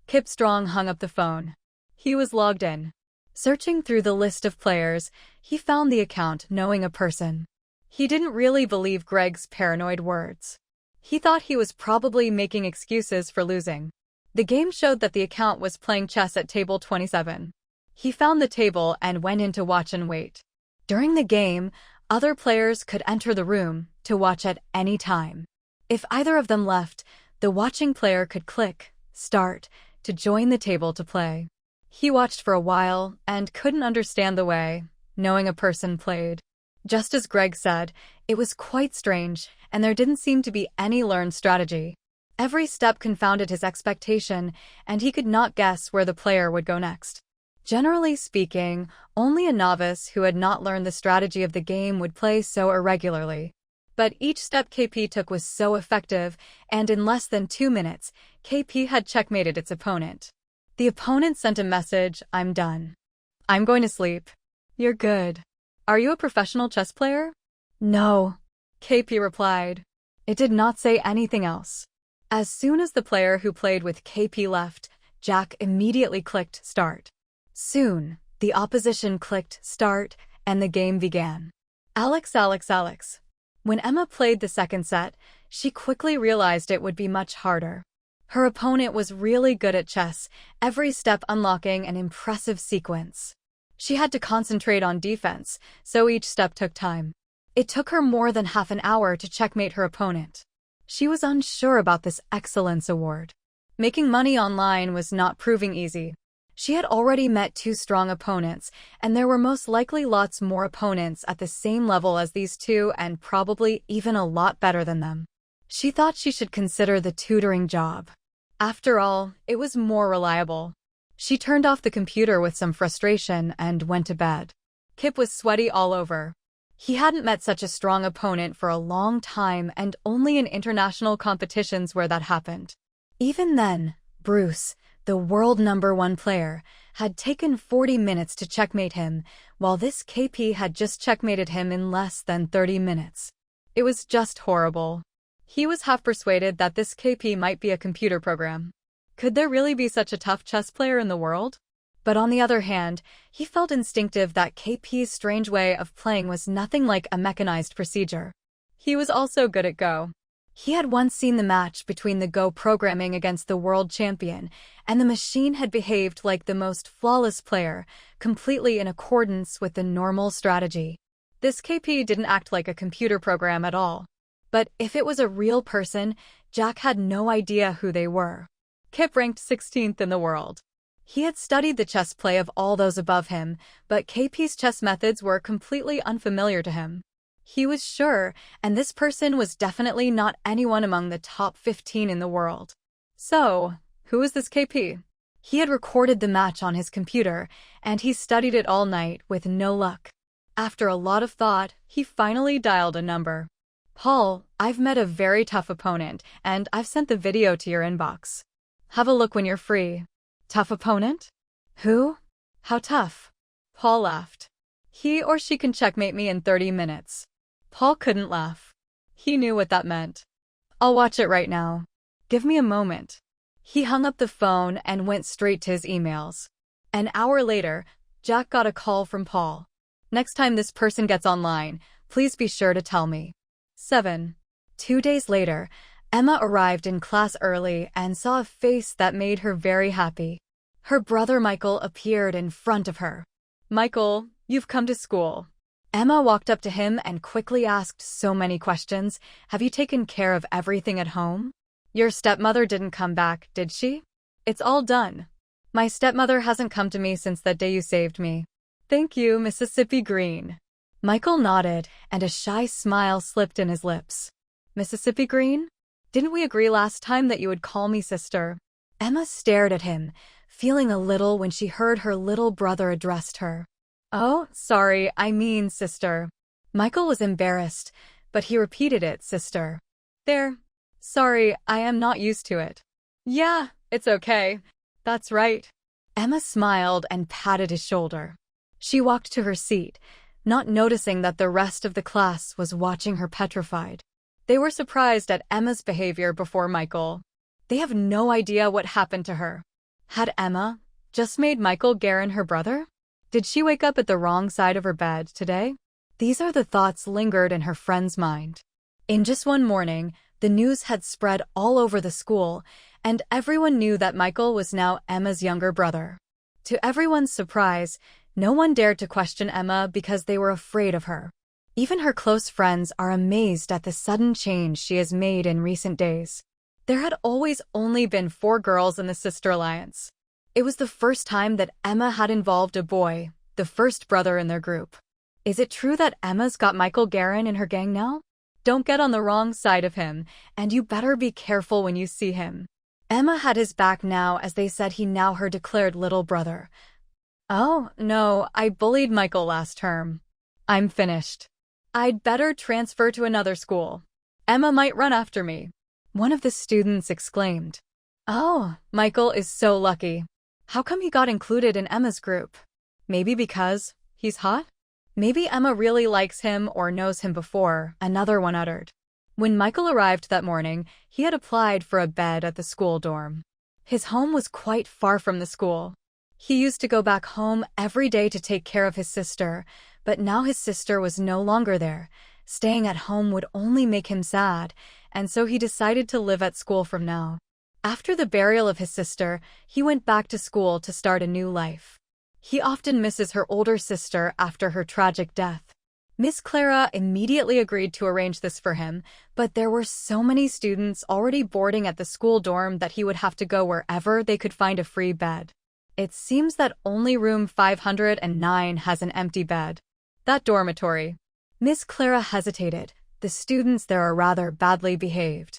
Kip Strong hung up the phone. He was logged in. Searching through the list of players, he found the account Knowing a Person. He didn't really believe Greg's paranoid words. He thought he was probably making excuses for losing. The game showed that the account was playing chess at table 27. He found the table and went in to watch and wait. During the game, other players could enter the room to watch at any time. If either of them left, the watching player could click Start to join the table to play. He watched for a while and couldn't understand the way Knowing a Person played. Just as Greg said, it was quite strange, and there didn't seem to be any learned strategy. Every step confounded his expectation, and he could not guess where the player would go next. Generally speaking, only a novice who had not learned the strategy of the game would play so irregularly. But each step KP took was so effective, and in less than 2 minutes, KP had checkmated its opponent. The opponent sent a message, I'm done. I'm going to sleep. You're good. Are you a professional chess player? No, KP replied. It did not say anything else. As soon as the player who played with KP left, Jack immediately clicked Start. Soon, the opposition clicked Start, and the game began. Alex. When Emma played the second set, she quickly realized it would be much harder. Her opponent was really good at chess, every step unlocking an impressive sequence. She had to concentrate on defense, so each step took time. It took her more than half an hour to checkmate her opponent. She was unsure about this Excellence Award. Making money online was not proving easy. She had already met 2 strong opponents, and there were most likely lots more opponents at the same level as these 2 and probably even a lot better than them. She thought she should consider the tutoring job. After all, it was more reliable. She turned off the computer with some frustration and went to bed. Kip was sweaty all over. He hadn't met such a strong opponent for a long time and only in international competitions where that happened. Even then, Bruce, the world #1 player, had taken 40 minutes to checkmate him, while this KP had just checkmated him in less than 30 minutes. It was just horrible. He was half persuaded that this KP might be a computer program. Could there really be such a tough chess player in the world? But on the other hand, he felt instinctive that KP's strange way of playing was nothing like a mechanized procedure. He was also good at Go. He had once seen the match between the Go programming against the world champion, and the machine had behaved like the most flawless player, completely in accordance with the normal strategy. This KP didn't act like a computer program at all. But if it was a real person, Jack had no idea who they were. Kip ranked 16th in the world. He had studied the chess play of all those above him, but KP's chess methods were completely unfamiliar to him. He was sure, and this person was definitely not anyone among the top 15 in the world. So, who was this KP? He had recorded the match on his computer, and he studied it all night with no luck. After a lot of thought, he finally dialed a number. Paul, I've met a very tough opponent, and I've sent the video to your inbox. Have a look when you're free. Tough opponent? Who? How tough? Paul laughed. He or she can checkmate me in 30 minutes. Paul couldn't laugh. He knew what that meant. I'll watch it right now. Give me a moment. He hung up the phone and went straight to his emails. An hour later, Jack got a call from Paul. Next time this person gets online, please be sure to tell me. 7. 2 days later, Emma arrived in class early and saw a face that made her very happy. Her brother Michael appeared in front of her. Michael, you've come to school. Emma walked up to him and quickly asked so many questions. Have you taken care of everything at home? Your stepmother didn't come back, did she? It's all done. My stepmother hasn't come to me since that day you saved me. Thank you, Mississippi Green. Michael nodded, and a shy smile slipped in his lips. Mississippi Green? Didn't we agree last time that you would call me sister? Emma stared at him, feeling a little when she heard her little brother addressed her. Oh, sorry, I mean sister. Michael was embarrassed, but he repeated it, sister. There. Sorry, I am not used to it. Yeah, it's okay. That's right. Emma smiled and patted his shoulder. She walked to her seat, not noticing that the rest of the class was watching her petrified. They were surprised at Emma's behavior before Michael. They have no idea what happened to her. Had Emma just made Michael Guerin her brother? Did she wake up at the wrong side of her bed today? These are the thoughts lingered in her friend's mind. In just one morning, the news had spread all over the school, and everyone knew that Michael was now Emma's younger brother. To everyone's surprise, no one dared to question Emma because they were afraid of her. Even her close friends are amazed at the sudden change she has made in recent days. There had always only been 4 girls in the sister alliance. It was the first time that Emma had involved a boy, the first brother in their group. Is it true that Emma's got Michael Guerin in her gang now? Don't get on the wrong side of him, and you better be careful when you see him. Emma had his back now as they said he now her declared little brother. Oh, no, I bullied Michael last term. I'm finished. I'd better transfer to another school. Emma might run after me. One of the students exclaimed. Oh, Michael is so lucky. How come he got included in Emma's group? Maybe because he's hot? Maybe Emma really likes him or knows him before, another one uttered. When Michael arrived that morning, he had applied for a bed at the school dorm. His home was quite far from the school. He used to go back home every day to take care of his sister, but now his sister was no longer there. Staying at home would only make him sad, and so he decided to live at school from now. After the burial of his sister, he went back to school to start a new life. He often misses her older sister after her tragic death. Miss Clara immediately agreed to arrange this for him, but there were so many students already boarding at the school dorm that he would have to go wherever they could find a free bed. It seems that only room 509 has an empty bed. That dormitory. Miss Clara hesitated. The students there are rather badly behaved.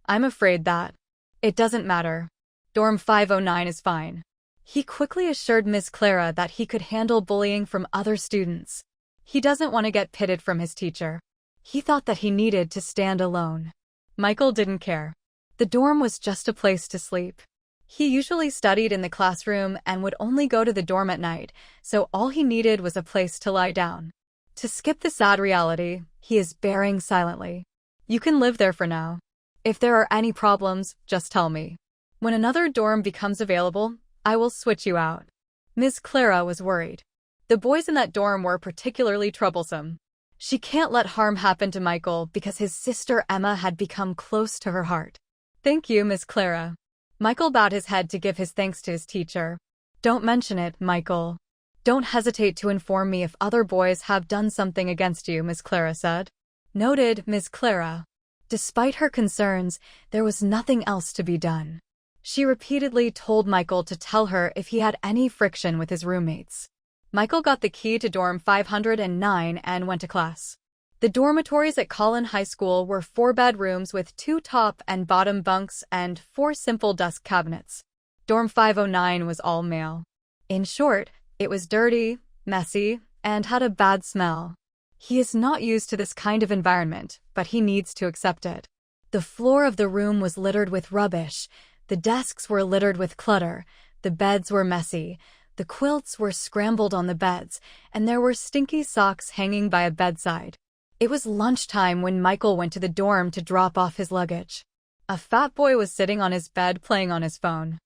I'm afraid that. It doesn't matter. Dorm 509 is fine. He quickly assured Miss Clara that he could handle bullying from other students. He doesn't want to get pitted from his teacher. He thought that he needed to stand alone. Michael didn't care. The dorm was just a place to sleep. He usually studied in the classroom and would only go to the dorm at night, so all he needed was a place to lie down. To skip the sad reality, he is bearing silently. You can live there for now. If there are any problems, just tell me. When another dorm becomes available, I will switch you out. Miss Clara was worried. The boys in that dorm were particularly troublesome. She can't let harm happen to Michael because his sister Emma had become close to her heart. Thank you, Miss Clara. Michael bowed his head to give his thanks to his teacher. Don't mention it, Michael. Don't hesitate to inform me if other boys have done something against you, Miss Clara said. Noted, Miss Clara. Despite her concerns, there was nothing else to be done. She repeatedly told Michael to tell her if he had any friction with his roommates. Michael got the key to dorm 509 and went to class. The dormitories at Collin High School were 4 bedrooms with 2 top and bottom bunks and 4 simple desk cabinets. Dorm 509 was all male. In short, it was dirty, messy, and had a bad smell. He is not used to this kind of environment, but he needs to accept it. The floor of the room was littered with rubbish, the desks were littered with clutter, the beds were messy, the quilts were scrambled on the beds, and there were stinky socks hanging by a bedside. It was lunchtime when Michael went to the dorm to drop off his luggage. A fat boy was sitting on his bed playing on his phone.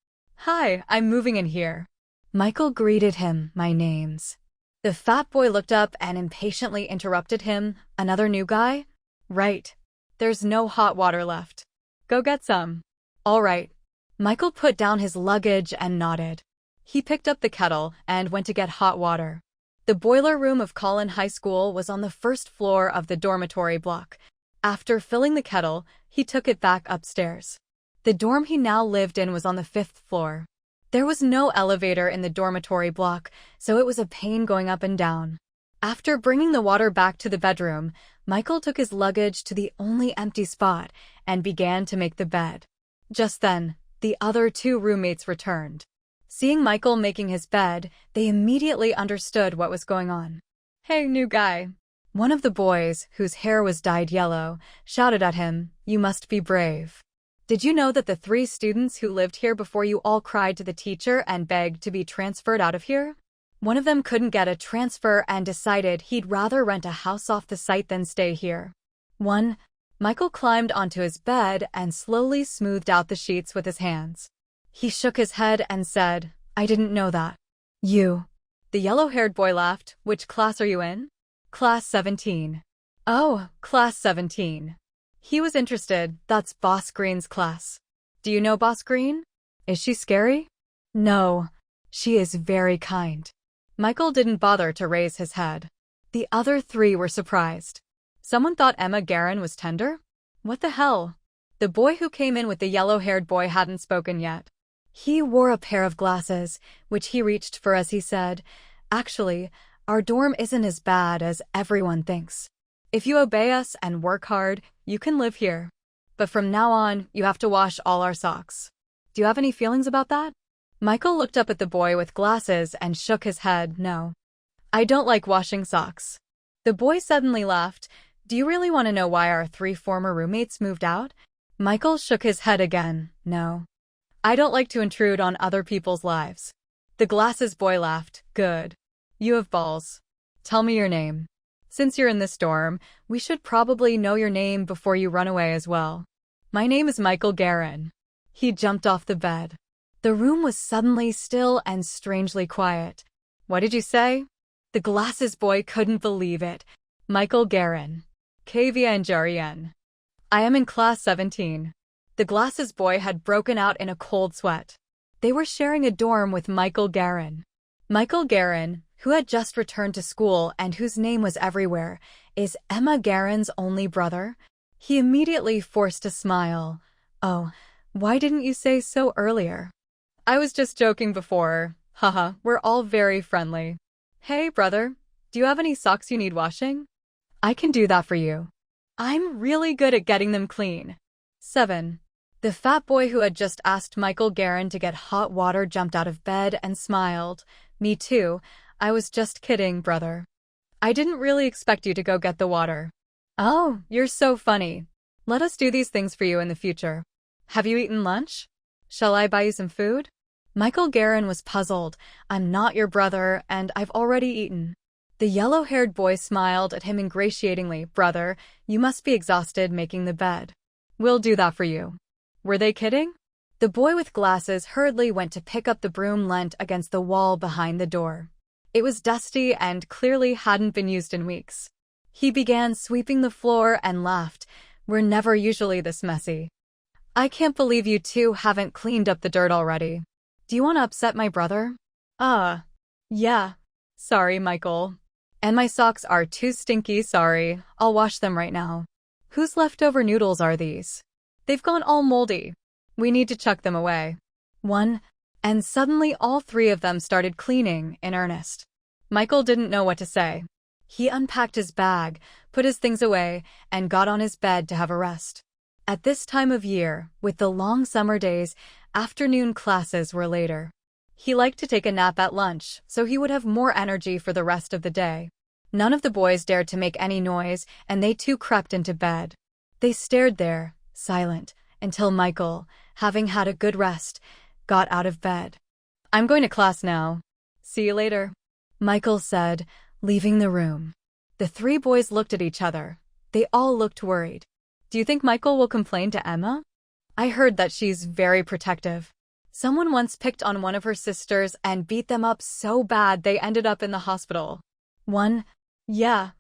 "Hi, I'm moving in here." Michael greeted him, "My name's." The fat boy looked up and impatiently interrupted him. "Another new guy?" "Right. There's no hot water left. Go get some." "All right." Michael put down his luggage and nodded. He picked up the kettle and went to get hot water. The boiler room of Collin High School was on the first floor of the dormitory block. After filling the kettle, he took it back upstairs. The dorm he now lived in was on the 5th floor. There was no elevator in the dormitory block, so it was a pain going up and down. After bringing the water back to the bedroom, Michael took his luggage to the only empty spot and began to make the bed. Just then, the other 2 roommates returned. Seeing Michael making his bed, they immediately understood what was going on. "Hey, new guy." One of the boys, whose hair was dyed yellow, shouted at him, "You must be brave. Did you know that the 3 students who lived here before you all cried to the teacher and begged to be transferred out of here? One of them couldn't get a transfer and decided he'd rather rent a house off the site than stay here." Michael climbed onto his bed and slowly smoothed out the sheets with his hands. He shook his head and said, "I didn't know that." "You." The yellow-haired boy laughed. "Which class are you in?" "Class 17. "Oh, class 17. He was interested. "That's Boss Green's class." "Do you know Boss Green? Is she scary?" "No. She is very kind." Michael didn't bother to raise his head. The other 3 were surprised. Someone thought Emma Guerin was tender? What the hell? The boy who came in with the yellow-haired boy hadn't spoken yet. He wore a pair of glasses, which he reached for as he said, "Actually, our dorm isn't as bad as everyone thinks. If you obey us and work hard, you can live here. But from now on, you have to wash all our socks. Do you have any feelings about that?" Michael looked up at the boy with glasses and shook his head. "No. I don't like washing socks." The boy suddenly laughed. "Do you really want to know why our 3 former roommates moved out?" Michael shook his head again. "No. I don't like to intrude on other people's lives." The glasses boy laughed. "Good. You have balls. Tell me your name. Since you're in this dorm, we should probably know your name before you run away as well." "My name is Michael Guerin." He jumped off the bed. The room was suddenly still and strangely quiet. "What did you say?" The glasses boy couldn't believe it. "Michael Guerin. KVNJREN. I am in class 17. The glasses boy had broken out in a cold sweat. They were sharing a dorm with Michael Guerin. Michael Guerin, who had just returned to school and whose name was everywhere, is Emma Guerin's only brother. He immediately forced a smile. "Oh, why didn't you say so earlier?" "I was just joking before. Haha, we're all very friendly." "Hey, brother, do you have any socks you need washing?" "I can do that for you. I'm really good at getting them clean." 7. The fat boy who had just asked Michael Guerin to get hot water jumped out of bed and smiled. "Me too. I was just kidding, brother. I didn't really expect you to go get the water." "Oh, you're so funny. Let us do these things for you in the future. Have you eaten lunch? Shall I buy you some food?" Michael Guerin was puzzled. "I'm not your brother, and I've already eaten." The yellow-haired boy smiled at him ingratiatingly. "Brother, you must be exhausted making the bed. We'll do that for you." Were they kidding? The boy with glasses hurriedly went to pick up the broom leant against the wall behind the door. It was dusty and clearly hadn't been used in weeks. He began sweeping the floor and laughed. "We're never usually this messy. I can't believe you 2 haven't cleaned up the dirt already. Do you want to upset my brother?" Yeah. Sorry, Michael. And my socks are too stinky, sorry. I'll wash them right now. Whose leftover noodles are these? They've gone all moldy. We need to chuck them away. One, and suddenly all three of them started cleaning in earnest. Michael didn't know what to say. He unpacked his bag, put his things away, and got on his bed to have a rest. At this time of year, with the long summer days, afternoon classes were later. He liked to take a nap at lunch, so he would have more energy for the rest of the day. None of the boys dared to make any noise, and they too crept into bed. They stared there, silent, until Michael, having had a good rest, got out of bed. I'm going to class now. See you later, Michael said, leaving the room. The three boys looked at each other. They all looked worried. Do you think Michael will complain to Emma? I heard that she's very protective. Someone once picked on one of her sisters and beat them up so bad they ended up in the hospital. One? Yeah.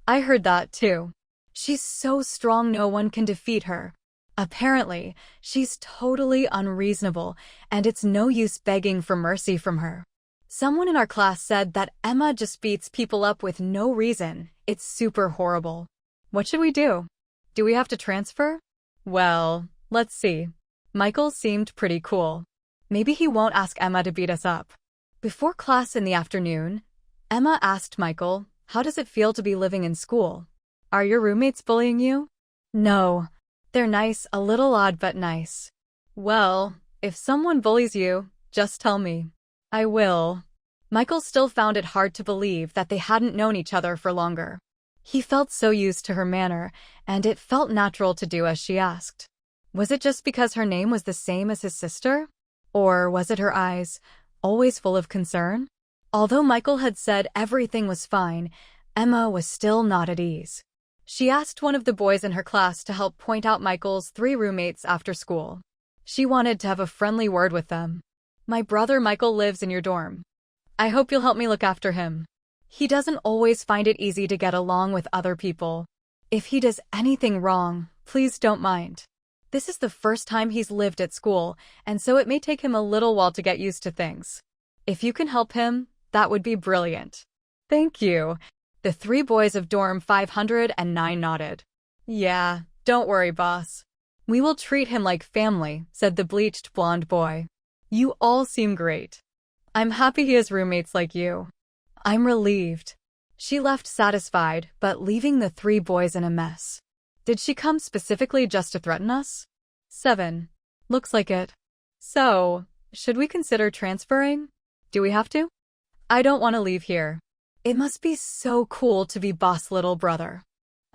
I heard that too. She's so strong no one can defeat her. Apparently, she's totally unreasonable, and it's no use begging for mercy from her. Someone in our class said that Emma just beats people up with no reason. It's super horrible. What should we do? Do we have to transfer? Well, let's see. Michael seemed pretty cool. Maybe he won't ask Emma to beat us up. Before class in the afternoon, Emma asked Michael, how does it feel to be living in school? Are your roommates bullying you? No. They're nice, a little odd but nice. Well, if someone bullies you, just tell me. I will. Michael still found it hard to believe that they hadn't known each other for longer. He felt so used to her manner, and it felt natural to do as she asked. Was it just because her name was the same as his sister? Or was it her eyes, always full of concern? Although Michael had said everything was fine, Emma was still not at ease. She asked one of the boys in her class to help point out Michael's three roommates after school. She wanted to have a friendly word with them. My brother Michael lives in your dorm. I hope you'll help me look after him. He doesn't always find it easy to get along with other people. If he does anything wrong, please don't mind. This is the first time he's lived at school, and so it may take him a little while to get used to things. If you can help him, that would be brilliant. Thank you. The three boys of dorm 509 nodded. Yeah, don't worry, boss. We will treat him like family, said the bleached blonde boy. You all seem great. I'm happy he has roommates like you. I'm relieved. She left satisfied, but leaving the three boys in a mess. Did she come specifically just to threaten us? 7. Looks like it. So, should we consider transferring? Do we have to? I don't want to leave here. It must be so cool to be boss little brother.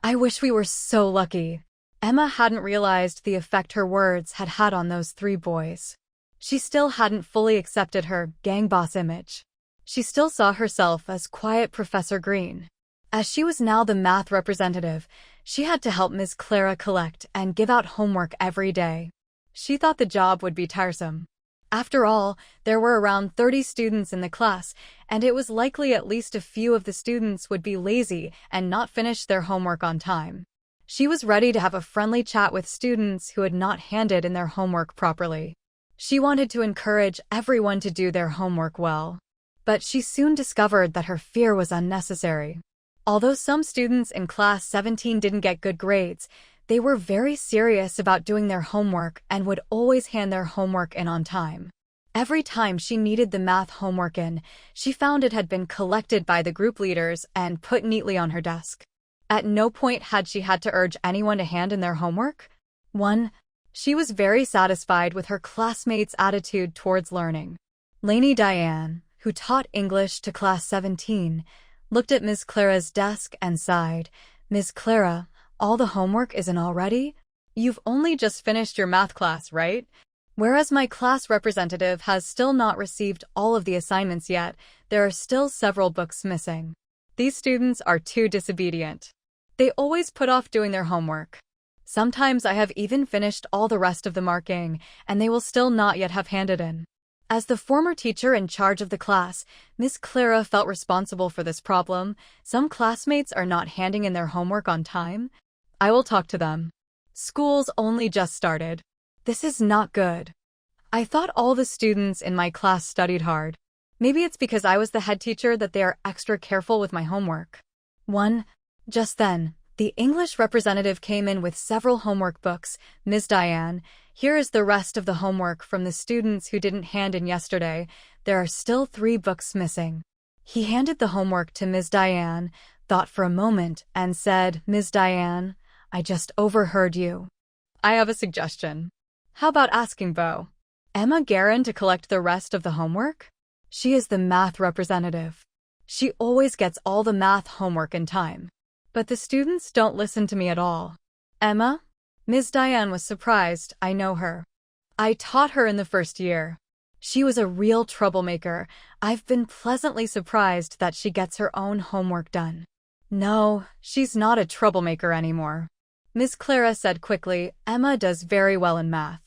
I wish we were so lucky. Emma hadn't realized the effect her words had had on those three boys. She still hadn't fully accepted her gang boss image. She still saw herself as quiet Professor Green. As she was now the math representative, she had to help Ms. Clara collect and give out homework every day. She thought the job would be tiresome. After all, there were around 30 students in the class, and it was likely at least a few of the students would be lazy and not finish their homework on time. She was ready to have a friendly chat with students who had not handed in their homework properly. She wanted to encourage everyone to do their homework well. But she soon discovered that her fear was unnecessary. Although some students in class 17 didn't get good grades, they were very serious about doing their homework and would always hand their homework in on time. Every time she needed the math homework in, she found it had been collected by the group leaders and put neatly on her desk. At no point had she had to urge anyone to hand in their homework. 1. She was very satisfied with her classmates' attitude towards learning. Lainey Diane, who taught English to class 17, looked at Ms. Clara's desk and sighed. Ms. Clara, all the homework isn't already? You've only just finished your math class, right? Whereas my class representative has still not received all of the assignments yet, there are still several books missing. These students are too disobedient. They always put off doing their homework. Sometimes I have even finished all the rest of the marking, and they will still not yet have handed in. As the former teacher in charge of the class, Miss Clara felt responsible for this problem. Some classmates are not handing in their homework on time. I will talk to them. School's only just started. This is not good. I thought all the students in my class studied hard. Maybe it's because I was the head teacher that they are extra careful with my homework. 1. Just then, the English representative came in with several homework books. Ms. Diane, here is the rest of the homework from the students who didn't hand in yesterday. There are still 3 books missing. He handed the homework to Ms. Diane, thought for a moment, and said, Ms. Diane, I just overheard you. I have a suggestion. How about asking Emma Guerin to collect the rest of the homework? She is the math representative. She always gets all the math homework in time. But the students don't listen to me at all. Emma? Ms. Diane was surprised. I know her. I taught her in the first year. She was a real troublemaker. I've been pleasantly surprised that she gets her own homework done. No, she's not a troublemaker anymore. Miss Clara said quickly, Emma does very well in math.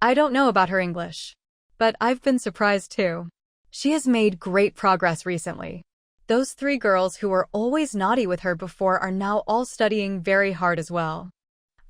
I don't know about her English. But I've been surprised too. She has made great progress recently. Those 3 girls who were always naughty with her before are now all studying very hard as well.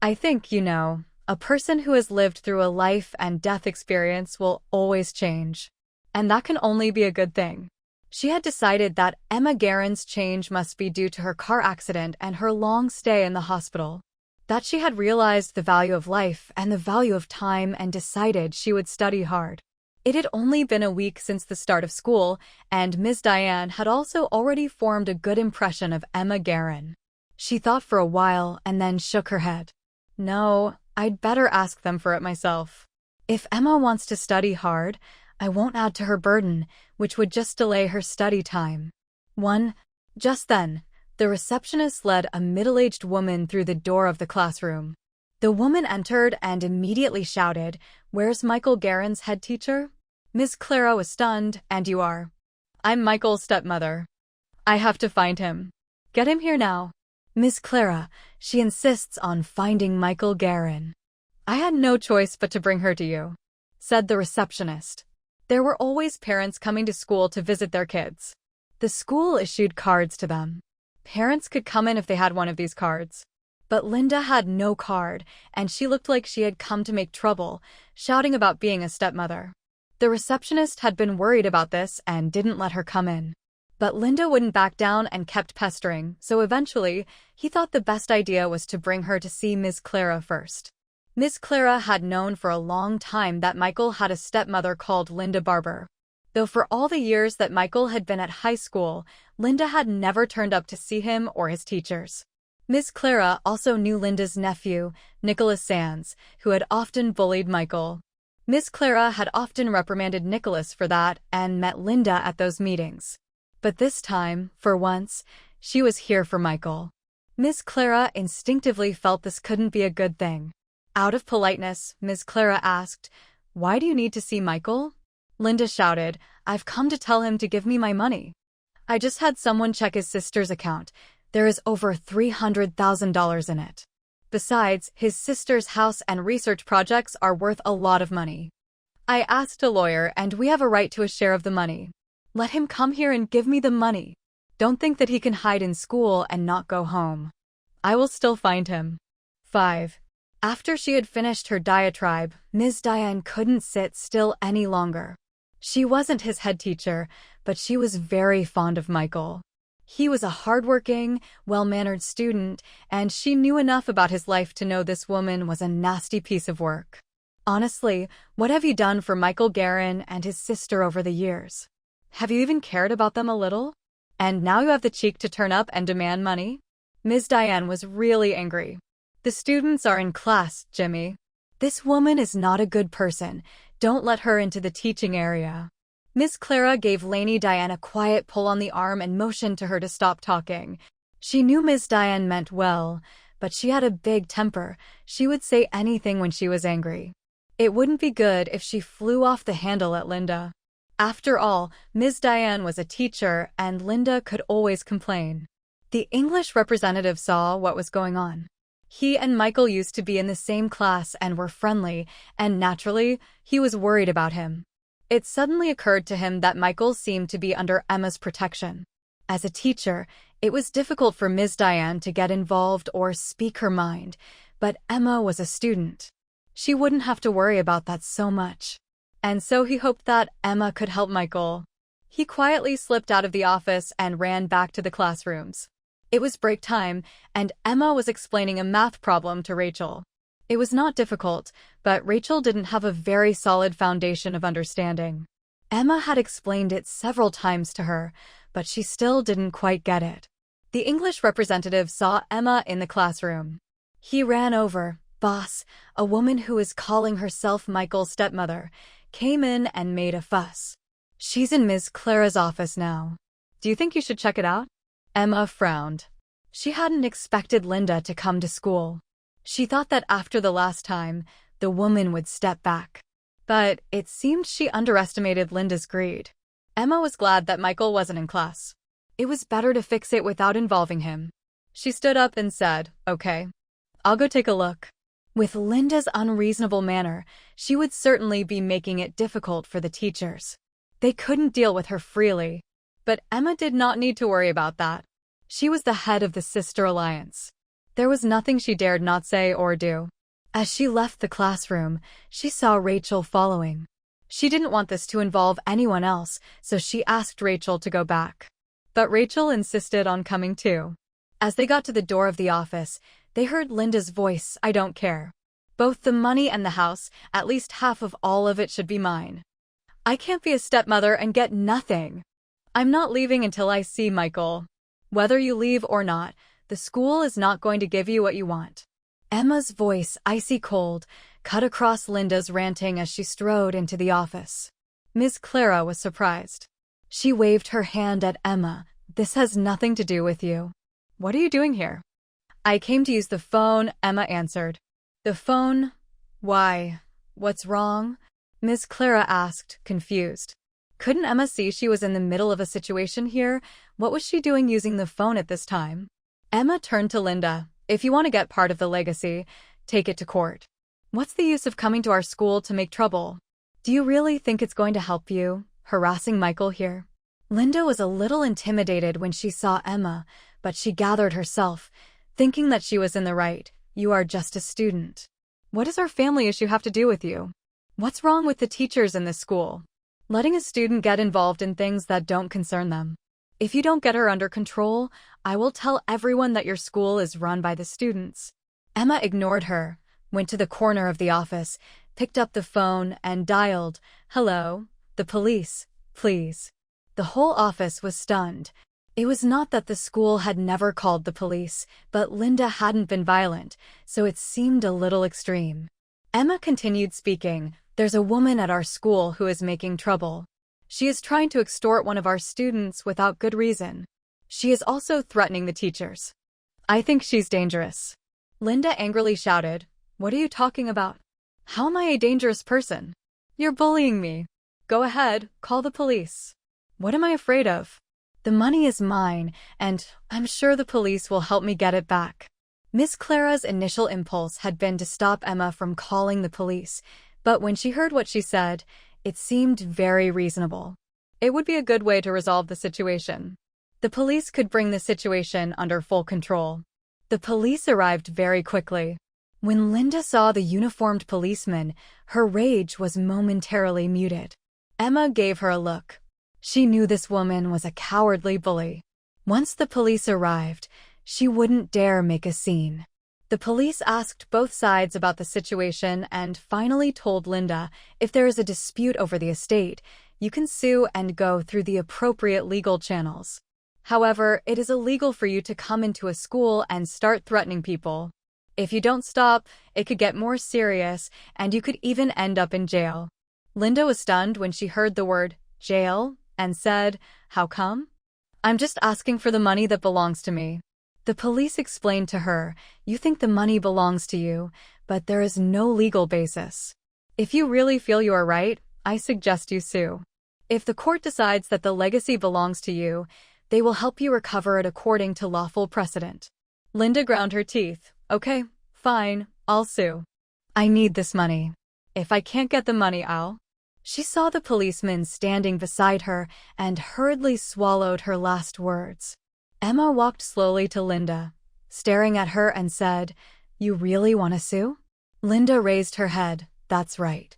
I think, a person who has lived through a life and death experience will always change. And that can only be a good thing. She had decided that Emma Guerin's change must be due to her car accident and her long stay in the hospital. That she had realized the value of life and the value of time and decided she would study hard. It had only been a week since the start of school, and Ms. Diane had also already formed a good impression of Emma Guerin. She thought for a while and then shook her head. No, I'd better ask them for it myself. If Emma wants to study hard, I won't add to her burden, which would just delay her study time. 1. Just then, the receptionist led a middle-aged woman through the door of the classroom. The woman entered and immediately shouted, Where's Michael Guerin's head teacher? Miss Clara was stunned. And you are? I'm Michael's stepmother. I have to find him. Get him here now. Miss Clara, she insists on finding Michael Guerin. I had no choice but to bring her to you, said the receptionist. There were always parents coming to school to visit their kids. The school issued cards to them. Parents could come in if they had one of these cards. But Linda had no card, and she looked like she had come to make trouble, shouting about being a stepmother. The receptionist had been worried about this and didn't let her come in. But Linda wouldn't back down and kept pestering, so eventually, he thought the best idea was to bring her to see Miss Clara first. Miss Clara had known for a long time that Michael had a stepmother called Linda Barber. Though for all the years that Michael had been at high school, Linda had never turned up to see him or his teachers. Miss Clara also knew Linda's nephew, Nicholas Sands, who had often bullied Michael. Miss Clara had often reprimanded Nicholas for that and met Linda at those meetings. But this time, for once, she was here for Michael. Miss Clara instinctively felt this couldn't be a good thing. Out of politeness, Miss Clara asked, Why do you need to see Michael? Linda shouted, I've come to tell him to give me my money. I just had someone check his sister's account. There is over $300,000 in it. Besides, his sister's house and research projects are worth a lot of money. I asked a lawyer and we have a right to a share of the money. Let him come here and give me the money. Don't think that he can hide in school and not go home. I will still find him. 5. After she had finished her diatribe, Ms. Diane couldn't sit still any longer. She wasn't his head teacher, but she was very fond of Michael. He was a hardworking, well-mannered student, and she knew enough about his life to know this woman was a nasty piece of work. Honestly, what have you done for Michael Guerin and his sister over the years? Have you even cared about them a little? And now you have the cheek to turn up and demand money? Ms. Diane was really angry. The students are in class, Jimmy. This woman is not a good person. Don't let her into the teaching area. Miss Clara gave Lady Diane a quiet pull on the arm and motioned to her to stop talking. She knew Miss Diane meant well, but she had a big temper. She would say anything when she was angry. It wouldn't be good if she flew off the handle at Linda. After all, Miss Diane was a teacher and Linda could always complain. The English representative saw what was going on. He and Michael used to be in the same class and were friendly, and naturally, he was worried about him. It suddenly occurred to him that Michael seemed to be under Emma's protection. As a teacher, it was difficult for Ms. Diane to get involved or speak her mind, but Emma was a student. She wouldn't have to worry about that so much. And so he hoped that Emma could help Michael. He quietly slipped out of the office and ran back to the classrooms. It was break time, and Emma was explaining a math problem to Rachel. It was not difficult, but Rachel didn't have a very solid foundation of understanding. Emma had explained it several times to her, but she still didn't quite get it. The English representative saw Emma in the classroom. He ran over. Boss, a woman who is calling herself Michael's stepmother, came in and made a fuss. She's in Ms. Clara's office now. Do you think you should check it out? Emma frowned. She hadn't expected Linda to come to school. She thought that after the last time, the woman would step back. But it seemed she underestimated Linda's greed. Emma was glad that Michael wasn't in class. It was better to fix it without involving him. She stood up and said, "Okay, I'll go take a look." With Linda's unreasonable manner, she would certainly be making it difficult for the teachers. They couldn't deal with her freely. But Emma did not need to worry about that. She was the head of the Sister Alliance. There was nothing she dared not say or do. As she left the classroom, she saw Rachel following. She didn't want this to involve anyone else, so she asked Rachel to go back. But Rachel insisted on coming too. As they got to the door of the office, they heard Linda's voice, "I don't care. Both the money and the house, at least half of all of it should be mine. I can't be a stepmother and get nothing. I'm not leaving until I see Michael. Whether you leave or not, the school is not going to give you what you want." Emma's voice, icy cold, cut across Linda's ranting as she strode into the office. Ms. Clara was surprised. She waved her hand at Emma. "This has nothing to do with you." "What are you doing here?" "I came to use the phone," Emma answered. "The phone? Why? What's wrong?" Ms. Clara asked, confused. Couldn't Emma see she was in the middle of a situation here? What was she doing using the phone at this time? Emma turned to Linda. "If you want to get part of the legacy, take it to court. What's the use of coming to our school to make trouble? Do you really think it's going to help you, harassing Michael here?" Linda was a little intimidated when she saw Emma, but she gathered herself, thinking that she was in the right. "You are just a student. What does our family issue have to do with you? What's wrong with the teachers in this school? Letting a student get involved in things that don't concern them. If you don't get her under control, I will tell everyone that your school is run by the students." Emma ignored her, went to the corner of the office, picked up the phone, and dialed, "Hello, the police, please." The whole office was stunned. It was not that the school had never called the police, but Linda hadn't been violent, so it seemed a little extreme. Emma continued speaking. "There's a woman at our school who is making trouble. She is trying to extort one of our students without good reason. She is also threatening the teachers. I think she's dangerous." Linda angrily shouted, "What are you talking about? How am I a dangerous person? You're bullying me. Go ahead, call the police. What am I afraid of? The money is mine, and I'm sure the police will help me get it back." Miss Clara's initial impulse had been to stop Emma from calling the police, but when she heard what she said, it seemed very reasonable. It would be a good way to resolve the situation. The police could bring the situation under full control. The police arrived very quickly. When Linda saw the uniformed policeman, her rage was momentarily muted. Emma gave her a look. She knew this woman was a cowardly bully. Once the police arrived, she wouldn't dare make a scene. The police asked both sides about the situation and finally told Linda, "If there is a dispute over the estate, you can sue and go through the appropriate legal channels. However, it is illegal for you to come into a school and start threatening people. If you don't stop, it could get more serious, and you could even end up in jail." Linda was stunned when she heard the word jail and said, "How come?" "I'm just asking for the money that belongs to me." The police explained to her, "You think the money belongs to you, but there is no legal basis. If you really feel you are right, I suggest you sue. If the court decides that the legacy belongs to you, they will help you recover it according to lawful precedent." Linda ground her teeth. "Okay, fine, I'll sue. I need this money. If I can't get the money, I'll..." She saw the policeman standing beside her and hurriedly swallowed her last words. Emma walked slowly to Linda, staring at her and said, "You really want to sue?" Linda raised her head. "That's right.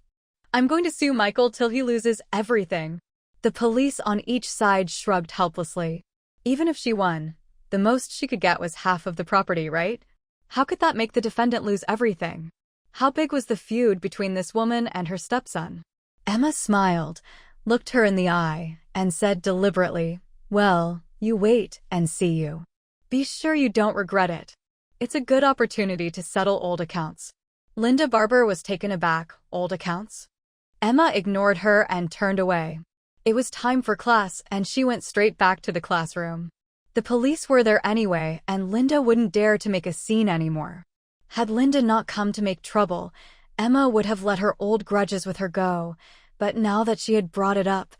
I'm going to sue Michael till he loses everything. The police on each side shrugged helplessly. Even if she won, the most she could get was half of the property, right? How could that make the defendant lose everything? How big was the feud between this woman and her stepson? Emma smiled, looked her in the eye, and said deliberately, "Well, you wait and see you. Be sure you don't regret it. It's a good opportunity to settle old accounts." Linda Barber was taken aback. Old accounts? Emma ignored her and turned away. It was time for class, and she went straight back to the classroom. The police were there anyway, and Linda wouldn't dare to make a scene anymore. Had Linda not come to make trouble, Emma would have let her old grudges with her go, but now that she had brought it up,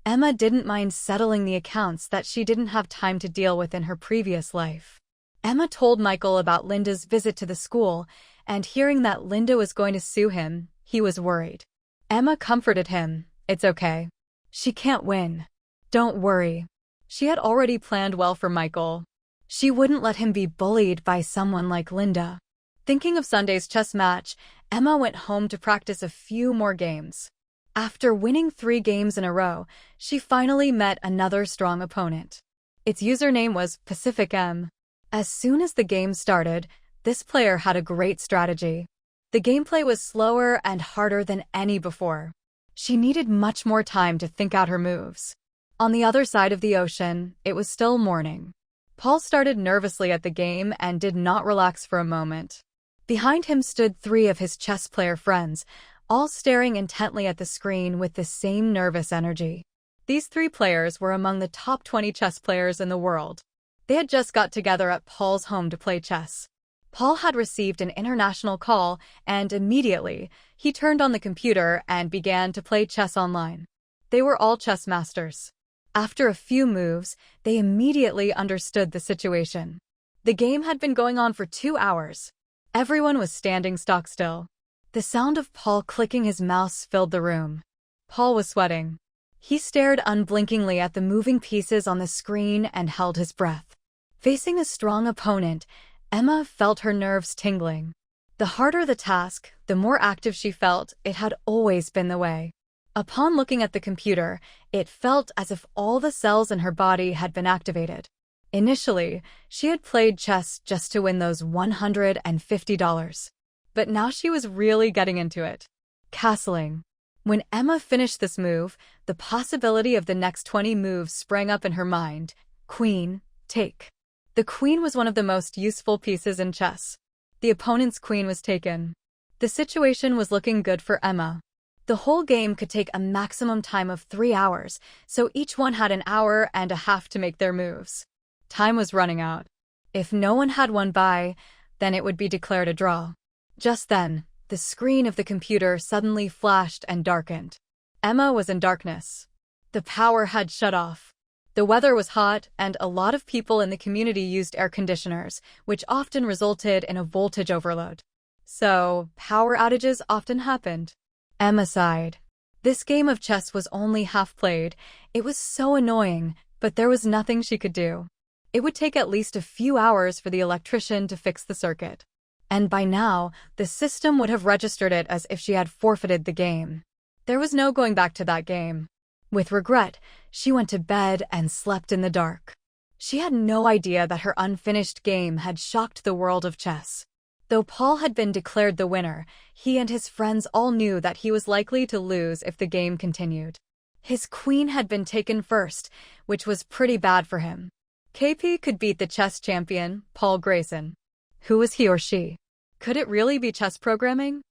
Emma didn't mind settling the accounts that she didn't have time to deal with in her previous life. Emma told Michael about Linda's visit to the school, and hearing that Linda was going to sue him, he was worried. Emma comforted him. "It's okay. She can't win. Don't worry." She had already planned well for Michael. She wouldn't let him be bullied by someone like Linda. Thinking of Sunday's chess match, Emma went home to practice a few more games. After winning 3 games in a row, she finally met another strong opponent. Its username was Pacific M. As soon as the game started, this player had a great strategy. The gameplay was slower and harder than any before. She needed much more time to think out her moves. On the other side of the ocean, it was still morning. Paul started nervously at the game and did not relax for a moment. Behind him stood 3 of his chess player friends, all staring intently at the screen with the same nervous energy. These 3 players were among the top 20 chess players in the world. They had just got together at Paul's home to play chess. Paul had received an international call, and immediately, he turned on the computer and began to play chess online. They were all chess masters. After a few moves, they immediately understood the situation. The game had been going on for 2 hours. Everyone was standing stock still. The sound of Paul clicking his mouse filled the room. Paul was sweating. He stared unblinkingly at the moving pieces on the screen and held his breath. Facing a strong opponent, Emma felt her nerves tingling. The harder the task, the more active she felt. It had always been the way. Upon looking at the computer, it felt as if all the cells in her body had been activated. Initially, she had played chess just to win those $150. But now she was really getting into it. Castling. When Emma finished this move, the possibility of the next 20 moves sprang up in her mind. Queen, take. The queen was one of the most useful pieces in chess. The opponent's queen was taken. The situation was looking good for Emma. The whole game could take a maximum time of 3 hours, so each one had an hour and a half to make their moves. Time was running out. If no one had won by, then it would be declared a draw. Just then, the screen of the computer suddenly flashed and darkened. Emma was in darkness. The power had shut off. The weather was hot, and a lot of people in the community used air conditioners, which often resulted in a voltage overload. So, power outages often happened. Emma sighed. This game of chess was only half played. It was so annoying, but there was nothing she could do. It would take at least a few hours for the electrician to fix the circuit. And by now, the system would have registered it as if she had forfeited the game. There was no going back to that game. With regret, she went to bed and slept in the dark. She had no idea that her unfinished game had shocked the world of chess. Though Paul had been declared the winner, he and his friends all knew that he was likely to lose if the game continued. His queen had been taken first, which was pretty bad for him. KP could beat the chess champion, Paul Grayson. Who was he or she? Could it really be chess programming?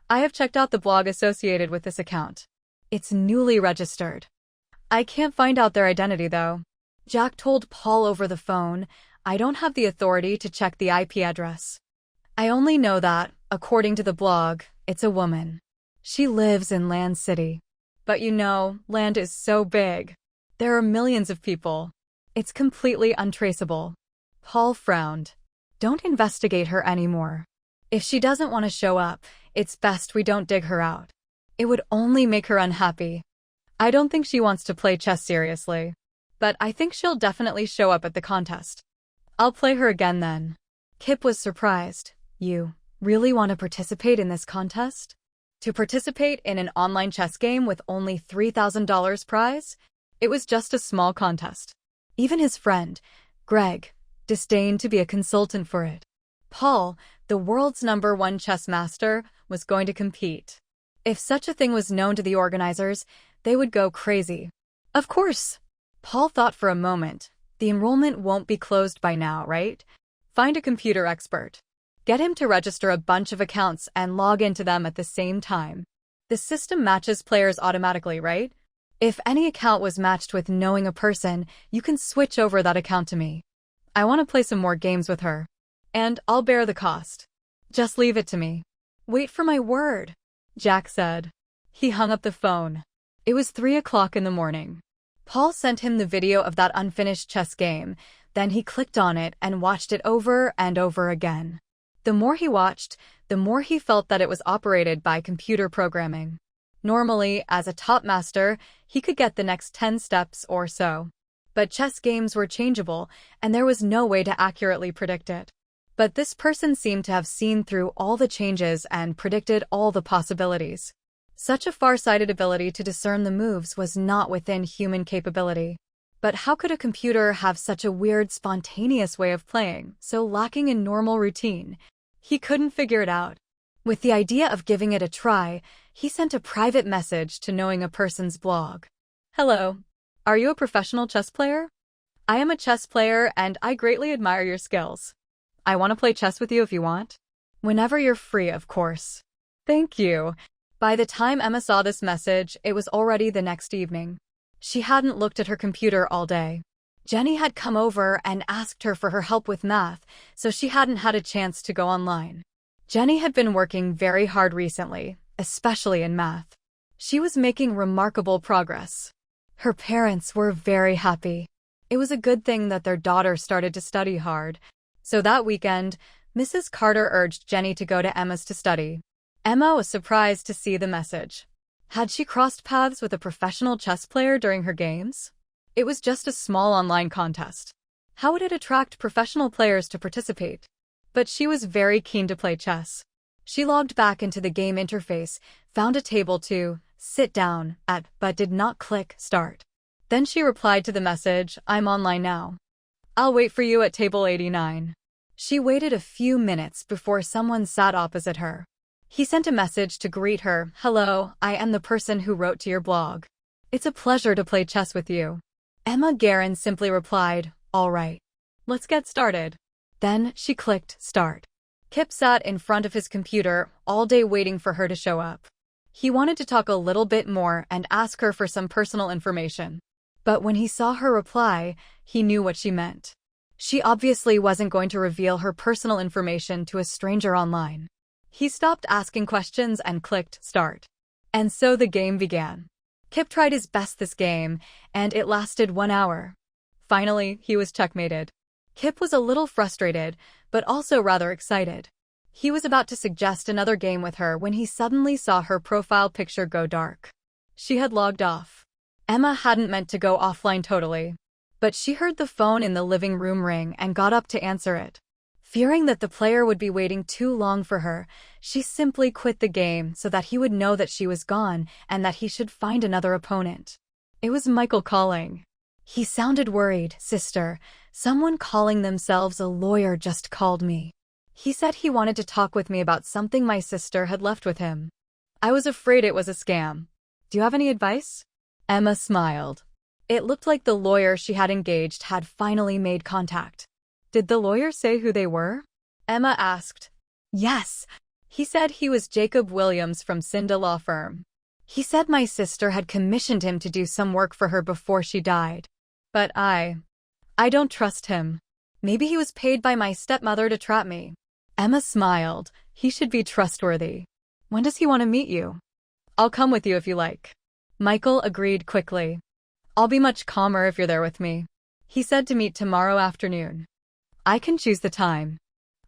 I have checked out the blog associated with this account. It's newly registered. I can't find out their identity, though. Jack told Paul over the phone, "I don't have the authority to check the IP address. I only know that, according to the blog, it's a woman. She lives in Land City. But you know, land is so big. There are millions of people. It's completely untraceable." Paul frowned. Don't investigate her anymore. If she doesn't want to show up, it's best we don't dig her out. It would only make her unhappy. I don't think she wants to play chess seriously. But I think she'll definitely show up at the contest. I'll play her again then. Kip was surprised. You really want to participate in this contest? To participate in an online chess game with only $3,000 prize? It was just a small contest. Even his friend, Greg, disdained to be a consultant for it. Paul, the world's #1 chess master, was going to compete. If such a thing was known to the organizers, they would go crazy. Of course. Paul thought for a moment. The enrollment won't be closed by now, right? Find a computer expert. Get him to register a bunch of accounts and log into them at the same time. The system matches players automatically, right? If any account was matched with knowing a person, you can switch over that account to me. I want to play some more games with her. And I'll bear the cost. Just leave it to me. Wait for my word, Jack said. He hung up the phone. It was 3 o'clock in the morning. Paul sent him the video of that unfinished chess game. Then he clicked on it and watched it over and over again. The more he watched, the more he felt that it was operated by computer programming. Normally, as a top master, he could get the next 10 steps or so. But chess games were changeable, and there was no way to accurately predict it. But this person seemed to have seen through all the changes and predicted all the possibilities. Such a far-sighted ability to discern the moves was not within human capability. But how could a computer have such a weird, spontaneous way of playing, so lacking in normal routine? He couldn't figure it out. With the idea of giving it a try, he sent a private message to knowing a person's blog. Hello. Are you a professional chess player? I am a chess player and I greatly admire your skills. I want to play chess with you if you want. Whenever you're free, of course. Thank you. By the time Emma saw this message, it was already the next evening. She hadn't looked at her computer all day. Jenny had come over and asked her for her help with math, so she hadn't had a chance to go online. Jenny had been working very hard recently, especially in math. She was making remarkable progress. Her parents were very happy. It was a good thing that their daughter started to study hard. So that weekend, Mrs. Carter urged Jenny to go to Emma's to study. Emma was surprised to see the message. Had she crossed paths with a professional chess player during her games? It was just a small online contest. How would it attract professional players to participate? But she was very keen to play chess. She logged back into the game interface, found a table to sit down at, but did not click start. Then she replied to the message, I'm online now. I'll wait for you at table 89. She waited a few minutes before someone sat opposite her. He sent a message to greet her. Hello, I am the person who wrote to your blog. It's a pleasure to play chess with you. Emma Guerin simply replied, all right. Let's get started. Then she clicked start. Kip sat in front of his computer all day waiting for her to show up. He wanted to talk a little bit more and ask her for some personal information. But when he saw her reply, he knew what she meant. She obviously wasn't going to reveal her personal information to a stranger online. He stopped asking questions and clicked start. And so the game began. Kip tried his best this game, and it lasted 1 hour. Finally, he was checkmated. Kip was a little frustrated, but also rather excited. He was about to suggest another game with her when he suddenly saw her profile picture go dark. She had logged off. Emma hadn't meant to go offline totally, but she heard the phone in the living room ring and got up to answer it. Fearing that the player would be waiting too long for her, she simply quit the game so that he would know that she was gone and that he should find another opponent. It was Michael calling. He sounded worried. Sister, someone calling themselves a lawyer just called me. He said he wanted to talk with me about something my sister had left with him. I was afraid it was a scam. Do you have any advice? Emma smiled. It looked like the lawyer she had engaged had finally made contact. Did the lawyer say who they were? Emma asked. Yes. He said he was Jacob Williams from Cinda Law Firm. He said my sister had commissioned him to do some work for her before she died. But I don't trust him. Maybe he was paid by my stepmother to trap me. Emma smiled. He should be trustworthy. When does he want to meet you? I'll come with you if you like. Michael agreed quickly. I'll be much calmer if you're there with me. He said to meet tomorrow afternoon. I can choose the time.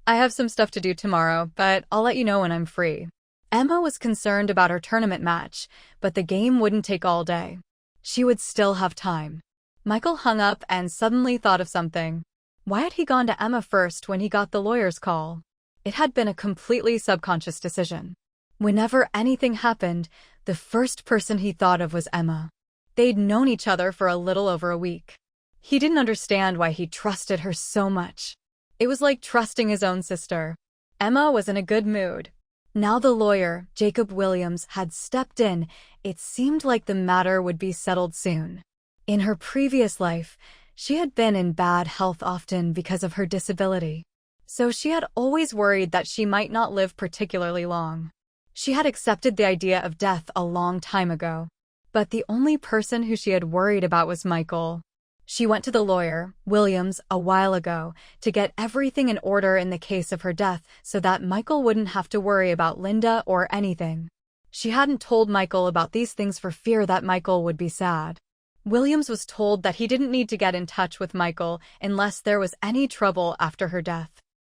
I have some stuff to do tomorrow, but I'll let you know when I'm free. Emma was concerned about her tournament match, but the game wouldn't take all day. She would still have time. Michael hung up and suddenly thought of something. Why had he gone to Emma first when he got the lawyer's call? It had been a completely subconscious decision. Whenever anything happened, the first person he thought of was Emma. They'd known each other for a little over a week. He didn't understand why he trusted her so much. It was like trusting his own sister. Emma was in a good mood. Now the lawyer, Jacob Williams, had stepped in. It seemed like the matter would be settled soon. In her previous life, she had been in bad health often because of her disability. So she had always worried that she might not live particularly long. She had accepted the idea of death a long time ago. But the only person who she had worried about was Michael. She went to the lawyer, Williams, a while ago to get everything in order in the case of her death so that Michael wouldn't have to worry about Linda or anything. She hadn't told Michael about these things for fear that Michael would be sad. Williams was told that he didn't need to get in touch with Michael unless there was any trouble after her death.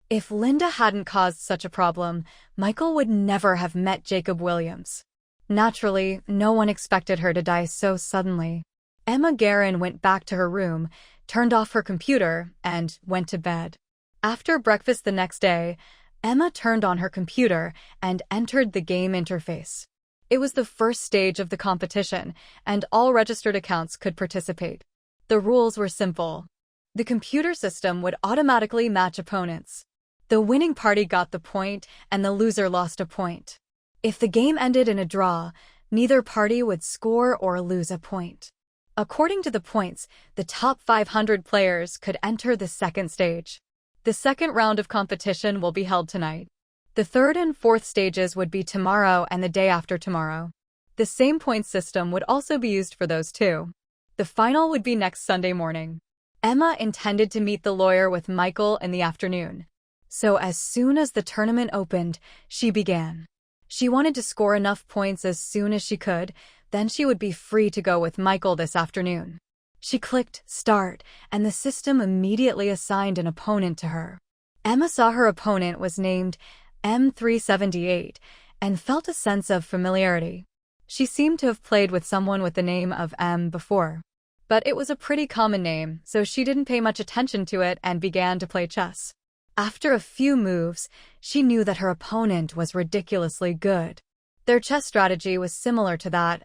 If Linda hadn't caused such a problem, Michael would never have met Jacob Williams. Naturally, no one expected her to die so suddenly. Emma Guerin went back to her room, turned off her computer, and went to bed. After breakfast the next day, Emma turned on her computer and entered the game interface. It was the first stage of the competition, and all registered accounts could participate. The rules were simple. The computer system would automatically match opponents. The winning party got the point, and the loser lost a point. If the game ended in a draw, neither party would score or lose a point. According to the points, the top 500 players could enter the second stage. The second round of competition will be held tonight. The third and fourth stages would be tomorrow and the day after tomorrow. The same point system would also be used for those two. The final would be next Sunday morning. Emma intended to meet the lawyer with Michael in the afternoon. So as soon as the tournament opened, she began. She wanted to score enough points as soon as she could, then she would be free to go with Michael this afternoon. She clicked Start, and the system immediately assigned an opponent to her. Emma saw her opponent was named M378 and felt a sense of familiarity. She seemed to have played with someone with the name of M before. But it was a pretty common name, so she didn't pay much attention to it and began to play chess. After a few moves, she knew that her opponent was ridiculously good. Their chess strategy was similar to that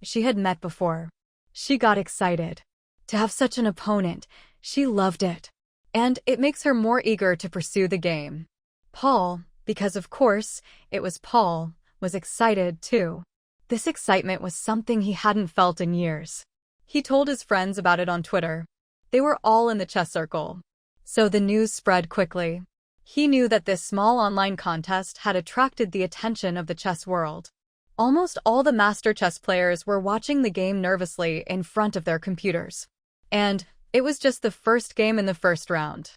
she had met before. She got excited. To have such an opponent, she loved it. And it makes her more eager to pursue the game. Paul, because of course, it was Paul, was excited too. This excitement was something he hadn't felt in years. He told his friends about it on Twitter. They were all in the chess circle. So the news spread quickly. He knew that this small online contest had attracted the attention of the chess world. Almost all the master chess players were watching the game nervously in front of their computers. And it was just the first game in the first round.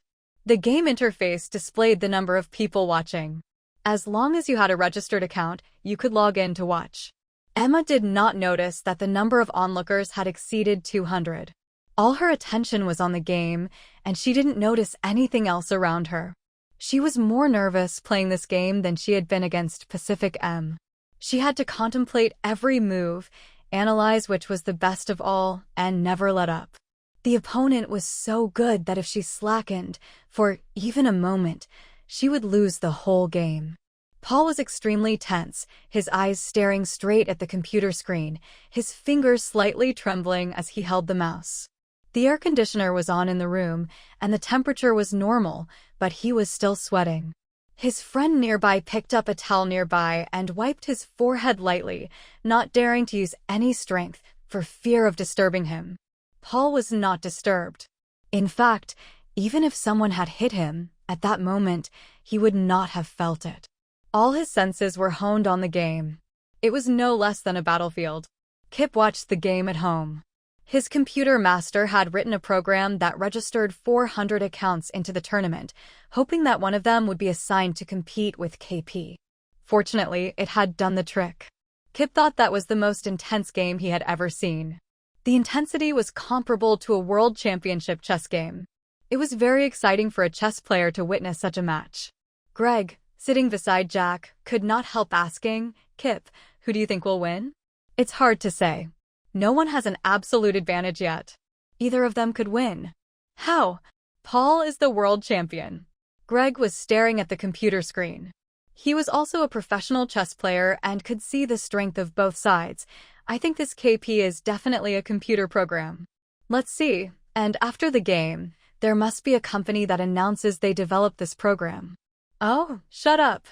The game interface displayed the number of people watching. As long as you had a registered account, you could log in to watch. Emma did not notice that the number of onlookers had exceeded 200. All her attention was on the game, and she didn't notice anything else around her. She was more nervous playing this game than she had been against Pacific M. She had to contemplate every move, analyze which was the best of all, and never let up. The opponent was so good that if she slackened, for even a moment, she would lose the whole game. Paul was extremely tense, his eyes staring straight at the computer screen, his fingers slightly trembling as he held the mouse. The air conditioner was on in the room, and the temperature was normal, but he was still sweating. His friend nearby picked up a towel nearby and wiped his forehead lightly, not daring to use any strength for fear of disturbing him. Paul was not disturbed. In fact, even if someone had hit him, at that moment, he would not have felt it. All his senses were honed on the game. It was no less than a battlefield. Kip watched the game at home. His computer master had written a program that registered 400 accounts into the tournament, hoping that one of them would be assigned to compete with KP. Fortunately, it had done the trick. Kip thought that was the most intense game he had ever seen. The intensity was comparable to a world championship chess game. It was very exciting for a chess player to witness such a match. Greg, sitting beside Jack, could not help asking, "Kip, who do you think will win?" It's hard to say. No one has an absolute advantage yet. Either of them could win. How? Paul is the world champion. Greg was staring at the computer screen. He was also a professional chess player and could see the strength of both sides. I think this KP is definitely a computer program. Let's see. And after the game, there must be a company that announces they developed this program. Oh, shut up.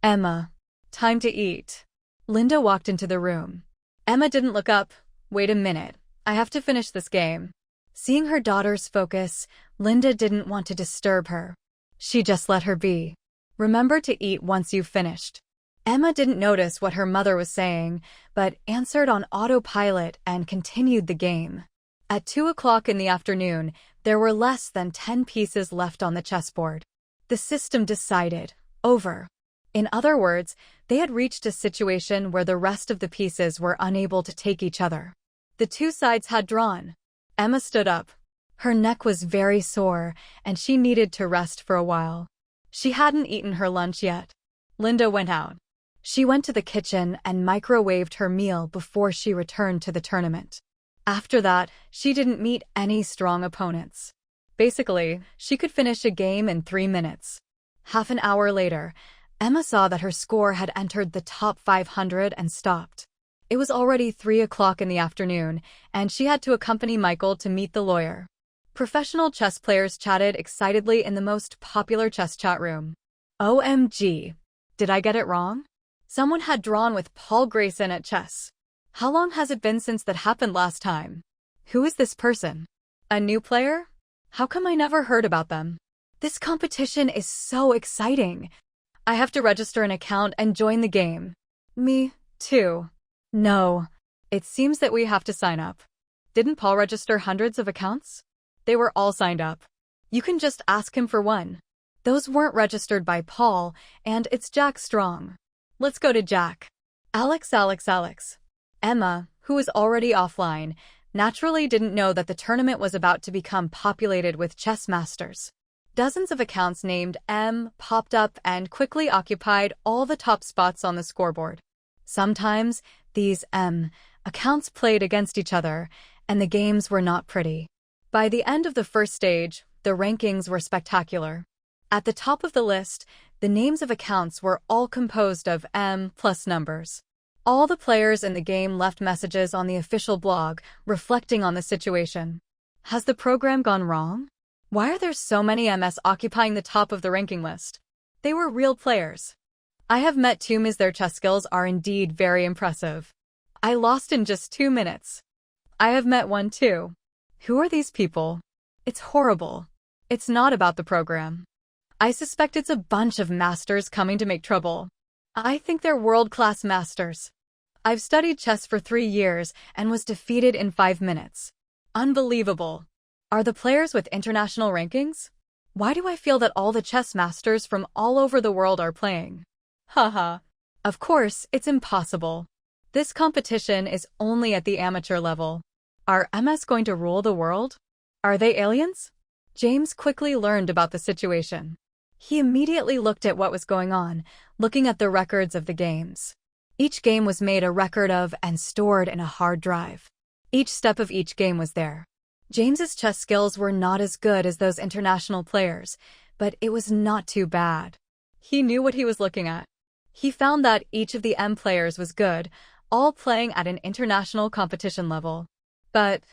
Emma. Time to eat. Linda walked into the room. Emma didn't look up. Wait a minute. I have to finish this game. Seeing her daughter's focus, Linda didn't want to disturb her. She just let her be. Remember to eat once you've finished. Emma didn't notice what her mother was saying, but answered on autopilot and continued the game. At 2 o'clock in the afternoon, there were less than 10 pieces left on the chessboard. The system decided. Over. In other words, they had reached a situation where the rest of the pieces were unable to take each other. The two sides had drawn. Emma stood up. Her neck was very sore, and she needed to rest for a while. She hadn't eaten her lunch yet. Linda went out. She went to the kitchen and microwaved her meal before she returned to the tournament. After that, she didn't meet any strong opponents. Basically, she could finish a game in 3 minutes. Half an hour later, Emma saw that her score had entered the top 500 and stopped. It was already 3 o'clock in the afternoon, and she had to accompany Michael to meet the lawyer. Professional chess players chatted excitedly in the most popular chess chat room. OMG. Did I get it wrong? Someone had drawn with Paul Grayson at chess. How long has it been since that happened last time? Who is this person? A new player? How come I never heard about them? This competition is so exciting. I have to register an account and join the game. Me, too. No. It seems that we have to sign up. Didn't Paul register hundreds of accounts? They were all signed up. You can just ask him for one. Those weren't registered by Paul, and it's Jack Strong. Let's go to Jack. Alex. Emma, who was already offline, naturally didn't know that the tournament was about to become populated with chess masters. Dozens of accounts named M popped up and quickly occupied all the top spots on the scoreboard. Sometimes, these M accounts played against each other, and the games were not pretty. By the end of the first stage, the rankings were spectacular. At the top of the list, the names of accounts were all composed of M plus numbers. All the players in the game left messages on the official blog, reflecting on the situation. Has the program gone wrong? Why are there so many MS occupying the top of the ranking list? They were real players. I have met two Ms. Their chess skills are indeed very impressive. I lost in just 2 minutes. I have met one too. Who are these people? It's horrible. It's not about the program. I suspect it's a bunch of masters coming to make trouble. I think they're world-class masters. I've studied chess for 3 years and was defeated in 5 minutes. Unbelievable. Are the players with international rankings? Why do I feel that all the chess masters from all over the world are playing? Haha. Of course, it's impossible. This competition is only at the amateur level. Are MS going to rule the world? Are they aliens? James quickly learned about the situation. He immediately looked at what was going on, looking at the records of the games. Each game was made a record of and stored in a hard drive. Each step of each game was there. James's chess skills were not as good as those international players, but it was not too bad. He knew what he was looking at. He found that each of the M players was good, all playing at an international competition level. But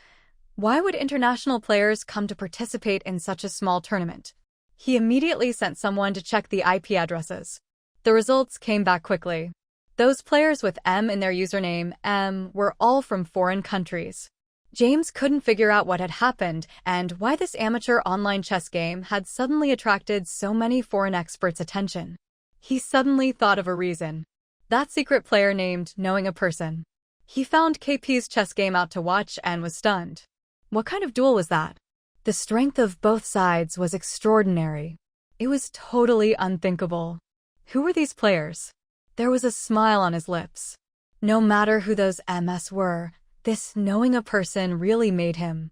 why would international players come to participate in such a small tournament? He immediately sent someone to check the IP addresses. The results came back quickly. Those players with M in their username, M, were all from foreign countries. James couldn't figure out what had happened and why this amateur online chess game had suddenly attracted so many foreign experts' attention. He suddenly thought of a reason. That secret player named Knowing a Person. He found KP's chess game out to watch and was stunned. What kind of duel was that? The strength of both sides was extraordinary. It was totally unthinkable. Who were these players? There was a smile on his lips. No matter who those MS were, this Knowing a Person really made him.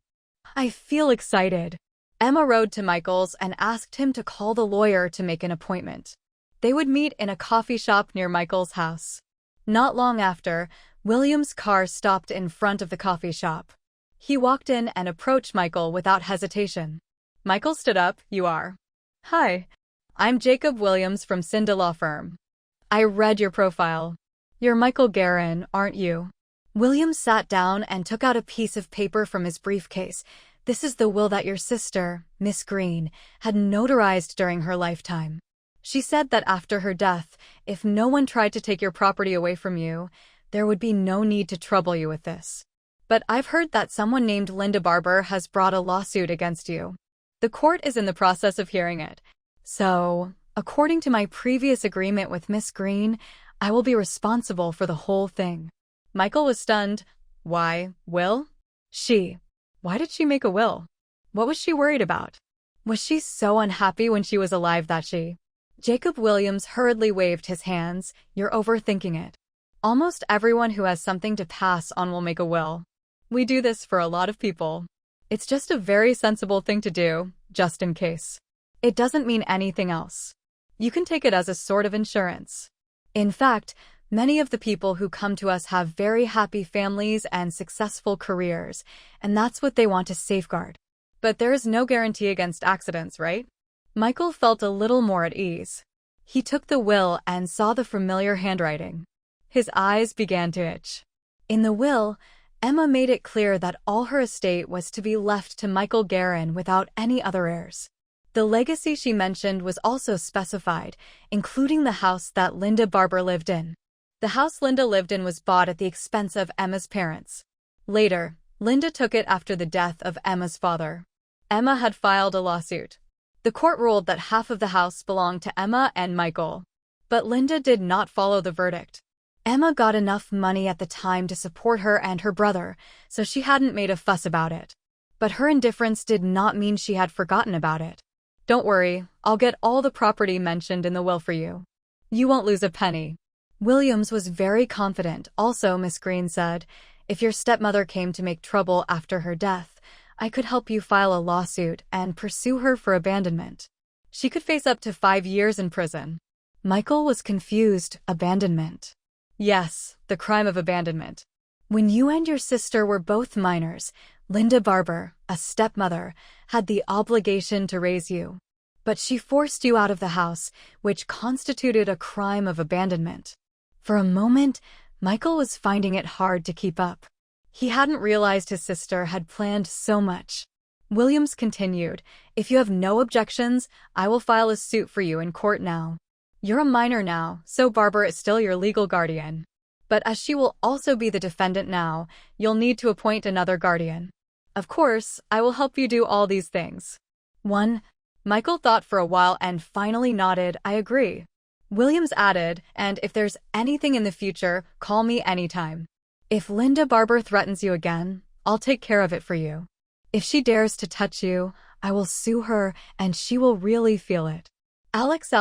I feel excited. Emma rode to Michael's and asked him to call the lawyer to make an appointment. They would meet in a coffee shop near Michael's house. Not long after, William's car stopped in front of the coffee shop. He walked in and approached Michael without hesitation. Michael stood up. You are? Hi. I'm Jacob Williams from Cinda Law Firm. I read your profile. You're Michael Guerin, aren't you? William sat down and took out a piece of paper from his briefcase. This is the will that your sister, Miss Green, had notarized during her lifetime. She said that after her death, if no one tried to take your property away from you, there would be no need to trouble you with this. But I've heard that someone named Linda Barber has brought a lawsuit against you. The court is in the process of hearing it. So, according to my previous agreement with Miss Green, I will be responsible for the whole thing. Michael was stunned. Why, will? Why did she make a will? What was she worried about? Was she so unhappy when she was alive that she... Jacob Williams hurriedly waved his hands. You're overthinking it. Almost everyone who has something to pass on will make a will. We do this for a lot of people. It's just a very sensible thing to do, just in case. It doesn't mean anything else. You can take it as a sort of insurance. In fact, many of the people who come to us have very happy families and successful careers, and that's what they want to safeguard. But there is no guarantee against accidents, right? Michael felt a little more at ease. He took the will and saw the familiar handwriting. His eyes began to itch. In the will, Emma made it clear that all her estate was to be left to Michael Guerin without any other heirs. The legacy she mentioned was also specified, including the house that Linda Barber lived in. The house Linda lived in was bought at the expense of Emma's parents. Later, Linda took it after the death of Emma's father. Emma had filed a lawsuit. The court ruled that half of the house belonged to Emma and Michael. But Linda did not follow the verdict. Emma got enough money at the time to support her and her brother, so she hadn't made a fuss about it. But her indifference did not mean she had forgotten about it. Don't worry, I'll get all the property mentioned in the will for you. You won't lose a penny. Williams was very confident. Also, Miss Green said, if your stepmother came to make trouble after her death, I could help you file a lawsuit and pursue her for abandonment. She could face up to 5 years in prison. Michael was confused. Abandonment. Yes, the crime of abandonment. When you and your sister were both minors, Linda Barber, a stepmother, had the obligation to raise you. But she forced you out of the house, which constituted a crime of abandonment. For a moment, Michael was finding it hard to keep up. He hadn't realized his sister had planned so much. Williams continued, if you have no objections, I will file a suit for you in court now. You're a minor now, so Barber is still your legal guardian. But as she will also be the defendant now, you'll need to appoint another guardian. Of course, I will help you do all these things. 1. Michael thought for a while and finally nodded, I agree. Williams added, and if there's anything in the future, call me anytime. If Linda Barber threatens you again, I'll take care of it for you. If she dares to touch you, I will sue her and she will really feel it. Alex.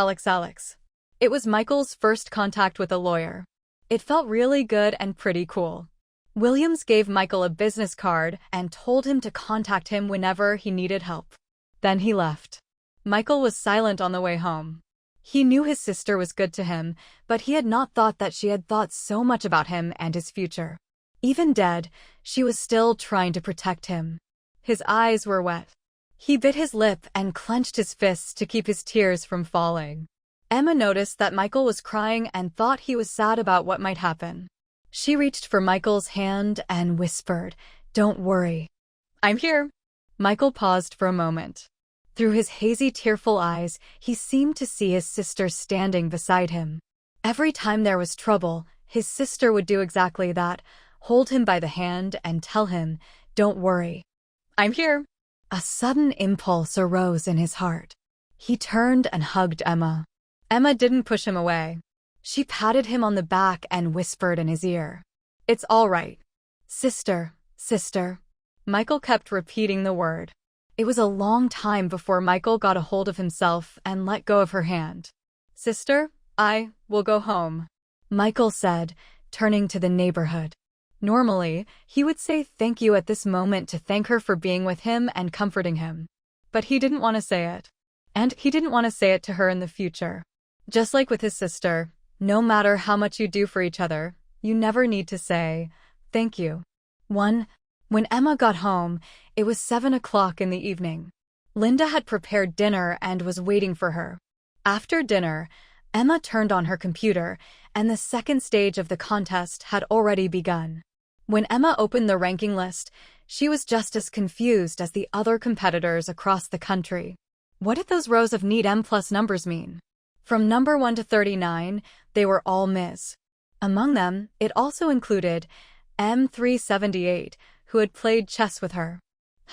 It was Michael's first contact with a lawyer. It felt really good and pretty cool. Williams gave Michael a business card and told him to contact him whenever he needed help. Then he left. Michael was silent on the way home. He knew his sister was good to him, but he had not thought that she had thought so much about him and his future. Even dead, she was still trying to protect him. His eyes were wet. He bit his lip and clenched his fists to keep his tears from falling. Emma noticed that Michael was crying and thought he was sad about what might happen. She reached for Michael's hand and whispered, Don't worry. I'm here. Michael paused for a moment. Through his hazy, tearful eyes, he seemed to see his sister standing beside him. Every time there was trouble, his sister would do exactly that, hold him by the hand and tell him, Don't worry. I'm here. A sudden impulse arose in his heart. He turned and hugged Emma. Emma didn't push him away. She patted him on the back and whispered in his ear. It's all right. Sister. Michael kept repeating the word. It was a long time before Michael got a hold of himself and let go of her hand. Sister, I will go home, Michael said, turning to the neighborhood. Normally, he would say thank you at this moment to thank her for being with him and comforting him. But he didn't want to say it. And he didn't want to say it to her in the future. Just like with his sister, no matter how much you do for each other, you never need to say, thank you. 1. When Emma got home, it was 7 o'clock in the evening. Linda had prepared dinner and was waiting for her. After dinner, Emma turned on her computer, and the second stage of the contest had already begun. When Emma opened the ranking list, she was just as confused as the other competitors across the country. What did those rows of neat M+ numbers mean? From number 1 to 39, they were all Ms. Among them, it also included M378, who had played chess with her.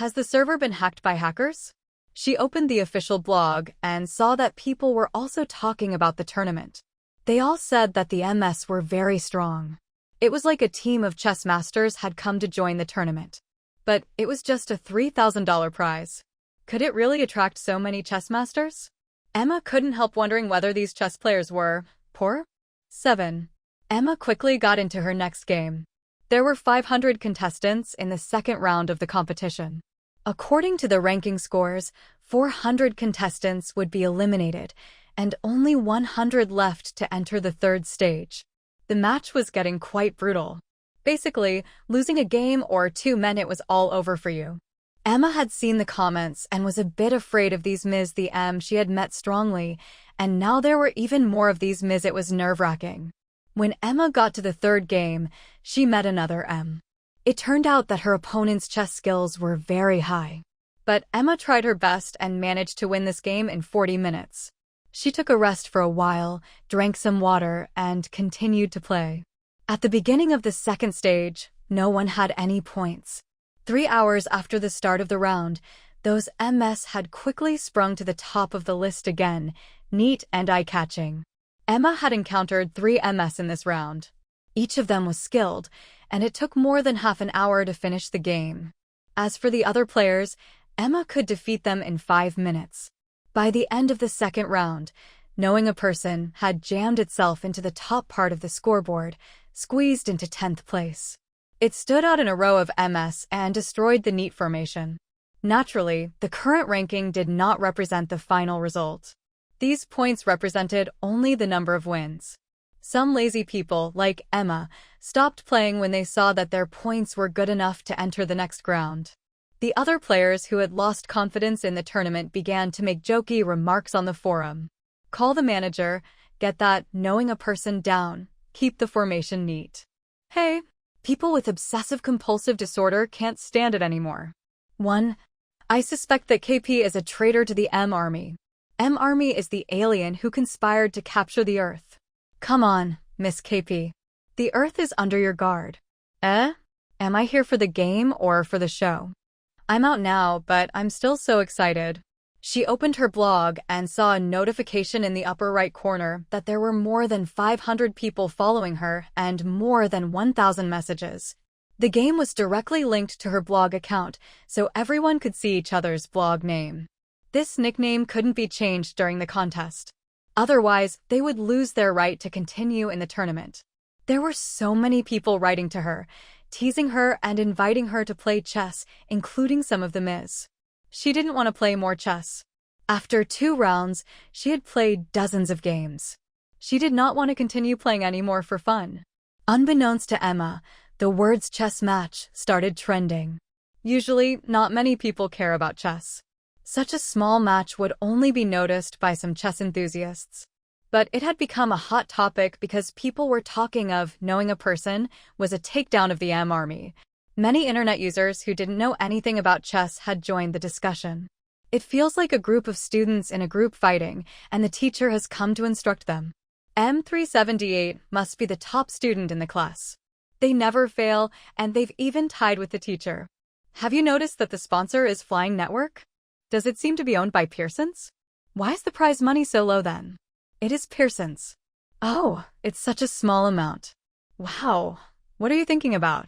Has the server been hacked by hackers? She opened the official blog and saw that people were also talking about the tournament. They all said that the MS were very strong. It was like a team of chess masters had come to join the tournament. But it was just a $3,000 prize. Could it really attract so many chess masters? Emma couldn't help wondering whether these chess players were poor. 7. Emma quickly got into her next game. There were 500 contestants in the second round of the competition. According to the ranking scores, 400 contestants would be eliminated, and only 100 left to enter the third stage. The match was getting quite brutal. Basically, losing a game or two meant it was all over for you. Emma had seen the comments and was a bit afraid of these Ms. The M she had met strongly, and now there were even more of these Ms. It was nerve-wracking. When Emma got to the third game, she met another M. It turned out that her opponent's chess skills were very high. But Emma tried her best and managed to win this game in 40 minutes. She took a rest for a while, drank some water, and continued to play. At the beginning of the second stage, no one had any points. 3 hours after the start of the round, those MS had quickly sprung to the top of the list again, neat and eye-catching. Emma had encountered 3 MS in this round. Each of them was skilled, and it took more than half an hour to finish the game. As for the other players, Emma could defeat them in 5 minutes. By the end of the second round, knowing a person had jammed itself into the top part of the scoreboard, squeezed into 10th place. It stood out in a row of MS and destroyed the neat formation. Naturally, the current ranking did not represent the final result. These points represented only the number of wins. Some lazy people, like Emma, stopped playing when they saw that their points were good enough to enter the next round. The other players who had lost confidence in the tournament began to make jokey remarks on the forum. Call the manager, get that knowing a person down, keep the formation neat. Hey, people with obsessive-compulsive disorder can't stand it anymore. 1. I suspect that KP is a traitor to the M Army. M Army is the alien who conspired to capture the Earth. Come on, Miss KP. The Earth is under your guard. Am I here for the game or for the show? I'm out now, but I'm still so excited. She opened her blog and saw a notification in the upper right corner that there were more than 500 people following her and more than 1,000 messages. The game was directly linked to her blog account, so everyone could see each other's blog name. This nickname couldn't be changed during the contest. Otherwise, they would lose their right to continue in the tournament. There were so many people writing to her, teasing her and inviting her to play chess, including some of the Ms. She didn't want to play more chess. After 2 rounds, she had played dozens of games. She did not want to continue playing anymore for fun. Unbeknownst to Emma, the words chess match started trending. Usually, not many people care about chess. Such a small match would only be noticed by some chess enthusiasts. But it had become a hot topic because people were talking of knowing a person was a takedown of the M Army. Many internet users who didn't know anything about chess had joined the discussion. It feels like a group of students in a group fighting, and the teacher has come to instruct them. M378 must be the top student in the class. They never fail, and they've even tied with the teacher. Have you noticed that the sponsor is Flying Network? Does it seem to be owned by Pearson's? Why is the prize money so low then? It is Pearson's. Oh, it's such a small amount. Wow, what are you thinking about?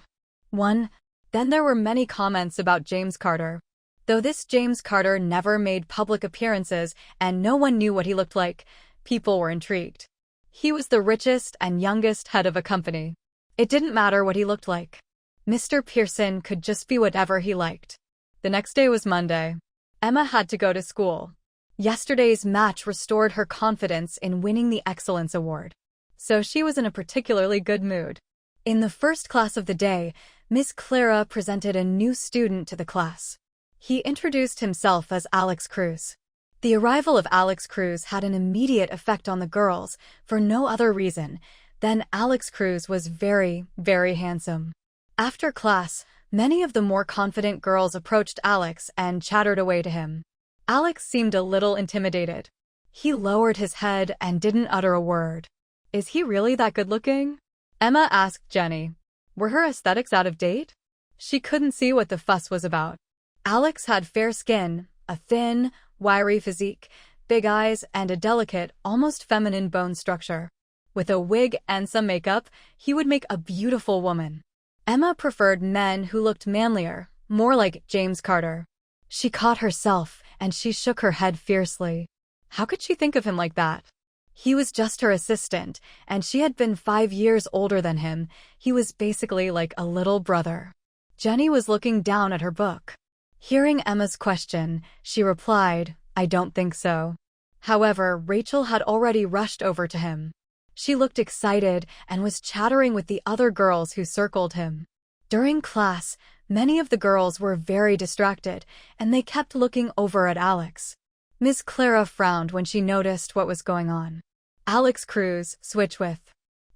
1. Then there were many comments about James Carter. Though this James Carter never made public appearances and no one knew what he looked like, people were intrigued. He was the richest and youngest head of a company. It didn't matter what he looked like. Mr. Pearson could just be whatever he liked. The next day was Monday. Emma had to go to school. Yesterday's match restored her confidence in winning the Excellence Award. So she was in a particularly good mood. In the first class of the day, Miss Clara presented a new student to the class. He introduced himself as Alex Cruz. The arrival of Alex Cruz had an immediate effect on the girls for no other reason than Alex Cruz was very, very handsome. After class, many of the more confident girls approached Alex and chattered away to him. Alex seemed a little intimidated. He lowered his head and didn't utter a word. Is he really that good-looking? Emma asked Jenny. Were her aesthetics out of date? She couldn't see what the fuss was about. Alex had fair skin, a thin, wiry physique, big eyes, and a delicate, almost feminine bone structure. With a wig and some makeup, he would make a beautiful woman. Emma preferred men who looked manlier, more like James Carter. She caught herself, and she shook her head fiercely. How could she think of him like that? He was just her assistant, and she had been 5 years older than him. He was basically like a little brother. Jenny was looking down at her book. Hearing Emma's question, she replied, I don't think so. However, Rachel had already rushed over to him. She looked excited and was chattering with the other girls who circled him. During class, many of the girls were very distracted, and they kept looking over at Alex. Miss Clara frowned when she noticed what was going on. Alex Cruz, switch with.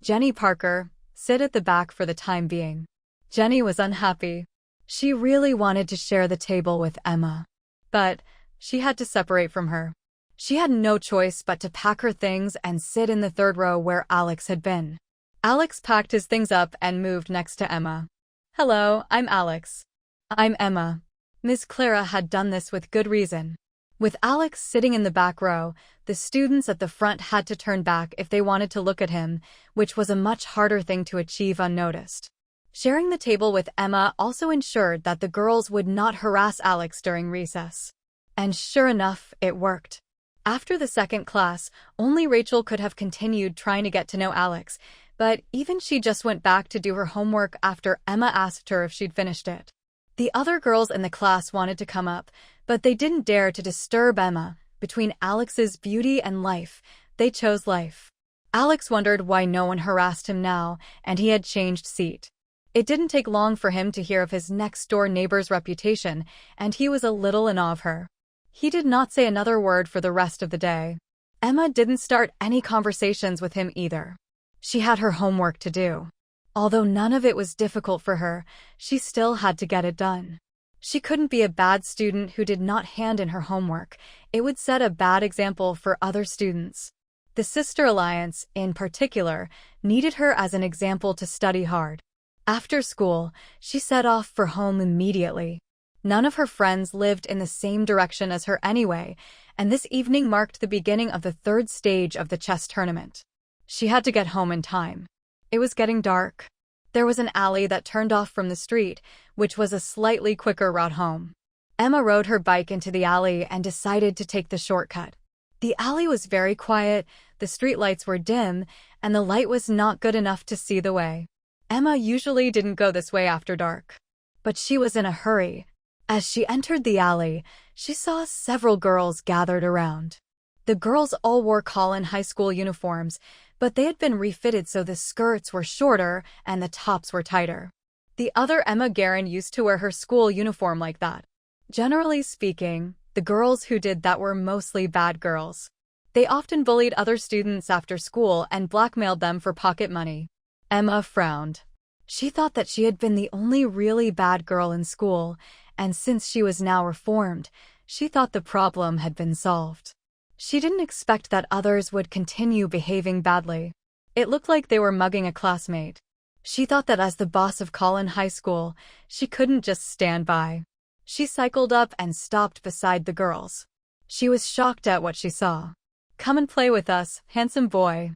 Jenny Parker, sit at the back for the time being. Jenny was unhappy. She really wanted to share the table with Emma. But she had to separate from her. She had no choice but to pack her things and sit in the third row where Alex had been. Alex packed his things up and moved next to Emma. Hello, I'm Alex. I'm Emma. Miss Clara had done this with good reason. With Alex sitting in the back row, the students at the front had to turn back if they wanted to look at him, which was a much harder thing to achieve unnoticed. Sharing the table with Emma also ensured that the girls would not harass Alex during recess. And sure enough, it worked. After the second class, only Rachel could have continued trying to get to know Alex, but even she just went back to do her homework after Emma asked her if she'd finished it. The other girls in the class wanted to come up, but they didn't dare to disturb Emma. Between Alex's beauty and life, they chose life. Alex wondered why no one harassed him now, and he had changed seat. It didn't take long for him to hear of his next-door neighbor's reputation, and he was a little in awe of her. He did not say another word for the rest of the day. Emma didn't start any conversations with him either. She had her homework to do. Although none of it was difficult for her, she still had to get it done. She couldn't be a bad student who did not hand in her homework. It would set a bad example for other students. The Sister Alliance, in particular, needed her as an example to study hard. After school, she set off for home immediately. None of her friends lived in the same direction as her anyway, and this evening marked the beginning of the third stage of the chess tournament. She had to get home in time. It was getting dark. There was an alley that turned off from the street, which was a slightly quicker route home. Emma rode her bike into the alley and decided to take the shortcut. The alley was very quiet, the streetlights were dim, and the light was not good enough to see the way. Emma usually didn't go this way after dark. But she was in a hurry. As she entered the alley, she saw several girls gathered around. The girls all wore Collin High School uniforms, but they had been refitted so the skirts were shorter and the tops were tighter. The other Emma Guerin used to wear her school uniform like that. Generally speaking, the girls who did that were mostly bad girls. They often bullied other students after school and blackmailed them for pocket money. Emma frowned. She thought that she had been the only really bad girl in school, and since she was now reformed, she thought the problem had been solved. She didn't expect that others would continue behaving badly. It looked like they were mugging a classmate. She thought that as the boss of Collin High School, she couldn't just stand by. She cycled up and stopped beside the girls. She was shocked at what she saw. Come and play with us, handsome boy.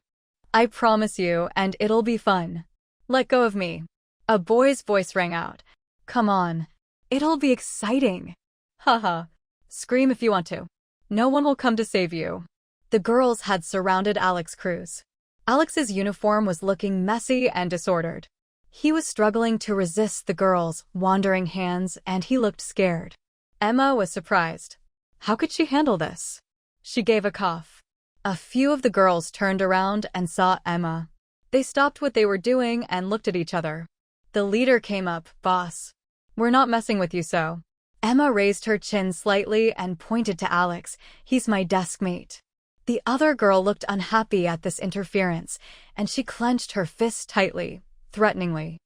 I promise you, and it'll be fun. Let go of me. A boy's voice rang out. Come on. It'll be exciting. Haha. Scream if you want to. No one will come to save you. The girls had surrounded Alex Cruz. Alex's uniform was looking messy and disordered. He was struggling to resist the girls' wandering hands, and he looked scared. Emma was surprised. How could she handle this? She gave a cough. A few of the girls turned around and saw Emma. They stopped what they were doing and looked at each other. The leader came up. Boss. We're not messing with you so. Emma raised her chin slightly and pointed to Alex. He's my desk mate. The other girl looked unhappy at this interference, and she clenched her fist tightly, threateningly.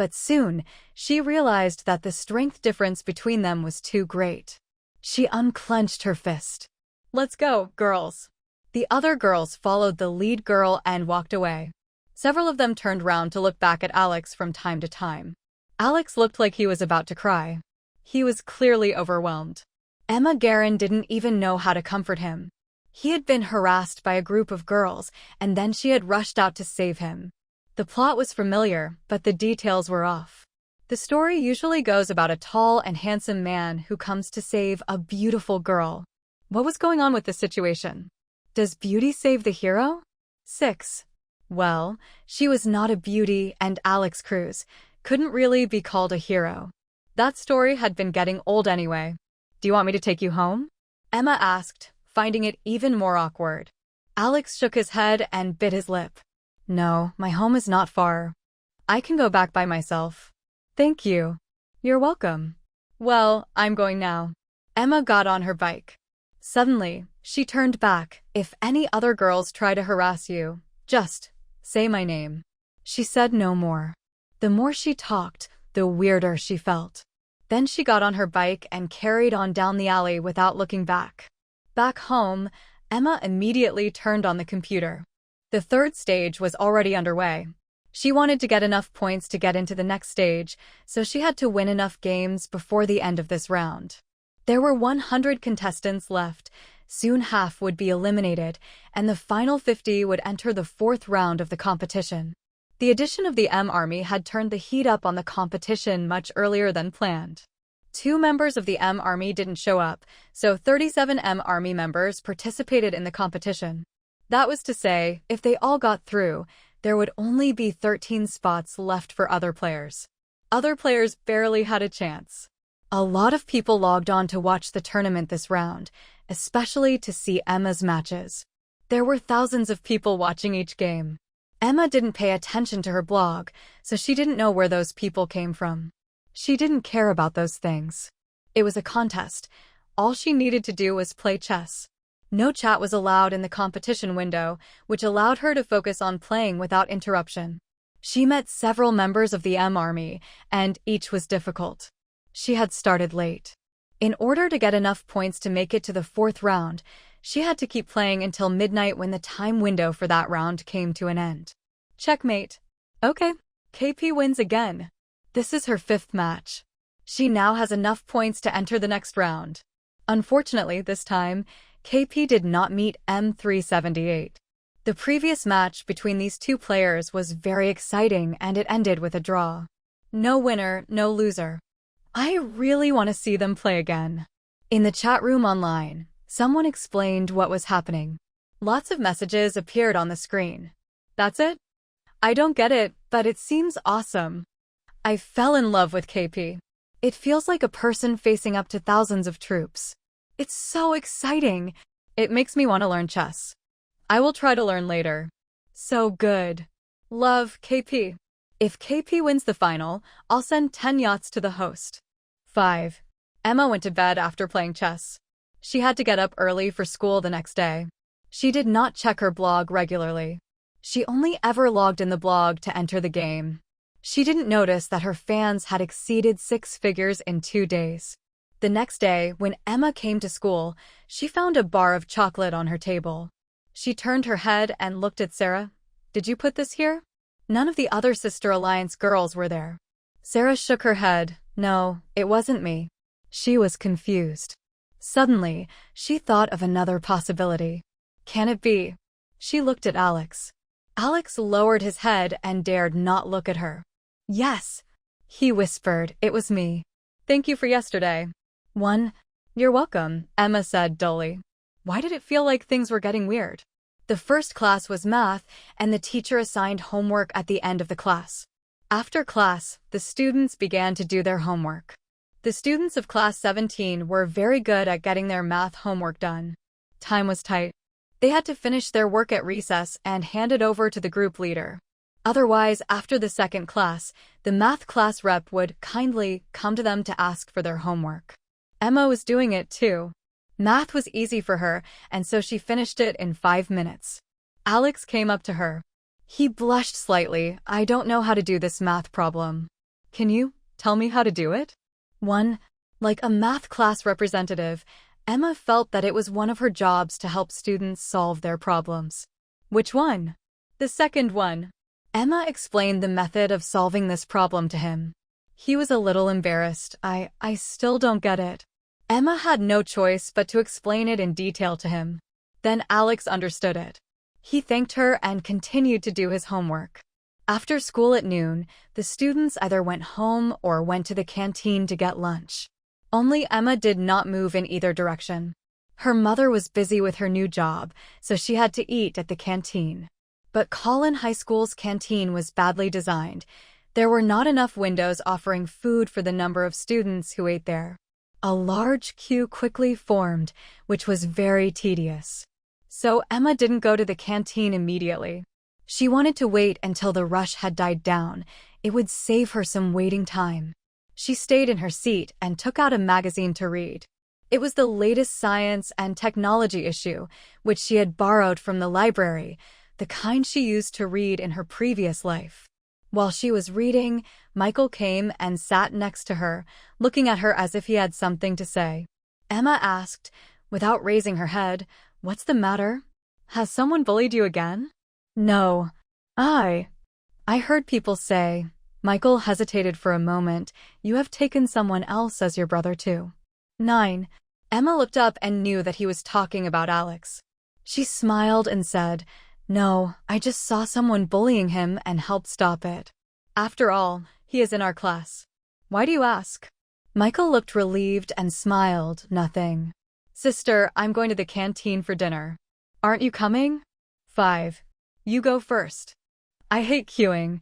But soon, she realized that the strength difference between them was too great. She unclenched her fist. "Let's go, girls." The other girls followed the lead girl and walked away. Several of them turned round to look back at Alex from time to time. Alex looked like he was about to cry. He was clearly overwhelmed. Emma Guerin didn't even know how to comfort him. He had been harassed by a group of girls, and then she had rushed out to save him. The plot was familiar, but the details were off. The story usually goes about a tall and handsome man who comes to save a beautiful girl. What was going on with this situation? Does beauty save the hero? 6. Well, she was not a beauty, and Alex Cruz couldn't really be called a hero. That story had been getting old anyway. "Do you want me to take you home?" Emma asked, finding it even more awkward. Alex shook his head and bit his lip. "No, my home is not far. I can go back by myself." "Thank you." "You're welcome." "Well, I'm going now." Emma got on her bike. Suddenly, she turned back. "If any other girls try to harass you, just say my name." She said no more. The more she talked, the weirder she felt. Then she got on her bike and carried on down the alley without looking back. Back home, Emma immediately turned on the computer. The third stage was already underway. She wanted to get enough points to get into the next stage, so she had to win enough games before the end of this round. There were 100 contestants left. Soon half would be eliminated, and the final 50 would enter the fourth round of the competition. The addition of the M Army had turned the heat up on the competition much earlier than planned. 2 members of the M Army didn't show up, so 37 M Army members participated in the competition. That was to say, if they all got through, there would only be 13 spots left for other players. Other players barely had a chance. A lot of people logged on to watch the tournament this round, especially to see Emma's matches. There were thousands of people watching each game. Emma didn't pay attention to her blog, so she didn't know where those people came from. She didn't care about those things. It was a contest. All she needed to do was play chess. No chat was allowed in the competition window, which allowed her to focus on playing without interruption. She met several members of the M Army, and each was difficult. She had started late. In order to get enough points to make it to the fourth round, she had to keep playing until midnight when the time window for that round came to an end. Checkmate. Okay, KP wins again. This is her 5th match. She now has enough points to enter the next round. Unfortunately, this time, KP did not meet M378. The previous match between these two players was very exciting and it ended with a draw. No winner, no loser. I really want to see them play again. In the chat room online, someone explained what was happening. Lots of messages appeared on the screen. That's it? I don't get it, but it seems awesome. I fell in love with KP. It feels like a person facing up to thousands of troops. It's so exciting. It makes me want to learn chess. I will try to learn later. So good. Love, KP. If KP wins the final, I'll send 10 yachts to the host. 5. Emma went to bed after playing chess. She had to get up early for school the next day. She did not check her blog regularly. She only ever logged in the blog to enter the game. She didn't notice that her fans had exceeded 6 figures in 2 days. The next day, when Emma came to school, she found a bar of chocolate on her table. She turned her head and looked at Sarah. "Did you put this here?" None of the other Sister Alliance girls were there. Sarah shook her head. No, it wasn't me. She was confused. Suddenly, she thought of another possibility. Can it be? She looked at Alex. Alex lowered his head and dared not look at her. Yes, he whispered, it was me. Thank you for yesterday. You're welcome, Emma said dully. Why did it feel like things were getting weird? The first class was math, and the teacher assigned homework at the end of the class. After class, the students began to do their homework. The students of class 17 were very good at getting their math homework done. Time was tight. They had to finish their work at recess and hand it over to the group leader. Otherwise, after the second class, the math class rep would kindly come to them to ask for their homework. Emma was doing it too. Math was easy for her, and so she finished it in 5 minutes. Alex came up to her. He blushed slightly. I don't know how to do this math problem. Can you tell me how to do it? 1. Like a math class representative, Emma felt that it was one of her jobs to help students solve their problems. Which one? The second one. Emma explained the method of solving this problem to him. He was a little embarrassed. I still don't get it. Emma had no choice but to explain it in detail to him. Then Alex understood it. He thanked her and continued to do his homework. After school at noon, the students either went home or went to the canteen to get lunch. Only Emma did not move in either direction. Her mother was busy with her new job, so she had to eat at the canteen. But Collin High School's canteen was badly designed. There were not enough windows offering food for the number of students who ate there. A large queue quickly formed, which was very tedious. So Emma didn't go to the canteen immediately. She wanted to wait until the rush had died down. It would save her some waiting time. She stayed in her seat and took out a magazine to read. It was the latest science and technology issue, which she had borrowed from the library, the kind she used to read in her previous life. While she was reading, Michael came and sat next to her, looking at her as if he had something to say. Emma asked, without raising her head, "What's the matter? Has someone bullied you again?" "No. I heard people say." Michael hesitated for a moment. "You have taken someone else as your brother too." 9. Emma looked up and knew that he was talking about Alex. She smiled and said, "No, I just saw someone bullying him and helped stop it. After all, he is in our class." "Why do you ask?" Michael looked relieved and smiled. "Nothing. Sister, I'm going to the canteen for dinner. Aren't you coming?" 5. You go first. I hate queuing.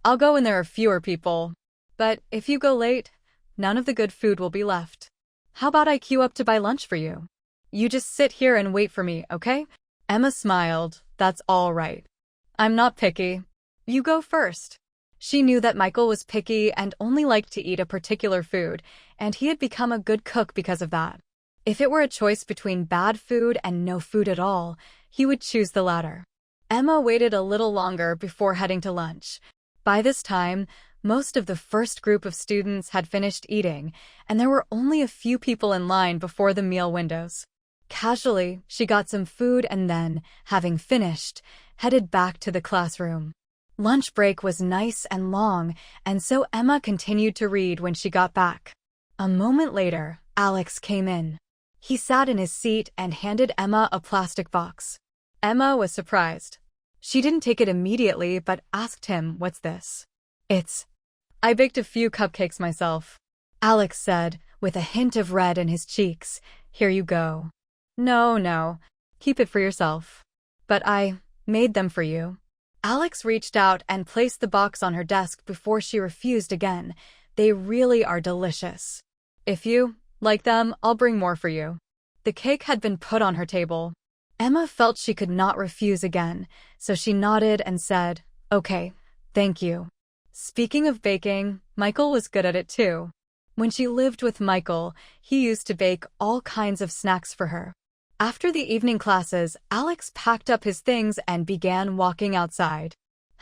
I'll go when there are fewer people. But if you go late, none of the good food will be left. How about I queue up to buy lunch for you? You just sit here and wait for me, okay? Emma smiled. That's all right. I'm not picky. You go first. She knew that Michael was picky and only liked to eat a particular food, and he had become a good cook because of that. If it were a choice between bad food and no food at all, he would choose the latter. Emma waited a little longer before heading to lunch. By this time, most of the first group of students had finished eating, and there were only a few people in line before the meal windows. Casually, she got some food and then, having finished, headed back to the classroom. Lunch break was nice and long, and so Emma continued to read when she got back. A moment later, Alex came in. He sat in his seat and handed Emma a plastic box. Emma was surprised. She didn't take it immediately but asked him, "What's this?" I baked a few cupcakes myself," Alex said, with a hint of red in his cheeks. "Here you go." No, keep it for yourself." "But I made them for you." Alex reached out and placed the box on her desk before she refused again. "They really are delicious. If you like them, I'll bring more for you." The cake had been put on her table. Emma felt she could not refuse again, so she nodded and said, "Okay, thank you." Speaking of baking, Michael was good at it too. When she lived with Michael, he used to bake all kinds of snacks for her. After the evening classes, Alex packed up his things and began walking outside.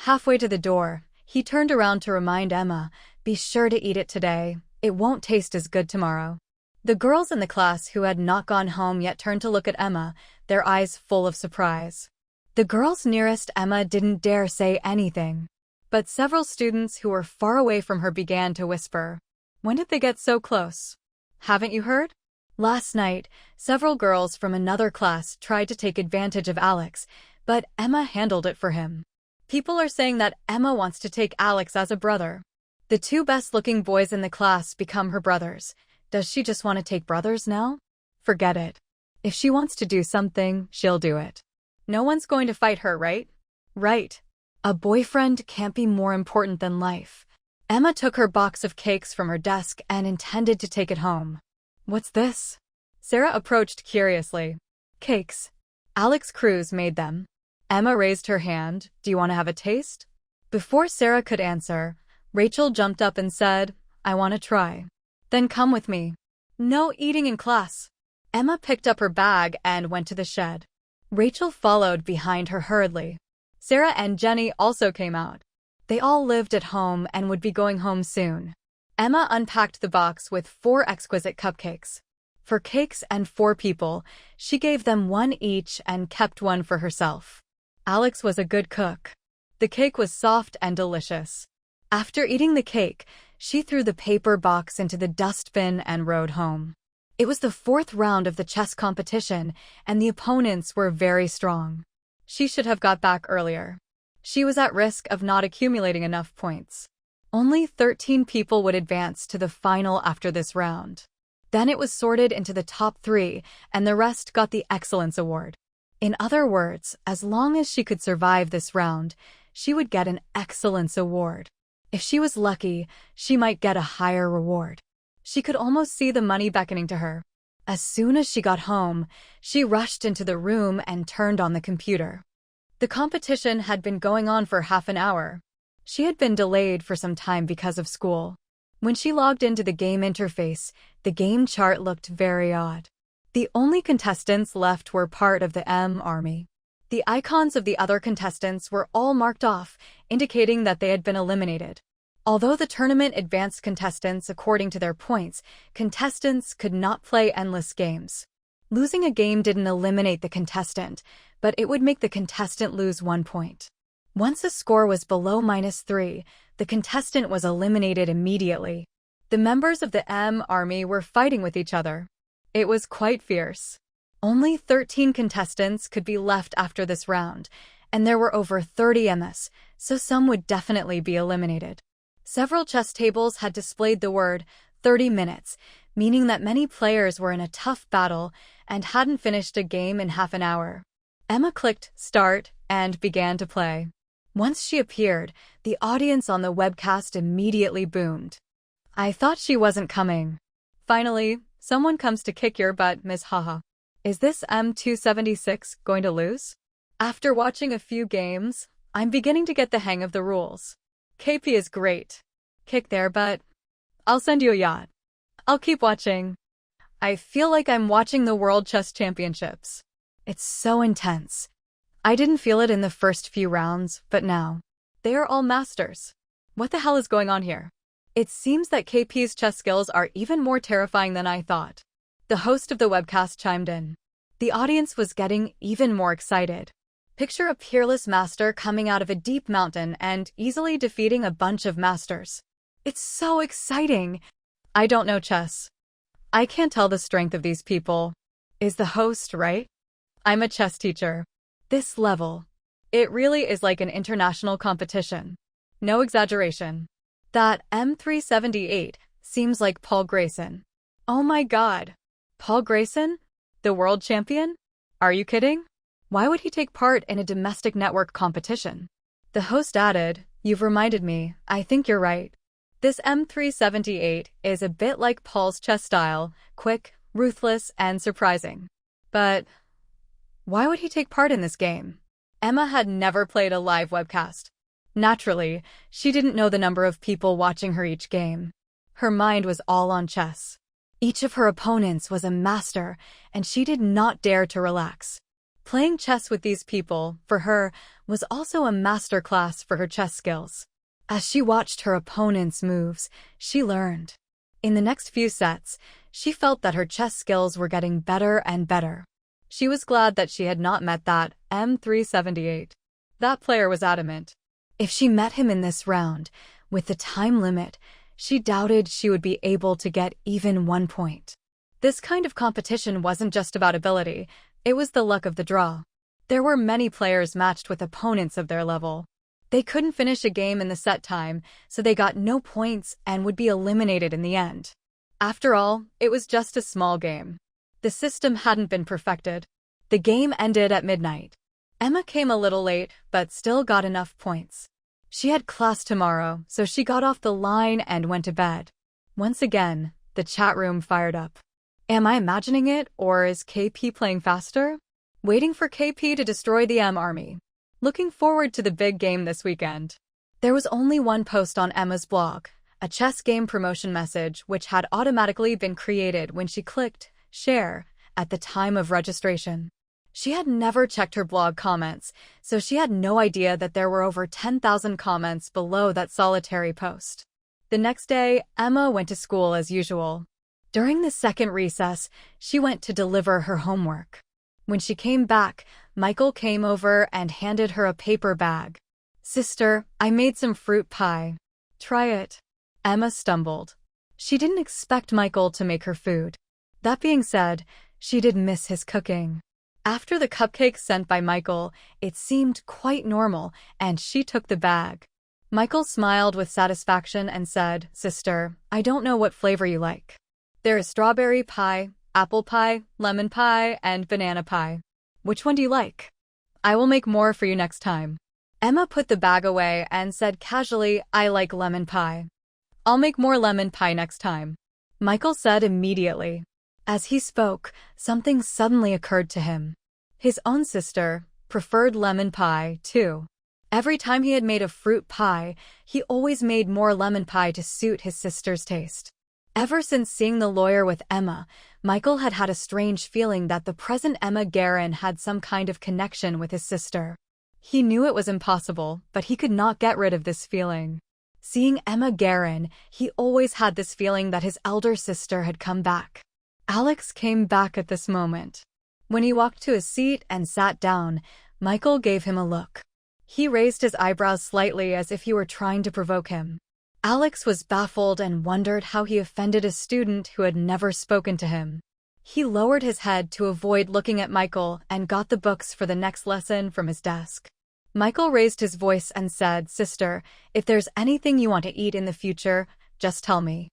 Halfway to the door, he turned around to remind Emma, "Be sure to eat it today. It won't taste as good tomorrow." The girls in the class who had not gone home yet turned to look at Emma, their eyes full of surprise. The girls nearest Emma didn't dare say anything. But several students who were far away from her began to whisper. When did they get so close? Haven't you heard? Last night, several girls from another class tried to take advantage of Alex, but Emma handled it for him. People are saying that Emma wants to take Alex as a brother. The two best-looking boys in the class become her brothers. Does she just want to take brothers now? Forget it. If she wants to do something, she'll do it. No one's going to fight her, right? Right. A boyfriend can't be more important than life. Emma took her box of cakes from her desk and intended to take it home. What's this? Sarah approached curiously. Cakes. Alex Cruz made them. Emma raised her hand. Do you want to have a taste? Before Sarah could answer, Rachel jumped up and said, I want to try. Then come with me. No eating in class. Emma picked up her bag and went to the shed. Rachel followed behind her hurriedly. Sarah and Jenny also came out. They all lived at home and would be going home soon. Emma unpacked the box with 4 exquisite cupcakes. For cakes and 4 people, she gave them 1 each and kept 1 for herself. Alex was a good cook. The cake was soft and delicious. After eating the cake, she threw the paper box into the dustbin and rode home. It was the 4th round of the chess competition, and the opponents were very strong. She should have got back earlier. She was at risk of not accumulating enough points. Only 13 people would advance to the final after this round. Then it was sorted into the top 3, and the rest got the Excellence Award. In other words, as long as she could survive this round, she would get an Excellence Award. If she was lucky, she might get a higher reward. She could almost see the money beckoning to her. As soon as she got home, she rushed into the room and turned on the computer. The competition had been going on for half an hour. She had been delayed for some time because of school. When she logged into the game interface, the game chart looked very odd. The only contestants left were part of the M Army. The icons of the other contestants were all marked off, indicating that they had been eliminated. Although the tournament advanced contestants according to their points, contestants could not play endless games. Losing a game didn't eliminate the contestant, but it would make the contestant lose 1 point. Once a score was below -3, the contestant was eliminated immediately. The members of the M Army were fighting with each other. It was quite fierce. Only 13 contestants could be left after this round, and there were over 30 MS, so some would definitely be eliminated. Several chess tables had displayed the word 30 minutes, meaning that many players were in a tough battle and hadn't finished a game in half an hour. Emma clicked Start and began to play. Once she appeared, the audience on the webcast immediately boomed. I thought she wasn't coming. Finally, someone comes to kick your butt, Miss Haha. Is this M276 going to lose? After watching a few games, I'm beginning to get the hang of the rules. KP is great. Kick their butt. I'll send you a yacht. I'll keep watching. I feel like I'm watching the World Chess Championships. It's so intense. I didn't feel it in the first few rounds, but now. They are all masters. What the hell is going on here? It seems that KP's chess skills are even more terrifying than I thought. The host of the webcast chimed in. The audience was getting even more excited. Picture a peerless master coming out of a deep mountain and easily defeating a bunch of masters. It's so exciting. I don't know chess. I can't tell the strength of these people. Is the host right? I'm a chess teacher. This level. It really is like an international competition. No exaggeration. That M378 seems like Paul Grayson. Oh my god. Paul Grayson? The world champion? Are you kidding? Why would he take part in a domestic network competition? The host added, You've reminded me, I think you're right. This M378 is a bit like Paul's chess style, quick, ruthless, and surprising. But why would he take part in this game? Emma had never played a live webcast. Naturally, she didn't know the number of people watching her each game. Her mind was all on chess. Each of her opponents was a master, and she did not dare to relax. Playing chess with these people, for her, was also a master class for her chess skills. As she watched her opponents' moves, she learned. In the next few sets, she felt that her chess skills were getting better and better. She was glad that she had not met that M378. That player was adamant. If she met him in this round, with the time limit, she doubted she would be able to get even 1 point. This kind of competition wasn't just about ability, it was the luck of the draw. There were many players matched with opponents of their level. They couldn't finish a game in the set time, so they got no points and would be eliminated in the end. After all, it was just a small game. The system hadn't been perfected. The game ended at midnight. Emma came a little late, but still got enough points. She had class tomorrow, so she got off the line and went to bed. Once again, the chat room fired up. Am I imagining it, or is KP playing faster? Waiting for KP to destroy the M Army. Looking forward to the big game this weekend. There was only one post on Emma's blog, a chess game promotion message which had automatically been created when she clicked Share at the time of registration. She had never checked her blog comments, so she had no idea that there were over 10,000 comments below that solitary post. The next day, Emma went to school as usual. During the second recess, she went to deliver her homework. When she came back, Michael came over and handed her a paper bag. "Sister, I made some fruit pie. Try it." Emma stumbled. She didn't expect Michael to make her food. That being said, she did miss his cooking. After the cupcakes sent by Michael, it seemed quite normal, and she took the bag. Michael smiled with satisfaction and said, "Sister, I don't know what flavor you like. There is strawberry pie, apple pie, lemon pie, and banana pie. Which one do you like? I will make more for you next time." Emma put the bag away and said casually, "I like lemon pie. I'll make more lemon pie next time," Michael said immediately. As he spoke, something suddenly occurred to him. His own sister preferred lemon pie, too. Every time he had made a fruit pie, he always made more lemon pie to suit his sister's taste. Ever since seeing the lawyer with Emma, Michael had had a strange feeling that the present Emma Guerin had some kind of connection with his sister. He knew it was impossible, but he could not get rid of this feeling. Seeing Emma Guerin, he always had this feeling that his elder sister had come back. Alex came back at this moment. When he walked to his seat and sat down, Michael gave him a look. He raised his eyebrows slightly as if he were trying to provoke him. Alex was baffled and wondered how he offended a student who had never spoken to him. He lowered his head to avoid looking at Michael and got the books for the next lesson from his desk. Michael raised his voice and said, "Sister, if there's anything you want to eat in the future, just tell me.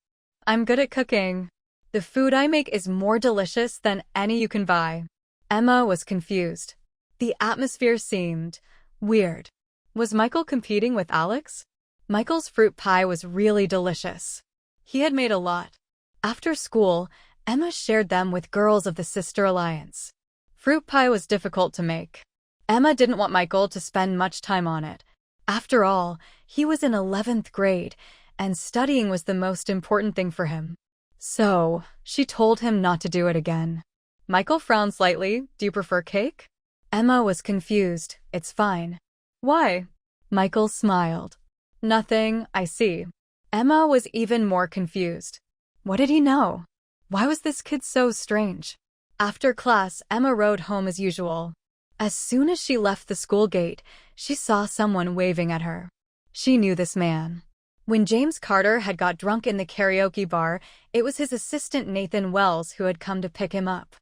I'm good at cooking. The food I make is more delicious than any you can buy." Emma was confused. The atmosphere seemed weird. Was Michael competing with Alex? Michael's fruit pie was really delicious. He had made a lot. After school, Emma shared them with girls of the Sister Alliance. Fruit pie was difficult to make. Emma didn't want Michael to spend much time on it. After all, he was in 11th grade, and studying was the most important thing for him. So, she told him not to do it again. Michael frowned slightly. "Do you prefer cake?" Emma was confused. "It's fine." "Why?" Michael smiled. "Nothing, I see." Emma was even more confused. What did he know? Why was this kid so strange? After class, Emma rode home as usual. As soon as she left the school gate, she saw someone waving at her. She knew this man. When James Carter had got drunk in the karaoke bar, it was his assistant Nathan Wells who had come to pick him up.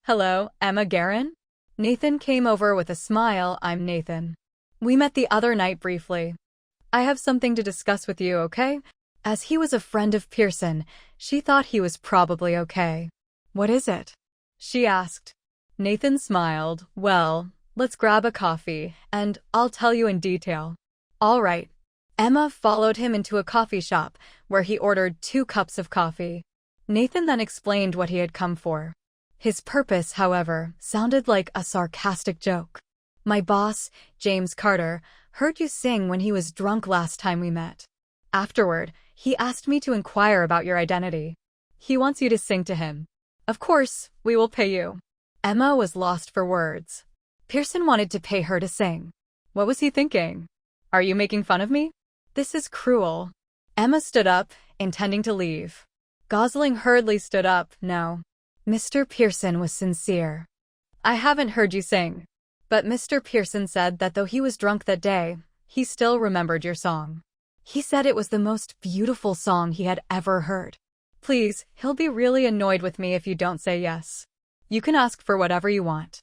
"Hello, Emma Guerin?" Nathan came over with a smile. "I'm Nathan. We met the other night briefly. I have something to discuss with you, okay?" As he was a friend of Pearson, she thought he was probably okay. "What is it?" she asked. Nathan smiled. "Well, let's grab a coffee, and I'll tell you in detail." "All right." Emma followed him into a coffee shop, where he ordered 2 cups of coffee. Nathan then explained what he had come for. His purpose, however, sounded like a sarcastic joke. "My boss, James Carter, heard you sing when he was drunk last time we met. Afterward, he asked me to inquire about your identity. He wants you to sing to him. Of course, we will pay you." Emma was lost for words. Pearson wanted to pay her to sing. What was he thinking? Are you making fun of me? This is cruel. Emma stood up, intending to leave. Gosling hurriedly stood up. "No." Mr. Pearson was sincere. "I haven't heard you sing." But Mr. Pearson said that though he was drunk that day, he still remembered your song. He said it was the most beautiful song he had ever heard. "Please, he'll be really annoyed with me if you don't say yes. You can ask for whatever you want.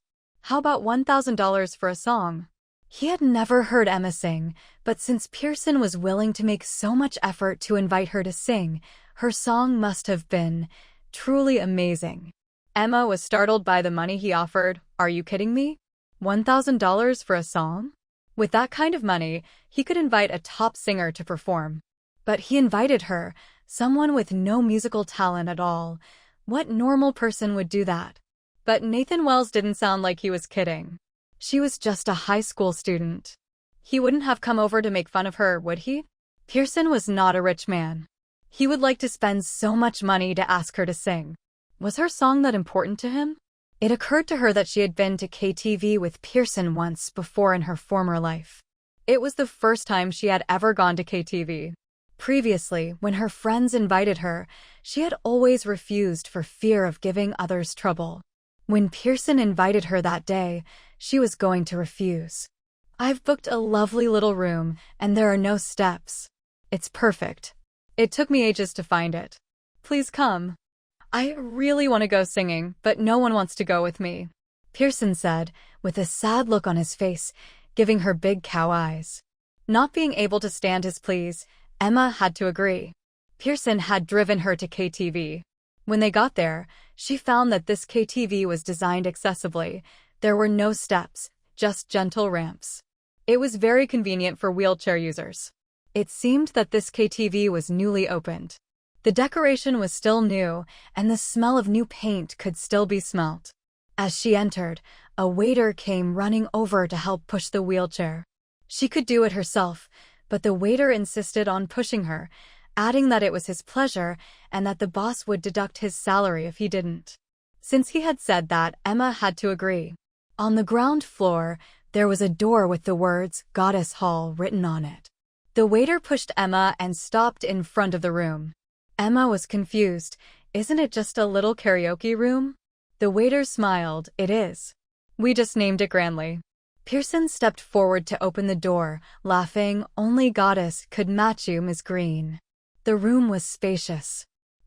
How about $1,000 for a song?" He had never heard Emma sing, but since Pearson was willing to make so much effort to invite her to sing, her song must have been truly amazing. Emma was startled by the money he offered. "Are you kidding me? $1,000 for a song?" With that kind of money, he could invite a top singer to perform. But he invited her, someone with no musical talent at all. What normal person would do that? But Nathan Wells didn't sound like he was kidding. She was just a high school student. He wouldn't have come over to make fun of her, would he? Pearson was not a rich man. He would like to spend so much money to ask her to sing. Was her song that important to him? It occurred to her that she had been to KTV with Pearson once before in her former life. It was the first time she had ever gone to KTV. Previously, when her friends invited her, she had always refused for fear of giving others trouble. When Pearson invited her that day, she was going to refuse. "I've booked a lovely little room, and there are no steps. It's perfect. It took me ages to find it. Please come. I really want to go singing, but no one wants to go with me," Pearson said, with a sad look on his face, giving her big cow eyes. Not being able to stand his pleas, Emma had to agree. Pearson had driven her to KTV. When they got there, she found that this KTV was designed accessibly. There were no steps, just gentle ramps. It was very convenient for wheelchair users. It seemed that this KTV was newly opened. The decoration was still new, and the smell of new paint could still be smelt. As she entered, a waiter came running over to help push the wheelchair. She could do it herself, but the waiter insisted on pushing her, adding that it was his pleasure and that the boss would deduct his salary if he didn't. Since he had said that, Emma had to agree. On the ground floor, there was a door with the words "Goddess Hall" written on it. The waiter pushed Emma and stopped in front of the room. Emma was confused. "Isn't it just a little karaoke room?" The waiter smiled. "It is. We just named it grandly." Pearson stepped forward to open the door, laughing. "Only Goddess could match you, Ms. Green." The room was spacious.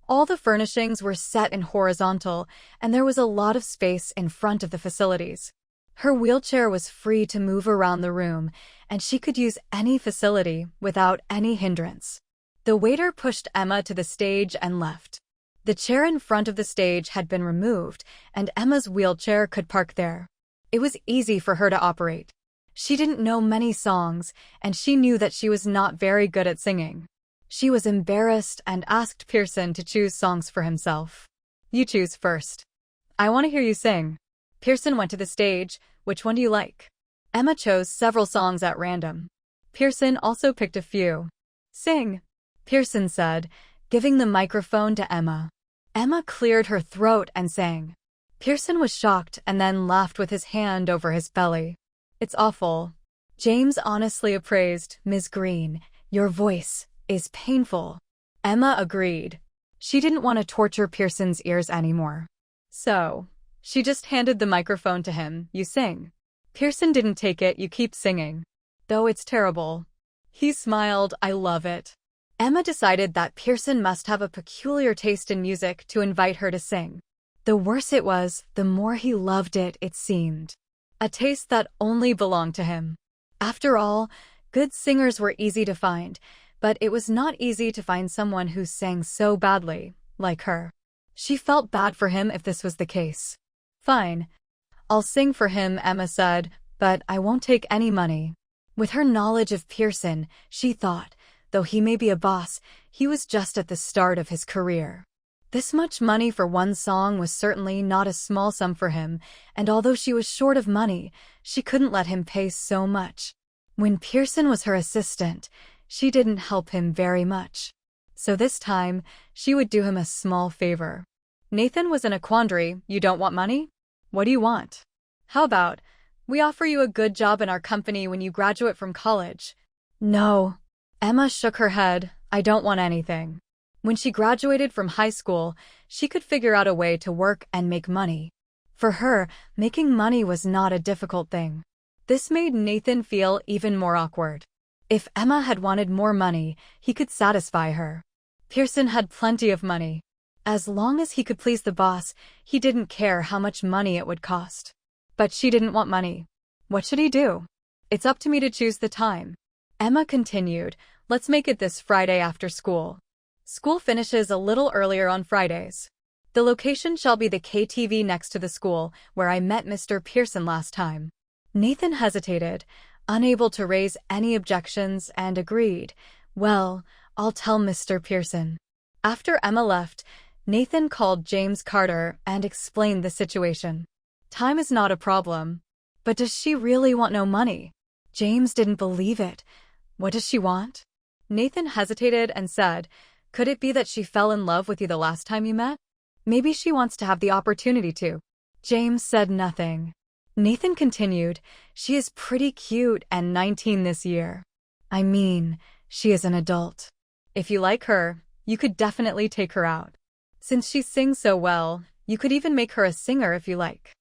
All the furnishings were set in horizontal, and there was a lot of space in front of the facilities. Her wheelchair was free to move around the room, and she could use any facility without any hindrance. The waiter pushed Emma to the stage and left. The chair in front of the stage had been removed, and Emma's wheelchair could park there. It was easy for her to operate. She didn't know many songs, and she knew that she was not very good at singing. She was embarrassed and asked Pearson to choose songs for himself. "You choose first. I want to hear you sing." Pearson went to the stage. "Which one do you like?" Emma chose several songs at random. Pearson also picked a few. "Sing," Pearson said, giving the microphone to Emma. Emma cleared her throat and sang. Pearson was shocked and then laughed with his hand over his belly. "It's awful." James honestly appraised. "Ms. Green, your voice is painful." Emma agreed. She didn't want to torture Pearson's ears anymore. So, she just handed the microphone to him. "You sing." Pearson didn't take it. "You keep singing. Though it's terrible." He smiled. "I love it." Emma decided that Pearson must have a peculiar taste in music to invite her to sing. The worse it was, the more he loved it, it seemed. A taste that only belonged to him. After all, good singers were easy to find, but it was not easy to find someone who sang so badly, like her. She felt bad for him if this was the case. "Fine. I'll sing for him," Emma said, "but I won't take any money." With her knowledge of Pearson, she thought, though he may be a boss, he was just at the start of his career. This much money for one song was certainly not a small sum for him, and although she was short of money, she couldn't let him pay so much. When Pearson was her assistant, she didn't help him very much. So this time, she would do him a small favor. Nathan was in a quandary. "You don't want money? What do you want? How about, we offer you a good job in our company when you graduate from college?" "No." Emma shook her head. "I don't want anything." When she graduated from high school, she could figure out a way to work and make money. For her, making money was not a difficult thing. This made Nathan feel even more awkward. If Emma had wanted more money, he could satisfy her. Pearson had plenty of money. As long as he could please the boss, he didn't care how much money it would cost. But she didn't want money. What should he do? "It's up to me to choose the time." Emma continued. "Let's make it this Friday after school. School finishes a little earlier on Fridays. The location shall be the KTV next to the school where I met Mr. Pearson last time." Nathan hesitated, unable to raise any objections, and agreed. "Well, I'll tell Mr. Pearson." After Emma left, Nathan called James Carter and explained the situation. Time is not a problem. But does she really want no money? James didn't believe it. What does she want? Nathan hesitated and said, "Could it be that she fell in love with you the last time you met? Maybe she wants to have the opportunity to." James said nothing. Nathan continued, "She is pretty cute and 19 this year. I mean, she is an adult. If you like her, you could definitely take her out. Since she sings so well, you could even make her a singer if you like."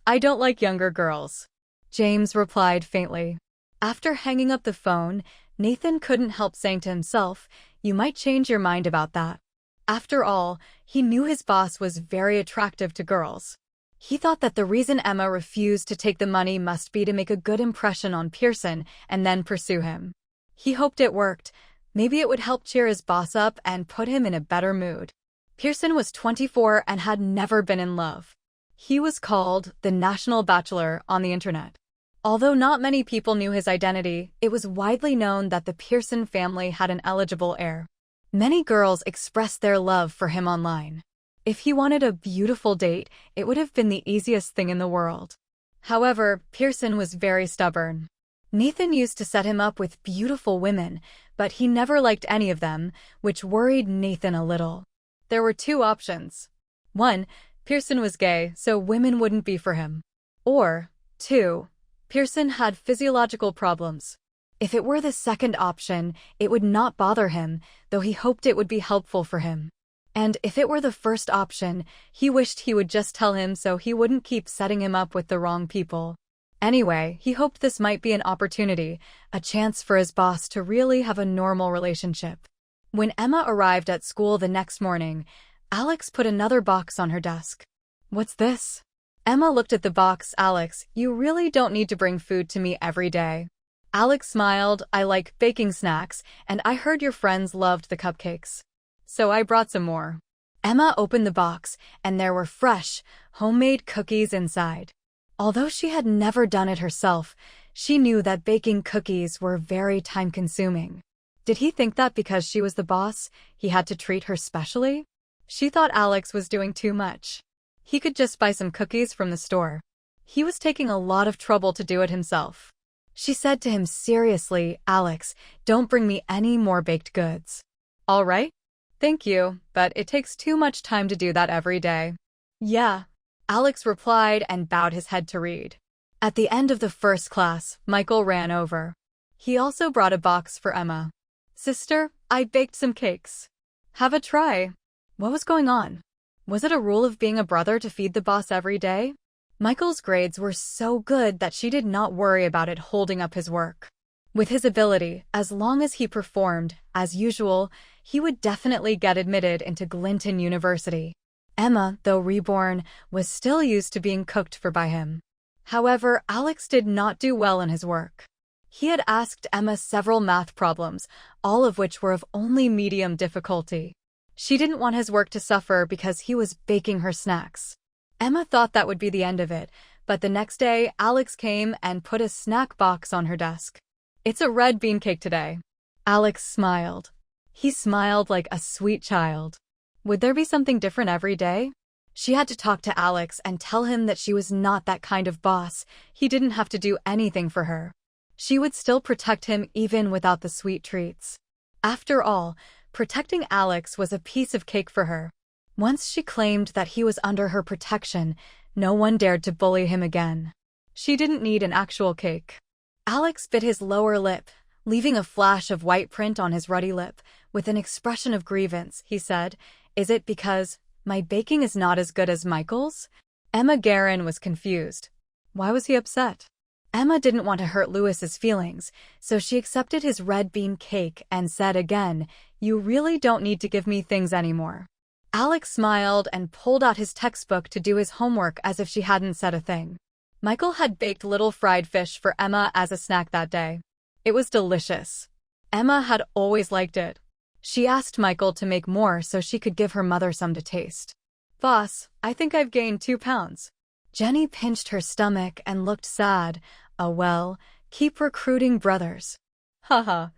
"I don't like younger girls," James replied faintly. After hanging up the phone, Nathan couldn't help saying to himself, "You might change your mind about that." After all, he knew his boss was very attractive to girls. He thought that the reason Emma refused to take the money must be to make a good impression on Pearson and then pursue him. He hoped it worked. Maybe it would help cheer his boss up and put him in a better mood. Pearson was 24 and had never been in love. He was called the National Bachelor on the internet. Although not many people knew his identity, it was widely known that the Pearson family had an eligible heir. Many girls expressed their love for him online. If he wanted a beautiful date, it would have been the easiest thing in the world. However, Pearson was very stubborn. Nathan used to set him up with beautiful women, but he never liked any of them, which worried Nathan a little. There were two options. 1. Pearson was gay, so women wouldn't be for him. Or 2. Pearson had physiological problems. If it were the second option, it would not bother him, though he hoped it would be helpful for him. And if it were the first option, he wished he would just tell him so he wouldn't keep setting him up with the wrong people. Anyway, he hoped this might be an opportunity, a chance for his boss to really have a normal relationship. When Emma arrived at school the next morning, Alex put another box on her desk. "What's this?" Emma looked at the box. "Alex, you really don't need to bring food to me every day." Alex smiled. "I like baking snacks, and I heard your friends loved the cupcakes. So I brought some more." Emma opened the box, and there were fresh, homemade cookies inside. Although she had never done it herself, she knew that baking cookies were very time-consuming. Did he think that because she was the boss, he had to treat her specially? She thought Alex was doing too much. He could just buy some cookies from the store. He was taking a lot of trouble to do it himself. She said to him seriously, "Alex, don't bring me any more baked goods." "All right. Thank you, but it takes too much time to do that every day." "Yeah," Alex replied and bowed his head to read. At the end of the first class, Michael ran over. He also brought a box for Emma. "Sister, I baked some cakes. Have a try." What was going on? Was it a rule of being a brother to feed the boss every day? Michael's grades were so good that she did not worry about it holding up his work. With his ability, as long as he performed, as usual, he would definitely get admitted into Glinton University. Emma, though reborn, was still used to being cooked for by him. However, Alex did not do well in his work. He had asked Emma several math problems, all of which were of only medium difficulty. She didn't want his work to suffer because he was baking her snacks. Emma thought that would be the end of it, but the next day, Alex came and put a snack box on her desk. "It's a red bean cake today." Alex smiled. He smiled like a sweet child. Would there be something different every day? She had to talk to Alex and tell him that she was not that kind of boss. He didn't have to do anything for her. She would still protect him even without the sweet treats. After all, protecting Alex was a piece of cake for her. Once she claimed that he was under her protection, no one dared to bully him again. She didn't need an actual cake. Alex bit his lower lip, leaving a flash of white print on his ruddy lip. With an expression of grievance, he said, "Is it because my baking is not as good as Michael's?" Emma Guerin was confused. Why was he upset? Emma didn't want to hurt Louis's feelings, so she accepted his red bean cake and said again, "You really don't need to give me things anymore." Alex smiled and pulled out his textbook to do his homework as if she hadn't said a thing. Michael had baked little fried fish for Emma as a snack that day. It was delicious. Emma had always liked it. She asked Michael to make more so she could give her mother some to taste. "Boss, I think I've gained 2 pounds. Jenny pinched her stomach and looked sad. "Oh well, keep recruiting brothers." "Haha.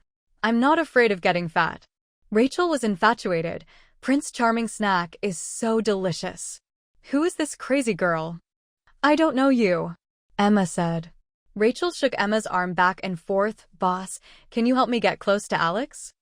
I'm not afraid of getting fat." Rachel was infatuated. "Prince Charming snack is so delicious. Who is this crazy girl?" "I don't know you," Emma said. Rachel shook Emma's arm back and forth. "Boss, can you help me get close to Alex?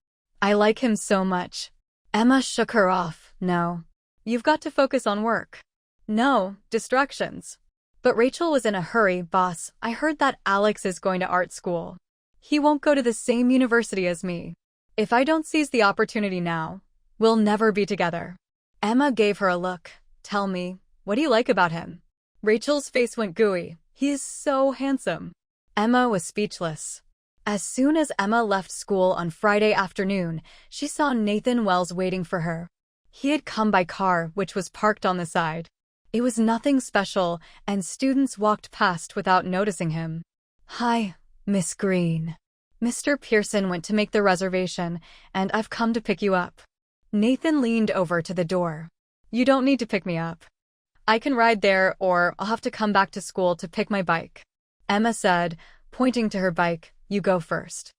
I like him so much." Emma shook her off. "No. You've got to focus on work." No, distractions. But Rachel was in a hurry. Boss, I heard that Alex is going to art school. He won't go to the same university as me. If I don't seize the opportunity now, we'll never be together. Emma gave her a look. Tell me, what do you like about him? Rachel's face went gooey. He is so handsome. Emma was speechless. As soon as Emma left school on Friday afternoon, she saw Nathan Wells waiting for her. He had come by car, which was parked on the side. It was nothing special, and students walked past without noticing him. Hi, Miss Green. Mr. Pearson went to make the reservation, and I've come to pick you up. Nathan leaned over to the door. You don't need to pick me up. I can ride there, or I'll have to come back to school to pick my bike. Emma said, pointing to her bike. You go first.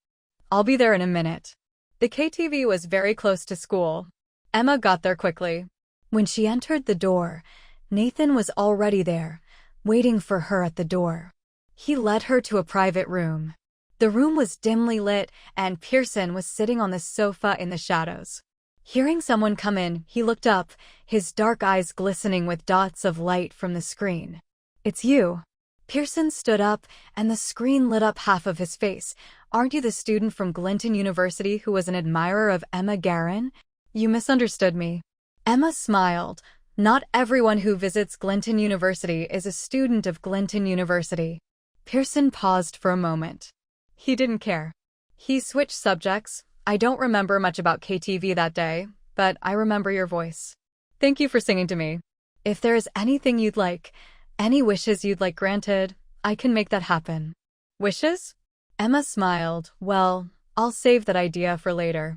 I'll be there in a minute. The KTV was very close to school. Emma got there quickly. When she entered the door, Nathan was already there, waiting for her at the door. He led her to a private room. The room was dimly lit, and Pearson was sitting on the sofa in the shadows. Hearing someone come in, he looked up, his dark eyes glistening with dots of light from the screen. It's you. Pearson stood up, and the screen lit up half of his face. Aren't you the student from Glinton University who was an admirer of Emma Guerin? You misunderstood me. Emma smiled. Not everyone who visits Glinton University is a student of Glinton University. Pearson paused for a moment. He didn't care. He switched subjects. I don't remember much about KTV that day, but I remember your voice. Thank you for singing to me. If there is anything you'd like, any wishes you'd like granted, I can make that happen. Wishes? Emma smiled. Well, I'll save that idea for later.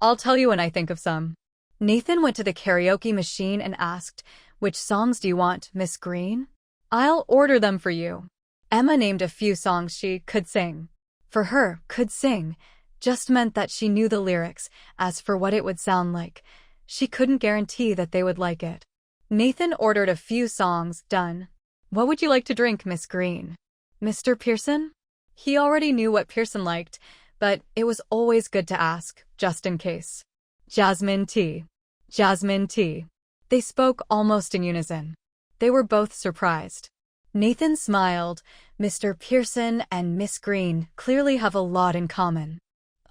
I'll tell you when I think of some. Nathan went to the karaoke machine and asked, Which songs do you want, Miss Green? I'll order them for you. Emma named a few songs she could sing. For her, could sing just meant that she knew the lyrics. As for what it would sound like, she couldn't guarantee that they would like it. Nathan ordered a few songs. Done. What would you like to drink, Miss Green? Mr. Pearson? He already knew what Pearson liked, but it was always good to ask, just in case. Jasmine tea. Jasmine tea. They spoke almost in unison. They were both surprised. Nathan smiled. Mr. Pearson and Miss Green clearly have a lot in common.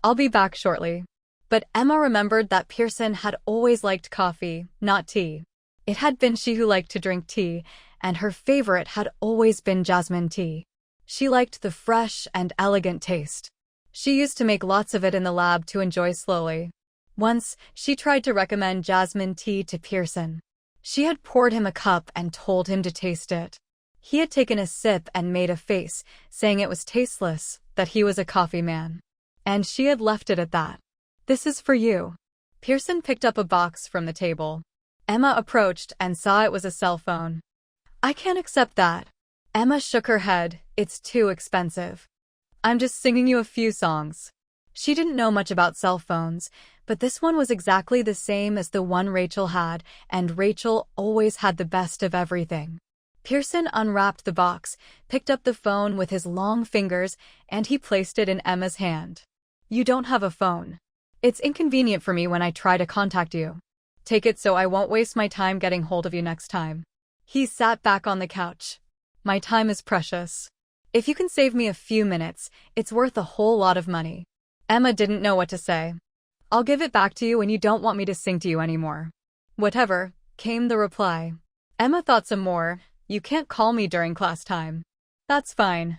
I'll be back shortly. But Emma remembered that Pearson had always liked coffee, not tea. It had been she who liked to drink tea, and her favorite had always been jasmine tea. She liked the fresh and elegant taste. She used to make lots of it in the lab to enjoy slowly. Once, she tried to recommend jasmine tea to Pearson. She had poured him a cup and told him to taste it. He had taken a sip and made a face, saying it was tasteless, that he was a coffee man. And she had left it at that. This is for you. Pearson picked up a box from the table. Emma approached and saw it was a cell phone. I can't accept that. Emma shook her head. It's too expensive. I'm just singing you a few songs. She didn't know much about cell phones, but this one was exactly the same as the one Rachel had, and Rachel always had the best of everything. Pearson unwrapped the box, picked up the phone with his long fingers, and he placed it in Emma's hand. You don't have a phone. It's inconvenient for me when I try to contact you. Take it so I won't waste my time getting hold of you next time. He sat back on the couch. My time is precious. If you can save me a few minutes, it's worth a whole lot of money. Emma didn't know what to say. I'll give it back to you when you don't want me to sing to you anymore. Whatever, came the reply. Emma thought some more. You can't call me during class time. That's fine.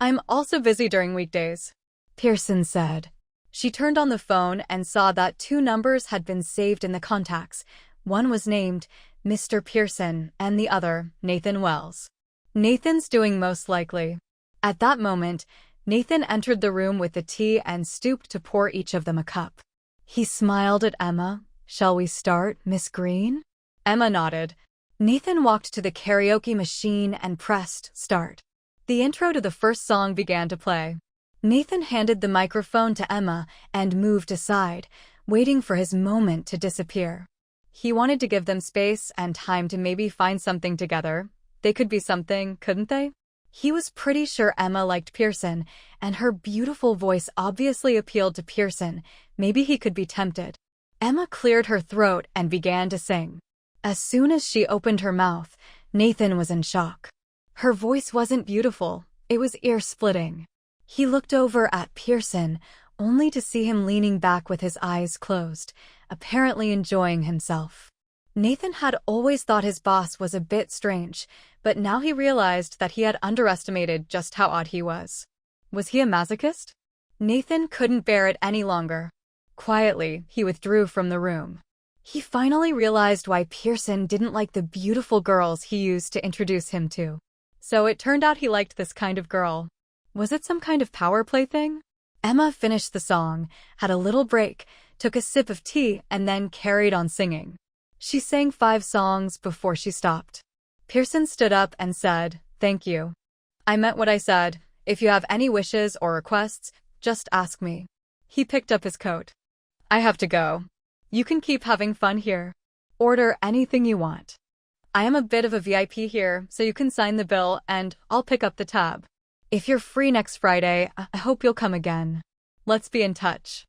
I'm also busy during weekdays, Pearson said. She turned on the phone and saw that 2 numbers had been saved in the contacts. One was named Mr. Pearson and the other Nathan Wells. Nathan's doing most likely. At that moment, Nathan entered the room with the tea and stooped to pour each of them a cup. He smiled at Emma. Shall we start, Miss Green? Emma nodded. Nathan walked to the karaoke machine and pressed start. The intro to the first song began to play. Nathan handed the microphone to Emma and moved aside, waiting for his moment to disappear. He wanted to give them space and time to maybe find something together. They could be something, couldn't they? He was pretty sure Emma liked Pearson, and her beautiful voice obviously appealed to Pearson. Maybe he could be tempted. Emma cleared her throat and began to sing. As soon as she opened her mouth, Nathan was in shock. Her voice wasn't beautiful, it was ear-splitting. He looked over at Pearson, only to see him leaning back with his eyes closed, apparently enjoying himself. Nathan had always thought his boss was a bit strange, but now he realized that he had underestimated just how odd he was. Was he a masochist? Nathan couldn't bear it any longer. Quietly, he withdrew from the room. He finally realized why Pearson didn't like the beautiful girls he used to introduce him to. So it turned out he liked this kind of girl. Was it some kind of power play thing? Emma finished the song, had a little break, took a sip of tea, and then carried on singing. She sang 5 songs before she stopped. Pearson stood up and said, "Thank you. I meant what I said. If you have any wishes or requests, just ask me." He picked up his coat. "I have to go. You can keep having fun here. Order anything you want. I am a bit of a VIP here, so you can sign the bill and I'll pick up the tab. If you're free next Friday, I hope you'll come again. Let's be in touch."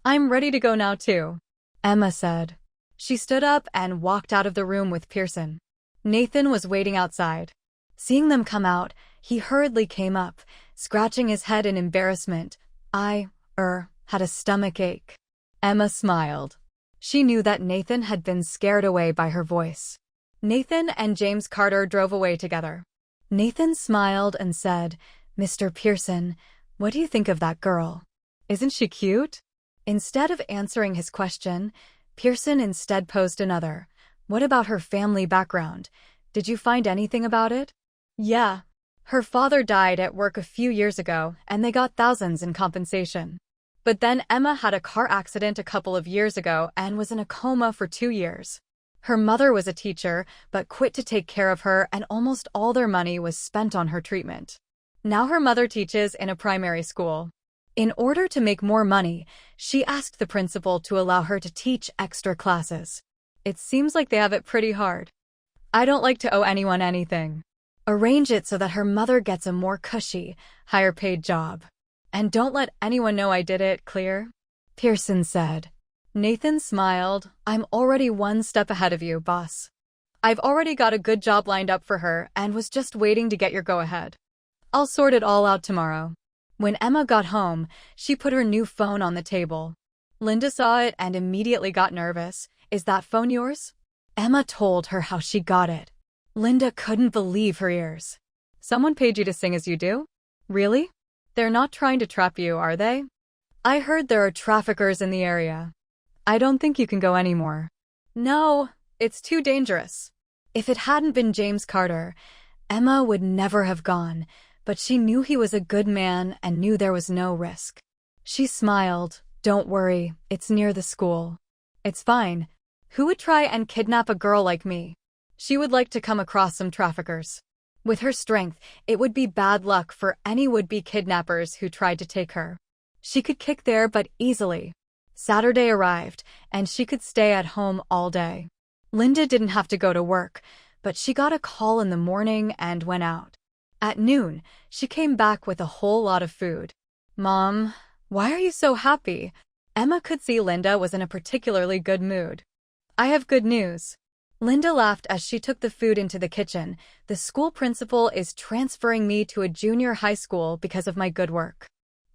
"I'm ready to go now too," Emma said. She stood up and walked out of the room with Pearson. Nathan was waiting outside. Seeing them come out, he hurriedly came up, scratching his head in embarrassment. I had a stomach ache." Emma smiled. She knew that Nathan had been scared away by her voice. Nathan and James Carter drove away together. Nathan smiled and said, "Mr. Pearson, what do you think of that girl? Isn't she cute?" Instead of answering his question, Pearson instead posed another. "What about her family background? Did you find anything about it?" "Yeah. Her father died at work a few years ago, and they got thousands in compensation. But then Emma had a car accident a couple of years ago and was in a coma for 2 years. Her mother was a teacher, but quit to take care of her, and almost all their money was spent on her treatment. Now her mother teaches in a primary school. In order to make more money, she asked the principal to allow her to teach extra classes. It seems like they have it pretty hard. I don't like to owe anyone anything. Arrange it so that her mother gets a more cushy, higher-paid job. And don't let anyone know I did it, clear?" Pearson said. Nathan smiled. "I'm already 1 step ahead of you, boss. I've already got a good job lined up for her and was just waiting to get your go-ahead. I'll sort it all out tomorrow." When Emma got home, she put her new phone on the table. Linda saw it and immediately got nervous. "Is that phone yours?" Emma told her how she got it. Linda couldn't believe her ears. "Someone paid you to sing as you do? Really? They're not trying to trap you, are they? I heard there are traffickers in the area. I don't think you can go anymore." "No, it's too dangerous." If it hadn't been James Carter, Emma would never have gone, but she knew he was a good man and knew there was no risk. She smiled. "Don't worry, it's near the school. It's fine. Who would try and kidnap a girl like me? She would like to come across some traffickers. With her strength, it would be bad luck for any would-be kidnappers who tried to take her. She could kick their butt easily." Saturday arrived, and she could stay at home all day. Linda didn't have to go to work, but she got a call in the morning and went out. At noon, she came back with a whole lot of food. "Mom, why are you so happy?" Emma could see Linda was in a particularly good mood. "I have good news." Linda laughed as she took the food into the kitchen. "The school principal is transferring me to a junior high school because of my good work.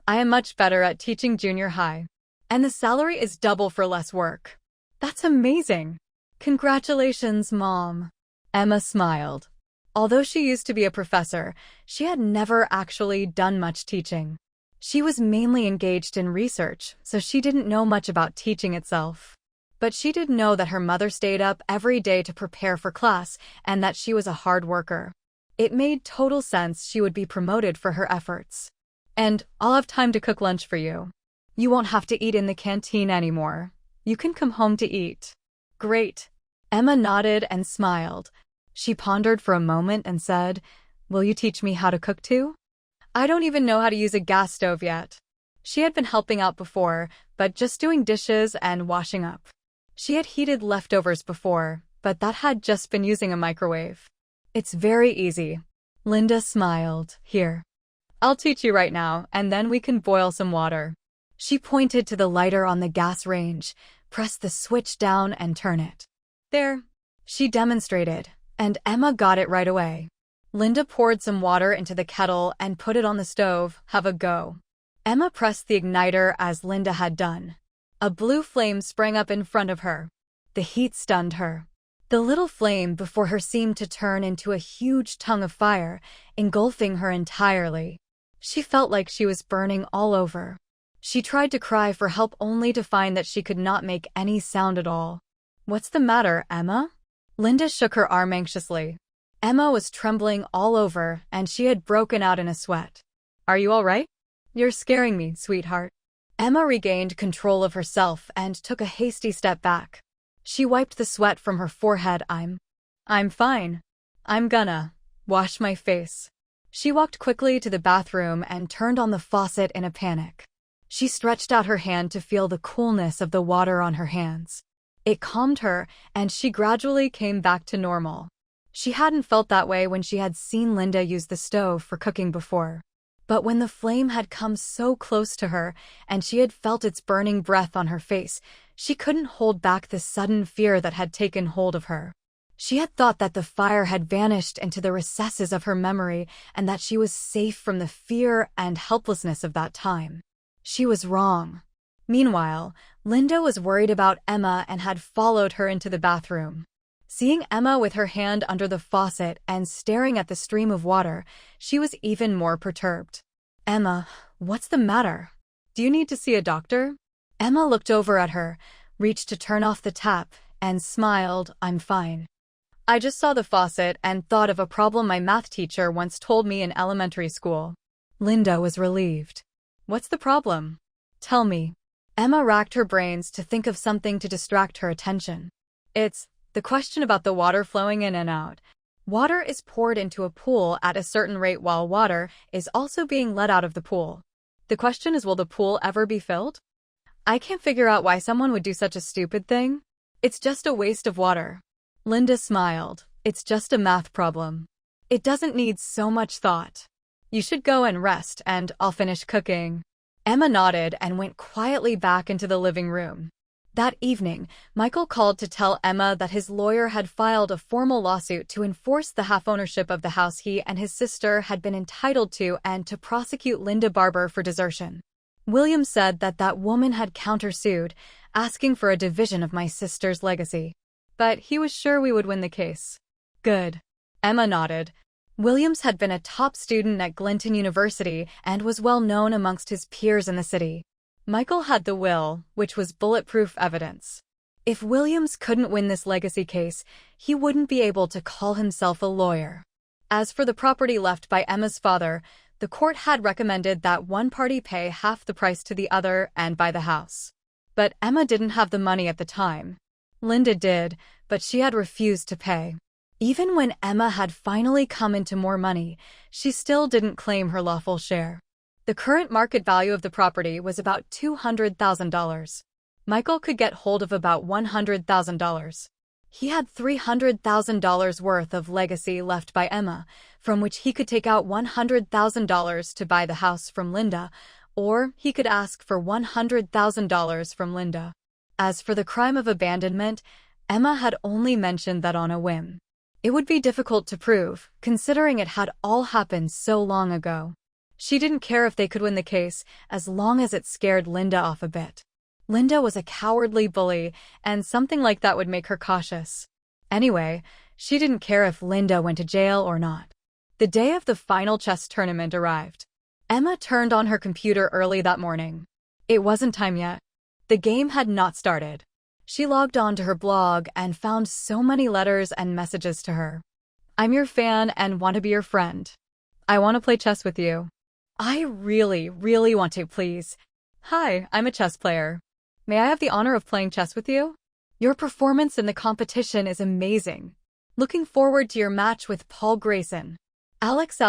I am much better at teaching junior high. And the salary is double for less work." "That's amazing." "Congratulations, Mom." Emma smiled. Although she used to be a professor, she had never actually done much teaching. She was mainly engaged in research, so she didn't know much about teaching itself. But she did know that her mother stayed up every day to prepare for class and that she was a hard worker. It made total sense she would be promoted for her efforts. "And I'll have time to cook lunch for you. You won't have to eat in the canteen anymore. You can come home to eat." "Great." Emma nodded and smiled. She pondered for a moment and said, "Will you teach me how to cook too? I don't even know how to use a gas stove yet." She had been helping out before, but just doing dishes and washing up. She had heated leftovers before, but that had just been using a microwave. "It's very easy." Linda smiled. "Here. I'll teach you right now, and then we can boil some water." She pointed to the lighter on the gas range, press the switch down and turn it. "There." She demonstrated, and Emma got it right away. Linda poured some water into the kettle and put it on the stove. Have a go. Emma pressed the igniter as Linda had done. A blue flame sprang up in front of her. The heat stunned her. The little flame before her seemed to turn into a huge tongue of fire, engulfing her entirely. She felt like she was burning all over. She tried to cry for help only to find that she could not make any sound at all. What's the matter, Emma? Linda shook her arm anxiously. Emma was trembling all over, and she had broken out in a sweat. Are you all right? You're scaring me, sweetheart. Emma regained control of herself and took a hasty step back. She wiped the sweat from her forehead. I'm fine. I'm gonna wash my face. She walked quickly to the bathroom and turned on the faucet in a panic. She stretched out her hand to feel the coolness of the water on her hands. It calmed her, and she gradually came back to normal. She hadn't felt that way when she had seen Linda use the stove for cooking before. But when the flame had come so close to her, and she had felt its burning breath on her face, she couldn't hold back the sudden fear that had taken hold of her. She had thought that the fire had vanished into the recesses of her memory and that she was safe from the fear and helplessness of that time. She was wrong. Meanwhile, Linda was worried about Emma and had followed her into the bathroom. Seeing Emma with her hand under the faucet and staring at the stream of water, she was even more perturbed. Emma, what's the matter? Do you need to see a doctor? Emma looked over at her, reached to turn off the tap, and smiled. I'm fine. I just saw the faucet and thought of a problem my math teacher once told me in elementary school. Linda was relieved. What's the problem? Tell me. Emma racked her brains to think of something to distract her attention. It's the question about the water flowing in and out. Water is poured into a pool at a certain rate while water is also being let out of the pool. The question is, will the pool ever be filled? I can't figure out why someone would do such a stupid thing. It's just a waste of water. Linda smiled. It's just a math problem. It doesn't need so much thought. You should go and rest, and I'll finish cooking. Emma nodded and went quietly back into the living room. That evening, Michael called to tell Emma that his lawyer had filed a formal lawsuit to enforce the half-ownership of the house he and his sister had been entitled to and to prosecute Linda Barber for desertion. William said that that woman had countersued, asking for a division of my sister's legacy. But he was sure we would win the case. Good. Emma nodded. Williams had been a top student at Clinton University and was well known amongst his peers in the city. Michael had the will, which was bulletproof evidence. If Williams couldn't win this legacy case, he wouldn't be able to call himself a lawyer. As for the property left by Emma's father, the court had recommended that one party pay half the price to the other and buy the house. But Emma didn't have the money at the time. Linda did, but she had refused to pay. Even when Emma had finally come into more money, she still didn't claim her lawful share. The current market value of the property was about $200,000. Michael could get hold of about $100,000. He had $300,000 worth of legacy left by Emma, from which he could take out $100,000 to buy the house from Linda, or he could ask for $100,000 from Linda. As for the crime of abandonment, Emma had only mentioned that on a whim. It would be difficult to prove, considering it had all happened so long ago. She didn't care if they could win the case, as long as it scared Linda off a bit. Linda was a cowardly bully, and something like that would make her cautious. Anyway, she didn't care if Linda went to jail or not. The day of the final chess tournament arrived. Emma turned on her computer early that morning. It wasn't time yet. The game had not started. She logged on to her blog and found so many letters and messages to her. I'm your fan and want to be your friend. I want to play chess with you. I really, really want to, please. Hi, I'm a chess player. May I have the honor of playing chess with you? Your performance in the competition is amazing. Looking forward to your match with Paul Grayson. Alex.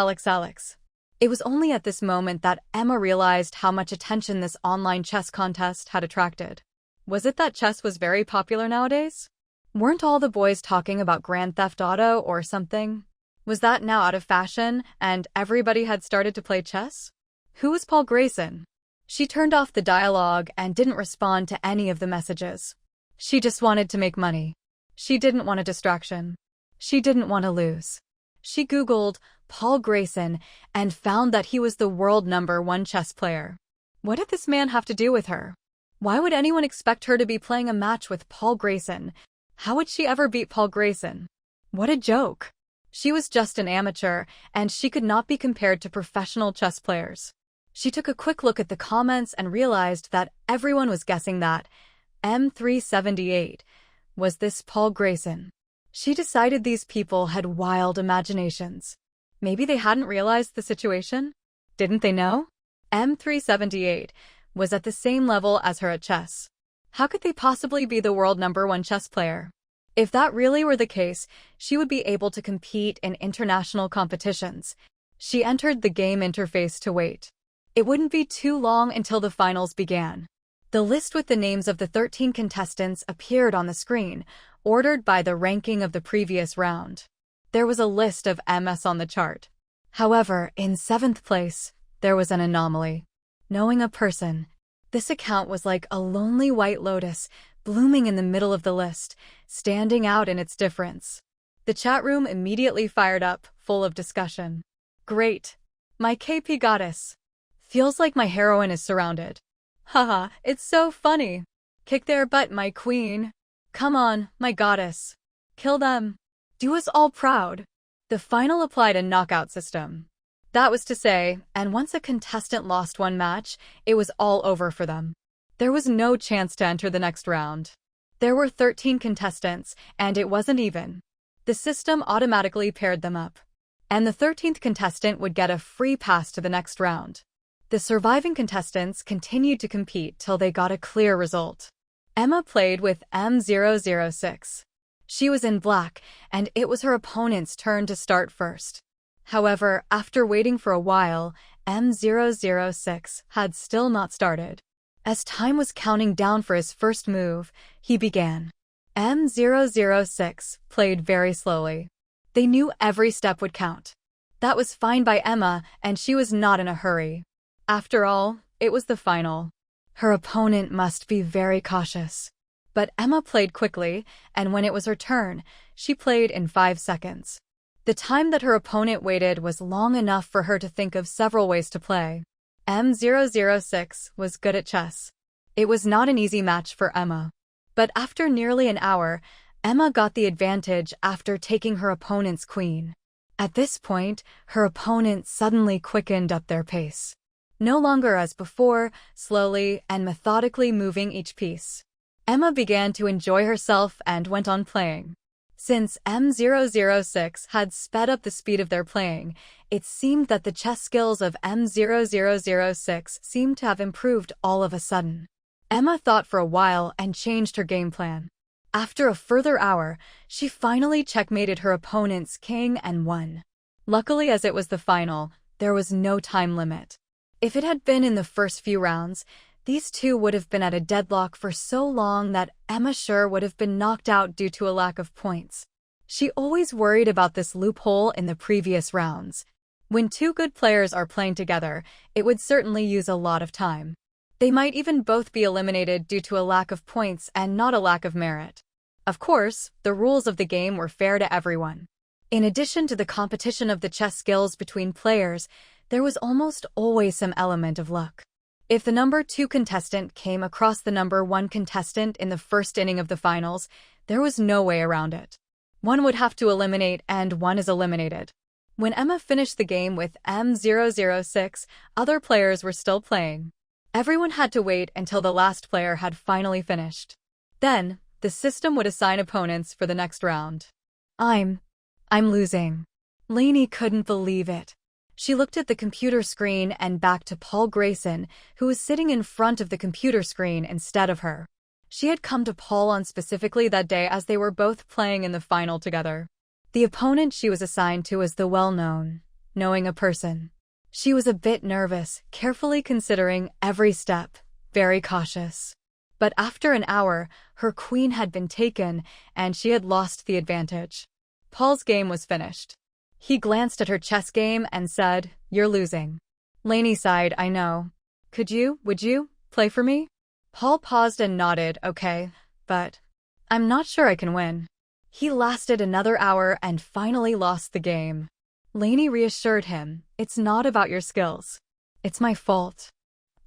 It was only at this moment that Emma realized how much attention this online chess contest had attracted. Was it that chess was very popular nowadays? Weren't all the boys talking about Grand Theft Auto or something? Was that now out of fashion, and everybody had started to play chess? Who was Paul Grayson? She turned off the dialogue and didn't respond to any of the messages. She just wanted to make money. She didn't want a distraction. She didn't want to lose. She Googled Paul Grayson and found that he was the world #1 chess player. What did this man have to do with her? Why would anyone expect her to be playing a match with Paul Grayson? How would she ever beat Paul Grayson? What a joke. She was just an amateur, and she could not be compared to professional chess players. She took a quick look at the comments and realized that everyone was guessing that M378 was this Paul Grayson. She decided these people had wild imaginations. Maybe they hadn't realized the situation? Didn't they know? M378 was at the same level as her at chess. How could they possibly be the world #1 chess player? If that really were the case, she would be able to compete in international competitions. She entered the game interface to wait. It wouldn't be too long until the finals began. The list with the names of the 13 contestants appeared on the screen, ordered by the ranking of the previous round. There was a list of MS on the chart. However, in 7th place, there was an anomaly. Knowing a person, this account was like a lonely white lotus blooming in the middle of the list, standing out in its difference. The chat room immediately fired up, full of discussion. Great. My KP goddess. Feels like my heroine is surrounded. Haha, it's so funny. Kick their butt, my queen. Come on, my goddess. Kill them. Do us all proud. The final applied a knockout system. That was to say, and once a contestant lost one match, it was all over for them. There was no chance to enter the next round. There were 13 contestants, and it wasn't even. The system automatically paired them up. And the 13th contestant would get a free pass to the next round. The surviving contestants continued to compete till they got a clear result. Emma played with M006. She was in black, and it was her opponent's turn to start first. However, after waiting for a while, M006 had still not started. As time was counting down for his first move, he began. M006 played very slowly. They knew every step would count. That was fine by Emma, and she was not in a hurry. After all, it was the final. Her opponent must be very cautious. But Emma played quickly, and when it was her turn, she played in 5 seconds. The time that her opponent waited was long enough for her to think of several ways to play. M006 was good at chess. It was not an easy match for Emma. But after nearly an hour, Emma got the advantage after taking her opponent's queen. At this point, her opponent suddenly quickened up their pace. No longer as before, slowly and methodically moving each piece. Emma began to enjoy herself and went on playing. Since M006 had sped up the speed of their playing, it seemed that the chess skills of M0006 seemed to have improved all of a sudden. Emma thought for a while and changed her game plan. After a further hour, she finally checkmated her opponent's king and won. Luckily, as it was the final, there was no time limit. If it had been in the first few rounds, these two would have been at a deadlock for so long that Emma sure would have been knocked out due to a lack of points. She always worried about this loophole in the previous rounds. When two good players are playing together, it would certainly use a lot of time. They might even both be eliminated due to a lack of points and not a lack of merit. Of course, the rules of the game were fair to everyone. In addition to the competition of the chess skills between players, there was almost always some element of luck. If the #2 contestant came across the #1 contestant in the first inning of the finals, there was no way around it. One would have to eliminate, and one is eliminated. When Emma finished the game with M006, other players were still playing. Everyone had to wait until the last player had finally finished. Then, the system would assign opponents for the next round. I'm losing. Lainey couldn't believe it. She looked at the computer screen and back to Paul Grayson, who was sitting in front of the computer screen instead of her. She had come to Paul on specifically that day as they were both playing in the final together. The opponent she was assigned to was the well-known, knowing a person. She was a bit nervous, carefully considering every step, very cautious. But after an hour, her queen had been taken, and she had lost the advantage. Paul's game was finished. He glanced at her chess game and said, "You're losing." Lainey sighed, "I know. Would you, play for me?" Paul paused and nodded, "Okay, but I'm not sure I can win." He lasted another hour and finally lost the game. Lainey reassured him, "It's not about your skills. It's my fault.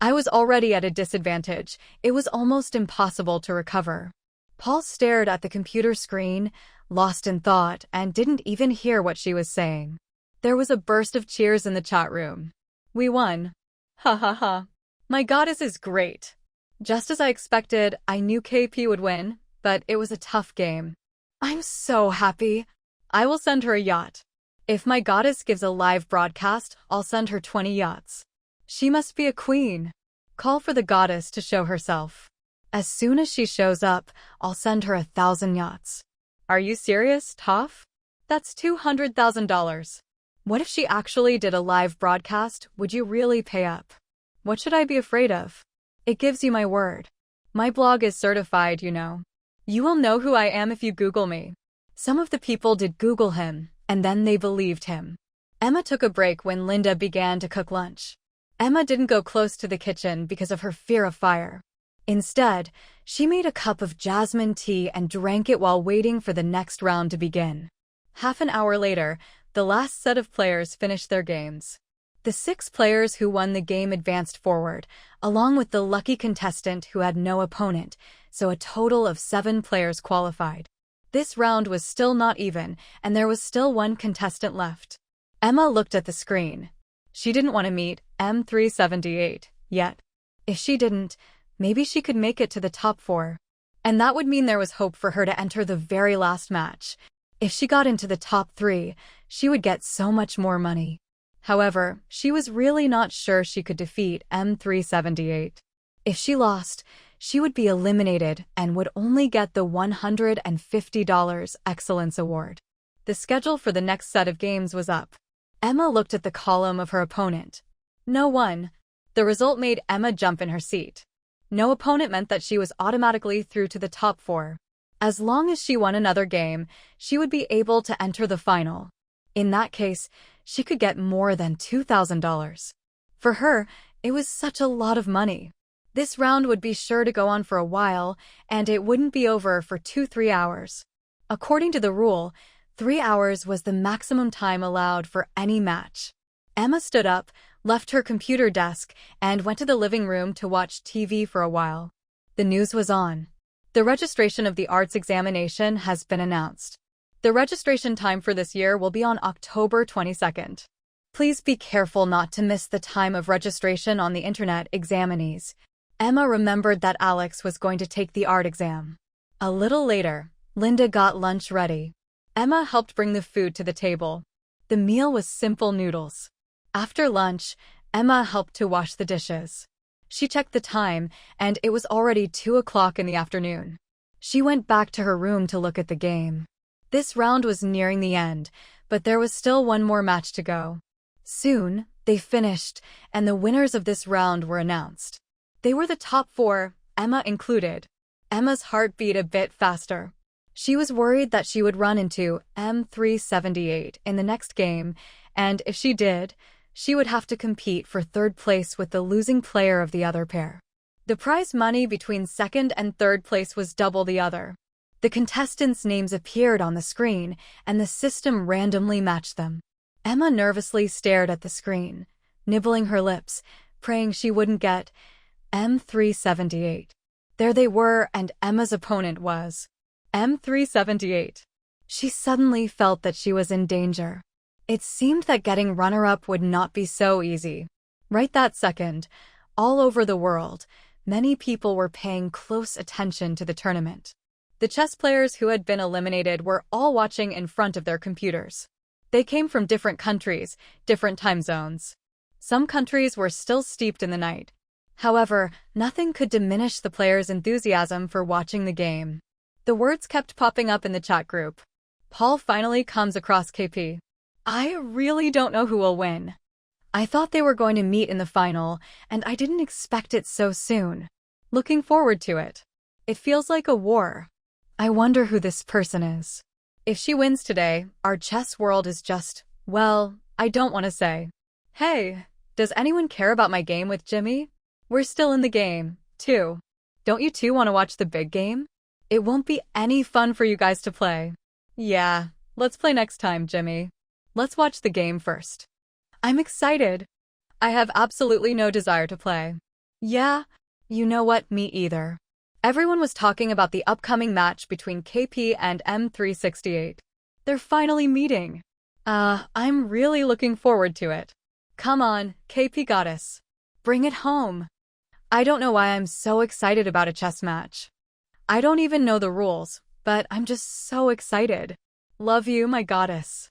I was already at a disadvantage. It was almost impossible to recover." Paul stared at the computer screen, lost in thought, and didn't even hear what she was saying. There was a burst of cheers in the chat room. "We won. Ha ha ha. My goddess is great." Just as I expected, I knew KP would win, but it was a tough game. "I'm so happy. I will send her a yacht. If my goddess gives a live broadcast, I'll send her 20 yachts. She must be a queen. Call for the goddess to show herself. As soon as she shows up, I'll send her 1,000 yachts." "Are you serious, Toph? That's $200,000. What if she actually did a live broadcast? Would you really pay up?" "What should I be afraid of? It gives you my word. My blog is certified, you know. You will know who I am if you Google me." Some of the people did Google him, and then they believed him. Emma took a break when Linda began to cook lunch. Emma didn't go close to the kitchen because of her fear of fire. Instead, she made a cup of jasmine tea and drank it while waiting for the next round to begin. Half an hour later, the last set of players finished their games. The 6 players who won the game advanced forward, along with the lucky contestant who had no opponent, so a total of 7 players qualified. This round was still not even, and there was still one contestant left. Emma looked at the screen. She didn't want to meet M378 yet. If she didn't, maybe she could make it to the top 4. And that would mean there was hope for her to enter the very last match. If she got into the top 3, she would get so much more money. However, she was really not sure she could defeat M378. If she lost, she would be eliminated and would only get the $150 Excellence Award. The schedule for the next set of games was up. Emma looked at the column of her opponent. No one. The result made Emma jump in her seat. No opponent meant that she was automatically through to the top 4. As long as she won another game, she would be able to enter the final. In that case, she could get more than $2,000. For her, it was such a lot of money. This round would be sure to go on for a while, and it wouldn't be over for 2-3 hours. According to the rule, 3 hours was the maximum time allowed for any match. Emma stood up, left her computer desk, and went to the living room to watch TV for a while. The news was on. The registration of the arts examination has been announced. The registration time for this year will be on October 22nd. Please be careful not to miss the time of registration on the internet, examinees. Emma remembered that Alex was going to take the art exam. A little later, Linda got lunch ready. Emma helped bring the food to the table. The meal was simple noodles. After lunch, Emma helped to wash the dishes. She checked the time, and it was already 2 o'clock in the afternoon. She went back to her room to look at the game. This round was nearing the end, but there was still one more match to go. Soon, they finished, and the winners of this round were announced. They were the top 4, Emma included. Emma's heart beat a bit faster. She was worried that she would run into M378 in the next game, and if she did, she would have to compete for 3rd place with the losing player of the other pair. The prize money between 2nd and 3rd place was double the other. The contestants' names appeared on the screen, and the system randomly matched them. Emma nervously stared at the screen, nibbling her lips, praying she wouldn't get M378. There they were, and Emma's opponent was M378. She suddenly felt that she was in danger. It seemed that getting runner-up would not be so easy. Right that second, all over the world, many people were paying close attention to the tournament. The chess players who had been eliminated were all watching in front of their computers. They came from different countries, different time zones. Some countries were still steeped in the night. However, nothing could diminish the players' enthusiasm for watching the game. The words kept popping up in the chat group. Paul finally comes across KP. "I really don't know who will win. I thought they were going to meet in the final, and I didn't expect it so soon. Looking forward to it. It feels like a war. I wonder who this person is. If she wins today, our chess world is just, well, I don't want to say. Hey, does anyone care about my game with Jimmy? We're still in the game, too. Don't you two want to watch the big game? It won't be any fun for you guys to play." Yeah, let's play next time, Jimmy. Let's watch the game first. I'm excited. I have absolutely no desire to play. Yeah, you know what, me either. Everyone was talking about the upcoming match between KP and M368. They're finally meeting. I'm really looking forward to it. Come on, KP Goddess. Bring it home. I don't know why I'm so excited about a chess match. I don't even know the rules, but I'm just so excited. Love you, my goddess.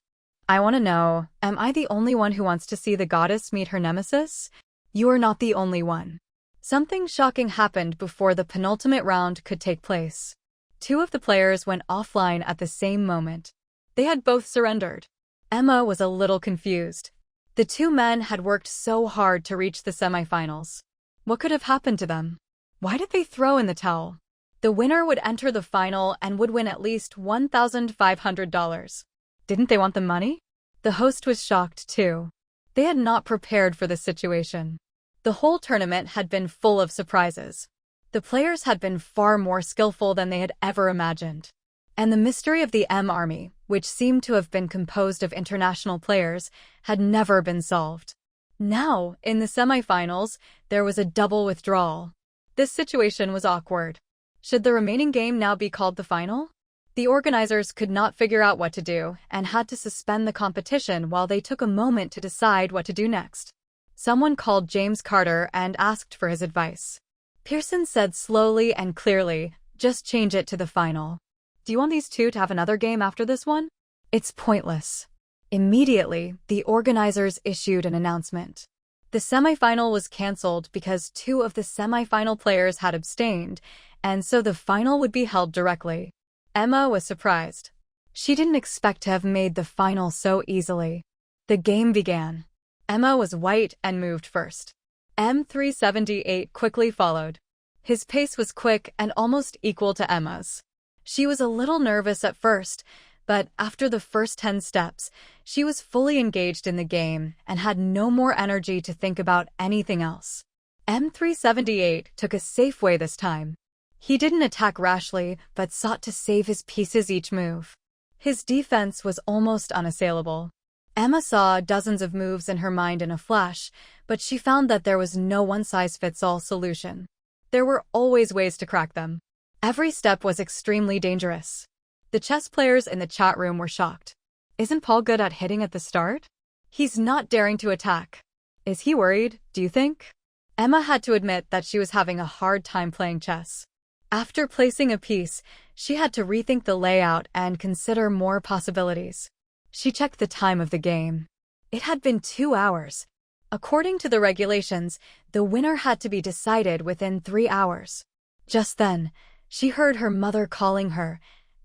I want to know, am I the only one who wants to see the goddess meet her nemesis? You are not the only one. Something shocking happened before the penultimate round could take place. Two of the players went offline at the same moment. They had both surrendered. Emma was a little confused. The two men had worked so hard to reach the semifinals. What could have happened to them? Why did they throw in the towel? The winner would enter the final and would win at least $1,500. Didn't they want the money? The host was shocked too. They had not prepared for this situation. The whole tournament had been full of surprises. The players had been far more skillful than they had ever imagined. And the mystery of the M Army, which seemed to have been composed of international players, had never been solved. Now, in the semifinals, there was a double withdrawal. This situation was awkward. Should the remaining game now be called the final? The organizers could not figure out what to do and had to suspend the competition while they took a moment to decide what to do next. Someone called James Carter and asked for his advice. Pearson said slowly and clearly, "Just change it to the final." Do you want these two to have another game after this one? It's pointless. Immediately, the organizers issued an announcement. The semifinal was canceled because two of the semifinal players had abstained, and so the final would be held directly. Emma was surprised. She didn't expect to have made the final so easily. The game began. Emma was white and moved first. M378 quickly followed. His pace was quick and almost equal to Emma's. She was a little nervous at first, but after the first 10 steps, she was fully engaged in the game and had no more energy to think about anything else. M378 took a safe way this time. He didn't attack rashly, but sought to save his pieces each move. His defense was almost unassailable. Emma saw dozens of moves in her mind in a flash, but she found that there was no one-size-fits-all solution. There were always ways to crack them. Every step was extremely dangerous. The chess players in the chat room were shocked. Isn't Paul good at hitting at the start? He's not daring to attack. Is he worried, do you think? Emma had to admit that she was having a hard time playing chess. After placing a piece, she had to rethink the layout and consider more possibilities. She checked the time of the game. It had been 2 hours. According to the regulations, the winner had to be decided within 3 hours. Just then, she heard her mother calling her,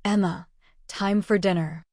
"Emma, time for dinner."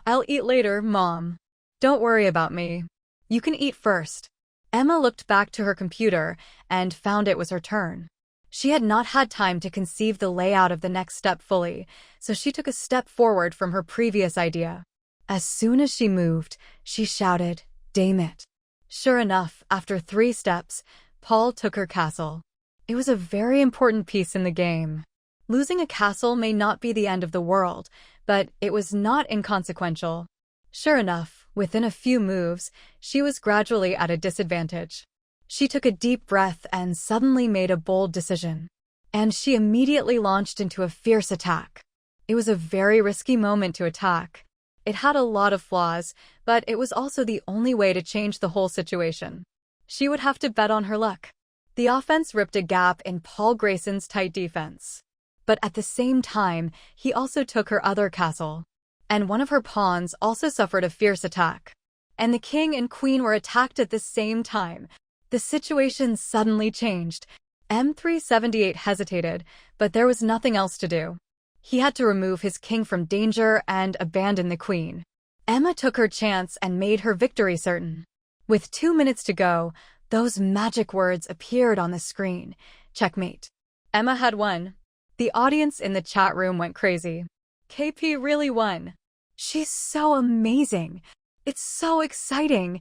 "I'll eat later, Mom. Don't worry about me. You can eat first." Emma looked back to her computer and found it was her turn. She had not had time to conceive the layout of the next step fully, so she took a step forward from her previous idea. As soon as she moved, she shouted, "Damn it." Sure enough, after 3 steps, Paul took her castle. It was a very important piece in the game. Losing a castle may not be the end of the world, but it was not inconsequential. Sure enough, within a few moves, she was gradually at a disadvantage. She took a deep breath and suddenly made a bold decision. And she immediately launched into a fierce attack. It was a very risky moment to attack. It had a lot of flaws, but it was also the only way to change the whole situation. She would have to bet on her luck. The offense ripped a gap in Paul Grayson's tight defense. But at the same time, he also took her other castle. And one of her pawns also suffered a fierce attack. And the king and queen were attacked at the same time. The situation suddenly changed. M378 hesitated, but there was nothing else to do. He had to remove his king from danger and abandon the queen. Emma took her chance and made her victory certain. With 2 minutes to go, those magic words appeared on the screen. Checkmate. Emma had won. The audience in the chat room went crazy. KP really won. She's so amazing. It's so exciting.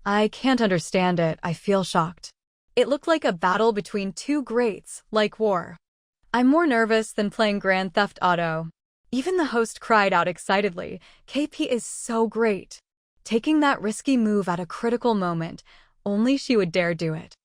I can't understand it. I feel shocked. It looked like a battle between two greats, like war. I'm more nervous than playing Grand Theft Auto. Even the host cried out excitedly, "KP is so great." Taking that risky move at a critical moment, only she would dare do it.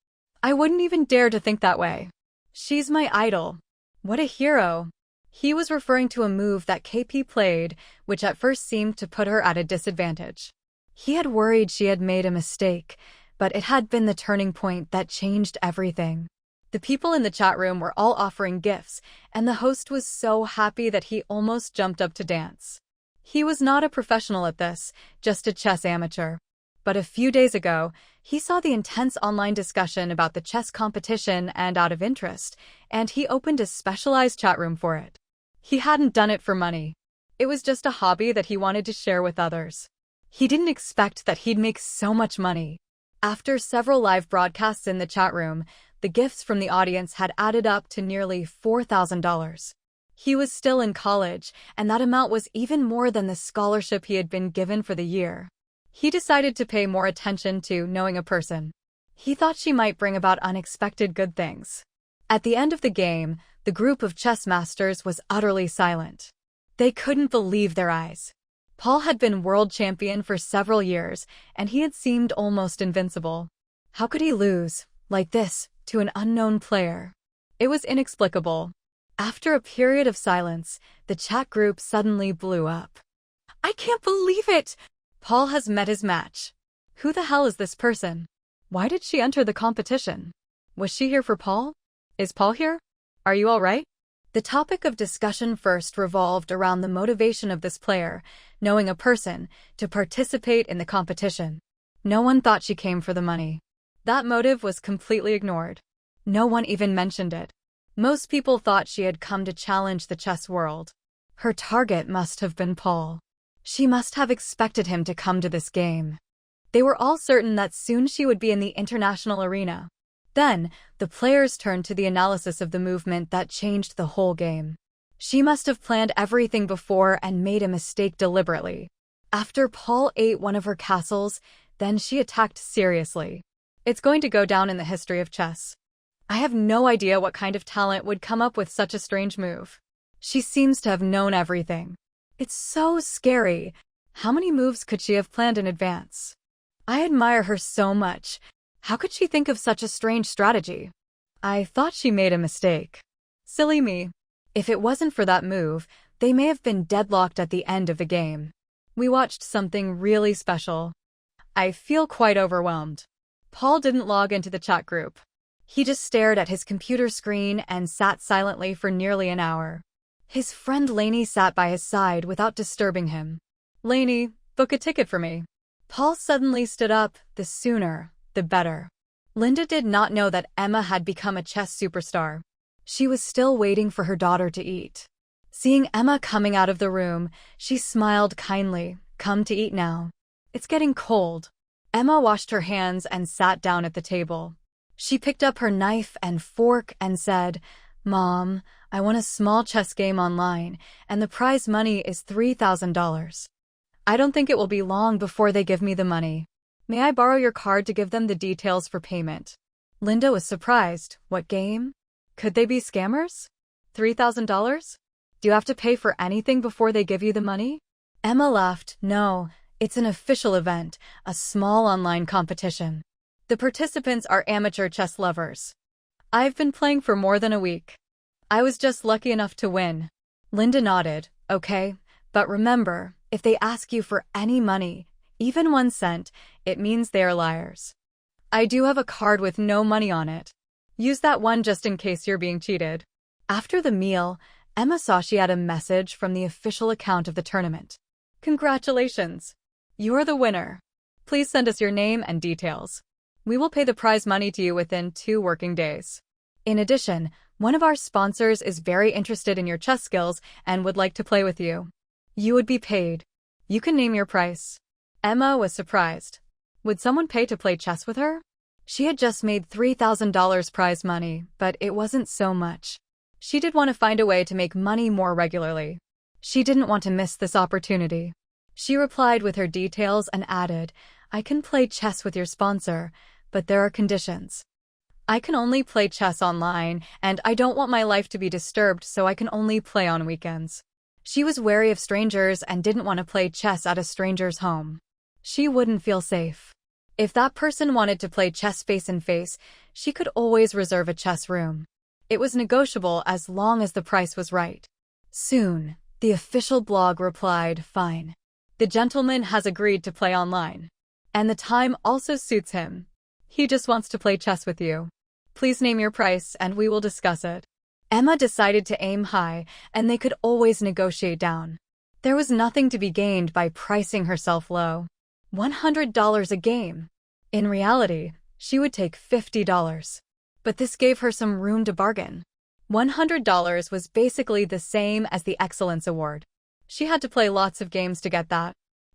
I wouldn't even dare to think that way. She's my idol. What a hero. He was referring to a move that KP played, which at first seemed to put her at a disadvantage. He had worried she had made a mistake, but it had been the turning point that changed everything. The people in the chat room were all offering gifts, and the host was so happy that he almost jumped up to dance. He was not a professional at this, just a chess amateur. But a few days ago, he saw the intense online discussion about the chess competition and out of interest, and he opened a specialized chat room for it. He hadn't done it for money. It was just a hobby that he wanted to share with others. He didn't expect that he'd make so much money. After several live broadcasts in the chat room, the gifts from the audience had added up to nearly $4,000. He was still in college, and that amount was even more than the scholarship he had been given for the year. He decided to pay more attention to knowing a person. He thought she might bring about unexpected good things. At the end of the game, the group of chess masters was utterly silent. They couldn't believe their eyes. Paul had been world champion for several years, and he had seemed almost invincible. How could he lose, like this, to an unknown player? It was inexplicable. After a period of silence, the chat group suddenly blew up. "I can't believe it! Paul has met his match. Who the hell is this person? Why did she enter the competition? Was she here for Paul? Is Paul here? Are you all right?" The topic of discussion first revolved around the motivation of this player, knowing a person, to participate in the competition. No one thought she came for the money. That motive was completely ignored. No one even mentioned it. Most people thought she had come to challenge the chess world. Her target must have been Paul. She must have expected him to come to this game. They were all certain that soon she would be in the international arena. Then, the players turned to the analysis of the movement that changed the whole game. She must have planned everything before and made a mistake deliberately. After Paul ate one of her castles, then she attacked seriously. It's going to go down in the history of chess. I have no idea what kind of talent would come up with such a strange move. She seems to have known everything. It's so scary. How many moves could she have planned in advance? I admire her so much. How could she think of such a strange strategy? I thought she made a mistake. Silly me. If it wasn't for that move, they may have been deadlocked at the end of the game. We watched something really special. I feel quite overwhelmed. Paul didn't log into the chat group. He just stared at his computer screen and sat silently for nearly an hour. His friend Lainey sat by his side without disturbing him. "Lainey, book a ticket for me." Paul suddenly stood up. The sooner, the better. Linda did not know that Emma had become a chess superstar. She was still waiting for her daughter to eat. Seeing Emma coming out of the room, she smiled kindly. "Come to eat now. It's getting cold." Emma washed her hands and sat down at the table. She picked up her knife and fork and said, "Mom, I won a small chess game online, and the prize money is $3,000. I don't think it will be long before they give me the money. May I borrow your card to give them the details for payment?" Linda was surprised. What game? Could they be scammers? $3,000? Do you have to pay for anything before they give you the money? Emma laughed. "No, it's an official event, a small online competition. The participants are amateur chess lovers. I've been playing for more than a week. I was just lucky enough to win." Linda nodded. "Okay, but remember, if they ask you for any money, even 1 cent, it means they are liars. I do have a card with no money on it. Use that one just in case you're being cheated." After the meal, Emma saw she had a message from the official account of the tournament. "Congratulations! You're the winner. Please send us your name and details. We will pay the prize money to you within 2 working days. In addition, one of our sponsors is very interested in your chess skills and would like to play with you. You would be paid. You can name your price." Emma was surprised. Would someone pay to play chess with her? She had just made $3,000 prize money, but it wasn't so much. She did want to find a way to make money more regularly. She didn't want to miss this opportunity. She replied with her details and added, "I can play chess with your sponsor, but there are conditions. I can only play chess online, and I don't want my life to be disturbed, so I can only play on weekends." She was wary of strangers and didn't want to play chess at a stranger's home. She wouldn't feel safe. If that person wanted to play chess face-and-face, she could always reserve a chess room. It was negotiable as long as the price was right. Soon, the official blog replied, "Fine. The gentleman has agreed to play online. And the time also suits him. He just wants to play chess with you. Please name your price and we will discuss it." Emma decided to aim high, and they could always negotiate down. There was nothing to be gained by pricing herself low. $100 a game. In reality, she would take $50. But this gave her some room to bargain. $100 was basically the same as the Excellence Award. She had to play lots of games to get that.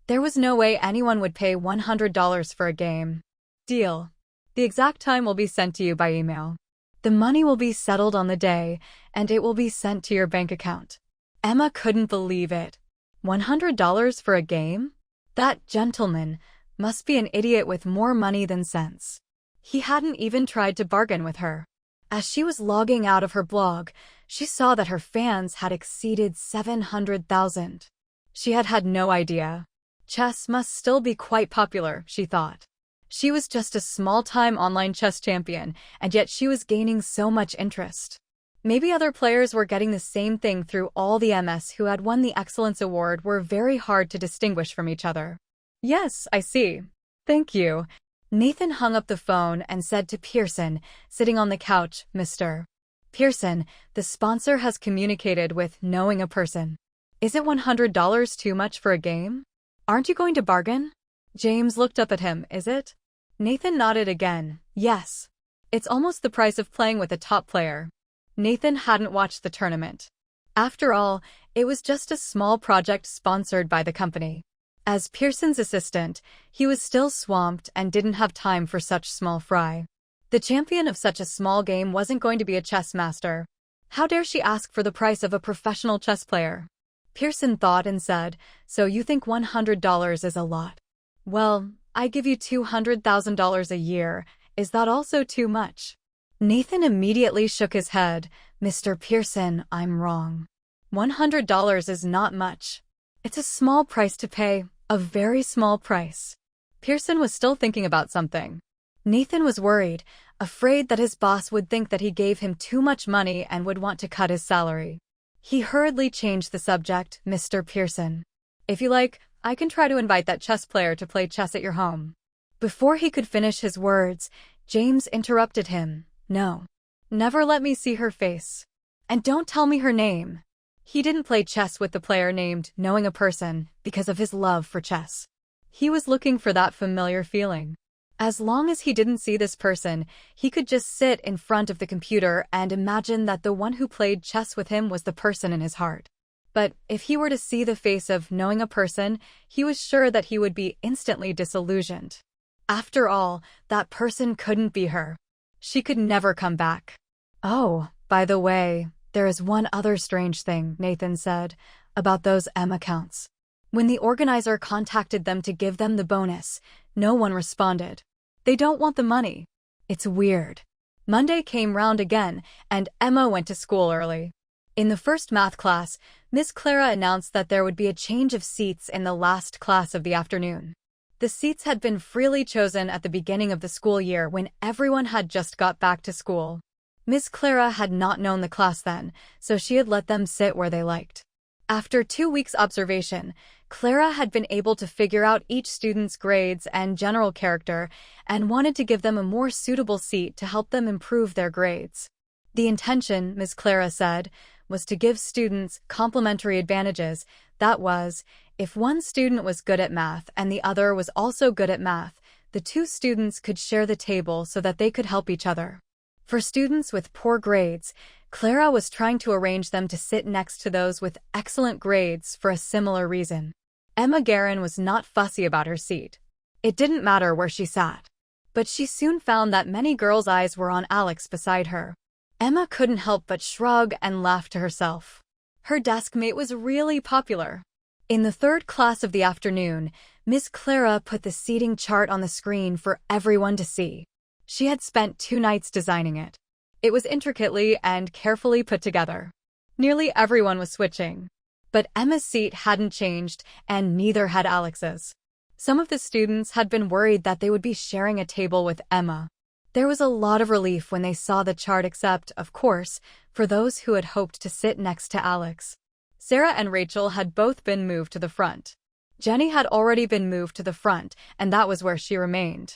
There was no way anyone would pay $100 for a game. Deal. The exact time will be sent to you by email. The money will be settled on the day, and it will be sent to your bank account. Emma couldn't believe it. $100 for a game? That gentleman must be an idiot with more money than sense. He hadn't even tried to bargain with her. As she was logging out of her blog, she saw that her fans had exceeded 700,000. She had had no idea. Chess must still be quite popular, she thought. She was just a small-time online chess champion, and yet she was gaining so much interest. Maybe other players were getting the same thing through. All the MS who had won the Excellence Award were very hard to distinguish from each other. "Yes, I see. Thank you." Nathan hung up the phone and said to Pearson, sitting on the couch, "Mr. Pearson, the sponsor has communicated with Knowing a Person. Is it $100 too much for a game? Aren't you going to bargain?" James looked up at him. "Is it?" Nathan nodded again. "Yes. It's almost the price of playing with a top player." Nathan hadn't watched the tournament. After all, it was just a small project sponsored by the company. As Pearson's assistant, he was still swamped and didn't have time for such small fry. The champion of such a small game wasn't going to be a chess master. How dare she ask for the price of a professional chess player? Pearson thought and said, "So you think $100 is a lot? Well, I give you $200,000 a year. Is that also too much?" Nathan immediately shook his head. "Mr. Pearson, I'm wrong. $100 is not much. It's a small price to pay, a very small price." Pearson was still thinking about something. Nathan was worried, afraid that his boss would think that he gave him too much money and would want to cut his salary. He hurriedly changed the subject. "Mr. Pearson, if you like, I can try to invite that chess player to play chess at your home." Before he could finish his words, James interrupted him. "No. Never let me see her face. And don't tell me her name." He didn't play chess with the player named Knowing a Person because of his love for chess. He was looking for that familiar feeling. As long as he didn't see this person, he could just sit in front of the computer and imagine that the one who played chess with him was the person in his heart. But if he were to see the face of Knowing a Person, he was sure that he would be instantly disillusioned. After all, that person couldn't be her. She could never come back. "Oh, by the way, there is one other strange thing," Nathan said, "about those M accounts. When the organizer contacted them to give them the bonus, no one responded. They don't want the money. It's weird." Monday came round again, and Emma went to school early. In the first math class, Miss Clara announced that there would be a change of seats in the last class of the afternoon. The seats had been freely chosen at the beginning of the school year when everyone had just got back to school. Miss Clara had not known the class then, so she had let them sit where they liked. After 2 weeks' observation, Clara had been able to figure out each student's grades and general character and wanted to give them a more suitable seat to help them improve their grades. The intention, Miss Clara said, was to give students complementary advantages. That was, if one student was good at math and the other was also good at math, the two students could share the table so that they could help each other. For students with poor grades, Clara was trying to arrange them to sit next to those with excellent grades for a similar reason. Emma Guerin was not fussy about her seat. It didn't matter where she sat. But she soon found that many girls' eyes were on Alex beside her. Emma couldn't help but shrug and laugh to herself. Her desk mate was really popular. In the third class of the afternoon, Miss Clara put the seating chart on the screen for everyone to see. She had spent 2 nights designing it. It was intricately and carefully put together. Nearly everyone was switching. But Emma's seat hadn't changed, and neither had Alex's. Some of the students had been worried that they would be sharing a table with Emma. There was a lot of relief when they saw the chart except, of course, for those who had hoped to sit next to Alex. Sarah and Rachel had both been moved to the front. Jenny had already been moved to the front, and that was where she remained.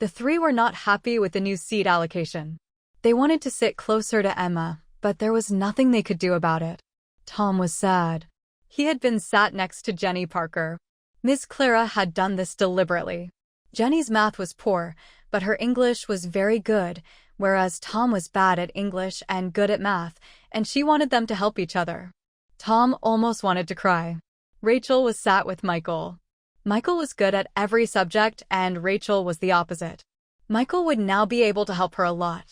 The three were not happy with the new seat allocation. They wanted to sit closer to Emma, but there was nothing they could do about it. Tom was sad. He had been sat next to Jenny Parker. Miss Clara had done this deliberately. Jenny's math was poor, but her English was very good, whereas Tom was bad at English and good at math, and she wanted them to help each other. Tom almost wanted to cry. Rachel was sat with Michael. Michael was good at every subject, and Rachel was the opposite. Michael would now be able to help her a lot.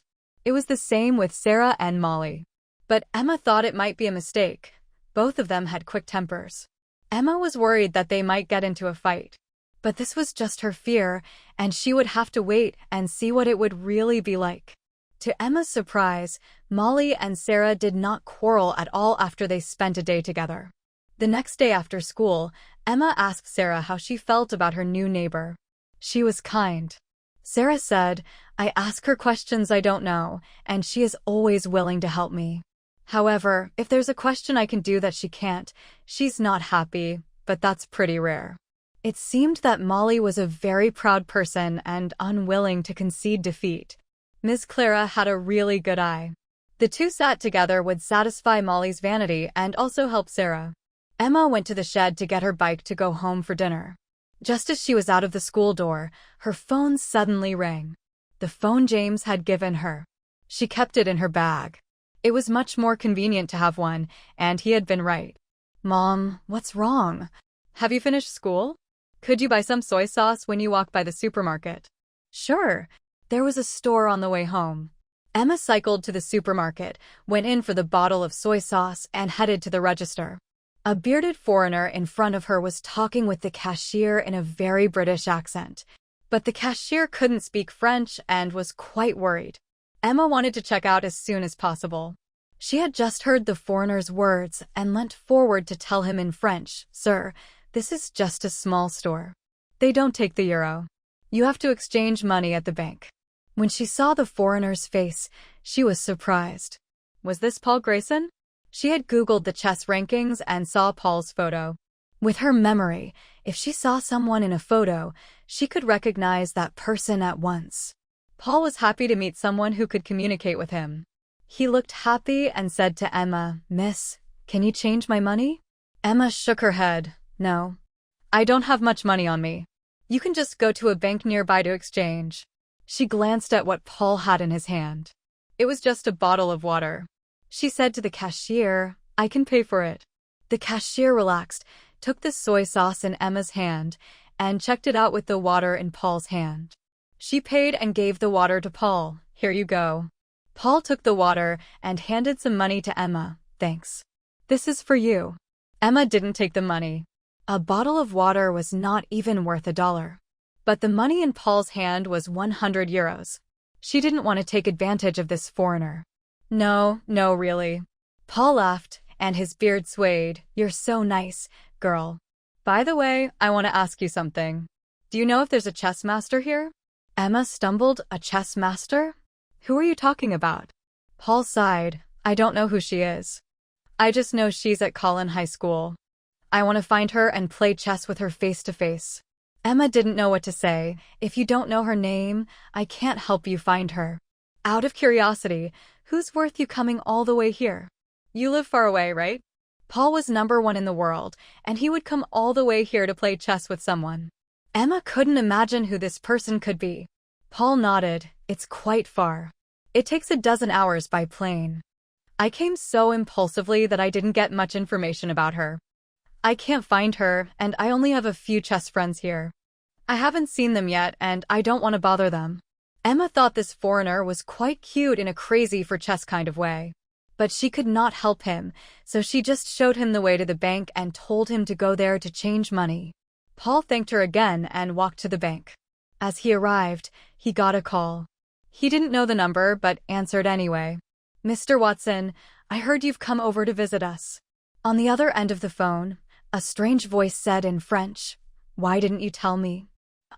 It was the same with Sarah and Molly. But Emma thought it might be a mistake. Both of them had quick tempers. Emma was worried that they might get into a fight. But this was just her fear, and she would have to wait and see what it would really be like. To Emma's surprise, Molly and Sarah did not quarrel at all after they spent a day together. The next day after school, Emma asked Sarah how she felt about her new neighbor. She was kind. Sarah said, "I ask her questions I don't know, and she is always willing to help me. However, if there's a question I can do that she can't, she's not happy, but that's pretty rare." It seemed that Molly was a very proud person and unwilling to concede defeat. Miss Clara had a really good eye. The two sat together would satisfy Molly's vanity and also help Sarah. Emma went to the shed to get her bike to go home for dinner. Just as she was out of the school door, her phone suddenly rang. The phone James had given her. She kept it in her bag. It was much more convenient to have one, and he had been right. "Mom, what's wrong? Have you finished school? Could you buy some soy sauce when you walk by the supermarket?" "Sure." There was a store on the way home. Emma cycled to the supermarket, went in for the bottle of soy sauce, and headed to the register. A bearded foreigner in front of her was talking with the cashier in a very British accent. But the cashier couldn't speak French and was quite worried. Emma wanted to check out as soon as possible. She had just heard the foreigner's words and leant forward to tell him in French, "Sir, this is just a small store. They don't take the euro. You have to exchange money at the bank." When she saw the foreigner's face, she was surprised. Was this Paul Grayson? She had Googled the chess rankings and saw Paul's photo. With her memory, if she saw someone in a photo, she could recognize that person at once. Paul was happy to meet someone who could communicate with him. He looked happy and said to Emma, "Miss, can you change my money?" Emma shook her head. "No. I don't have much money on me. You can just go to a bank nearby to exchange." She glanced at what Paul had in his hand. It was just a bottle of water. She said to the cashier, "I can pay for it." The cashier relaxed, took the soy sauce in Emma's hand, and checked it out with the water in Paul's hand. She paid and gave the water to Paul. "Here you go." Paul took the water and handed some money to Emma. "Thanks. This is for you." Emma didn't take the money. A bottle of water was not even worth $1. But the money in Paul's hand was 100 euros. She didn't want to take advantage of this foreigner. No, really. Paul laughed, and his beard swayed. "You're so nice, girl. By the way, I want to ask you something. Do you know if there's a chess master here?" Emma stumbled. "A chess master? Who are you talking about?" Paul sighed. "I don't know who she is. I just know she's at Collin High School. I want to find her and play chess with her face to face." Emma didn't know what to say. "If you don't know her name, I can't help you find her." "Out of curiosity, who's worth you coming all the way here? You live far away, right?" Paul was #1 in the world, and he would come all the way here to play chess with someone. Emma couldn't imagine who this person could be. Paul nodded. "It's quite far. It takes 12 hours by plane. I came so impulsively that I didn't get much information about her. I can't find her, and I only have a few chess friends here. I haven't seen them yet, and I don't want to bother them." Emma thought this foreigner was quite cute in a crazy for chess kind of way. But she could not help him, so she just showed him the way to the bank and told him to go there to change money. Paul thanked her again and walked to the bank. As he arrived, he got a call. He didn't know the number, but answered anyway. "Mr. Watson, I heard you've come over to visit us." On the other end of the phone, a strange voice said in French, "Why didn't you tell me?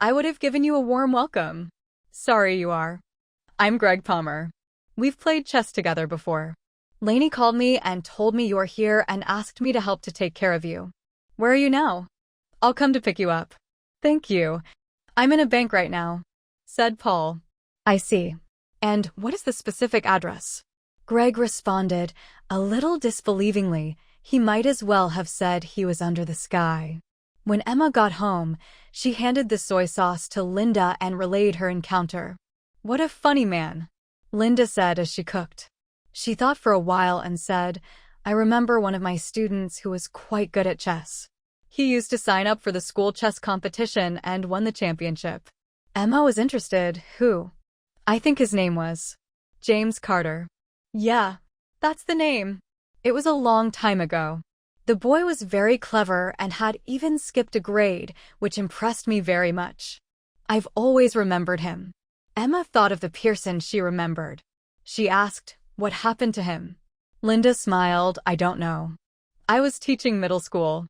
I would have given you a warm welcome." "Sorry you are. I'm Greg Palmer. We've played chess together before. Lainey called me and told me you're here and asked me to help to take care of you. Where are you now? I'll come to pick you up." "Thank you. I'm in a bank right now," said Paul. "I see. And what is the specific address?" Greg responded, a little disbelievingly. He might as well have said he was under the sky. When Emma got home, she handed the soy sauce to Linda and relayed her encounter. "What a funny man," Linda said as she cooked. She thought for a while and said, "I remember one of my students who was quite good at chess. He used to sign up for the school chess competition and won the championship." Emma was interested. "Who?" "I think his name was James Carter." "Yeah, that's the name. It was a long time ago. The boy was very clever and had even skipped a grade, which impressed me very much. I've always remembered him." Emma thought of the Pearson she remembered. She asked, "What happened to him?" Linda smiled. "I don't know. I was teaching middle school.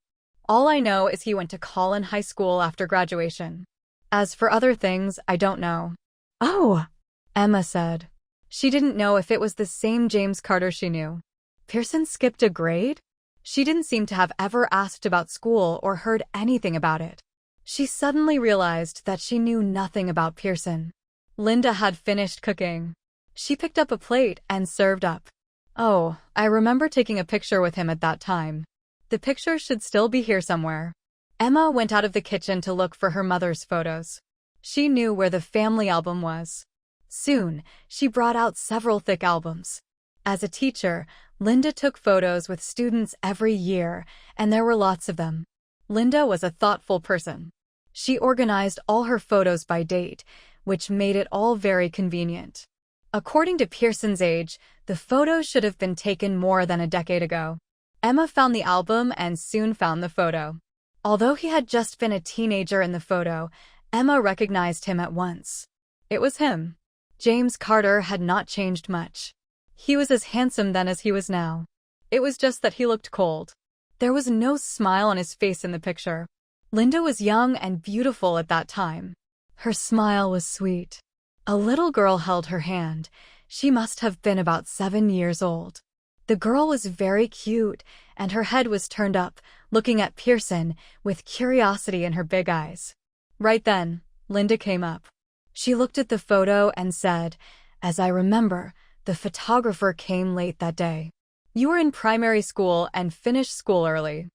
All I know is he went to Collin High School after graduation. As for other things, I don't know." "Oh," Emma said. She didn't know if it was the same James Carter she knew. Pearson skipped a grade? She didn't seem to have ever asked about school or heard anything about it. She suddenly realized that she knew nothing about Pearson. Linda had finished cooking. She picked up a plate and served up. "Oh, I remember taking a picture with him at that time. The picture should still be here somewhere." Emma went out of the kitchen to look for her mother's photos. She knew where the family album was. Soon, she brought out several thick albums. As a teacher, Linda took photos with students every year, and there were lots of them. Linda was a thoughtful person. She organized all her photos by date, which made it all very convenient. According to Pearson's age, the photos should have been taken more than a decade ago. Emma found the album and soon found the photo. Although he had just been a teenager in the photo, Emma recognized him at once. It was him. James Carter had not changed much. He was as handsome then as he was now. It was just that he looked cold. There was no smile on his face in the picture. Linda was young and beautiful at that time. Her smile was sweet. A little girl held her hand. She must have been about 7 years old. The girl was very cute, and her head was turned up, looking at Pearson with curiosity in her big eyes. Right then, Linda came up. She looked at the photo and said, "As I remember, the photographer came late that day. You were in primary school and finished school early.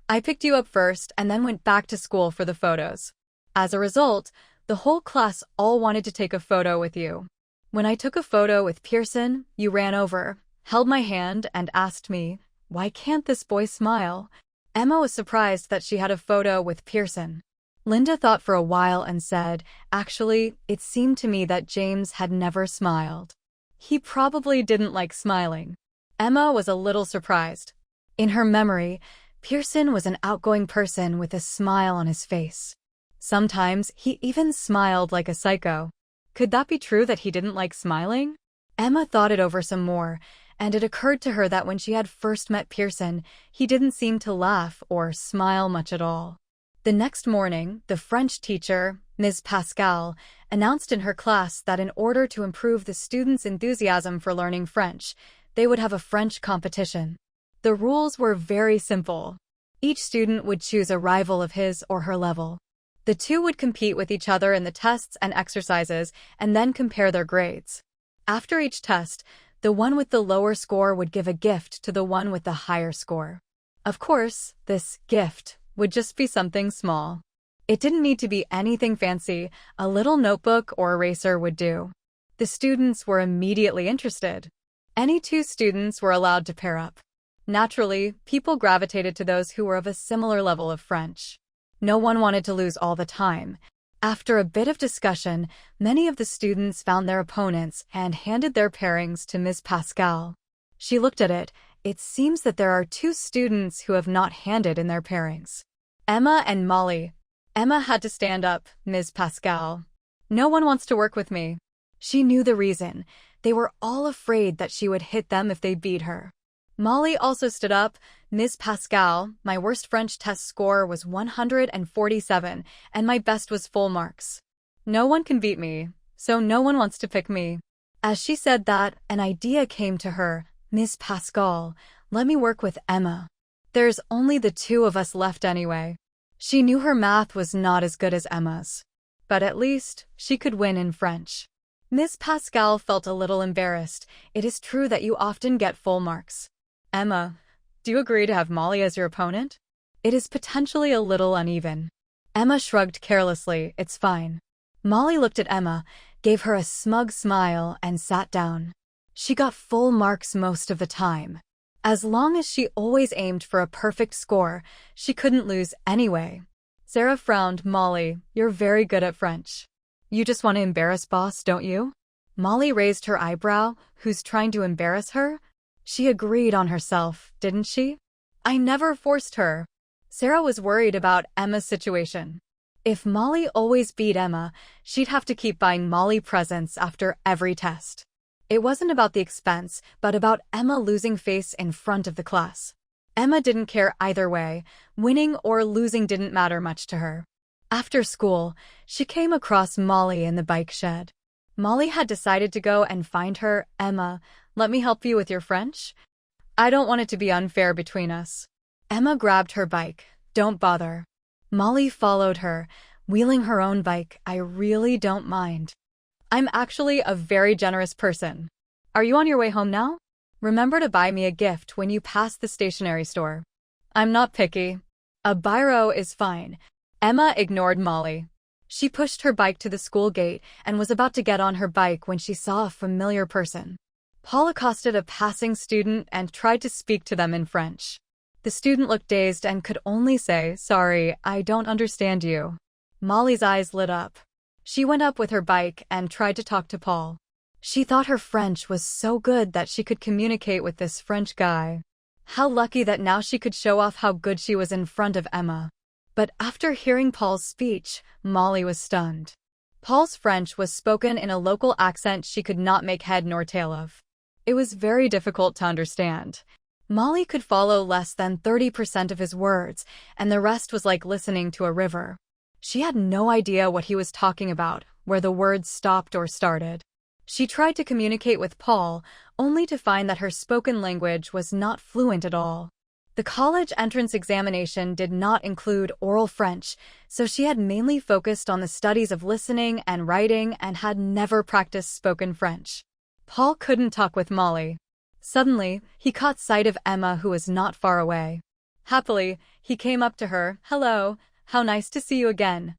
I picked you up first and then went back to school for the photos. As a result, the whole class all wanted to take a photo with you. When I took a photo with Pearson, you ran over, held my hand, and asked me, 'Why can't this boy smile?'" Emma was surprised that she had a photo with Pearson. Linda thought for a while and said, "Actually, it seemed to me that James had never smiled. He probably didn't like smiling." Emma was a little surprised. In her memory, Pearson was an outgoing person with a smile on his face. Sometimes he even smiled like a psycho. Could that be true that he didn't like smiling? Emma thought it over some more, and it occurred to her that when she had first met Pearson, he didn't seem to laugh or smile much at all. The next morning, the French teacher, Ms. Pascal, announced in her class that in order to improve the students' enthusiasm for learning French, they would have a French competition. The rules were very simple. Each student would choose a rival of his or her level. The two would compete with each other in the tests and exercises and then compare their grades. After each test, the one with the lower score would give a gift to the one with the higher score. Of course, this gift would just be something small. It didn't need to be anything fancy. A little notebook or eraser would do. The students were immediately interested. Any two students were allowed to pair up. Naturally, people gravitated to those who were of a similar level of French. No one wanted to lose all the time. After a bit of discussion, many of the students found their opponents and handed their pairings to Ms. Pascal. She looked at it. It seems that there are 2 students who have not handed in their pairings. Emma and Molly. Emma had to stand up, Ms. Pascal. "No one wants to work with me." She knew the reason. They were all afraid that she would hit them if they beat her. Molly also stood up. Ms. Pascal, my worst French test score was 147, and my best was full marks. No one can beat me, so no one wants to pick me. As she said that, an idea came to her. Miss Pascal, let me work with Emma. There's only the two of us left anyway. She knew her math was not as good as Emma's, but at least she could win in French. Miss Pascal felt a little embarrassed. It is true that you often get full marks. Emma, do you agree to have Molly as your opponent? It is potentially a little uneven. Emma shrugged carelessly. It's fine. Molly looked at Emma, gave her a smug smile, and sat down. She got full marks most of the time. As long as she always aimed for a perfect score, she couldn't lose anyway. Sarah frowned. Molly, you're very good at French. You just want to embarrass boss, don't you? Molly raised her eyebrow. Who's trying to embarrass her? She agreed on herself, didn't she? I never forced her. Sarah was worried about Emma's situation. If Molly always beat Emma, she'd have to keep buying Molly presents after every test. It wasn't about the expense, but about Emma losing face in front of the class. Emma didn't care either way. Winning or losing didn't matter much to her. After school, she came across Molly in the bike shed. Molly had decided to go and find her. Emma, let me help you with your French? I don't want it to be unfair between us. Emma grabbed her bike. Don't bother. Molly followed her, wheeling her own bike. I really don't mind. I'm actually a very generous person. Are you on your way home now? Remember to buy me a gift when you pass the stationery store. I'm not picky. A biro is fine. Emma ignored Molly. She pushed her bike to the school gate and was about to get on her bike when she saw a familiar person. Paul accosted a passing student and tried to speak to them in French. The student looked dazed and could only say, "Sorry, I don't understand you." Molly's eyes lit up. She went up with her bike and tried to talk to Paul. She thought her French was so good that she could communicate with this French guy. How lucky that now she could show off how good she was in front of Emma. But after hearing Paul's speech, Molly was stunned. Paul's French was spoken in a local accent she could not make head nor tail of. It was very difficult to understand. Molly could follow less than 30% of his words, and the rest was like listening to a river. She had no idea what he was talking about, where the words stopped or started. She tried to communicate with Paul, only to find that her spoken language was not fluent at all. The college entrance examination did not include oral French, so she had mainly focused on the studies of listening and writing and had never practiced spoken French. Paul couldn't talk with Molly. Suddenly, he caught sight of Emma, who was not far away. Happily, he came up to her. "Hello, how nice to see you again.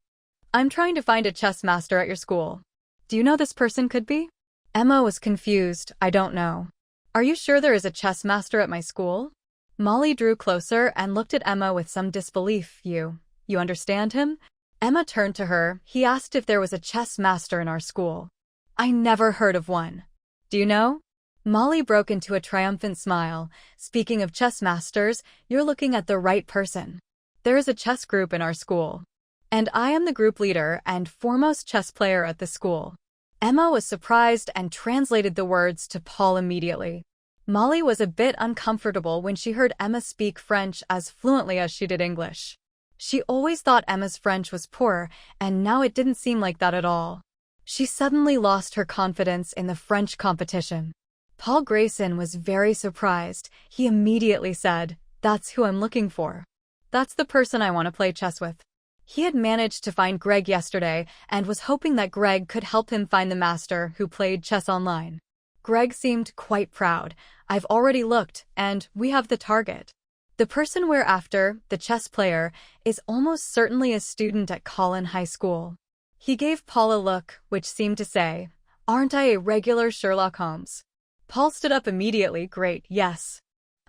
I'm trying to find a chess master at your school. Do you know this person could be?" Emma was confused. "I don't know." "Are you sure there is a chess master at my school?" Molly drew closer and looked at Emma with some disbelief. You understand him?" Emma turned to her. "He asked if there was a chess master in our school." "I never heard of one. Do you know?" Molly broke into a triumphant smile. "Speaking of chess masters, you're looking at the right person. There is a chess group in our school, and I am the group leader and foremost chess player at the school." Emma was surprised and translated the words to Paul immediately. Molly was a bit uncomfortable when she heard Emma speak French as fluently as she did English. She always thought Emma's French was poor, and now it didn't seem like that at all. She suddenly lost her confidence in the French competition. Paul Grayson was very surprised. He immediately said, "That's who I'm looking for. That's the person I want to play chess with." He had managed to find Greg yesterday and was hoping that Greg could help him find the master who played chess online. Greg seemed quite proud. "I've already looked, and we have the target. The person we're after, the chess player, is almost certainly a student at Collin High School." He gave Paul a look, which seemed to say, "Aren't I a regular Sherlock Holmes?" Paul stood up immediately. "Great, yes.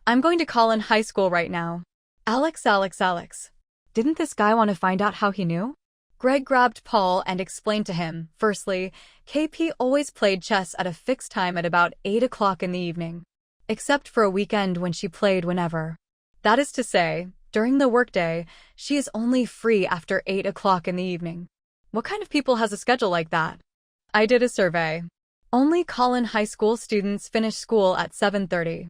I'm going to Collin High School right now." Alex. Didn't this guy want to find out how he knew? Greg grabbed Paul and explained to him. Firstly, KP always played chess at a fixed time at about 8 o'clock in the evening, except for a weekend when she played whenever. That is to say, during the workday, she is only free after 8 o'clock in the evening. What kind of people has a schedule like that? I did a survey. Only Collin High School students finish school at 7:30.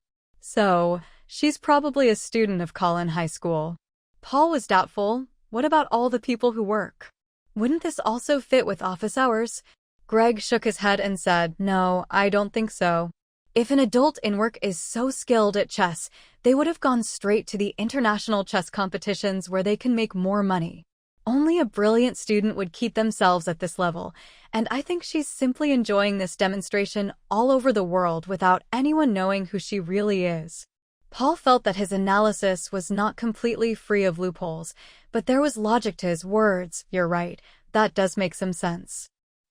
So, she's probably a student of Collin High School. Paul was doubtful. What about all the people who work? Wouldn't this also fit with office hours? Greg shook his head and said, No, I don't think so. If an adult in work is so skilled at chess, they would have gone straight to the international chess competitions where they can make more money. Only a brilliant student would keep themselves at this level, and I think she's simply enjoying this demonstration all over the world without anyone knowing who she really is. Paul felt that his analysis was not completely free of loopholes, but there was logic to his words. You're right, that does make some sense.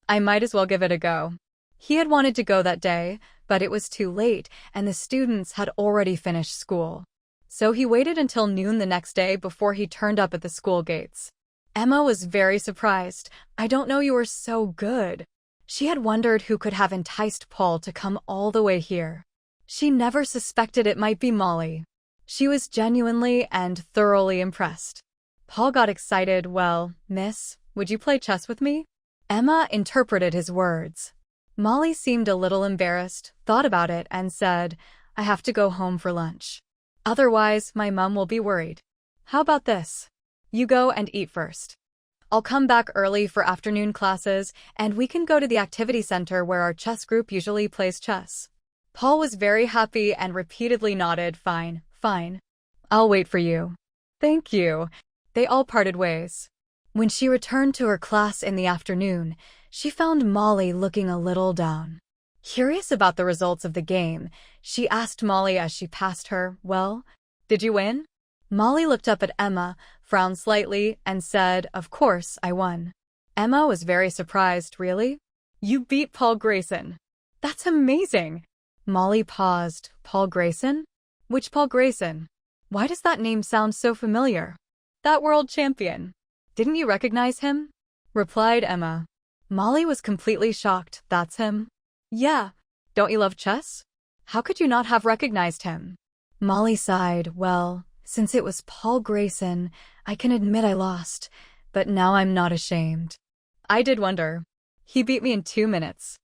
I might as well give it a go. He had wanted to go that day, but it was too late and the students had already finished school. So he waited until noon the next day before he turned up at the school gates. Emma was very surprised. I don't know you were so good. She had wondered who could have enticed Paul to come all the way here. She never suspected it might be Molly. She was genuinely and thoroughly impressed. Paul got excited. Well, miss, would you play chess with me? Emma interpreted his words. Molly seemed a little embarrassed, thought about it, and said, I have to go home for lunch. Otherwise, my mom will be worried. How about this? You go and eat first. I'll come back early for afternoon classes, and we can go to the activity center where our chess group usually plays chess. Paul was very happy and repeatedly nodded. Fine, fine. I'll wait for you. Thank you. They all parted ways. When she returned to her class in the afternoon, she found Molly looking a little down. Curious about the results of the game, she asked Molly as she passed her, Well, did you win? Molly looked up at Emma, frowned slightly, and said, Of course, I won. Emma was very surprised. Really? You beat Paul Grayson. That's amazing. Molly paused. Paul Grayson? Which Paul Grayson? Why does that name sound so familiar? That world champion. Didn't you recognize him? Replied Emma. Molly was completely shocked. That's him? Yeah. Don't you love chess? How could you not have recognized him? Molly sighed. Well, since it was Paul Grayson, I can admit I lost, but now I'm not ashamed. I did wonder. He beat me in 2 minutes.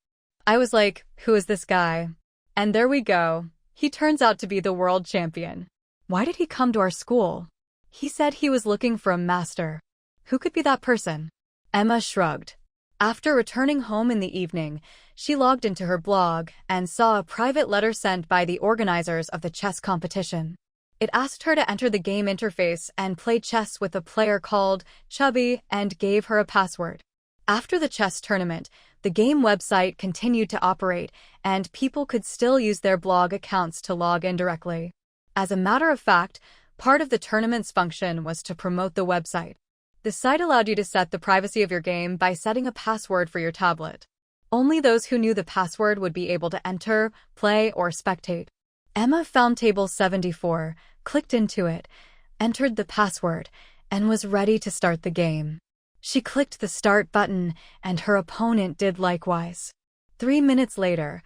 I was like, who is this guy? And there we go. He turns out to be the world champion. Why did he come to our school? He said he was looking for a master. Who could be that person? Emma shrugged. After returning home in the evening, she logged into her blog and saw a private letter sent by the organizers of the chess competition. It asked her to enter the game interface and play chess with a player called Chubby and gave her a password. After the chess tournament, the game website continued to operate and people could still use their blog accounts to log in directly. As a matter of fact, part of the tournament's function was to promote the website. The site allowed you to set the privacy of your game by setting a password for your tablet. Only those who knew the password would be able to enter, play, or spectate. Emma found table 74, clicked into it, entered the password, and was ready to start the game. She clicked the start button, and her opponent did likewise. 3 minutes later,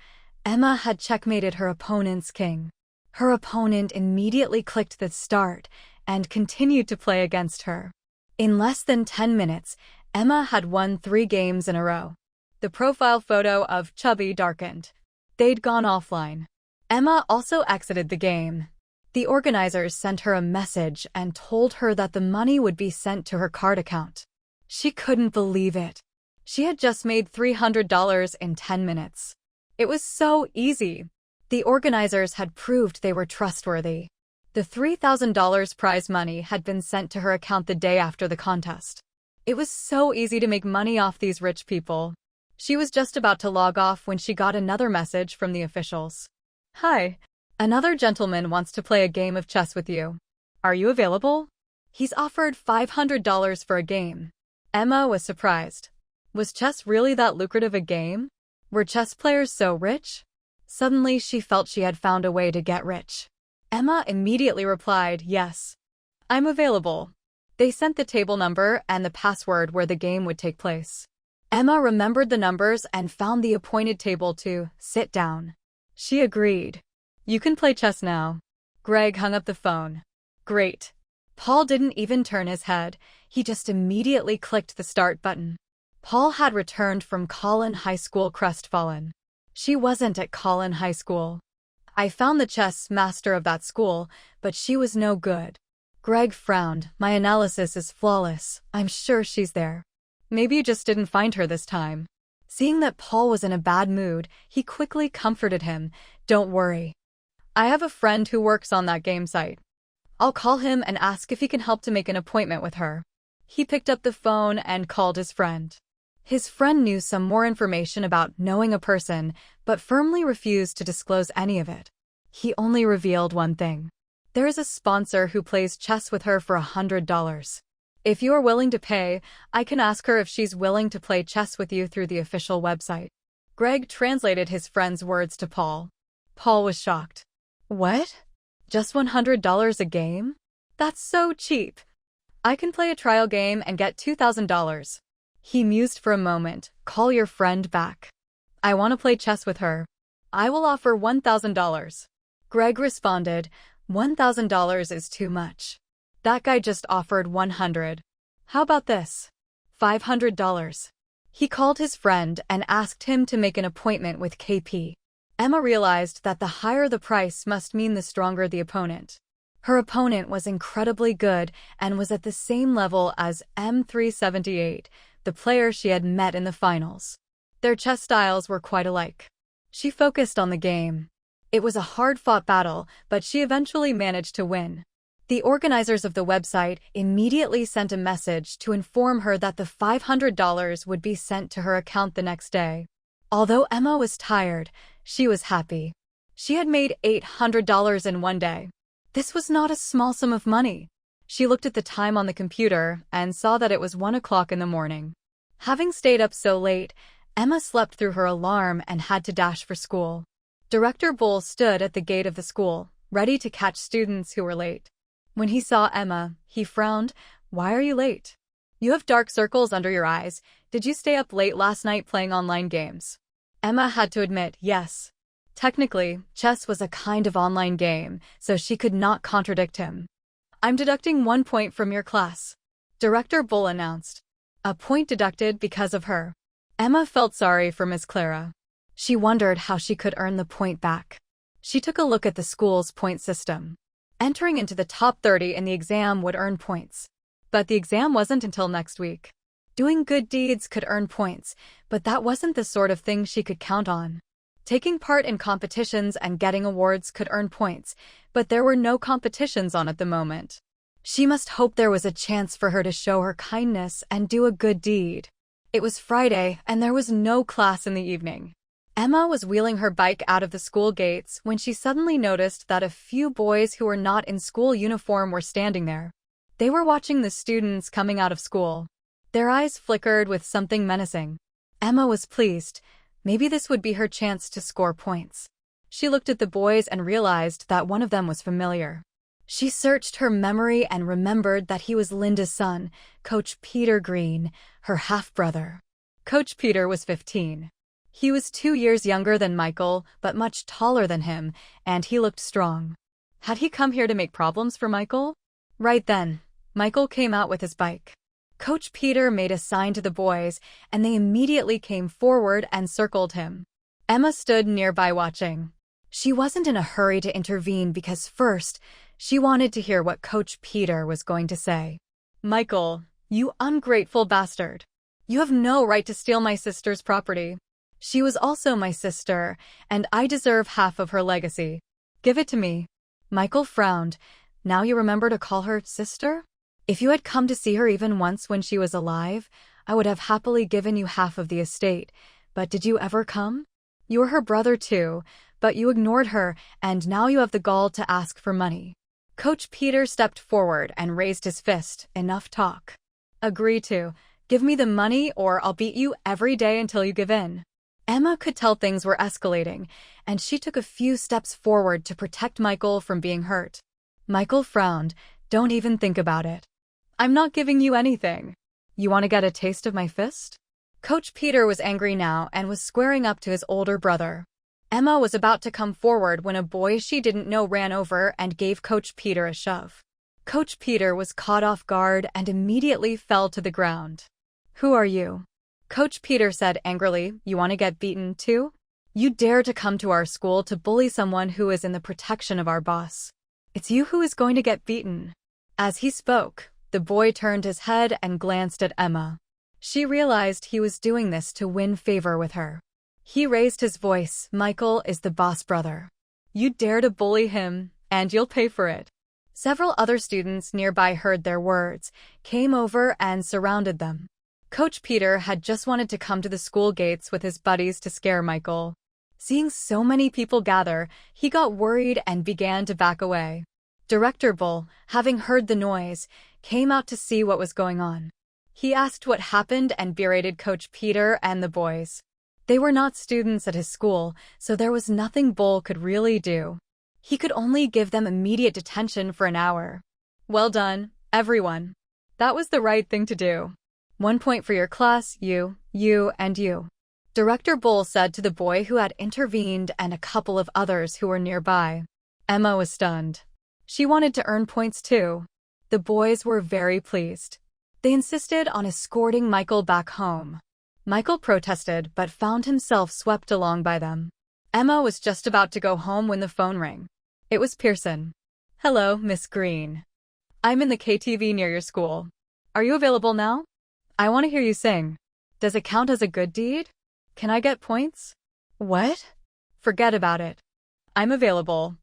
Emma had checkmated her opponent's king. Her opponent immediately clicked the start and continued to play against her. In less than 10 minutes, Emma had won 3 games in a row. The profile photo of Chubby darkened. They'd gone offline. Emma also exited the game. The organizers sent her a message and told her that the money would be sent to her card account. She couldn't believe it. She had just made $300 in 10 minutes. It was so easy. The organizers had proved they were trustworthy. The $3,000 prize money had been sent to her account the day after the contest. It was so easy to make money off these rich people. She was just about to log off when she got another message from the officials. Hi. Another gentleman wants to play a game of chess with you. Are you available? He's offered $500 for a game. Emma was surprised. Was chess really that lucrative a game? Were chess players so rich? Suddenly she felt she had found a way to get rich. Emma immediately replied, Yes. I'm available. They sent the table number and the password where the game would take place. Emma remembered the numbers and found the appointed table to sit down. She agreed. You can play chess now. Greg hung up the phone. Great. Paul didn't even turn his head. He just immediately clicked the start button. Paul had returned from Collin High School crestfallen. She wasn't at Collin High School. I found the chess master of that school, but she was no good. Greg frowned. My analysis is flawless. I'm sure she's there. Maybe you just didn't find her this time. Seeing that Paul was in a bad mood, he quickly comforted him. Don't worry. I have a friend who works on that game site. I'll call him and ask if he can help to make an appointment with her. He picked up the phone and called his friend. His friend knew some more information about knowing a person, but firmly refused to disclose any of it. He only revealed one thing. There is a sponsor who plays chess with her for $100. If you are willing to pay, I can ask her if she's willing to play chess with you through the official website. Greg translated his friend's words to Paul. Paul was shocked. What? Just $100 a game? That's so cheap. I can play a trial game and get $2,000. He mused for a moment. Call your friend back. I want to play chess with her. I will offer $1,000. Greg responded, $1,000 is too much. That guy just offered $100. How about this? $500. He called his friend and asked him to make an appointment with KP. Emma realized that the higher the price must mean the stronger the opponent. Her opponent was incredibly good and was at the same level as M378, the player she had met in the finals. Their chess styles were quite alike. She focused on the game. It was a hard-fought battle, but she eventually managed to win. The organizers of the website immediately sent a message to inform her that the $500 would be sent to her account the next day. Although Emma was tired, she was happy. She had made $800 in one day. This was not a small sum of money. She looked at the time on the computer and saw that it was 1 o'clock in the morning. Having stayed up so late, Emma slept through her alarm and had to dash for school. Director Bull stood at the gate of the school, ready to catch students who were late. When he saw Emma, he frowned. Why are you late? You have dark circles under your eyes. Did you stay up late last night playing online games? Emma had to admit, yes. Technically, chess was a kind of online game, so she could not contradict him. I'm deducting 1 point from your class, Director Bull announced. A point deducted because of her. Emma felt sorry for Miss Clara. She wondered how she could earn the point back. She took a look at the school's point system. Entering into the top 30 in the exam would earn points. But the exam wasn't until next week. Doing good deeds could earn points, but that wasn't the sort of thing she could count on. Taking part in competitions and getting awards could earn points, but there were no competitions on at the moment. She must hope there was a chance for her to show her kindness and do a good deed. It was Friday, and there was no class in the evening. Emma was wheeling her bike out of the school gates when she suddenly noticed that a few boys who were not in school uniform were standing there. They were watching the students coming out of school. Their eyes flickered with something menacing. Emma was pleased. Maybe this would be her chance to score points. She looked at the boys and realized that one of them was familiar. She searched her memory and remembered that he was Linda's son, Coach Peter Green, her half-brother. Coach Peter was 15. He was 2 years younger than Michael, but much taller than him, and he looked strong. Had he come here to make problems for Michael? Right then, Michael came out with his bike. Coach Peter made a sign to the boys, and they immediately came forward and circled him. Emma stood nearby watching. She wasn't in a hurry to intervene because first, she wanted to hear what Coach Peter was going to say. Michael, you ungrateful bastard. You have no right to steal my sister's property. She was also my sister, and I deserve half of her legacy. Give it to me. Michael frowned. Now you remember to call her sister? If you had come to see her even once when she was alive, I would have happily given you half of the estate. But did you ever come? You were her brother too, but you ignored her, and now you have the gall to ask for money. Coach Peter stepped forward and raised his fist. Enough talk. Agree to. Give me the money or I'll beat you every day until you give in. Emma could tell things were escalating, and she took a few steps forward to protect Michael from being hurt. Michael frowned. Don't even think about it. I'm not giving you anything. You want to get a taste of my fist? Coach Peter was angry now and was squaring up to his older brother. Emma was about to come forward when a boy she didn't know ran over and gave Coach Peter a shove. Coach Peter was caught off guard and immediately fell to the ground. Who are you? Coach Peter said angrily. You want to get beaten too? You dare to come to our school to bully someone who is in the protection of our boss. It's you who is going to get beaten." As he spoke, the boy turned his head and glanced at Emma. She realized he was doing this to win favor with her. He raised his voice. "Michael is the boss brother. You dare to bully him, and you'll pay for it." Several other students nearby heard their words, came over and surrounded them. Coach Peter had just wanted to come to the school gates with his buddies to scare Michael. Seeing so many people gather, he got worried and began to back away. Director Bull, having heard the noise, came out to see what was going on. He asked what happened and berated Coach Peter and the boys. They were not students at his school, so there was nothing Bull could really do. He could only give them immediate detention for an hour. "Well done, everyone. That was the right thing to do. 1 point for your class, you, and you." Director Bull said to the boy who had intervened and a couple of others who were nearby. Emma was stunned. She wanted to earn points too. The boys were very pleased. They insisted on escorting Michael back home. Michael protested but found himself swept along by them. Emma was just about to go home when the phone rang. It was Pearson. "Hello, Miss Green. I'm in the KTV near your school. Are you available now? I want to hear you sing. Does it count as a good deed? Can I get points?" "What?" "Forget about it. I'm available.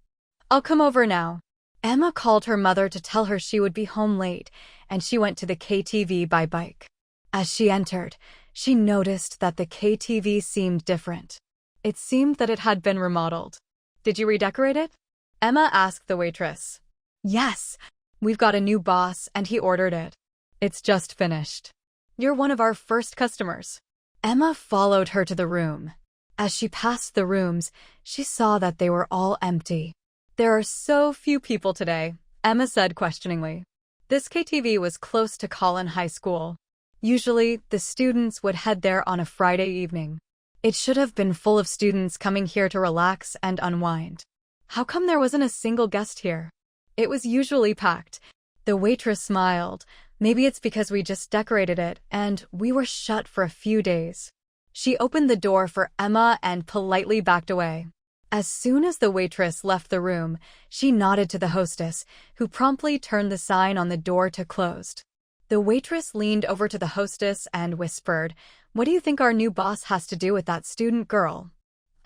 I'll come over now." Emma called her mother to tell her she would be home late, and she went to the KTV by bike. As she entered, she noticed that the KTV seemed different. It seemed that it had been remodeled. "Did you redecorate it?" Emma asked the waitress. "Yes, we've got a new boss and he ordered it. It's just finished. You're one of our first customers." Emma followed her to the room. As she passed the rooms, she saw that they were all empty. "There are so few people today," Emma said questioningly. This KTV was close to Collin High School. Usually, the students would head there on a Friday evening. It should have been full of students coming here to relax and unwind. How come there wasn't a single guest here? It was usually packed. The waitress smiled. "Maybe it's because we just decorated it, and we were shut for a few days." She opened the door for Emma and politely backed away. As soon as the waitress left the room, she nodded to the hostess, who promptly turned the sign on the door to closed. The waitress leaned over to the hostess and whispered, "What do you think our new boss has to do with that student girl?"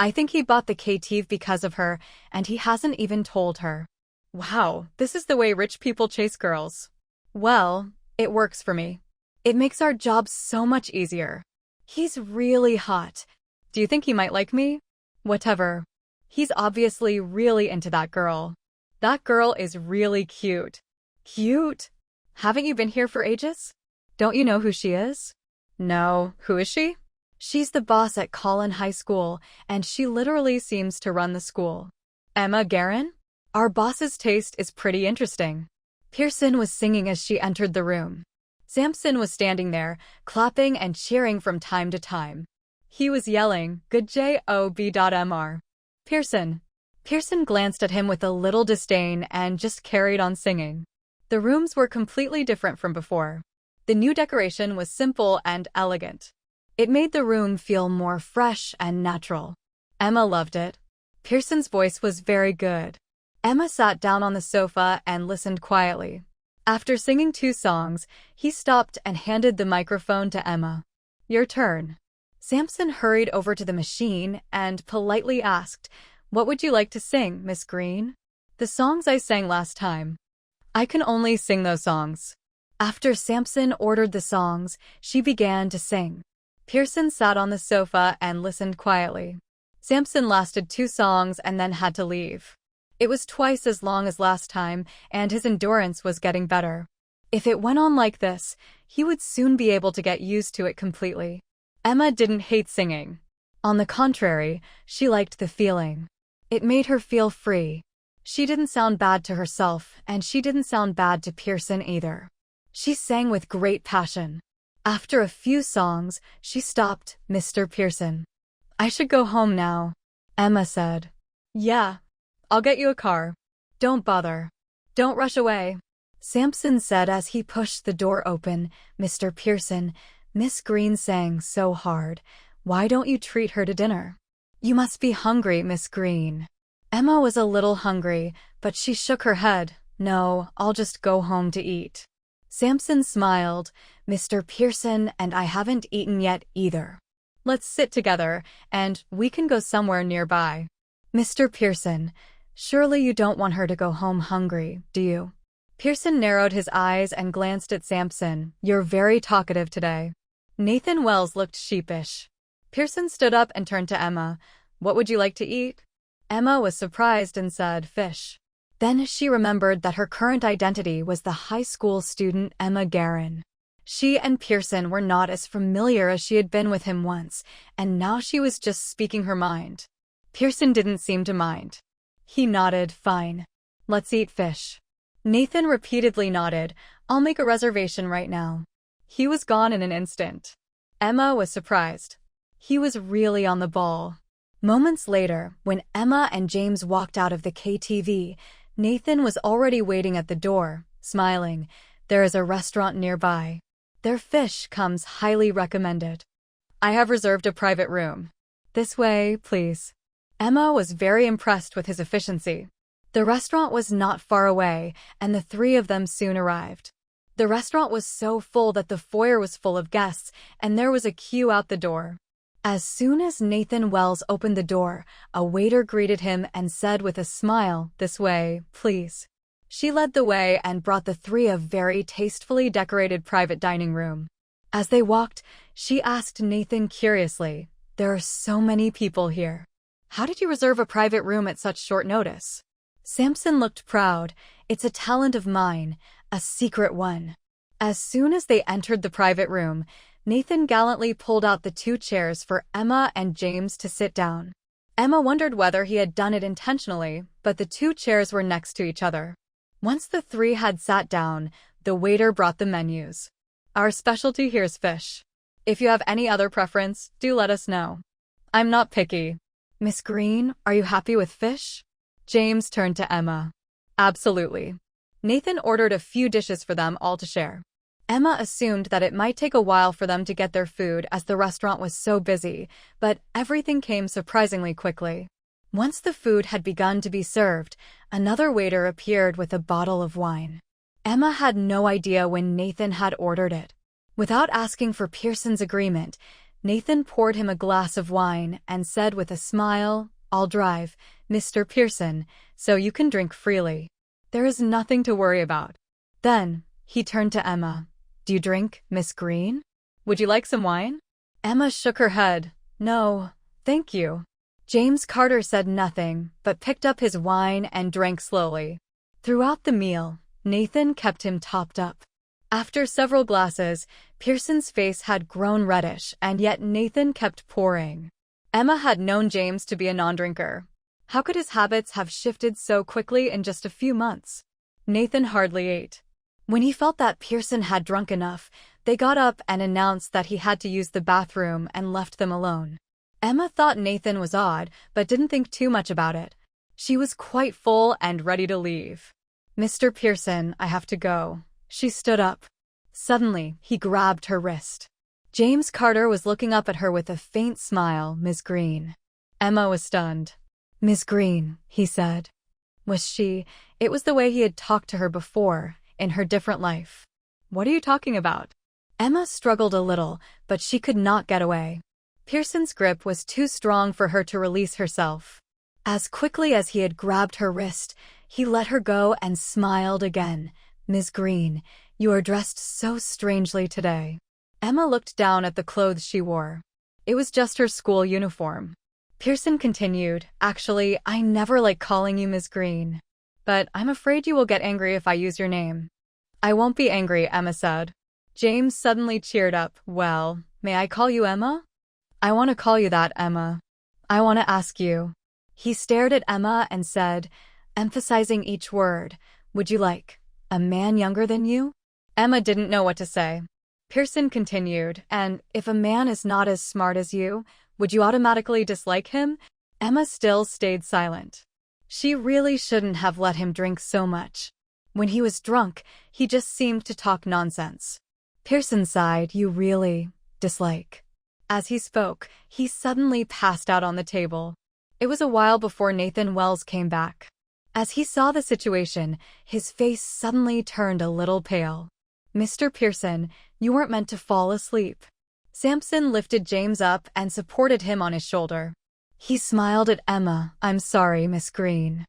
"I think he bought the KTV because of her, and he hasn't even told her." "Wow, this is the way rich people chase girls." "Well, it works for me. It makes our job so much easier. He's really hot. Do you think he might like me?" "Whatever. He's obviously really into that girl. That girl is really cute." "Cute? Haven't you been here for ages? Don't you know who she is?" "No, who is she?" "She's the boss at Collin High School, and she literally seems to run the school." "Emma Guerin? Our boss's taste is pretty interesting." Pearson was singing as she entered the room. Samson was standing there, clapping and cheering from time to time. He was yelling, "Good job, Pearson." Pearson glanced at him with a little disdain and just carried on singing. The rooms were completely different from before. The new decoration was simple and elegant. It made the room feel more fresh and natural. Emma loved it. Pearson's voice was very good. Emma sat down on the sofa and listened quietly. After singing 2 songs, he stopped and handed the microphone to Emma. "Your turn." Samson hurried over to the machine and politely asked, "What would you like to sing, Miss Green?" "The songs I sang last time." "I can only sing those songs." After Samson ordered the songs, she began to sing. Pearson sat on the sofa and listened quietly. Samson lasted 2 songs and then had to leave. It was twice as long as last time, and his endurance was getting better. If it went on like this, he would soon be able to get used to it completely. Emma didn't hate singing. On the contrary, she liked the feeling. It made her feel free. She didn't sound bad to herself, and she didn't sound bad to Pearson either. She sang with great passion. After a few songs, she stopped. "Mr. Pearson, I should go home now," Emma said. "Yeah. I'll get you a car. Don't bother. Don't rush away," Samson said as he pushed the door open. "Mr. Pearson, Miss Green sang so hard. Why don't you treat her to dinner? You must be hungry, Miss Green. Emma was a little hungry, but she shook her head. No, I'll just go home to eat. Samson smiled. Mr. Pearson and I haven't eaten yet either. Let's sit together, and we can go somewhere nearby. Mr. Pearson, surely you don't want her to go home hungry, do you? Pearson narrowed his eyes and glanced at Samson. You're very talkative today. Nathan Wells looked sheepish. Pearson stood up and turned to Emma. What would you like to eat? Emma was surprised and said, fish. Then she remembered that her current identity was the high school student Emma Guerin. She and Pearson were not as familiar as she had been with him once, and now she was just speaking her mind. Pearson didn't seem to mind. He nodded, fine. Let's eat fish. Nathan repeatedly nodded. I'll make a reservation right now. He was gone in an instant. Emma was surprised. He was really on the ball. Moments later, when Emma and James walked out of the KTV, Nathan was already waiting at the door, smiling. There is a restaurant nearby. Their fish comes highly recommended. I have reserved a private room. This way, please. Emma was very impressed with his efficiency. The restaurant was not far away, and the three of them soon arrived. The restaurant was so full that the foyer was full of guests, and there was a queue out the door. As soon as Nathan Wells opened the door, a waiter greeted him and said with a smile, this way, please. She led the way and brought the three a very tastefully decorated private dining room. As they walked, she asked Nathan curiously, there are so many people here. How did you reserve a private room at such short notice? Samson looked proud. It's a talent of mine, a secret one. As soon as they entered the private room, Nathan gallantly pulled out the 2 chairs for Emma and James to sit down. Emma wondered whether he had done it intentionally, but the 2 chairs were next to each other. Once the 3 had sat down, the waiter brought the menus. Our specialty here is fish. If you have any other preference, do let us know. I'm not picky. Miss Green, are you happy with fish? James turned to Emma. Absolutely. Nathan ordered a few dishes for them all to share. Emma assumed that it might take a while for them to get their food as the restaurant was so busy, but everything came surprisingly quickly. Once the food had begun to be served, another waiter appeared with a bottle of wine. Emma had no idea when Nathan had ordered it. Without asking for Pearson's agreement, Nathan poured him a glass of wine and said with a smile, I'll drive, Mr. Pearson, so you can drink freely. There is nothing to worry about. Then, he turned to Emma. Do you drink, Miss Green? Would you like some wine? Emma shook her head. No, thank you. James Carter said nothing, but picked up his wine and drank slowly. Throughout the meal, Nathan kept him topped up. After several glasses, Pearson's face had grown reddish, and yet Nathan kept pouring. Emma had known James to be a non-drinker. How could his habits have shifted so quickly in just a few months? Nathan hardly ate. When he felt that Pearson had drunk enough, they got up and announced that he had to use the bathroom and left them alone. Emma thought Nathan was odd, but didn't think too much about it. She was quite full and ready to leave. Mr. Pearson, I have to go. She stood up. Suddenly, he grabbed her wrist. James Carter was looking up at her with a faint smile, Miss Green. Emma was stunned. Miss Green, he said. Was she? It was the way he had talked to her before, in her different life. What are you talking about? Emma struggled a little, but she could not get away. Pearson's grip was too strong for her to release herself. As quickly as he had grabbed her wrist, he let her go and smiled again. Miss Green, you are dressed so strangely today. Emma looked down at the clothes she wore. It was just her school uniform. Pearson continued, Actually, I never like calling you Miss Green. But I'm afraid you will get angry if I use your name. I won't be angry, Emma said. James suddenly cheered up. Well, may I call you Emma? I want to call you that, Emma. I want to ask you. He stared at Emma and said, emphasizing each word, would you like a man younger than you? Emma didn't know what to say. Pearson continued, and if a man is not as smart as you, would you automatically dislike him? Emma still stayed silent. She really shouldn't have let him drink so much. When he was drunk, he just seemed to talk nonsense. Pearson sighed, you really dislike. As he spoke, he suddenly passed out on the table. It was a while before Nathan Wells came back. As he saw the situation, his face suddenly turned a little pale. "Mr. Pearson, you weren't meant to fall asleep." Sampson lifted James up and supported him on his shoulder. He smiled at Emma. "I'm sorry, Miss Green.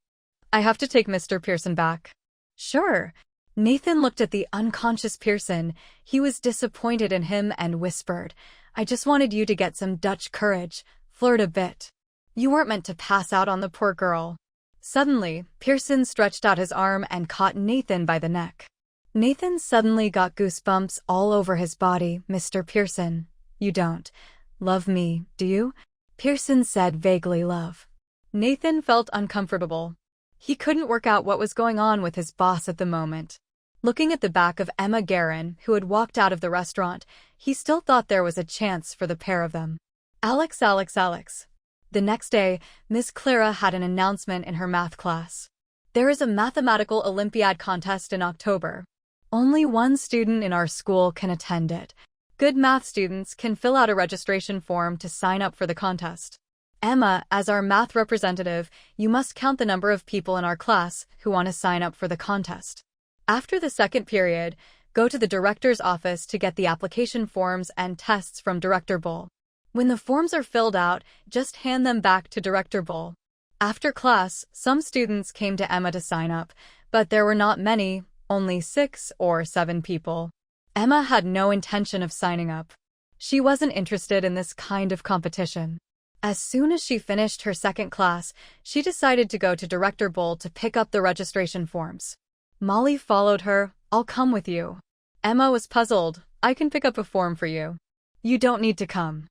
I have to take Mr. Pearson back." "Sure." Nathan looked at the unconscious Pearson. He was disappointed in him and whispered, "I just wanted you to get some Dutch courage, flirt a bit. You weren't meant to pass out on the poor girl." Suddenly, Pearson stretched out his arm and caught Nathan by the neck. Nathan suddenly got goosebumps all over his body. "Mr. Pearson, you don't love me, do you?" Pearson said vaguely, "Love." Nathan felt uncomfortable. He couldn't work out what was going on with his boss at the moment. Looking at the back of Emma Guerin, who had walked out of the restaurant, he still thought there was a chance for the pair of them. Alex. The next day, Miss Clara had an announcement in her math class. "There is a mathematical Olympiad contest in October. Only one student in our school can attend it. Good math students can fill out a registration form to sign up for the contest. Emma, as our math representative, you must count the number of people in our class who want to sign up for the contest. After the second period, go to the director's office to get the application forms and tests from Director Bull. When the forms are filled out, just hand them back to Director Bull." After class, some students came to Emma to sign up, but there were not many, only 6 or 7 people. Emma had no intention of signing up. She wasn't interested in this kind of competition. As soon as she finished her second class, she decided to go to Director Bull to pick up the registration forms. Molly followed her. "I'll come with you." Emma was puzzled. "I can pick up a form for you." "You don't need to come."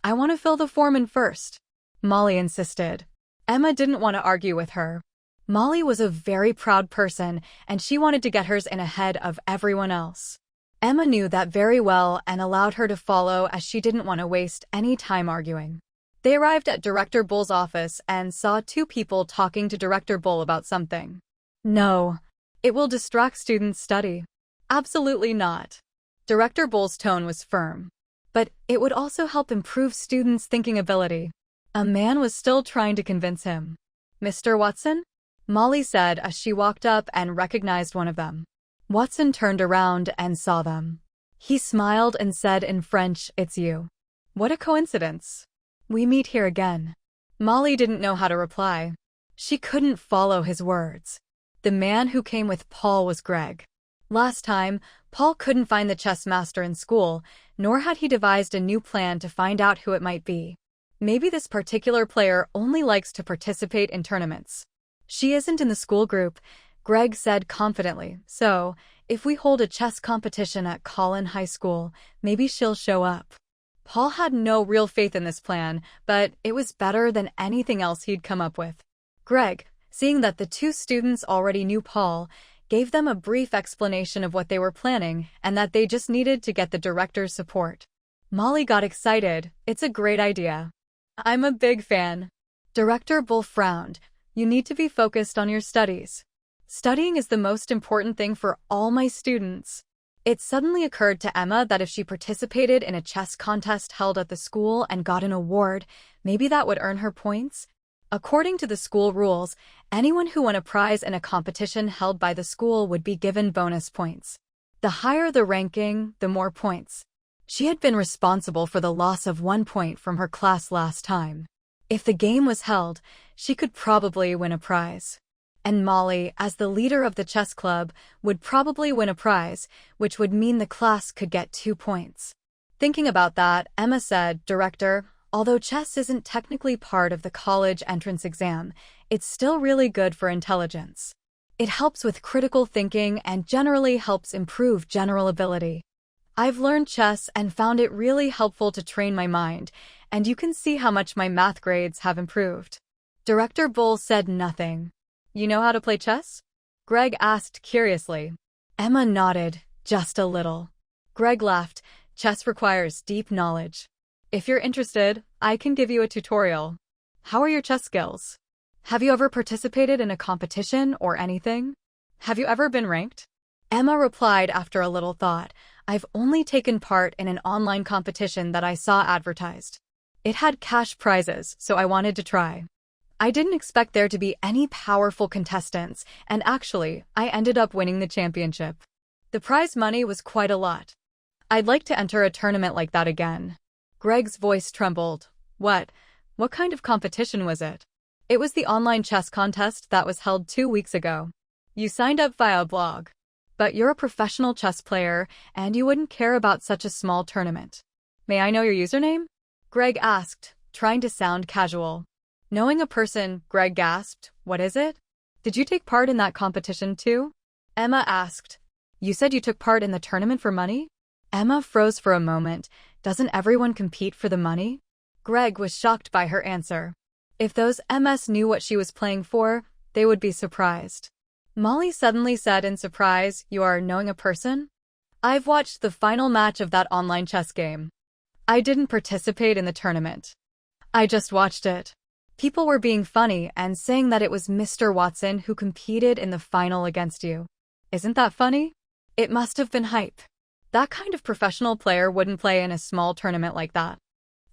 "I want to fill the form in first," Molly insisted. Emma didn't want to argue with her. Molly was a very proud person, and she wanted to get hers in ahead of everyone else. Emma knew that very well and allowed her to follow as she didn't want to waste any time arguing. They arrived at Director Bull's office and saw 2 people talking to Director Bull about something. "No, it will distract students' study." "Absolutely not." Director Bull's tone was firm. "But it would also help improve students' thinking ability." A man was still trying to convince him. "Mr. Watson?" Molly said as she walked up and recognized one of them. Watson turned around and saw them. He smiled and said in French, "It's you. What a coincidence. We meet here again." Molly didn't know how to reply. She couldn't follow his words. The man who came with Paul was Greg. Last time, Paul couldn't find the chess master in school, nor had he devised a new plan to find out who it might be. Maybe this particular player only likes to participate in tournaments. "She isn't in the school group," Greg said confidently, "so, if we hold a chess competition at Collin High School, maybe she'll show up." Paul had no real faith in this plan, but it was better than anything else he'd come up with. Greg, seeing that the 2 students already knew Paul, gave them a brief explanation of what they were planning and that they just needed to get the director's support. Molly got excited. "It's a great idea. I'm a big fan." Director Bull frowned. "You need to be focused on your studies. Studying is the most important thing for all my students." It suddenly occurred to Emma that if she participated in a chess contest held at the school and got an award, maybe that would earn her points. According to the school rules, anyone who won a prize in a competition held by the school would be given bonus points. The higher the ranking, the more points. She had been responsible for the loss of 1 point from her class last time. If the game was held, she could probably win a prize. And Molly, as the leader of the chess club, would probably win a prize, which would mean the class could get 2 points. Thinking about that, Emma said, "Director, although chess isn't technically part of the college entrance exam, it's still really good for intelligence. It helps with critical thinking and generally helps improve general ability. I've learned chess and found it really helpful to train my mind, and you can see how much my math grades have improved." Director Bull said nothing. "You know how to play chess?" Greg asked curiously. Emma nodded, just a little. Greg laughed. "Chess requires deep knowledge. If you're interested, I can give you a tutorial." "How are your chess skills? Have you ever participated in a competition or anything? Have you ever been ranked?" Emma replied after a little thought, I've only taken part in an online competition that I saw advertised. It had cash prizes, so I wanted to try. I didn't expect there to be any powerful contestants, and actually, I ended up winning the championship. The prize money was quite a lot. I'd like to enter a tournament like that again. Greg's voice trembled. What? What kind of competition was it? It was the online chess contest that was held 2 weeks ago. You signed up via a blog. But you're a professional chess player, and you wouldn't care about such a small tournament. May I know your username? Greg asked, trying to sound casual. Knowing a person, Greg gasped, what is it? Did you take part in that competition too? Emma asked. You said you took part in the tournament for money? Emma froze for a moment. Doesn't everyone compete for the money? Greg was shocked by her answer. If those MS knew what she was playing for, they would be surprised. Molly suddenly said in surprise, you are knowing a person? I've watched the final match of that online chess game. I didn't participate in the tournament. I just watched it. People were being funny and saying that it was Mr. Watson who competed in the final against you. Isn't that funny? It must have been hype. That kind of professional player wouldn't play in a small tournament like that.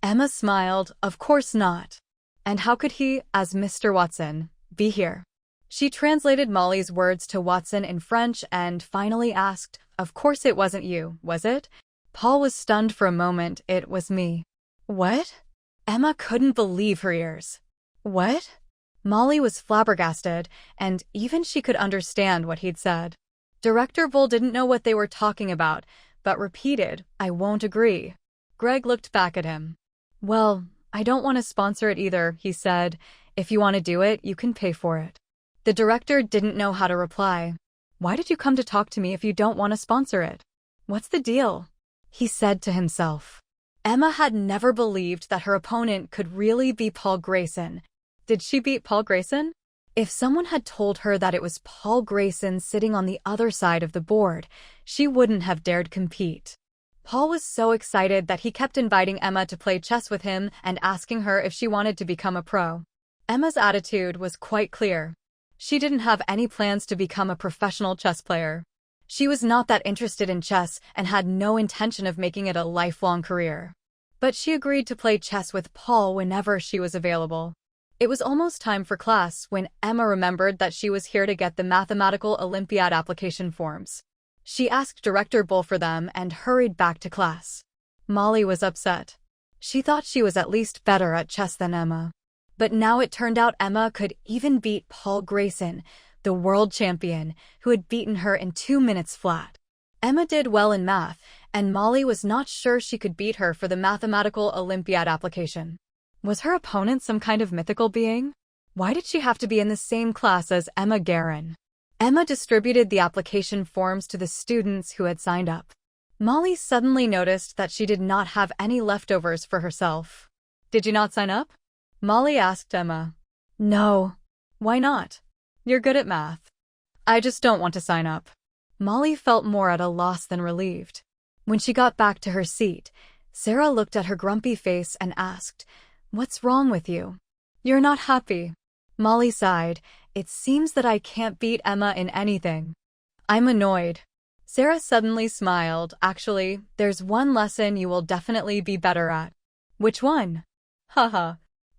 Emma smiled, of course not. And how could he, as Mr. Watson, be here? She translated Molly's words to Watson in French and finally asked, of course it wasn't you, was it? Paul was stunned for a moment. It was me. What? Emma couldn't believe her ears. What? Molly was flabbergasted, and even she could understand what he'd said. Director Bull didn't know what they were talking about, but repeated, I won't agree. Greg looked back at him. Well, I don't want to sponsor it either, he said. If you want to do it, you can pay for it. The director didn't know how to reply. Why did you come to talk to me if you don't want to sponsor it? What's the deal? He said to himself. Emma had never believed that her opponent could really be Paul Grayson. Did she beat Paul Grayson? If someone had told her that it was Paul Grayson sitting on the other side of the board, she wouldn't have dared compete. Paul was so excited that he kept inviting Emma to play chess with him and asking her if she wanted to become a pro. Emma's attitude was quite clear. She didn't have any plans to become a professional chess player. She was not that interested in chess and had no intention of making it a lifelong career. But she agreed to play chess with Paul whenever she was available. It was almost time for class when Emma remembered that she was here to get the Mathematical Olympiad application forms. She asked Director Bull for them and hurried back to class. Molly was upset. She thought she was at least better at chess than Emma. But now it turned out Emma could even beat Paul Grayson, the world champion, who had beaten her in 2 minutes flat. Emma did well in math, and Molly was not sure she could beat her for the Mathematical Olympiad application. Was her opponent some kind of mythical being? Why did she have to be in the same class as Emma Guerin? Emma distributed the application forms to the students who had signed up. Molly suddenly noticed that she did not have any leftovers for herself. Did you not sign up? Molly asked Emma. No. Why not? You're good at math. I just don't want to sign up. Molly felt more at a loss than relieved. When she got back to her seat, Sarah looked at her grumpy face and asked, What's wrong with you? You're not happy. Molly sighed. It seems that I can't beat Emma in anything. I'm annoyed. Sarah suddenly smiled. Actually, there's one lesson you will definitely be better at. Which one? Haha.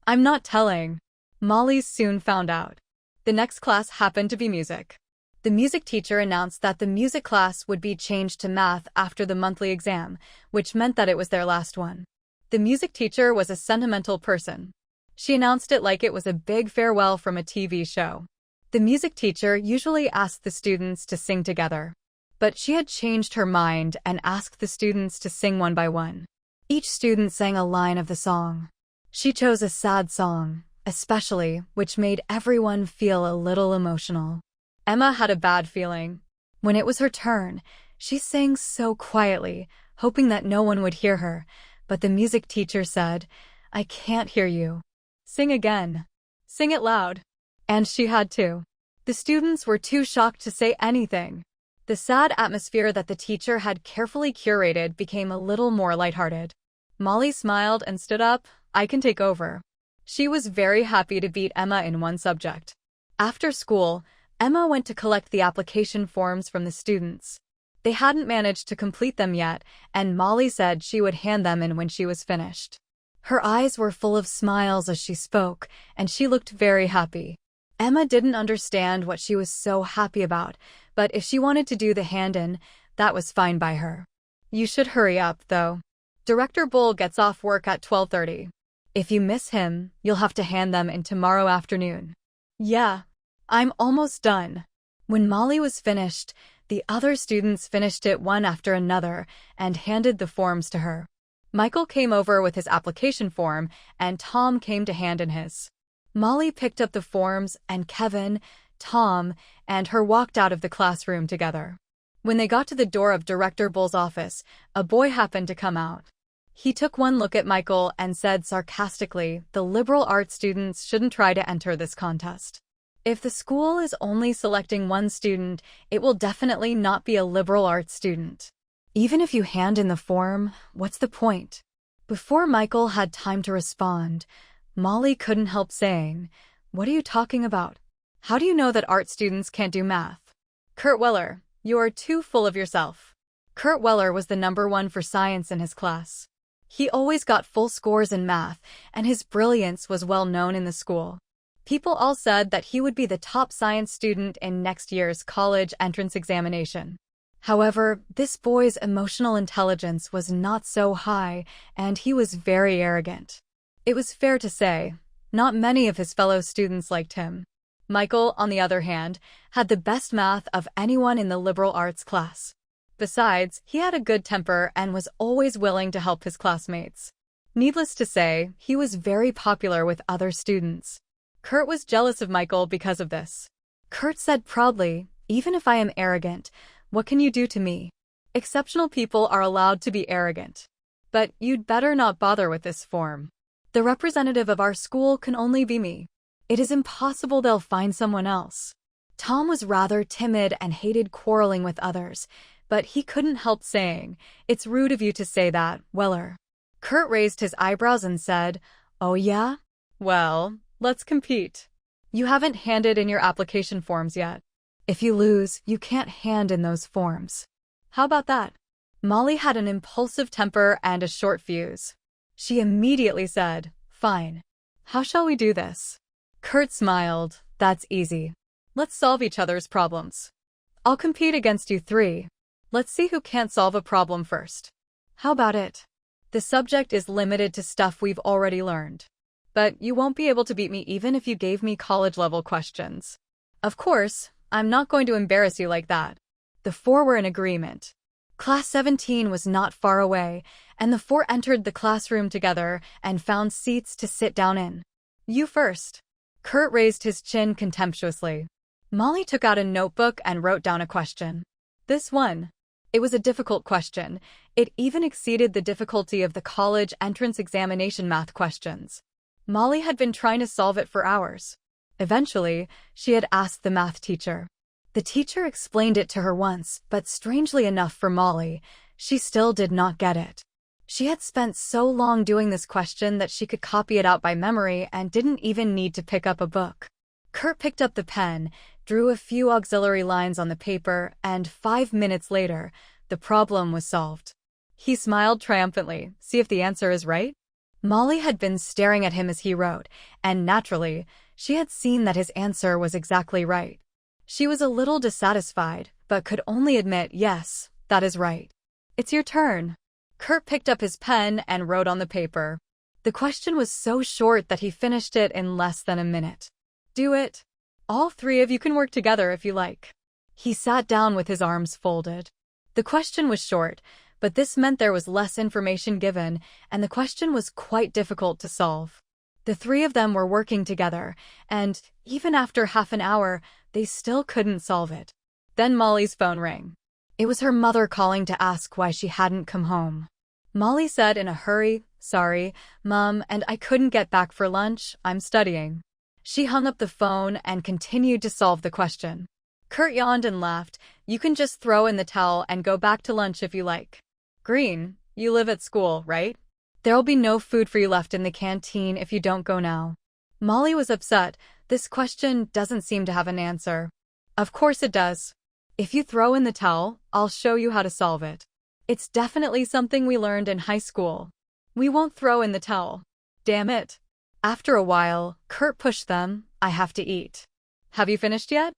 I'm not telling. Molly soon found out. The next class happened to be music. The music teacher announced that the music class would be changed to math after the monthly exam, which meant that it was their last one. The music teacher was a sentimental person. She announced it like it was a big farewell from a TV show. The music teacher usually asked the students to sing together. But she had changed her mind and asked the students to sing one by one. Each student sang a line of the song. She chose a sad song, especially, which made everyone feel a little emotional. Emma had a bad feeling. When it was her turn, she sang so quietly, hoping that no one would hear her, but the music teacher said, I can't hear you. Sing again. Sing it loud. And she had to. The students were too shocked to say anything. The sad atmosphere that the teacher had carefully curated became a little more lighthearted. Molly smiled and stood up. I can take over. She was very happy to beat Emma in one subject. After school, Emma went to collect the application forms from the students. They hadn't managed to complete them yet, and Molly said she would hand them in when she was finished. Her eyes were full of smiles as she spoke, and she looked very happy. Emma didn't understand what she was so happy about, but if she wanted to do the hand-in, that was fine by her. You should hurry up, though. Director Bull gets off work at 12:30. If you miss him, you'll have to hand them in tomorrow afternoon. Yeah, I'm almost done. When Molly was finished, the other students finished it one after another and handed the forms to her. Michael came over with his application form, and Tom came to hand in his. Molly picked up the forms, and Kevin, Tom, and her walked out of the classroom together. When they got to the door of Director Bull's office, a boy happened to come out. He took one look at Michael and said sarcastically, "The liberal arts students shouldn't try to enter this contest. If the school is only selecting one student, it will definitely not be a liberal arts student. Even if you hand in the form, what's the point?" Before Michael had time to respond, Molly couldn't help saying, "What are you talking about? How do you know that art students can't do math?" Kurt Weller, you're too full of yourself. Kurt Weller was the #1 for science in his class. He always got full scores in math, and his brilliance was well known in the school. People all said that he would be the top science student in next year's college entrance examination. However, this boy's emotional intelligence was not so high, and he was very arrogant. It was fair to say, not many of his fellow students liked him. Michael, on the other hand, had the best math of anyone in the liberal arts class. Besides, he had a good temper and was always willing to help his classmates. Needless to say, he was very popular with other students. Kurt was jealous of Michael because of this. Kurt said proudly, "Even if I am arrogant, what can you do to me? Exceptional people are allowed to be arrogant. But you'd better not bother with this form. The representative of our school can only be me. It is impossible they'll find someone else." Tom was rather timid and hated quarreling with others, but he couldn't help saying, "It's rude of you to say that, Weller." Kurt raised his eyebrows and said, "Oh yeah? Well, let's compete. You haven't handed in your application forms yet. If you lose, you can't hand in those forms. How about that?" Molly had an impulsive temper and a short fuse. She immediately said, "Fine. How shall we do this?" Kurt smiled. "That's easy. Let's solve each other's problems. I'll compete against you three. Let's see who can't solve a problem first. How about it? The subject is limited to stuff we've already learned. But you won't be able to beat me even if you gave me college-level questions. Of course, I'm not going to embarrass you like that." The four were in agreement. Class 17 was not far away, and the four entered the classroom together and found seats to sit down in. "You first." Kurt raised his chin contemptuously. Molly took out a notebook and wrote down a question. This one. It was a difficult question. It even exceeded the difficulty of the college entrance examination math questions. Molly had been trying to solve it for hours. Eventually, she had asked the math teacher. The teacher explained it to her once, but strangely enough for Molly, she still did not get it. She had spent so long doing this question that she could copy it out by memory and didn't even need to pick up a book. Kurt picked up the pen, drew a few auxiliary lines on the paper, and 5 minutes later, the problem was solved. He smiled triumphantly. "See if the answer is right?" Molly had been staring at him as he wrote, and naturally, she had seen that his answer was exactly right. She was a little dissatisfied, but could only admit, "Yes, that is right." "It's your turn." Kurt picked up his pen and wrote on the paper. The question was so short that he finished it in less than a minute. "Do it. All three of you can work together if you like." He sat down with his arms folded. The question was short, but this meant there was less information given, and the question was quite difficult to solve. The three of them were working together, and even after half an hour, they still couldn't solve it. Then Molly's phone rang. It was her mother calling to ask why she hadn't come home. Molly said in a hurry, "Sorry, Mom, and I couldn't get back for lunch. I'm studying." She hung up the phone and continued to solve the question. Kurt yawned and laughed. "You can just throw in the towel and go back to lunch if you like. Green, you live at school, right? There'll be no food for you left in the canteen if you don't go now." Molly was upset. This question doesn't seem to have an answer. "Of course it does. If you throw in the towel, I'll show you how to solve it. It's definitely something we learned in high school. We won't throw in the towel. Damn it. After a while, Kurt pushed them. I have to eat. Have you finished yet?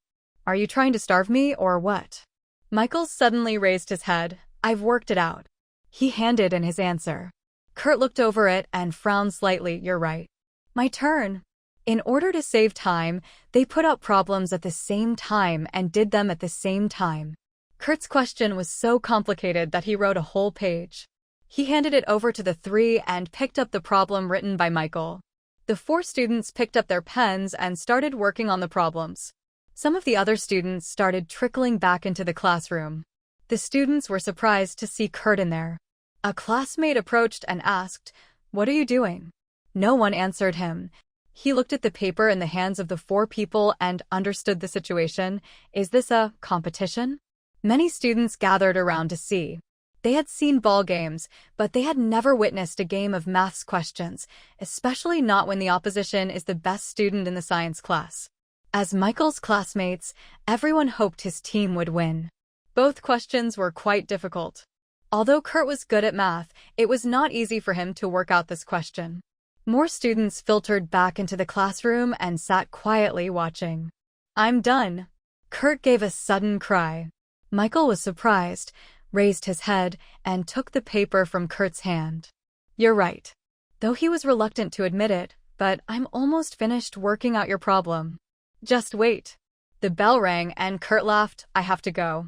Are you trying to starve me or what? Michael suddenly raised his head. I've worked it out. He handed in his answer. Kurt looked over it and frowned slightly. You're right. My turn. In order to save time, they put out problems at the same time and did them at the same time. Kurt's question was so complicated that he wrote a whole page. He handed it over to the three and picked up the problem written by Michael. The four students picked up their pens and started working on the problems. Some of the other students started trickling back into the classroom. The students were surprised to see Kurt in there. A classmate approached and asked, "What are you doing?" No one answered him. He looked at the paper in the hands of the four people and understood the situation. Is this a competition? Many students gathered around to see. They had seen ball games, but they had never witnessed a game of maths questions, especially not when the opposition is the best student in the science class. As Michael's classmates, everyone hoped his team would win. Both questions were quite difficult. Although Kurt was good at math, it was not easy for him to work out this question. More students filtered back into the classroom and sat quietly watching. I'm done. Kurt gave a sudden cry. Michael was surprised, raised his head, and took the paper from Kurt's hand. You're right. Though he was reluctant to admit it, but I'm almost finished working out your problem. Just wait. The bell rang and Kurt laughed. I have to go.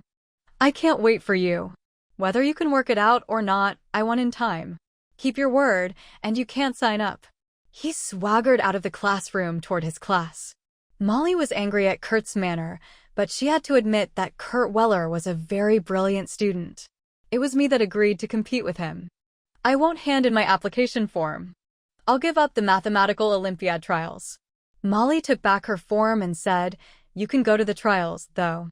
I can't wait for you. Whether you can work it out or not, I won in time. Keep your word, and you can't sign up. He swaggered out of the classroom toward his class. Molly was angry at Kurt's manner, but she had to admit that Kurt Weller was a very brilliant student. It was me that agreed to compete with him. I won't hand in my application form. I'll give up the mathematical Olympiad trials. Molly took back her form and said, You can go to the trials, though.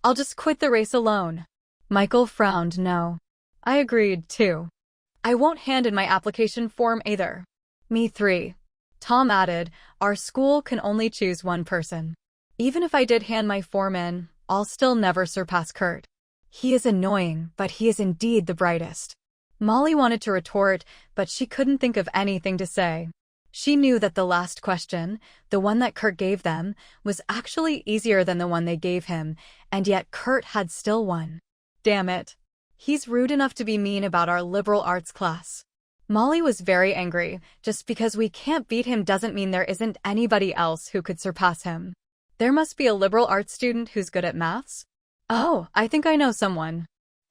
I'll just quit the race alone. Michael frowned. No. I agreed, too. I won't hand in my application form either. Me 3. Tom added, Our school can only choose one person. Even if I did hand my form in, I'll still never surpass Kurt. He is annoying, but he is indeed the brightest. Molly wanted to retort, but she couldn't think of anything to say. She knew that the last question, the one that Kurt gave them, was actually easier than the one they gave him, and yet Kurt had still won. Damn it. He's rude enough to be mean about our liberal arts class. Molly was very angry. Just because we can't beat him doesn't mean there isn't anybody else who could surpass him. There must be a liberal arts student who's good at maths. Oh, I think I know someone.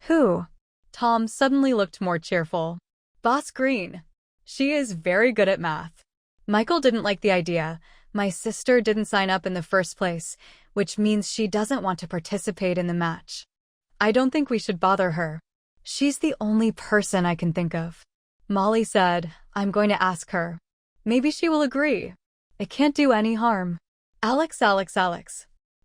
Who? Tom suddenly looked more cheerful. Boss Green. She is very good at math. Michael didn't like the idea. My sister didn't sign up in the first place, which means she doesn't want to participate in the match. I don't think we should bother her. She's the only person I can think of. Molly said, I'm going to ask her. Maybe she will agree. It can't do any harm. Alex.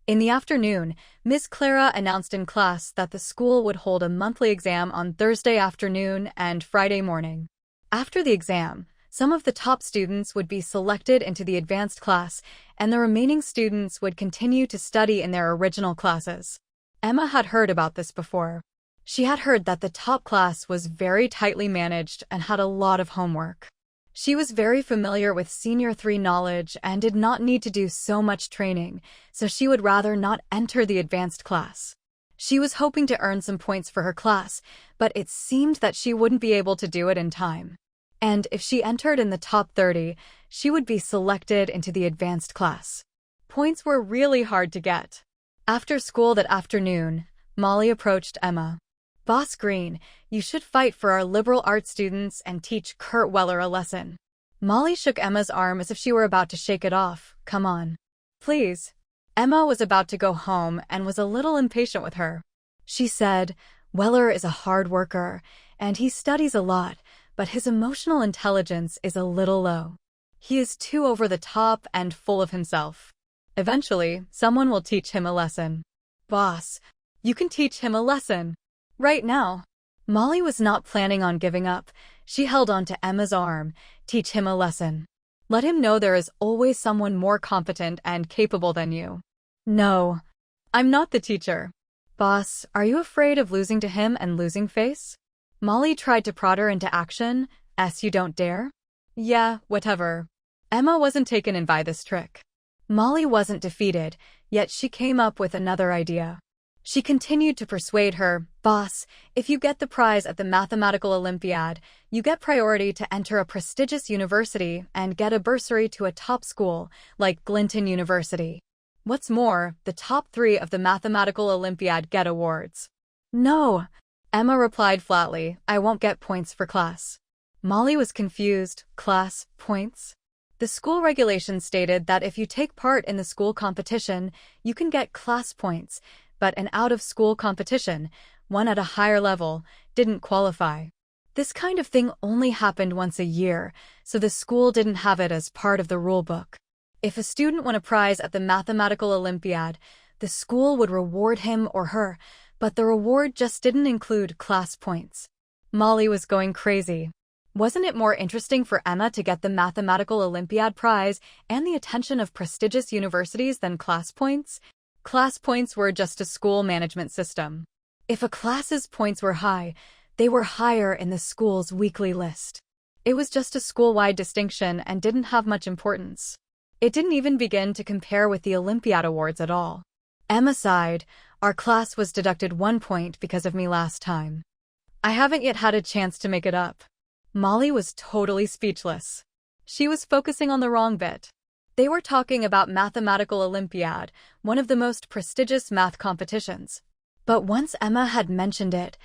In the afternoon, Miss Clara announced in class that the school would hold a monthly exam on Thursday afternoon and Friday morning. After the exam, some of the top students would be selected into the advanced class, and the remaining students would continue to study in their original classes. Emma had heard about this before. She had heard that the top class was very tightly managed and had a lot of homework. She was very familiar with Senior 3 knowledge and did not need to do so much training, so she would rather not enter the advanced class. She was hoping to earn some points for her class, but it seemed that she wouldn't be able to do it in time. And if she entered in the top 30, she would be selected into the advanced class. Points were really hard to get. After school that afternoon, Molly approached Emma. Boss Green, you should fight for our liberal arts students and teach Kurt Weller a lesson. Molly shook Emma's arm as if she were about to shake it off. Come on. Please. Emma was about to go home and was a little impatient with her. She said, Weller is a hard worker, and he studies a lot, but his emotional intelligence is a little low. He is too over the top and full of himself. Eventually, someone will teach him a lesson. Boss, you can teach him a lesson. Right now. Molly was not planning on giving up. She held on to Emma's arm. Teach him a lesson. Let him know there is always someone more competent and capable than you. No. I'm not the teacher. Boss, are you afraid of losing to him and losing face? Molly tried to prod her into action. You don't dare? Yeah, whatever. Emma wasn't taken in by this trick. Molly wasn't defeated, yet she came up with another idea. She continued to persuade her, Boss, if you get the prize at the Mathematical Olympiad, you get priority to enter a prestigious university and get a bursary to a top school, like Glinton University. What's more, the top 3 of the Mathematical Olympiad get awards. No, Emma replied flatly, I won't get points for class. Molly was confused. Class, points? The school regulations stated that if you take part in the school competition, you can get class points, but an out-of-school competition, one at a higher level, didn't qualify. This kind of thing only happened once a year, so the school didn't have it as part of the rulebook. If a student won a prize at the Mathematical Olympiad, the school would reward him or her, but the reward just didn't include class points. Molly was going crazy. Wasn't it more interesting for Emma to get the Mathematical Olympiad prize and the attention of prestigious universities than class points? Class points were just a school management system. If a class's points were high, they were higher in the school's weekly list. It was just a school-wide distinction and didn't have much importance. It didn't even begin to compare with the Olympiad awards at all. Emma sighed. Our class was deducted 1 point because of me last time. I haven't yet had a chance to make it up. Molly was totally speechless. She was focusing on the wrong bit. They were talking about Mathematical Olympiad, one of the most prestigious math competitions. But once Emma had mentioned it,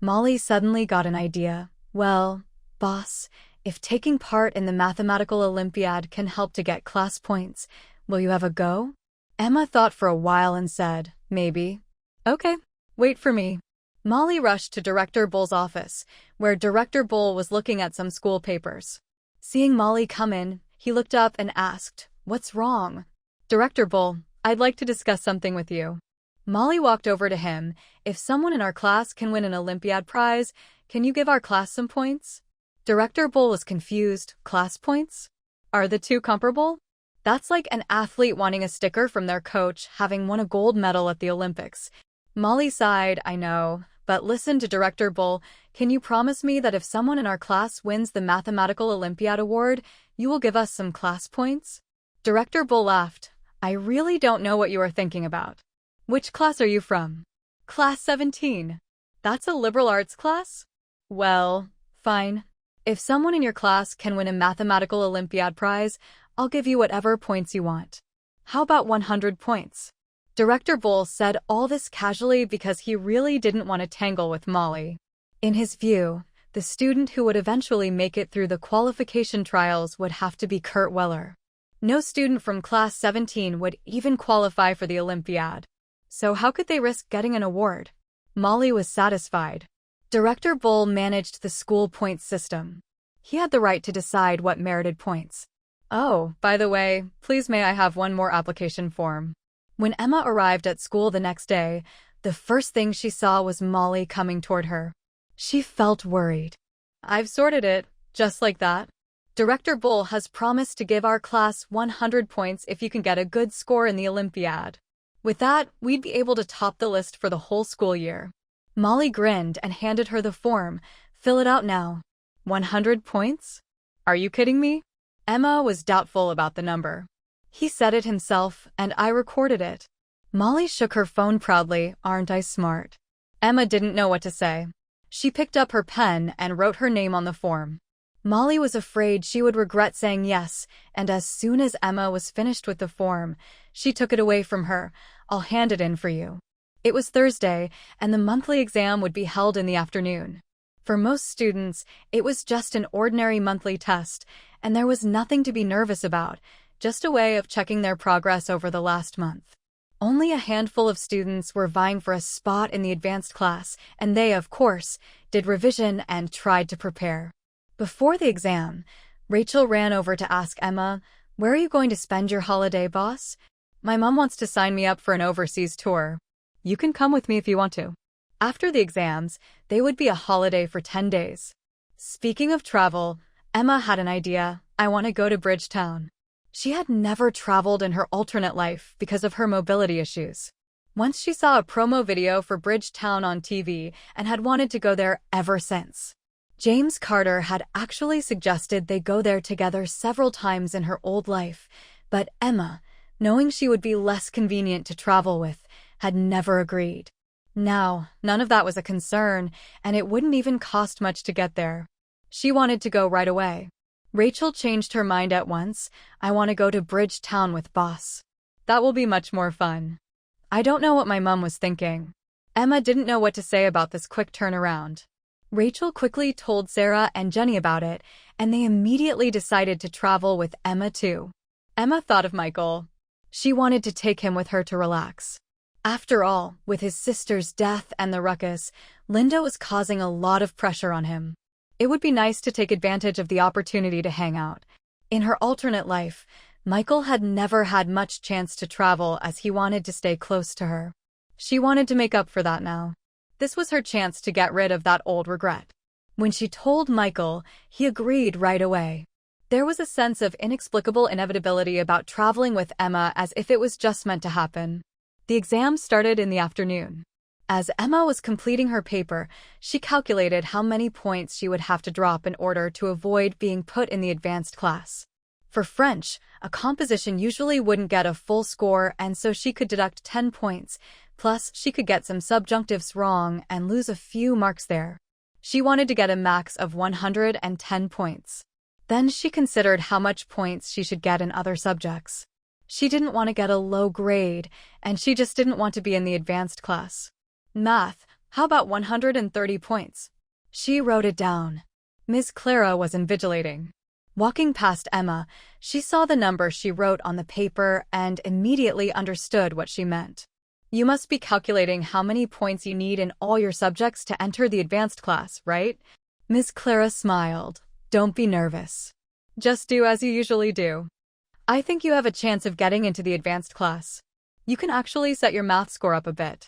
Molly suddenly got an idea. Well, boss, if taking part in the Mathematical Olympiad can help to get class points, will you have a go? Emma thought for a while and said, maybe. Okay, wait for me. Molly rushed to Director Bull's office, where Director Bull was looking at some school papers. Seeing Molly come in, he looked up and asked, What's wrong? Director Bull, I'd like to discuss something with you. Molly walked over to him. If someone in our class can win an Olympiad prize, can you give our class some points? Director Bull was confused. Class points? Are the two comparable? That's like an athlete wanting a sticker from their coach having won a gold medal at the Olympics. Molly sighed, I know, but listen to Director Bull. Can you promise me that if someone in our class wins the Mathematical Olympiad award, you will give us some class points? Director Bull laughed. I really don't know what you are thinking about. Which class are you from? Class 17. That's a liberal arts class? Well, fine. If someone in your class can win a Mathematical Olympiad prize, I'll give you whatever points you want. How about 100 points? Director Bull said all this casually because he really didn't want to tangle with Molly. In his view, the student who would eventually make it through the qualification trials would have to be Kurt Weller. No student from Class 17 would even qualify for the Olympiad. So how could they risk getting an award? Molly was satisfied. Director Bull managed the school points system. He had the right to decide what merited points. Oh, by the way, please may I have one more application form? When Emma arrived at school the next day, the first thing she saw was Molly coming toward her. She felt worried. I've sorted it, just like that. Director Bull has promised to give our class 100 points if you can get a good score in the Olympiad. With that, we'd be able to top the list for the whole school year. Molly grinned and handed her the form. Fill it out now. 100 points? Are you kidding me? Emma was doubtful about the number. He said it himself, and I recorded it. Molly shook her phone proudly. Aren't I smart? Emma didn't know what to say. She picked up her pen and wrote her name on the form. Molly was afraid she would regret saying yes, and as soon as Emma was finished with the form, she took it away from her. I'll hand it in for you. It was Thursday, and the monthly exam would be held in the afternoon. For most students, it was just an ordinary monthly test, and there was nothing to be nervous about, just a way of checking their progress over the last month. Only a handful of students were vying for a spot in the advanced class, and they, of course, did revision and tried to prepare. Before the exam, Rachel ran over to ask Emma, Where are you going to spend your holiday, boss? My mom wants to sign me up for an overseas tour. You can come with me if you want to. After the exams, they would be a holiday for 10 days. Speaking of travel, Emma had an idea. I want to go to Bridgetown. She had never traveled in her alternate life because of her mobility issues. Once she saw a promo video for Bridgetown on TV and had wanted to go there ever since. James Carter had actually suggested they go there together several times in her old life, but Emma, knowing she would be less convenient to travel with, had never agreed. Now, none of that was a concern, and it wouldn't even cost much to get there. She wanted to go right away. Rachel changed her mind at once. I want to go to Bridgetown with Boss. That will be much more fun. I don't know what my mom was thinking. Emma didn't know what to say about this quick turnaround. Rachel quickly told Sarah and Jenny about it, and they immediately decided to travel with Emma too. Emma thought of Michael. She wanted to take him with her to relax. After all, with his sister's death and the ruckus, Linda was causing a lot of pressure on him. It would be nice to take advantage of the opportunity to hang out. In her alternate life, Michael had never had much chance to travel as he wanted to stay close to her. She wanted to make up for that now. This was her chance to get rid of that old regret. When she told Michael, he agreed right away. There was a sense of inexplicable inevitability about traveling with Emma, as if it was just meant to happen. The exam started in the afternoon. As Emma was completing her paper, she calculated how many points she would have to drop in order to avoid being put in the advanced class. For French, a composition usually wouldn't get a full score, and so she could deduct 10 points, plus she could get some subjunctives wrong and lose a few marks there. She wanted to get a max of 110 points. Then she considered how much points she should get in other subjects. She didn't want to get a low grade, and she just didn't want to be in the advanced class. Math, how about 130 points? She wrote it down. Ms. Clara was invigilating. Walking past Emma, she saw the number she wrote on the paper and immediately understood what she meant. You must be calculating how many points you need in all your subjects to enter the advanced class, right? Ms. Clara smiled. Don't be nervous. Just do as you usually do. I think you have a chance of getting into the advanced class. You can actually set your math score up a bit.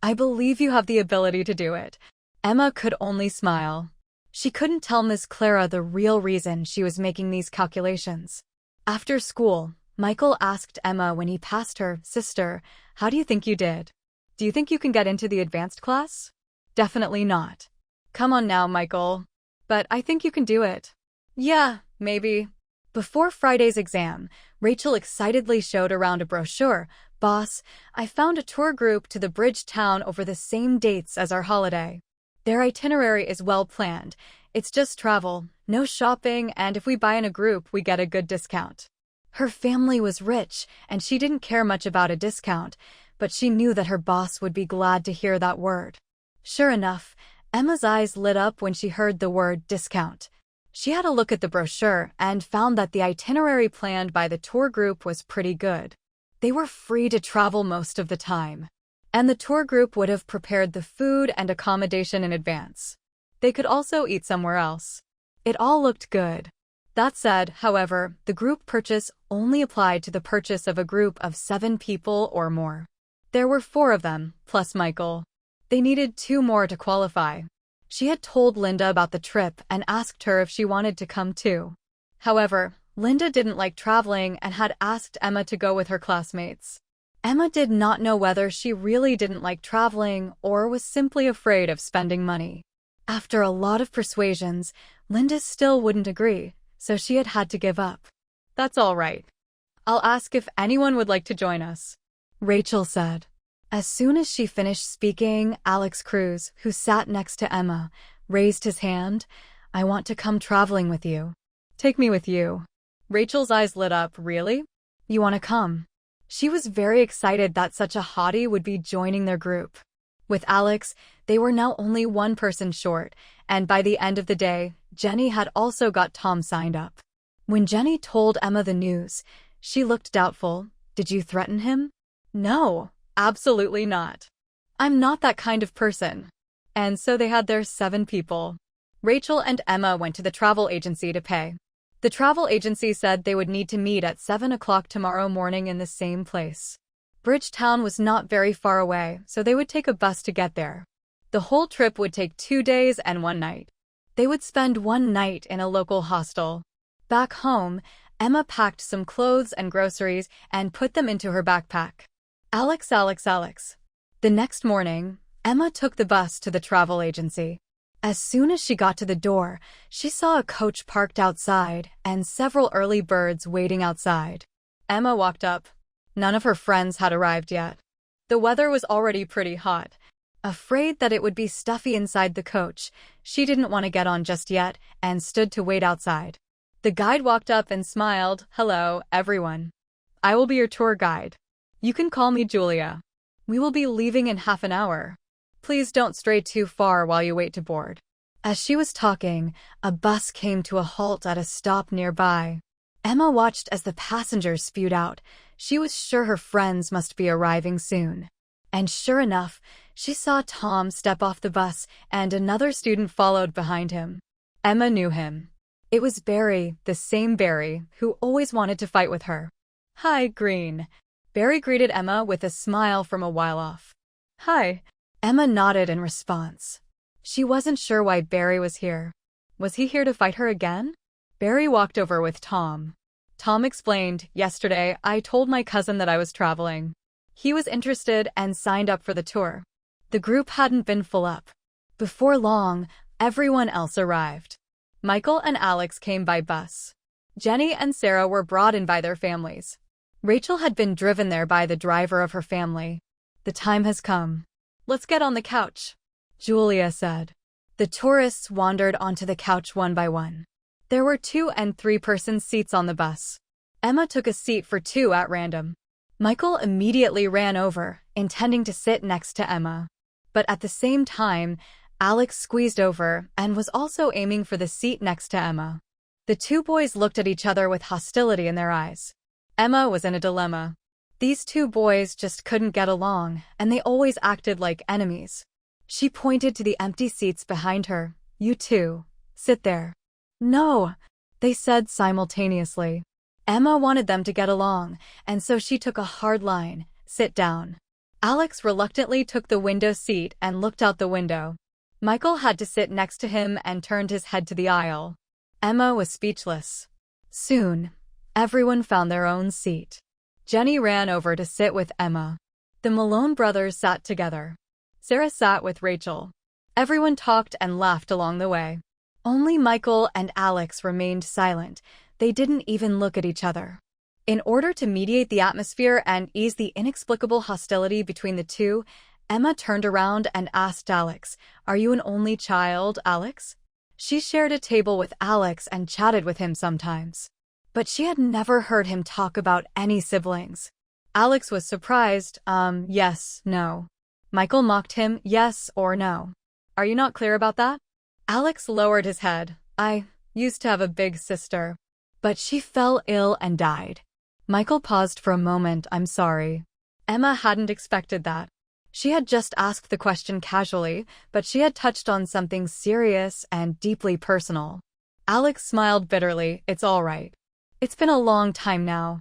I believe you have the ability to do it. Emma could only smile. She couldn't tell Ms. Clara the real reason she was making these calculations. After school, Michael asked Emma when he passed her, "Sister, how do you think you did? Do you think you can get into the advanced class?" "Definitely not." "Come on now, Michael." "But I think you can do it." "Yeah, maybe." Before Friday's exam, Rachel excitedly showed around a brochure. "Boss, I found a tour group to the Bridgetown over the same dates as our holiday. Their itinerary is well planned. It's just travel, no shopping, and if we buy in a group, we get a good discount." Her family was rich, and she didn't care much about a discount, but she knew that her boss would be glad to hear that word. Sure enough, Emma's eyes lit up when she heard the word discount. She had a look at the brochure and found that the itinerary planned by the tour group was pretty good. They were free to travel most of the time, and the tour group would have prepared the food and accommodation in advance. They could also eat somewhere else. It all looked good. That said, however, the group purchase only applied to the purchase of a group of 7 people or more. There were 4 of them, plus Michael. They needed 2 more to qualify. She had told Linda about the trip and asked her if she wanted to come too. However, Linda didn't like traveling and had asked Emma to go with her classmates. Emma did not know whether she really didn't like traveling or was simply afraid of spending money. After a lot of persuasions, Linda still wouldn't agree, so she had to give up. "That's all right. I'll ask if anyone would like to join us," Rachel said. As soon as she finished speaking, Alex Cruz, who sat next to Emma, raised his hand. "I want to come traveling with you." "Take me with you." Rachel's eyes lit up. "Really? You want to come?" She was very excited that such a hottie would be joining their group. With Alex, they were now only one person short, and by the end of the day, Jenny had also got Tom signed up. When Jenny told Emma the news, she looked doubtful. "Did you threaten him?" "No. Absolutely not. I'm not that kind of person." And so they had their 7 people. Rachel and Emma went to the travel agency to pay. The travel agency said they would need to meet at 7 o'clock tomorrow morning in the same place. Bridgetown was not very far away, so they would take a bus to get there. The whole trip would take 2 days and 1 night. They would spend 1 night in a local hostel. Back home, Emma packed some clothes and groceries and put them into her backpack. Alex, The next morning, Emma took the bus to the travel agency. As soon as she got to the door, she saw a coach parked outside and several early birds waiting outside. Emma walked up. None of her friends had arrived yet. The weather was already pretty hot. Afraid that it would be stuffy inside the coach, she didn't want to get on just yet and stood to wait outside. The guide walked up and smiled. "Hello, everyone. I will be your tour guide. You can call me Julia. We will be leaving in half an hour. Please don't stray too far while you wait to board." As she was talking, a bus came to a halt at a stop nearby. Emma watched as the passengers spewed out. She was sure her friends must be arriving soon. And sure enough, she saw Tom step off the bus and another student followed behind him. Emma knew him. It was Barry, the same Barry, who always wanted to fight with her. "Hi, Green." Barry greeted Emma with a smile from a while off. "Hi." Emma nodded in response. She wasn't sure why Barry was here. Was he here to fight her again? Barry walked over with Tom. Tom explained, "Yesterday, I told my cousin that I was traveling. He was interested and signed up for the tour." The group hadn't been full up. Before long, everyone else arrived. Michael and Alex came by bus. Jenny and Sarah were brought in by their families. Rachel had been driven there by the driver of her family. "The time has come. Let's get on the couch," Julia said. The tourists wandered onto the couch one by one. There were 2- and 3-person seats on the bus. Emma took a seat for 2 at random. Michael immediately ran over, intending to sit next to Emma. But at the same time, Alex squeezed over and was also aiming for the seat next to Emma. The 2 boys looked at each other with hostility in their eyes. Emma was in a dilemma. These 2 boys just couldn't get along, and they always acted like enemies. She pointed to the empty seats behind her. "You 2, sit there." "No," they said simultaneously. Emma wanted them to get along, and so she took a hard line. "Sit down." Alex reluctantly took the window seat and looked out the window. Michael had to sit next to him and turned his head to the aisle. Emma was speechless. Soon, everyone found their own seat. Jenny ran over to sit with Emma. The Malone brothers sat together. Sarah sat with Rachel. Everyone talked and laughed along the way. Only Michael and Alex remained silent. They didn't even look at each other. In order to mediate the atmosphere and ease the inexplicable hostility between the 2, Emma turned around and asked Alex, "Are you an only child, Alex?" She shared a table with Alex and chatted with him sometimes. But she had never heard him talk about any siblings. Alex was surprised. Yes, no. Michael mocked him, "Yes or no. Are you not clear about that?" Alex lowered his head. "I used to have a big sister, but she fell ill and died." Michael paused for a moment. "I'm sorry." Emma hadn't expected that. She had just asked the question casually, but she had touched on something serious and deeply personal. Alex smiled bitterly. "It's all right. It's been a long time now.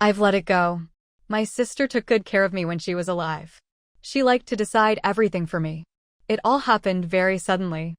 I've let it go. My sister took good care of me when she was alive. She liked to decide everything for me. It all happened very suddenly.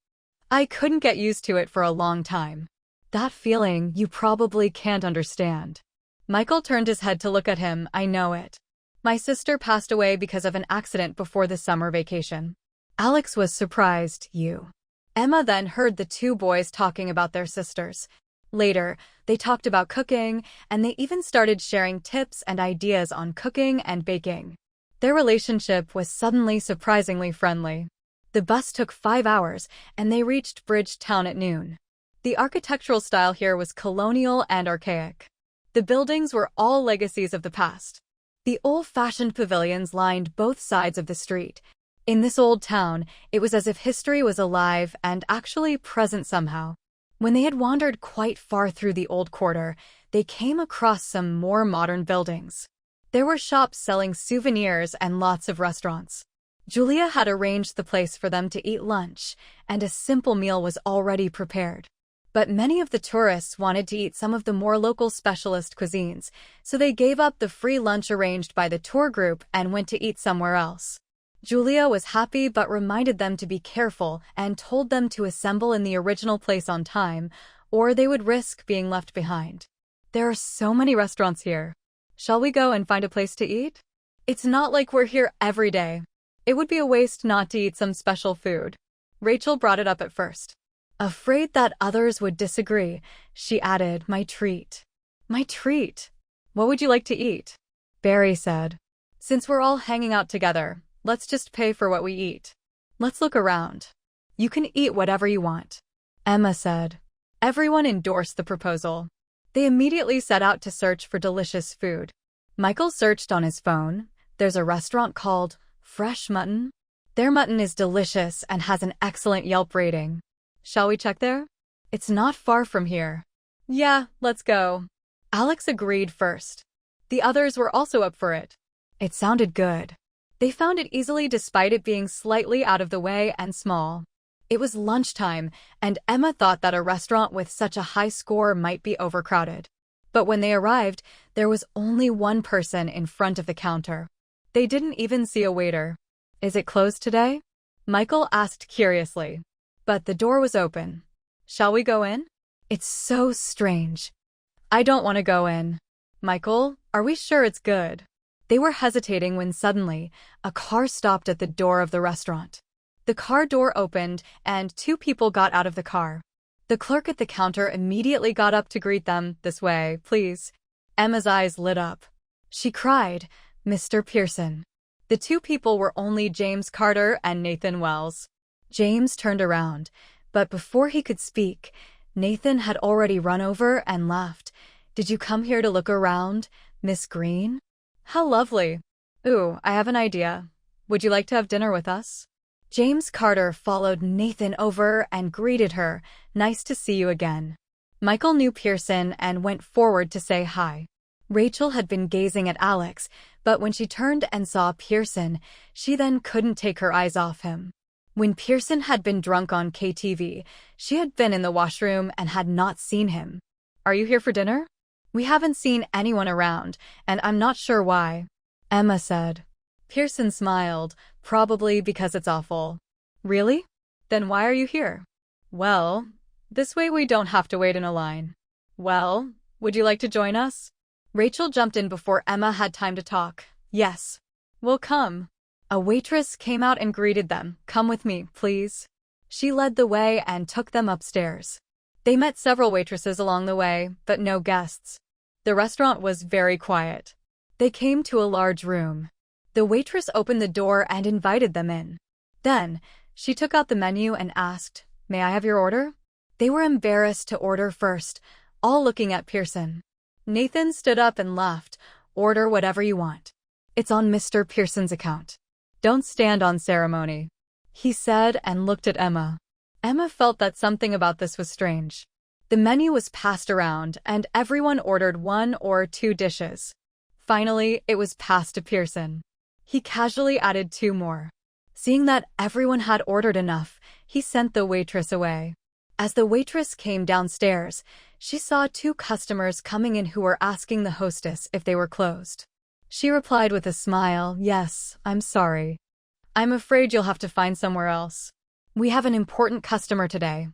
I couldn't get used to it for a long time. That feeling you probably can't understand." Michael turned his head to look at him. "I know it. My sister passed away because of an accident before the summer vacation." Alex was surprised. "You?" Emma then heard the 2 boys talking about their sisters. Later, they talked about cooking, and they even started sharing tips and ideas on cooking and baking. Their relationship was suddenly surprisingly friendly. The bus took 5 hours, and they reached Bridgetown at noon. The architectural style here was colonial and archaic. The buildings were all legacies of the past. The old-fashioned pavilions lined both sides of the street. In this old town, it was as if history was alive and actually present somehow. When they had wandered quite far through the old quarter, they came across some more modern buildings. There were shops selling souvenirs and lots of restaurants. Julia had arranged the place for them to eat lunch, and a simple meal was already prepared. But many of the tourists wanted to eat some of the more local specialist cuisines, so they gave up the free lunch arranged by the tour group and went to eat somewhere else. Julia was happy but reminded them to be careful and told them to assemble in the original place on time, or they would risk being left behind. "There are so many restaurants here. Shall we go and find a place to eat? It's not like we're here every day." It would be a waste not to eat some special food. Rachel brought it up at first. Afraid that others would disagree, she added, my treat. My treat. What would you like to eat? Barry said. Since we're all hanging out together, let's just pay for what we eat. Let's look around. You can eat whatever you want, Emma said. Everyone endorsed the proposal. They immediately set out to search for delicious food. Michael searched on his phone. There's a restaurant called Fresh Mutton. Their mutton is delicious and has an excellent Yelp rating. Shall we check there? It's not far from here. Yeah, let's go. Alex agreed first. The others were also up for it. It sounded good. They found it easily despite it being slightly out of the way and small. It was lunchtime, and Emma thought that a restaurant with such a high score might be overcrowded. But when they arrived, there was only one person in front of the counter. They didn't even see a waiter. Is it closed today? Michael asked curiously. But the door was open. Shall we go in? It's so strange. I don't want to go in. Michael, are we sure it's good? They were hesitating when suddenly, a car stopped at the door of the restaurant. The car door opened, and two people got out of the car. The clerk at the counter immediately got up to greet them. This way, please. Emma's eyes lit up. She cried, Mr. Pearson. The two people were only James Carter and Nathan Wells. James turned around, but before he could speak, Nathan had already run over and laughed. Did you come here to look around, Miss Green? How lovely. Ooh, I have an idea. Would you like to have dinner with us? James Carter followed Nathan over and greeted her. Nice to see you again. Michael knew Pearson and went forward to say hi. Rachel had been gazing at Alex, but when she turned and saw Pearson, she then couldn't take her eyes off him. When Pearson had been drunk on KTV, she had been in the washroom and had not seen him. Are you here for dinner? We haven't seen anyone around, and I'm not sure why, Emma said. Pearson smiled, probably because it's awful. Really? Then why are you here? Well, this way we don't have to wait in a line. Well, would you like to join us? Rachel jumped in before Emma had time to talk. Yes. We'll come. A waitress came out and greeted them. Come with me, please. She led the way and took them upstairs. They met several waitresses along the way, but no guests. The restaurant was very quiet. They came to a large room. The waitress opened the door and invited them in. Then, she took out the menu and asked, May I have your order? They were embarrassed to order first, all looking at Pearson. Nathan stood up and laughed. Order whatever you want. It's on Mr. Pearson's account. Don't stand on ceremony, he said and looked at Emma. Emma felt that something about this was strange. The menu was passed around and everyone ordered 1 or 2 dishes. Finally, it was passed to Pearson. He casually added 2 more. Seeing that everyone had ordered enough, he sent the waitress away. As the waitress came downstairs, she saw 2 customers coming in who were asking the hostess if they were closed. She replied with a smile, Yes, I'm sorry. I'm afraid you'll have to find somewhere else. We have an important customer today.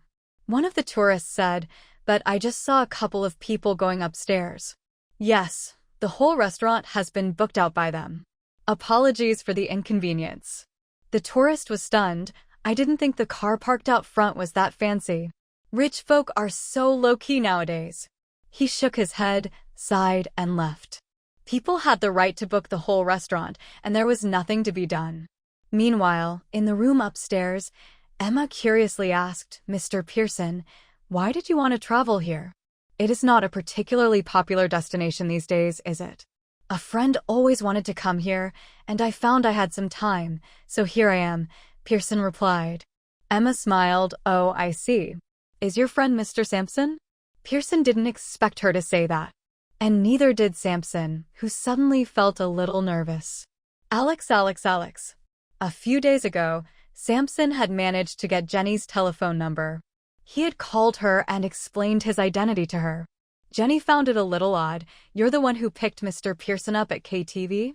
One of the tourists said, but I just saw a couple of people going upstairs. Yes, the whole restaurant has been booked out by them. Apologies for the inconvenience. The tourist was stunned. I didn't think the car parked out front was that fancy. Rich folk are so low-key nowadays. He shook his head, sighed, and left. People had the right to book the whole restaurant, and there was nothing to be done. Meanwhile, in the room upstairs, Emma curiously asked, Mr. Pearson, why did you want to travel here? It is not a particularly popular destination these days, is it? A friend always wanted to come here, and I found I had some time, so here I am, Pearson replied. Emma smiled. Oh, I see. Is your friend Mr. Sampson? Pearson didn't expect her to say that. And neither did Sampson, who suddenly felt a little nervous. Alex. A few days ago, Sampson had managed to get Jenny's telephone number. He had called her and explained his identity to her. Jenny found it a little odd. You're the one who picked Mr. Pearson up at KTV?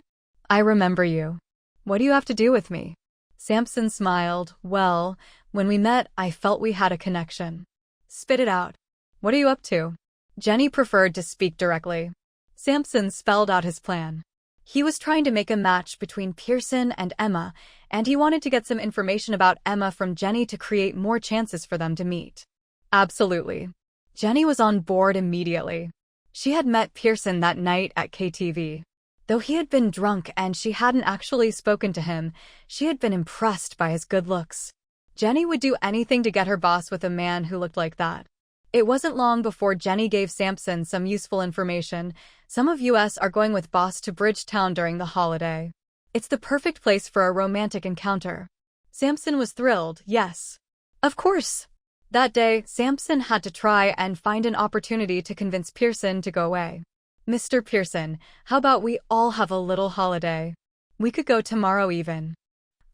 I remember you. What do you have to do with me? Sampson smiled. Well, when we met, I felt we had a connection. Spit it out. What are you up to? Jenny preferred to speak directly. Sampson spelled out his plan. He was trying to make a match between Pearson and Emma, and he wanted to get some information about Emma from Jenny to create more chances for them to meet. Absolutely. Jenny was on board immediately. She had met Pearson that night at KTV. Though he had been drunk and she hadn't actually spoken to him, she had been impressed by his good looks. Jenny would do anything to get her boss with a man who looked like that. It wasn't long before Jenny gave Sampson some useful information. Some of us are going with boss to Bridgetown during the holiday. It's the perfect place for a romantic encounter. Sampson was thrilled, yes. Of course. That day, Sampson had to try and find an opportunity to convince Pearson to go away. Mr. Pearson, how about we all have a little holiday? We could go tomorrow even.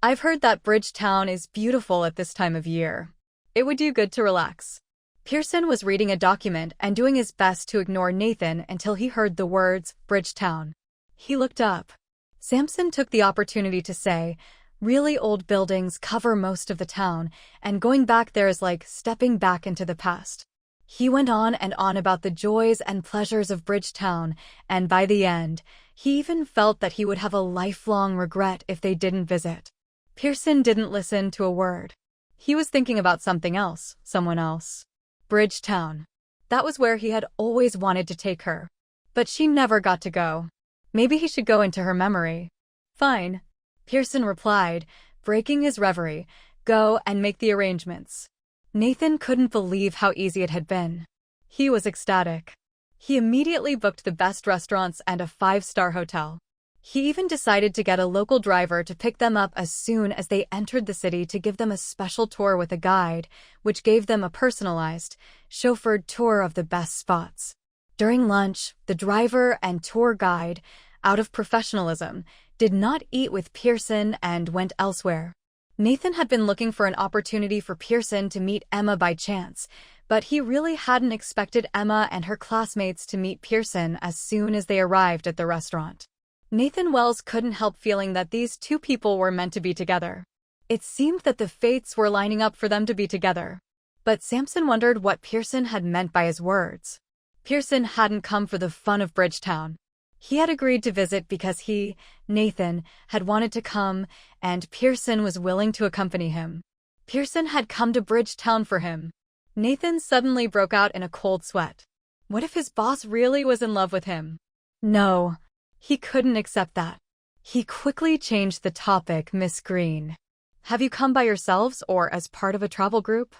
I've heard that Bridgetown is beautiful at this time of year. It would do good to relax. Pearson was reading a document and doing his best to ignore Nathan until he heard the words, Bridgetown. He looked up. Sampson took the opportunity to say, really old buildings cover most of the town, and going back there is like stepping back into the past. He went on and on about the joys and pleasures of Bridgetown, and by the end, he even felt that he would have a lifelong regret if they didn't visit. Pearson didn't listen to a word. He was thinking about something else, someone else. Bridgetown. That was where he had always wanted to take her. But she never got to go. Maybe he should go into her memory. Fine. Pearson replied, breaking his reverie, go and make the arrangements. Nathan couldn't believe how easy it had been. He was ecstatic. He immediately booked the best restaurants and a 5-star hotel. He even decided to get a local driver to pick them up as soon as they entered the city to give them a special tour with a guide, which gave them a personalized, chauffeured tour of the best spots. During lunch, the driver and tour guide, out of professionalism, did not eat with Pearson and went elsewhere. Nathan had been looking for an opportunity for Pearson to meet Emma by chance, but he really hadn't expected Emma and her classmates to meet Pearson as soon as they arrived at the restaurant. Nathan Wells couldn't help feeling that these two people were meant to be together. It seemed that the fates were lining up for them to be together. But Sampson wondered what Pearson had meant by his words. Pearson hadn't come for the fun of Bridgetown. He had agreed to visit because he, Nathan, had wanted to come, and Pearson was willing to accompany him. Pearson had come to Bridgetown for him. Nathan suddenly broke out in a cold sweat. What if his boss really was in love with him? No. He couldn't accept that. He quickly changed the topic, Miss Green. Have you come by yourselves or as part of a travel group?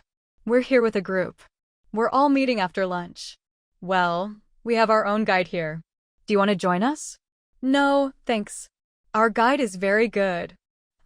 We're here with a group. We're all meeting after lunch. Well, we have our own guide here. Do you want to join us? No, thanks. Our guide is very good.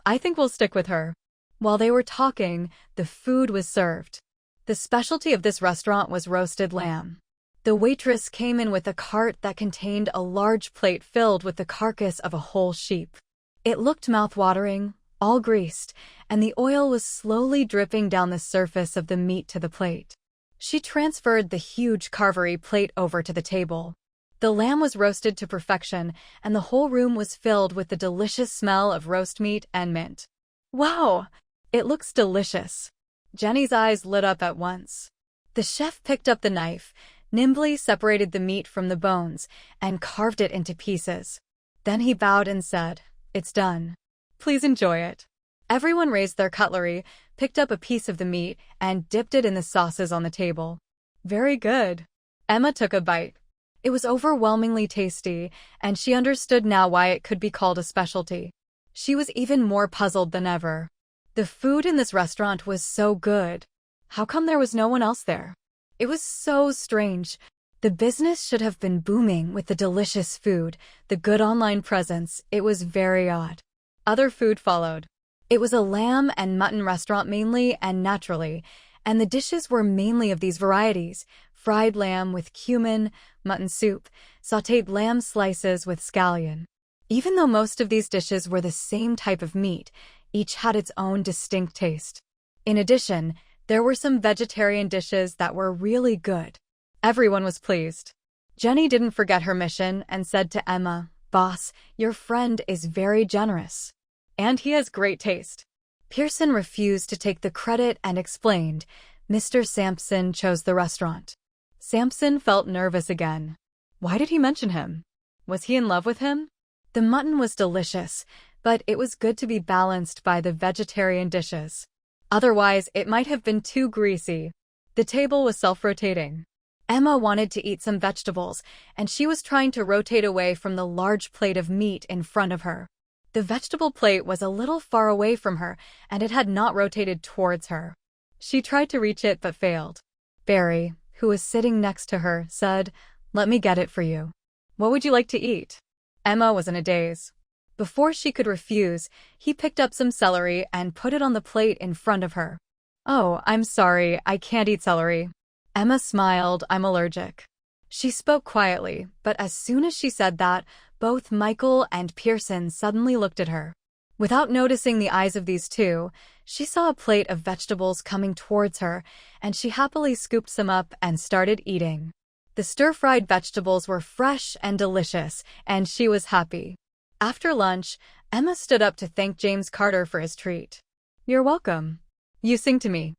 I think we'll stick with her. While they were talking, the food was served. The specialty of this restaurant was roasted lamb. The waitress came in with a cart that contained a large plate filled with the carcass of a whole sheep. It looked mouth-watering, all greased, and the oil was slowly dripping down the surface of the meat to the plate. She transferred the huge carvery plate over to the table. The lamb was roasted to perfection, and the whole room was filled with the delicious smell of roast meat and mint. Wow! It looks delicious. Jenny's eyes lit up at once. The chef picked up the knife, nimbly separated the meat from the bones, and carved it into pieces. Then he bowed and said, "It's done. Please enjoy it." Everyone raised their cutlery, picked up a piece of the meat, and dipped it in the sauces on the table. Very good. Emma took a bite. It was overwhelmingly tasty, and she understood now why it could be called a specialty. She was even more puzzled than ever. The food in this restaurant was so good. How come there was no one else there? It was so strange. The business should have been booming with the delicious food, the good online presence. It was very odd. Other food followed. It was a lamb and mutton restaurant mainly and naturally, and the dishes were mainly of these varieties: fried lamb with cumin, mutton soup, sautéed lamb slices with scallion. Even though most of these dishes were the same type of meat, each had its own distinct taste. In addition, there were some vegetarian dishes that were really good. Everyone was pleased. Jenny didn't forget her mission and said to Emma, "Boss, your friend is very generous. And he has great taste." Pearson refused to take the credit and explained, "Mr. Sampson chose the restaurant." Sampson felt nervous again. Why did he mention him? Was he in love with him? The mutton was delicious, but it was good to be balanced by the vegetarian dishes. Otherwise, it might have been too greasy. The table was self-rotating. Emma wanted to eat some vegetables, and she was trying to rotate away from the large plate of meat in front of her. The vegetable plate was a little far away from her, and it had not rotated towards her. She tried to reach it but failed. Barry, who was sitting next to her, said, "Let me get it for you. What would you like to eat?" Emma was in a daze. Before she could refuse, he picked up some celery and put it on the plate in front of her. "Oh, I'm sorry, I can't eat celery." Emma smiled, "I'm allergic." She spoke quietly, but as soon as she said that, both Michael and Pearson suddenly looked at her. Without noticing the eyes of these two, she saw a plate of vegetables coming towards her, and she happily scooped some up and started eating. The stir-fried vegetables were fresh and delicious, and she was happy. After lunch, Emma stood up to thank James Carter for his treat. "You're welcome. You sing to me.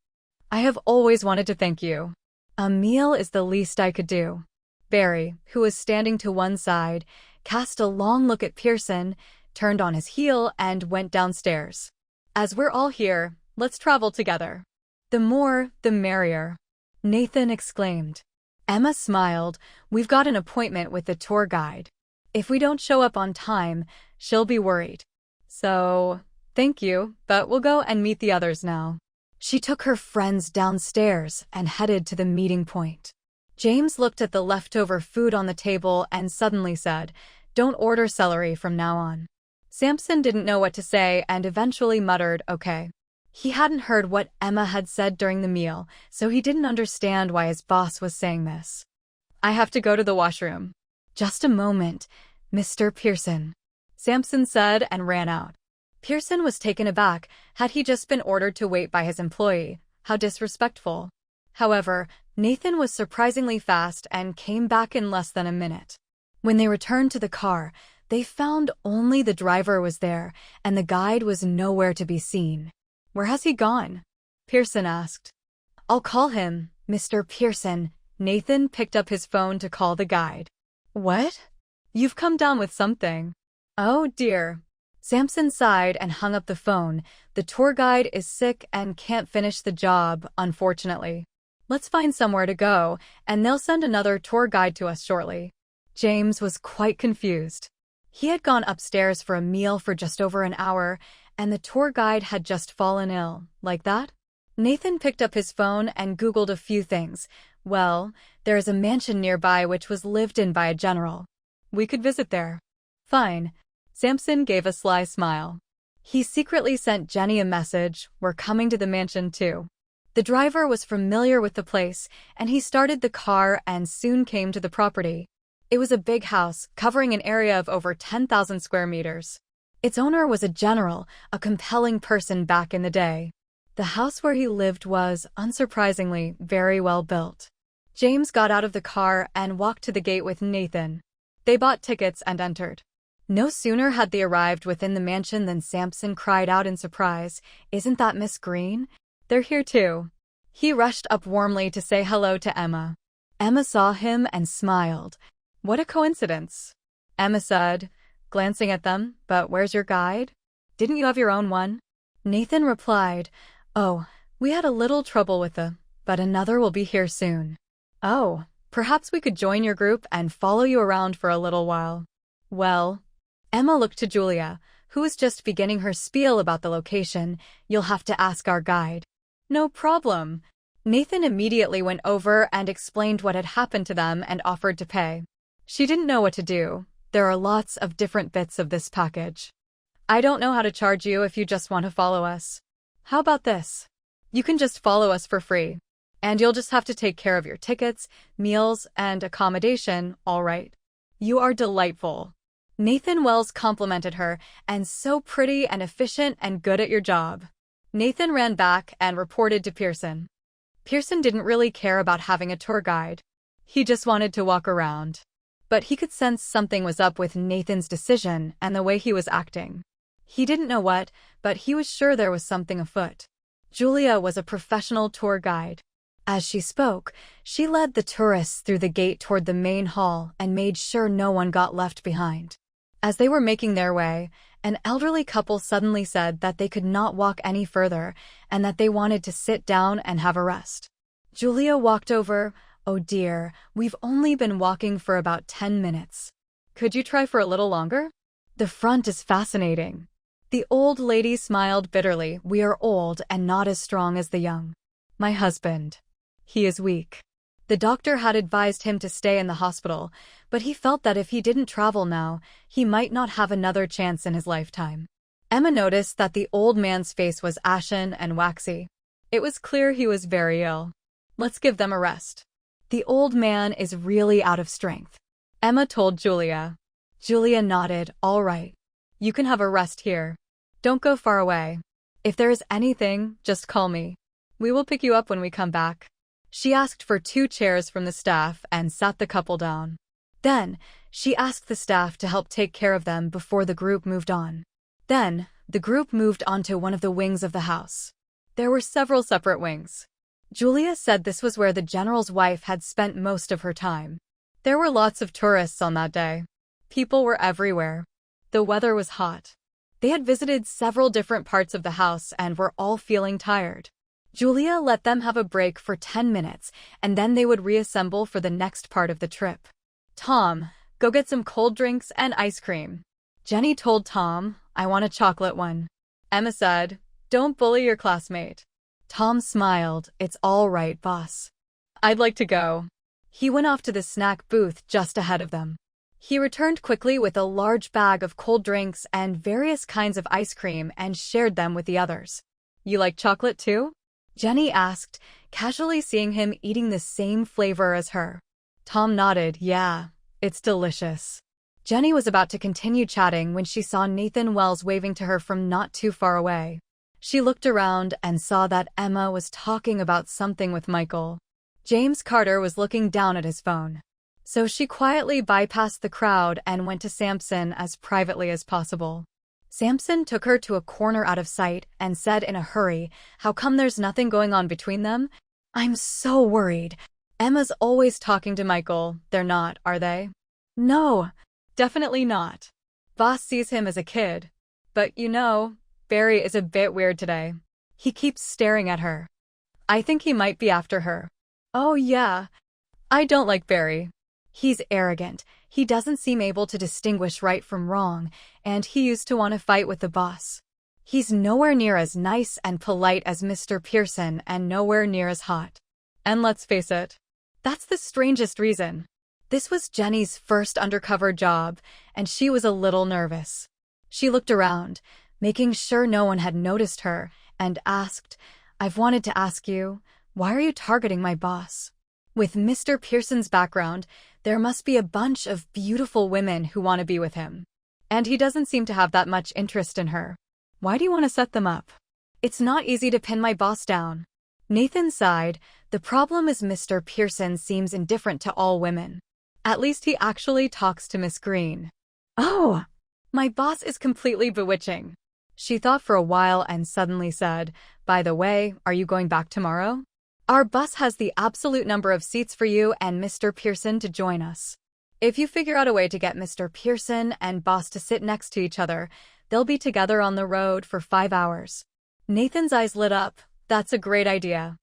I have always wanted to thank you. A meal is the least I could do." Barry, who was standing to one side, cast a long look at Pearson, turned on his heel, and went downstairs. "As we're all here, let's travel together." "The more, the merrier," Nathan exclaimed. Emma smiled. "We've got an appointment with the tour guide. If we don't show up on time, she'll be worried. So, thank you, but we'll go and meet the others now." She took her friends downstairs and headed to the meeting point. James looked at the leftover food on the table and suddenly said, "Don't order celery from now on." Samson didn't know what to say and eventually muttered, "Okay." He hadn't heard what Emma had said during the meal, so he didn't understand why his boss was saying this. "I have to go to the washroom." "Just a moment, Mr. Pearson," Samson said and ran out. Pearson was taken aback. Had he just been ordered to wait by his employee? How disrespectful. However, Nathan was surprisingly fast and came back in less than a minute. When they returned to the car, they found only the driver was there, and the guide was nowhere to be seen. "Where has he gone?" Pearson asked. "I'll call him, Mr. Pearson." Nathan picked up his phone to call the guide. "What? You've come down with something." "Oh dear." Samson sighed and hung up the phone. "The tour guide is sick and can't finish the job, unfortunately. Let's find somewhere to go, and they'll send another tour guide to us shortly." James was quite confused. He had gone upstairs for a meal for just over an hour, and the tour guide had just fallen ill. Like that? Nathan picked up his phone and Googled a few things. "Well, there is a mansion nearby which was lived in by a general. We could visit there." "Fine." Samson gave a sly smile. He secretly sent Jenny a message, "We're coming to the mansion too." The driver was familiar with the place, and he started the car and soon came to the property. It was a big house, covering an area of over 10,000 square meters. Its owner was a general, a compelling person back in the day. The house where he lived was, unsurprisingly, very well built. James got out of the car and walked to the gate with Nathan. They bought tickets and entered. No sooner had they arrived within the mansion than Samson cried out in surprise, "Isn't that Miss Green? They're here too." He rushed up warmly to say hello to Emma. Emma saw him and smiled. "What a coincidence," Emma said, glancing at them. "But where's your guide? Didn't you have your own one?" Nathan replied, "Oh, we had a little trouble with but another will be here soon." "Oh, perhaps we could join your group and follow you around for a little while." "Well," Emma looked to Julia, who was just beginning her spiel about the location. "You'll have to ask our guide." "No problem." Nathan immediately went over and explained what had happened to them and offered to pay. She didn't know what to do. There are lots of different bits of this package. "I don't know how to charge you if you just want to follow us. How about this? You can just follow us for free, and you'll just have to take care of your tickets, meals, and accommodation, all right?" "You are delightful." Nathan Wells complimented her, "and so pretty and efficient and good at your job." Nathan ran back and reported to Pearson. Pearson didn't really care about having a tour guide. He just wanted to walk around. But he could sense something was up with Nathan's decision and the way he was acting. He didn't know what, but he was sure there was something afoot. Julia was a professional tour guide. As she spoke, she led the tourists through the gate toward the main hall and made sure no one got left behind. As they were making their way, an elderly couple suddenly said that they could not walk any further and that they wanted to sit down and have a rest. Julia walked over. "Oh dear, we've only been walking for about 10 minutes. Could you try for a little longer?" "The front is fascinating." The old lady smiled bitterly. "We are old and not as strong as the young. My husband. He is weak." The doctor had advised him to stay in the hospital, but he felt that if he didn't travel now, he might not have another chance in his lifetime. Emma noticed that the old man's face was ashen and waxy. It was clear he was very ill. "Let's give them a rest. The old man is really out of strength," Emma told Julia. Julia nodded. "All right. You can have a rest here. Don't go far away. If there is anything, just call me. We will pick you up when we come back." She asked for 2 chairs from the staff and sat the couple down. Then, she asked the staff to help take care of them before the group moved on. Then, the group moved onto one of the wings of the house. There were several separate wings. Julia said this was where the general's wife had spent most of her time. There were lots of tourists on that day. People were everywhere. The weather was hot. They had visited several different parts of the house and were all feeling tired. Julia let them have a break for 10 minutes, and then they would reassemble for the next part of the trip. "Tom, go get some cold drinks and ice cream." Jenny told Tom, "I want a chocolate one." Emma said, "Don't bully your classmate." Tom smiled. "It's all right, boss. I'd like to go." He went off to the snack booth just ahead of them. He returned quickly with a large bag of cold drinks and various kinds of ice cream and shared them with the others. "You like chocolate too?" Jenny asked, casually seeing him eating the same flavor as her. Tom nodded. "Yeah, it's delicious." Jenny was about to continue chatting when she saw Nathan Wells waving to her from not too far away. She looked around and saw that Emma was talking about something with Michael. James Carter was looking down at his phone. So she quietly bypassed the crowd and went to Samson as privately as possible. Samson took her to a corner out of sight and said in a hurry, "How come there's nothing going on between them? I'm so worried. Emma's always talking to Michael. They're not, are they?" "No, definitely not. Boss sees him as a kid. But you know, Barry is a bit weird today. He keeps staring at her. I think he might be after her." "Oh yeah. I don't like Barry. He's arrogant. He doesn't seem able to distinguish right from wrong, and he used to want to fight with the boss. He's nowhere near as nice and polite as Mr. Pearson and nowhere near as hot. And let's face it, that's the strangest reason." This was Jenny's first undercover job, and she was a little nervous. She looked around, making sure no one had noticed her, and asked, "I've wanted to ask you, why are you targeting my boss? With Mr. Pearson's background, there must be a bunch of beautiful women who want to be with him. And he doesn't seem to have that much interest in her. Why do you want to set them up?" "It's not easy to pin my boss down." Nathan sighed. "The problem is Mr. Pearson seems indifferent to all women. At least he actually talks to Miss Green." "Oh, my boss is completely bewitching." She thought for a while and suddenly said, "By the way, are you going back tomorrow? Our bus has the absolute number of seats for you and Mr. Pearson to join us. If you figure out a way to get Mr. Pearson and boss to sit next to each other, they'll be together on the road for 5 hours." Nathan's eyes lit up. "That's a great idea.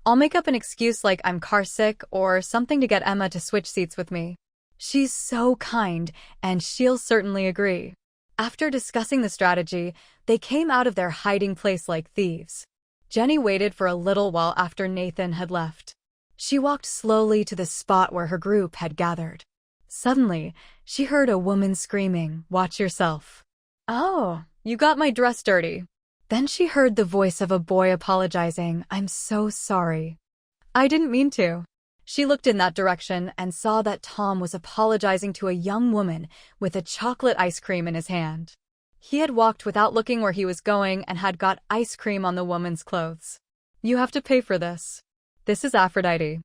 I'll make up an excuse like I'm car sick or something to get Emma to switch seats with me. She's so kind, and she'll certainly agree." After discussing the strategy, they came out of their hiding place like thieves. Jenny waited for a little while after Nathan had left. She walked slowly to the spot where her group had gathered. Suddenly, she heard a woman screaming, "Watch yourself." "Oh, you got my dress dirty." Then she heard the voice of a boy apologizing, "I'm so sorry. I didn't mean to." She looked in that direction and saw that Tom was apologizing to a young woman with a chocolate ice cream in his hand. He had walked without looking where he was going and had got ice cream on the woman's clothes. "You have to pay for this. This is Aphrodite.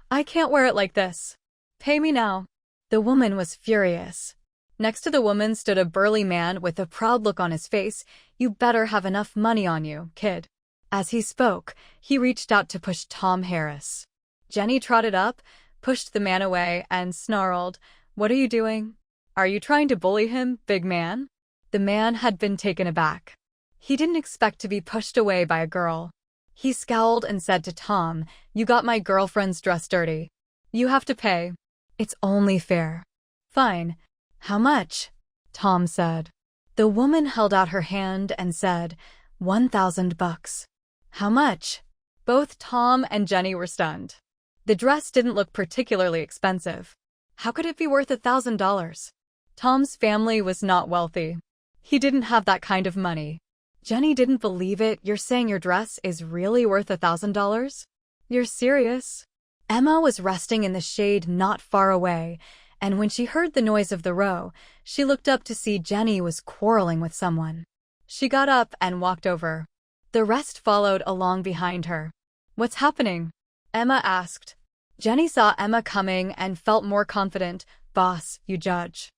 I can't wear it like this. Pay me now." The woman was furious. Next to the woman stood a burly man with a proud look on his face. "You better have enough money on you, kid." As he spoke, he reached out to push Tom Harris. Jenny trotted up, pushed the man away, and snarled, "What are you doing? Are you trying to bully him, big man? The man had been taken aback. He didn't expect to be pushed away by a girl. He scowled and said to Tom, "You got my girlfriend's dress dirty. You have to pay. It's only fair." "Fine. How much?" Tom said. The woman held out her hand and said, $1,000. "How much?" Both Tom and Jenny were stunned. The dress didn't look particularly expensive. How could it be worth $1,000? Tom's family was not wealthy. He didn't have that kind of money. Jenny didn't believe it. "You're saying your dress is really worth $1,000? You're serious?" Emma was resting in the shade not far away, and when she heard the noise of the row, she looked up to see Jenny was quarreling with someone. She got up and walked over. The rest followed along behind her. "What's happening?" Emma asked. Jenny saw Emma coming and felt more confident. "Boss, you judge.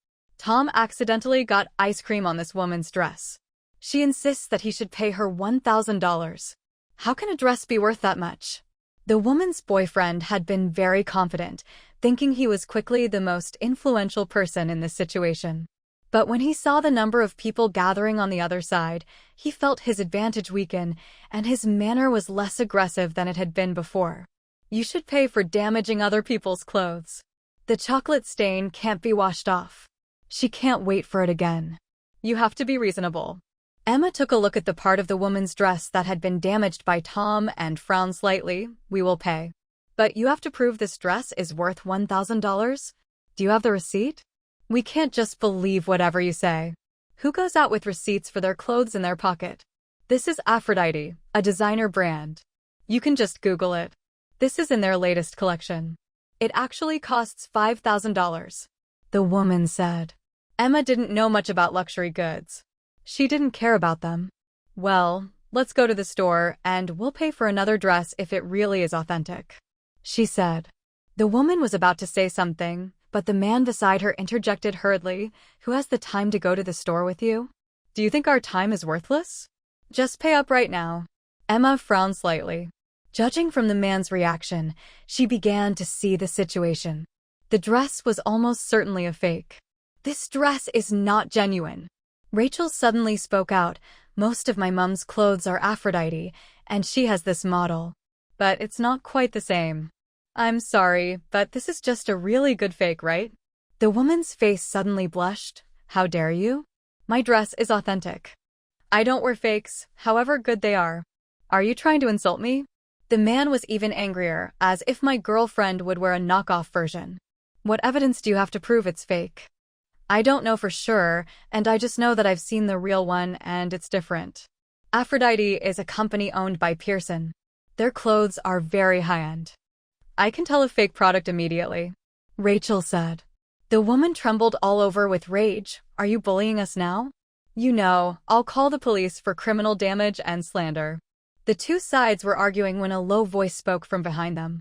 Tom accidentally got ice cream on this woman's dress. She insists that he should pay her $1,000. How can a dress be worth that much?" The woman's boyfriend had been very confident, thinking he was quickly the most influential person in this situation. But when he saw the number of people gathering on the other side, he felt his advantage weaken, and his manner was less aggressive than it had been before. "You should pay for damaging other people's clothes. The chocolate stain can't be washed off. She can't wait for it again. You have to be reasonable." Emma took a look at the part of the woman's dress that had been damaged by Tom and frowned slightly. "We will pay. But you have to prove this dress is worth $1,000? Do you have the receipt? We can't just believe whatever you say. Who goes out with receipts for their clothes in their pocket? This is Aphrodite, a designer brand. You can just Google it. This is in their latest collection. It actually costs $5,000. The woman said. Emma didn't know much about luxury goods. She didn't care about them. "Well, let's go to the store, and we'll pay for another dress if it really is authentic," she said. The woman was about to say something, but the man beside her interjected hurriedly. "Who has the time to go to the store with you? Do you think our time is worthless? Just pay up right now." Emma frowned slightly. Judging from the man's reaction, she began to see the situation. The dress was almost certainly a fake. "This dress is not genuine." Rachel suddenly spoke out. "Most of my mom's clothes are Aphrodite, and she has this model. But it's not quite the same. I'm sorry, but this is just a really good fake, right?" The woman's face suddenly blushed. "How dare you? My dress is authentic. I don't wear fakes, however good they are. Are you trying to insult me?" The man was even angrier, "As if my girlfriend would wear a knockoff version. What evidence do you have to prove it's fake?" "I don't know for sure, and I just know that I've seen the real one and it's different. Aphrodite is a company owned by Pearson. Their clothes are very high-end. I can tell a fake product immediately," Rachel said. The woman trembled all over with rage. "Are you bullying us now? You know, I'll call the police for criminal damage and slander." The two sides were arguing when a low voice spoke from behind them.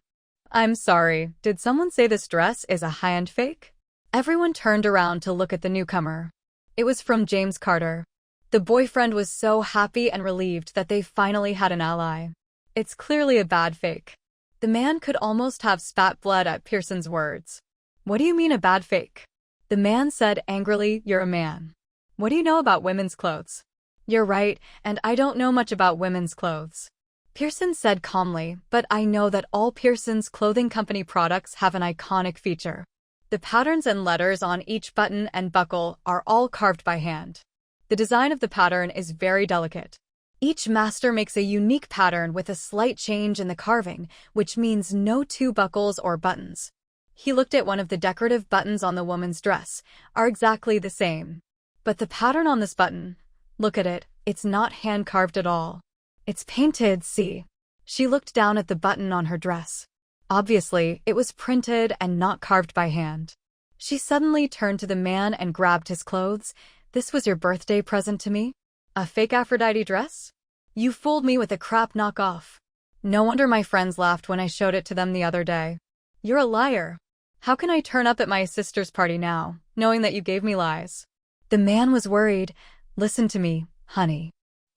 "I'm sorry, did someone say this dress is a high-end fake?" Everyone turned around to look at the newcomer. It was from James Carter. The boyfriend was so happy and relieved that they finally had an ally. "It's clearly a bad fake." The man could almost have spat blood at Pearson's words. "What do you mean a bad fake?" The man said angrily. "You're a man. What do you know about women's clothes?" "You're right, and I don't know much about women's clothes," Pearson said calmly, "but I know that all Pearson's clothing company products have an iconic feature. The patterns and letters on each button and buckle are all carved by hand. The design of the pattern is very delicate. Each master makes a unique pattern with a slight change in the carving, which means no two buckles or buttons." He looked at one of the decorative buttons on the woman's dress, "Are exactly the same. But the pattern on this button, look at it, it's not hand-carved at all. It's painted, see?" She looked down at the button on her dress. Obviously, it was printed and not carved by hand. She suddenly turned to the man and grabbed his clothes. "This was your birthday present to me? A fake Aphrodite dress? You fooled me with a crap knockoff. No wonder my friends laughed when I showed it to them the other day. You're a liar. How can I turn up at my sister's party now, knowing that you gave me lies?" The man was worried. "Listen to me, honey.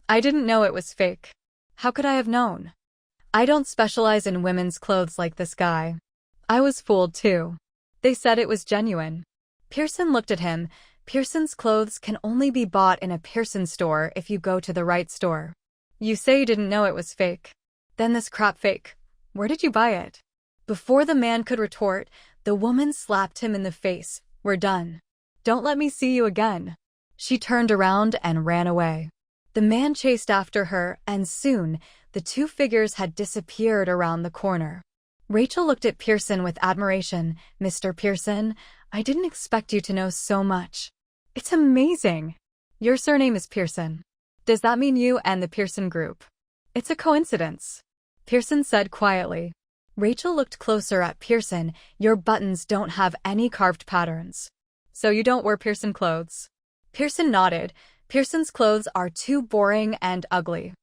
I didn't know it was fake. How could I have known? I don't specialize in women's clothes like this guy. I was fooled too. They said it was genuine." Pearson looked at him. Pearson's clothes can only be bought in a Pearson store if you go to the right store. You say you didn't know it was fake. Then this crap fake. Where did you buy it? Before the man could retort, the woman slapped him in the face. We're done. Don't let me see you again. She turned around and ran away. The man chased after her, and soon, the two figures had disappeared around the corner. Rachel looked at Pearson with admiration. Mr. Pearson, I didn't expect you to know so much. It's amazing. Your surname is Pearson. Does that mean you and the Pearson group? It's a coincidence, Pearson said quietly. Rachel looked closer at Pearson. Your buttons don't have any carved patterns. So you don't wear Pearson clothes? Pearson nodded. Pearson's clothes are too boring and ugly.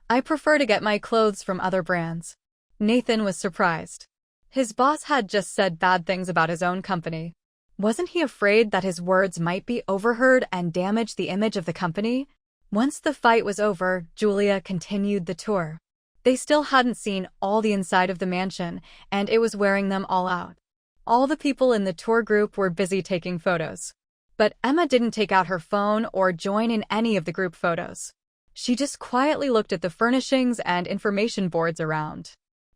I prefer to get my clothes from other brands. Nathan was surprised. His boss had just said bad things about his own company. Wasn't he afraid that his words might be overheard and damage the image of the company? Once the fight was over, Julia continued the tour. They still hadn't seen all the inside of the mansion, and it was wearing them all out. All the people in the tour group were busy taking photos. But Emma didn't take out her phone or join in any of the group photos. She just quietly looked at the furnishings and information boards around.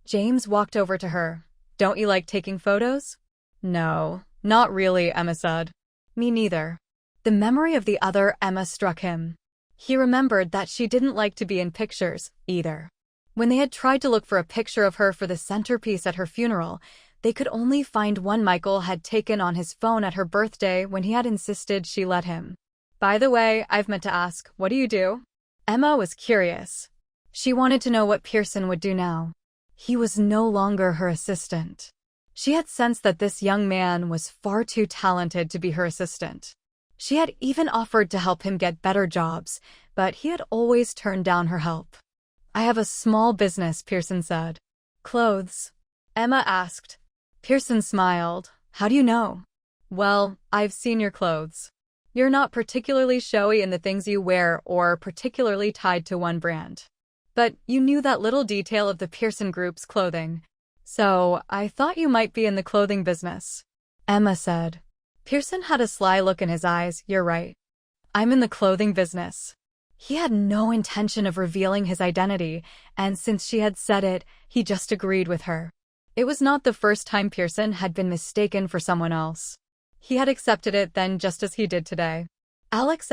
James walked over to her. Don't you like taking photos? No, not really, Emma said. Me neither. The memory of the other Emma struck him. He remembered that she didn't like to be in pictures, either. When they had tried to look for a picture of her for the centerpiece at her funeral, they could only find one Michael had taken on his phone at her birthday when he had insisted she let him. By the way, I've meant to ask, what do you do? Emma was curious. She wanted to know what Pearson would do now. He was no longer her assistant. She had sensed that this young man was far too talented to be her assistant. She had even offered to help him get better jobs, but he had always turned down her help. I have a small business, Pearson said. Clothes? Emma asked. Pearson smiled. How do you know? Well, I've seen your clothes. You're not particularly showy in the things you wear or particularly tied to one brand. But you knew that little detail of the Pearson Group's clothing. So, I thought you might be in the clothing business. Emma said. Pearson had a sly look in his eyes. You're right. I'm in the clothing business. He had no intention of revealing his identity, and since she had said it, he just agreed with her. It was not the first time Pearson had been mistaken for someone else. He had accepted it then just as he did today. Alex.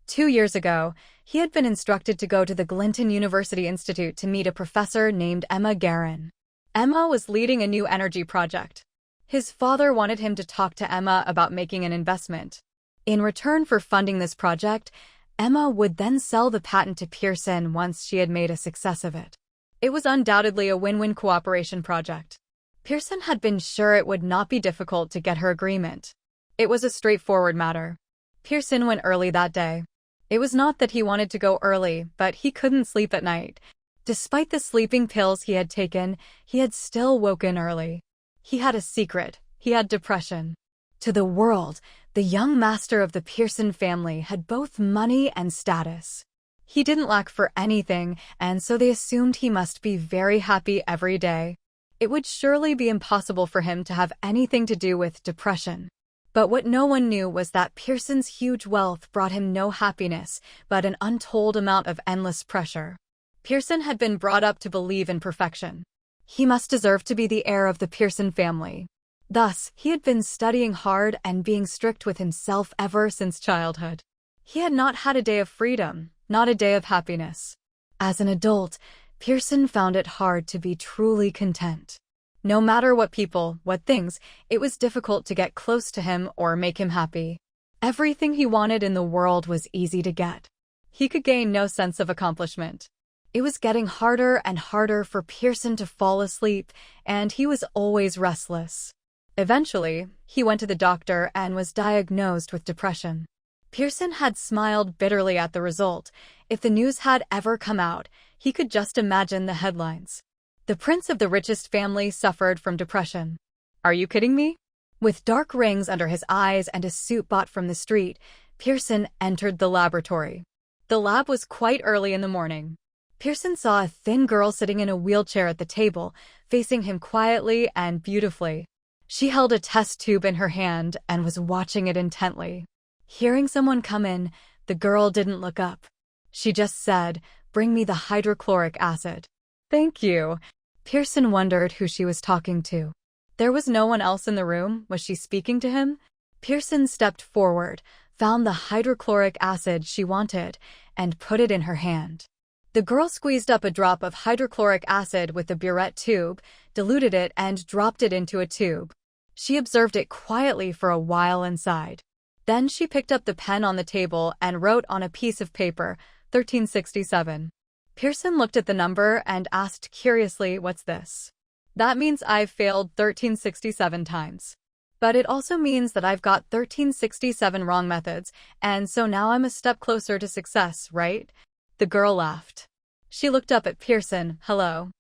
2 years ago, he had been instructed to go to the Glinton University Institute to meet a professor named Emma Guerin. Emma was leading a new energy project. His father wanted him to talk to Emma about making an investment. In return for funding this project, Emma would then sell the patent to Pearson once she had made a success of it. It was undoubtedly a win-win cooperation project. Pearson had been sure it would not be difficult to get her agreement. It was a straightforward matter. Pearson went early that day. It was not that he wanted to go early, but he couldn't sleep at night. Despite the sleeping pills he had taken, he had still woken early. He had a secret. He had depression. To the world, the young master of the Pearson family had both money and status. He didn't lack for anything, and so they assumed he must be very happy every day. It would surely be impossible for him to have anything to do with depression. But what no one knew was that Pearson's huge wealth brought him no happiness, but an untold amount of endless pressure. Pearson had been brought up to believe in perfection. He must deserve to be the heir of the Pearson family. Thus, he had been studying hard and being strict with himself ever since childhood. He had not had a day of freedom, not a day of happiness. As an adult, Pearson found it hard to be truly content. No matter what people, what things, it was difficult to get close to him or make him happy. Everything he wanted in the world was easy to get. He could gain no sense of accomplishment. It was getting harder and harder for Pearson to fall asleep, and he was always restless. Eventually, he went to the doctor and was diagnosed with depression. Pearson had smiled bitterly at the result. If the news had ever come out, he could just imagine the headlines. The prince of the richest family suffered from depression. Are you kidding me? With dark rings under his eyes and a suit bought from the street, Pearson entered the laboratory. The lab was quite early in the morning. Pearson saw a thin girl sitting in a wheelchair at the table, facing him quietly and beautifully. She held a test tube in her hand and was watching it intently. Hearing someone come in, the girl didn't look up. She just said, "Bring me the hydrochloric acid." "Thank you." Pearson wondered who she was talking to. There was no one else in the room. Was she speaking to him? Pearson stepped forward, found the hydrochloric acid she wanted, and put it in her hand. The girl squeezed up a drop of hydrochloric acid with the burette tube, diluted it, and dropped it into a tube. She observed it quietly for a while inside. Then she picked up the pen on the table and wrote on a piece of paper, 1367. Pearson looked at the number and asked curiously, "What's this?" "That means I've failed 1367 times. But it also means that I've got 1367 wrong methods, and so now I'm a step closer to success, right?" The girl laughed. She looked up at Pearson. "Hello.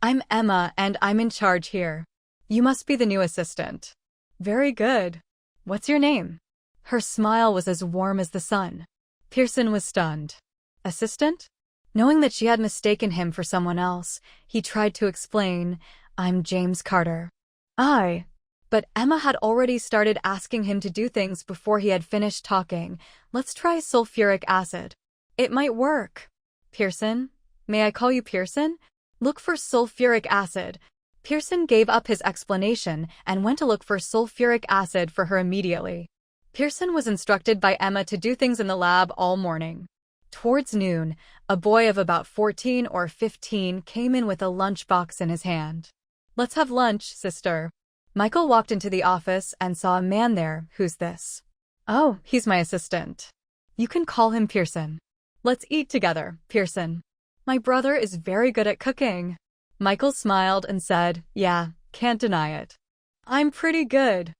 I'm Emma, and I'm in charge here. You must be the new assistant." "Very good. What's your name?" Her smile was as warm as the sun. Pearson was stunned. "Assistant?" Knowing that she had mistaken him for someone else, he tried to explain, "I'm James Carter." But Emma had already started asking him to do things before he had finished talking. "Let's try sulfuric acid. It might work." "Pearson? May I call you Pearson? Look for sulfuric acid." Pearson gave up his explanation and went to look for sulfuric acid for her immediately. Pearson was instructed by Emma to do things in the lab all morning. Towards noon, a boy of about 14 or 15 came in with a lunchbox in his hand. "Let's have lunch, sister." Michael walked into the office and saw a man there. "Who's this?" "Oh, he's my assistant. You can call him Pearson." "Let's eat together, Pearson. My brother is very good at cooking." Michael smiled and said, "Yeah, can't deny it. I'm pretty good.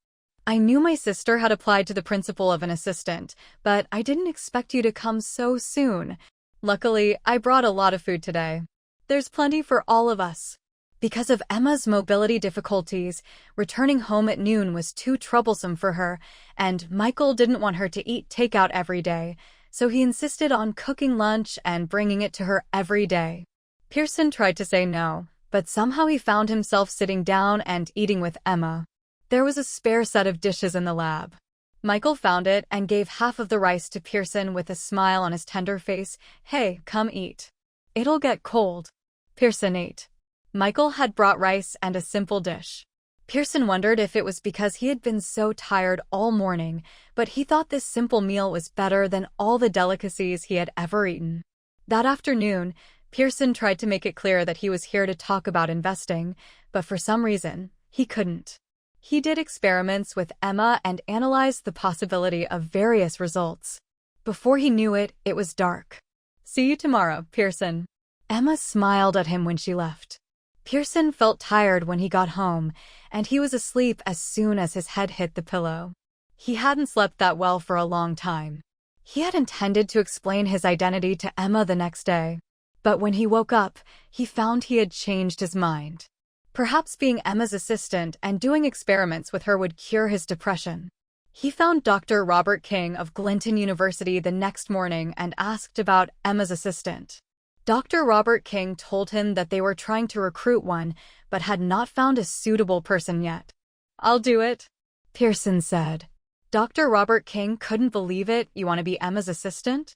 I knew my sister had applied to the principal of an assistant, but I didn't expect you to come so soon. Luckily, I brought a lot of food today. There's plenty for all of us." Because of Emma's mobility difficulties, returning home at noon was too troublesome for her, and Michael didn't want her to eat takeout every day, so he insisted on cooking lunch and bringing it to her every day. Pearson tried to say no, but somehow he found himself sitting down and eating with Emma. There was a spare set of dishes in the lab. Michael found it and gave half of the rice to Pearson with a smile on his tender face. "Hey, come eat. It'll get cold." Pearson ate. Michael had brought rice and a simple dish. Pearson wondered if it was because he had been so tired all morning, but he thought this simple meal was better than all the delicacies he had ever eaten. That afternoon, Pearson tried to make it clear that he was here to talk about investing, but for some reason, he couldn't. He did experiments with Emma and analyzed the possibility of various results. Before he knew it, it was dark. "See you tomorrow, Pearson." Emma smiled at him when she left. Pearson felt tired when he got home, and he was asleep as soon as his head hit the pillow. He hadn't slept that well for a long time. He had intended to explain his identity to Emma the next day, but when he woke up, he found he had changed his mind. Perhaps being Emma's assistant and doing experiments with her would cure his depression. He found Dr. Robert King of Glinton University the next morning and asked about Emma's assistant. Dr. Robert King told him that they were trying to recruit one, but had not found a suitable person yet. "I'll do it," Pearson said. Dr. Robert King couldn't believe it. "You want to be Emma's assistant?"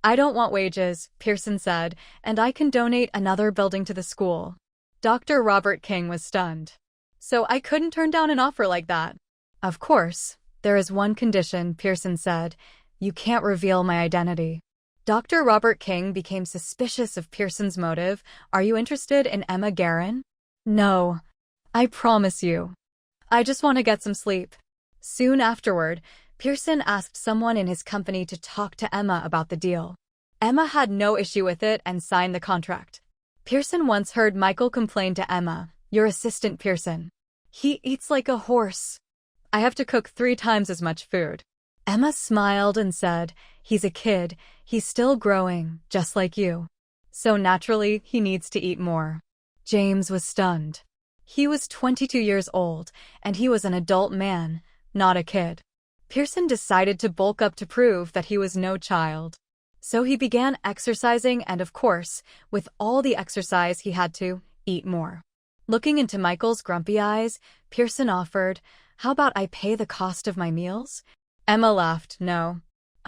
"I don't want wages," Pearson said, "and I can donate another building to the school." Dr. Robert King was stunned. "So I couldn't turn down an offer like that?" "Of course. There is one condition," Pearson said. "You can't reveal my identity." Dr. Robert King became suspicious of Pearson's motive. "Are you interested in Emma Guerin?" "No. I promise you. I just want to get some sleep." Soon afterward, Pearson asked someone in his company to talk to Emma about the deal. Emma had no issue with it and signed the contract. Pearson once heard Michael complain to Emma, "Your assistant Pearson. He eats like a horse. I have to cook 3 times as much food." Emma smiled and said, "He's a kid. He's still growing, just like you. So naturally, he needs to eat more." James was stunned. He was 22 years old, and he was an adult man, not a kid. Pearson decided to bulk up to prove that he was no child. So he began exercising and, of course, with all the exercise he had to eat more. Looking into Michael's grumpy eyes, Pearson offered, "How about I pay the cost of my meals?" Emma laughed. "No.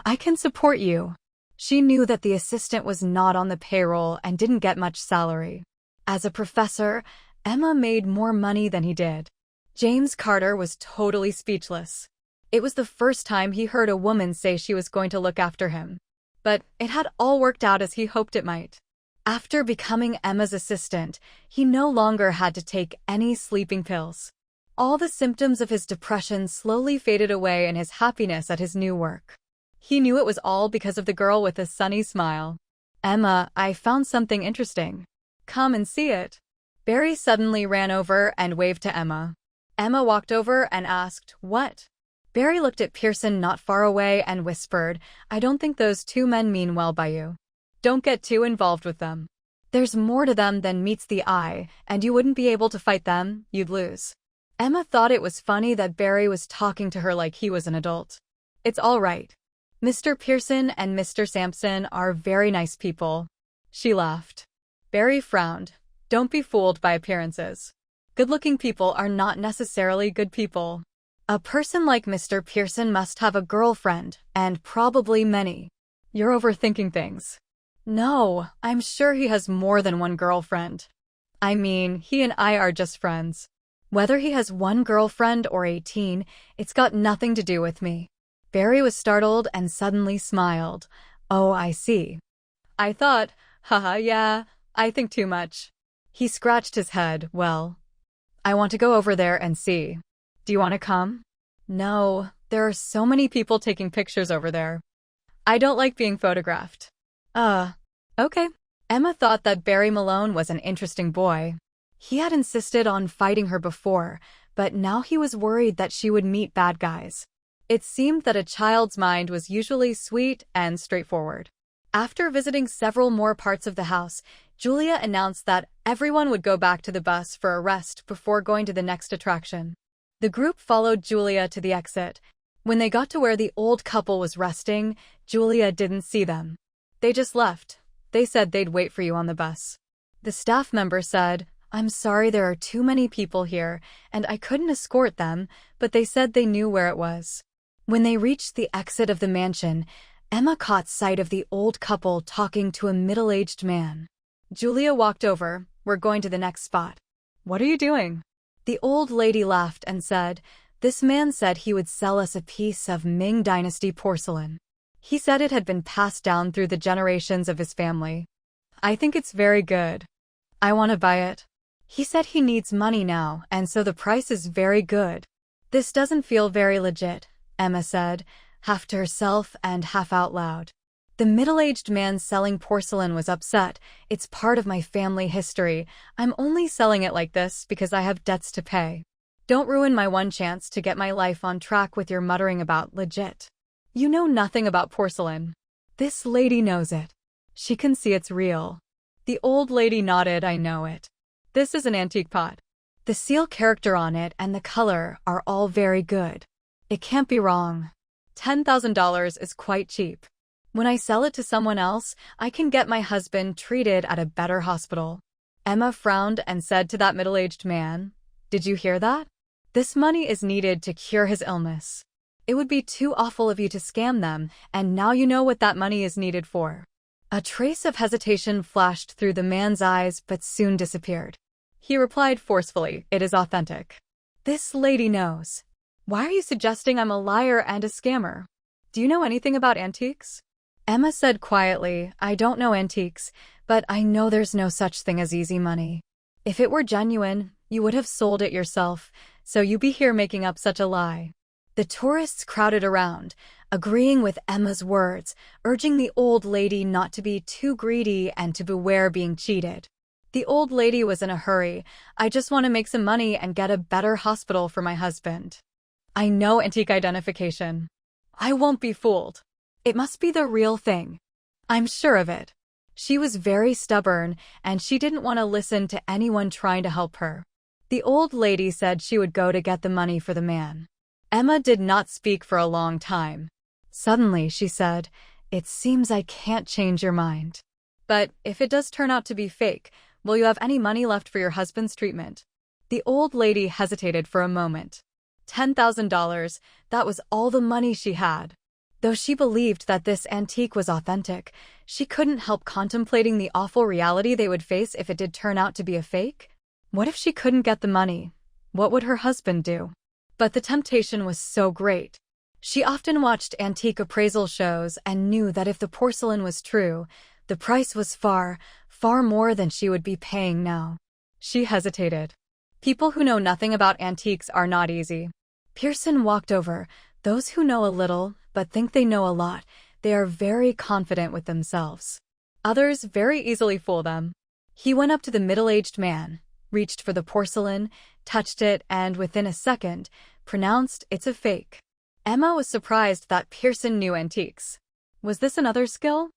I can support you." She knew that the assistant was not on the payroll and didn't get much salary. As a professor, Emma made more money than he did. James Carter was totally speechless. It was the first time he heard a woman say she was going to look after him. But it had all worked out as he hoped it might. After becoming Emma's assistant, he no longer had to take any sleeping pills. All the symptoms of his depression slowly faded away in his happiness at his new work. He knew it was all because of the girl with the sunny smile. "Emma, I found something interesting. Come and see it." Barry suddenly ran over and waved to Emma. Emma walked over and asked, "What?" Barry looked at Pearson not far away and whispered, "I don't think those two men mean well by you. Don't get too involved with them. There's more to them than meets the eye, and you wouldn't be able to fight them, you'd lose." Emma thought it was funny that Barry was talking to her like he was an adult. "It's all right. Mr. Pearson and Mr. Sampson are very nice people." She laughed. Barry frowned. "Don't be fooled by appearances. Good-looking people are not necessarily good people. A person like Mr. Pearson must have a girlfriend, and probably many. You're overthinking things." "No, I'm sure he has more than one girlfriend. I mean, he and I are just friends. Whether he has one girlfriend or 18, it's got nothing to do with me." Barry was startled and suddenly smiled. "Oh, I see. I thought, haha, yeah, I think too much." He scratched his head. "Well, I want to go over there and see. Do you want to come?" "No, there are so many people taking pictures over there. I don't like being photographed." Okay." Emma thought that Barry Malone was an interesting boy. He had insisted on fighting her before, but now he was worried that she would meet bad guys. It seemed that a child's mind was usually sweet and straightforward. After visiting several more parts of the house, Julia announced that everyone would go back to the bus for a rest before going to the next attraction. The group followed Julia to the exit. When they got to where the old couple was resting, Julia didn't see them. "They just left. They said they'd wait for you on the bus." The staff member said, "I'm sorry there are too many people here, and I couldn't escort them, but they said they knew where it was." When they reached the exit of the mansion, Emma caught sight of the old couple talking to a middle-aged man. Julia walked over. "We're going to the next spot." "What are you doing?" The old lady laughed and said, "This man said he would sell us a piece of Ming Dynasty porcelain. He said it had been passed down through the generations of his family. I think it's very good. I want to buy it. He said he needs money now, and so the price is very good." "This doesn't feel very legit," Emma said, half to herself and half out loud. The middle-aged man selling porcelain was upset. "It's part of my family history. I'm only selling it like this because I have debts to pay. Don't ruin my one chance to get my life on track with your muttering about legit. You know nothing about porcelain. This lady knows it. She can see it's real." The old lady nodded. "I know it. This is an antique pot. The seal character on it and the color are all very good. It can't be wrong. $10,000 is quite cheap. When I sell it to someone else, I can get my husband treated at a better hospital." Emma frowned and said to that middle-aged man, "Did you hear that? This money is needed to cure his illness. It would be too awful of you to scam them, and now you know what that money is needed for." A trace of hesitation flashed through the man's eyes but soon disappeared. He replied forcefully, "It is authentic. This lady knows. Why are you suggesting I'm a liar and a scammer? Do you know anything about antiques?" Emma said quietly, "I don't know antiques, but I know there's no such thing as easy money. If it were genuine, you would have sold it yourself, so you be here making up such a lie." The tourists crowded around, agreeing with Emma's words, urging the old lady not to be too greedy and to beware being cheated. The old lady was in a hurry. "I just want to make some money and get a better hospital for my husband. I know antique identification. I won't be fooled. It must be the real thing. I'm sure of it." She was very stubborn, and she didn't want to listen to anyone trying to help her. The old lady said she would go to get the money for the man. Emma did not speak for a long time. Suddenly, she said, "It seems I can't change your mind. But if it does turn out to be fake, Will you have any money left for your husband's treatment? The old lady hesitated for a moment. $10,000, that was all the money she had. Though she believed that this antique was authentic, she couldn't help contemplating the awful reality they would face if it did turn out to be a fake. What if she couldn't get the money? What would her husband do? But the temptation was so great. She often watched antique appraisal shows and knew that if the porcelain was true, the price was far, far more than she would be paying now. She hesitated. People who know nothing about antiques are not easy. Pearson walked over. Those who know a little, but think they know a lot, they are very confident with themselves. Others very easily fool them. He went up to the middle-aged man, reached for the porcelain, touched it, and within a second, pronounced it's a fake. Emma was surprised that Pearson knew antiques. Was this another skill?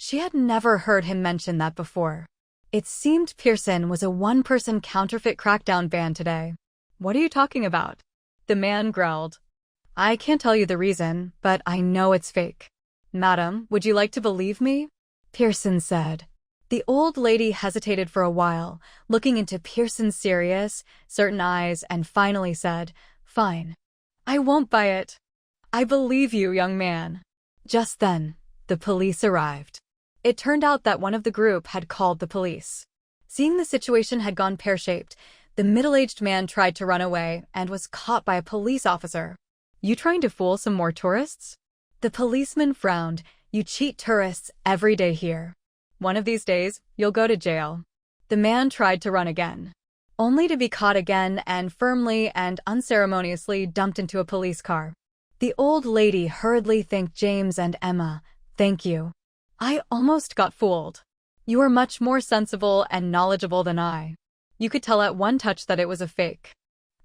She had never heard him mention that before. It seemed Pearson was a one-person counterfeit crackdown band today. What are you talking about? The man growled. I can't tell you the reason, but I know it's fake. Madam, would you like to believe me? Pearson said. The old lady hesitated for a while, looking into Pearson's serious, certain eyes, and finally said, Fine. I won't buy it. I believe you, young man. Just then, the police arrived. It turned out that one of the group had called the police. Seeing the situation had gone pear-shaped, the middle-aged man tried to run away and was caught by a police officer. You trying to fool some more tourists? The policeman frowned. You cheat tourists every day here. One of these days, you'll go to jail. The man tried to run again, only to be caught again and firmly and unceremoniously dumped into a police car. The old lady hurriedly thanked James and Emma. Thank you. I almost got fooled. You are much more sensible and knowledgeable than I. You could tell at one touch that it was a fake.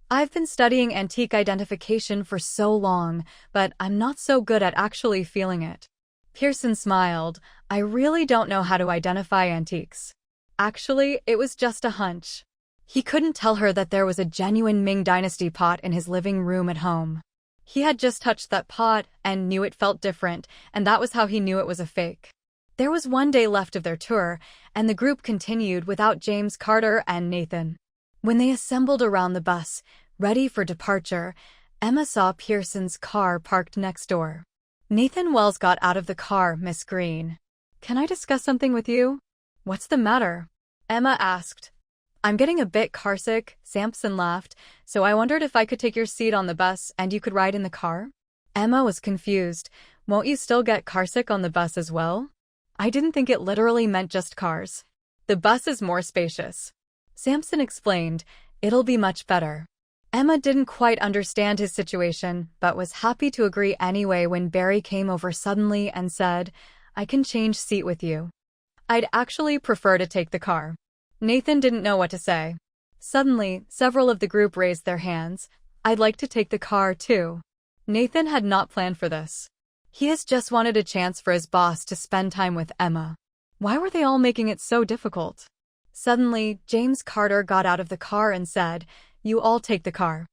I've been studying antique identification for so long, but I'm not so good at actually feeling it. Pearson smiled. I really don't know how to identify antiques. Actually, it was just a hunch. He couldn't tell her that there was a genuine Ming Dynasty pot in his living room at home. He had just touched that pot and knew it felt different, and that was how he knew it was a fake. There was one day left of their tour, and the group continued without James Carter and Nathan. When they assembled around the bus, ready for departure, Emma saw Pearson's car parked next door. Nathan Wells got out of the car, Miss Green. Can I discuss something with you? What's the matter? Emma asked. I'm getting a bit carsick, Sampson laughed, so I wondered if I could take your seat on the bus and you could ride in the car? Emma was confused. Won't you still get carsick on the bus as well? I didn't think it literally meant just cars. The bus is more spacious. Sampson explained, it'll be much better. Emma didn't quite understand his situation, but was happy to agree anyway when Barry came over suddenly and said, I can change seat with you. I'd actually prefer to take the car. Nathan didn't know what to say. Suddenly, several of the group raised their hands. I'd like to take the car too. Nathan had not planned for this. He has just wanted a chance for his boss to spend time with Emma. Why were they all making it so difficult? Suddenly, James Carter got out of the car and said, You all take the car.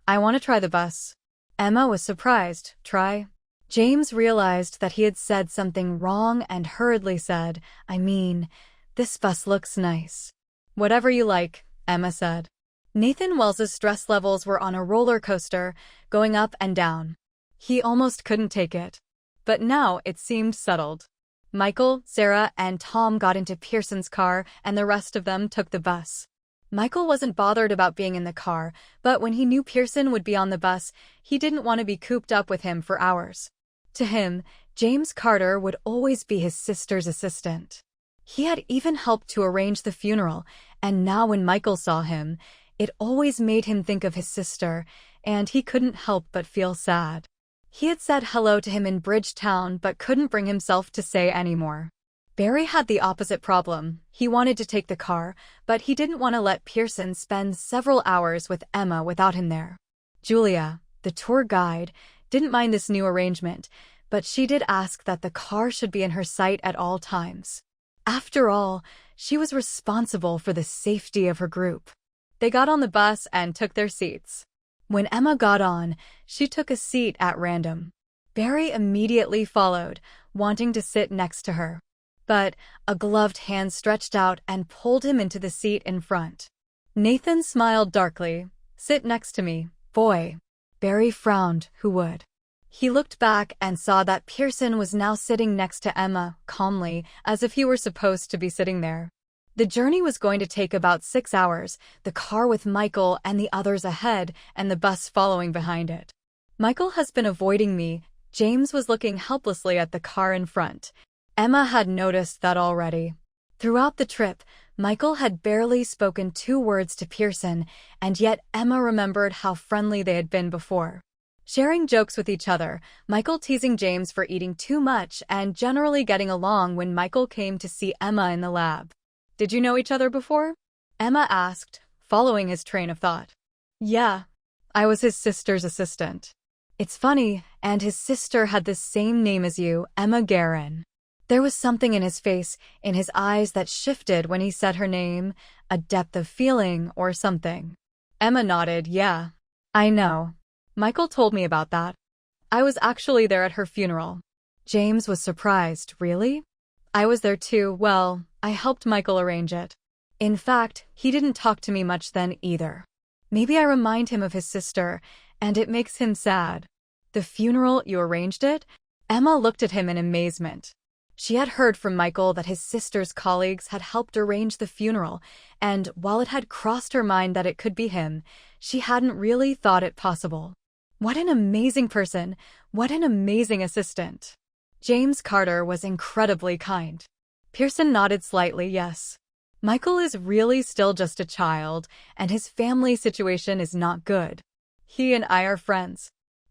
I want to try the bus. Emma was surprised. Try? James realized that he had said something wrong and hurriedly said, I mean, this bus looks nice. Whatever you like, Emma said. Nathan Wells's stress levels were on a roller coaster, going up and down. He almost couldn't take it. But now it seemed settled. Michael, Sarah, and Tom got into Pearson's car, and the rest of them took the bus. Michael wasn't bothered about being in the car, but when he knew Pearson would be on the bus, he didn't want to be cooped up with him for hours. To him, James Carter would always be his sister's assistant. He had even helped to arrange the funeral, and now when Michael saw him, it always made him think of his sister, and he couldn't help but feel sad. He had said hello to him in Bridgetown but couldn't bring himself to say any more. Barry had the opposite problem. He wanted to take the car, but he didn't want to let Pearson spend several hours with Emma without him there. Julia, the tour guide, didn't mind this new arrangement, but she did ask that the car should be in her sight at all times. After all, she was responsible for the safety of her group. They got on the bus and took their seats. When Emma got on, she took a seat at random. Barry immediately followed, wanting to sit next to her. but a gloved hand stretched out and pulled him into the seat in front. Nathan smiled darkly. "Sit next to me, boy." Barry frowned. Who would? He looked back and saw that Pearson was now sitting next to Emma, calmly, as if he were supposed to be sitting there. The journey was going to take about 6 hours, the car with Michael and the others ahead, and the bus following behind it. "Michael has been avoiding me." James was looking helplessly at the car in front. Emma had noticed that already. Throughout the trip, Michael had barely spoken 2 words to Pearson, and yet Emma remembered how friendly they had been before. Sharing jokes with each other, Michael teasing James for eating too much and generally getting along when Michael came to see Emma in the lab. "Did you know each other before?" Emma asked, following his train of thought. "Yeah, I was his sister's assistant." "It's funny, and his sister had the same name as you, Emma Guerin." There was something in his face, in his eyes that shifted when he said her name, a depth of feeling or something. Emma nodded. "Yeah, I know. Michael told me about that. I was actually there at her funeral." James was surprised. "Really?" "I was there too. Well, I helped Michael arrange it. In fact, he didn't talk to me much then either. Maybe I remind him of his sister, and it makes him sad." "The funeral, you arranged it?" Emma looked at him in amazement. She had heard from Michael that his sister's colleagues had helped arrange the funeral, and while it had crossed her mind that it could be him, she hadn't really thought it possible. What an amazing person! What an amazing assistant! James Carter was incredibly kind. Pearson nodded slightly. "Yes. Michael is really still just a child, and his family situation is not good. He and I are friends.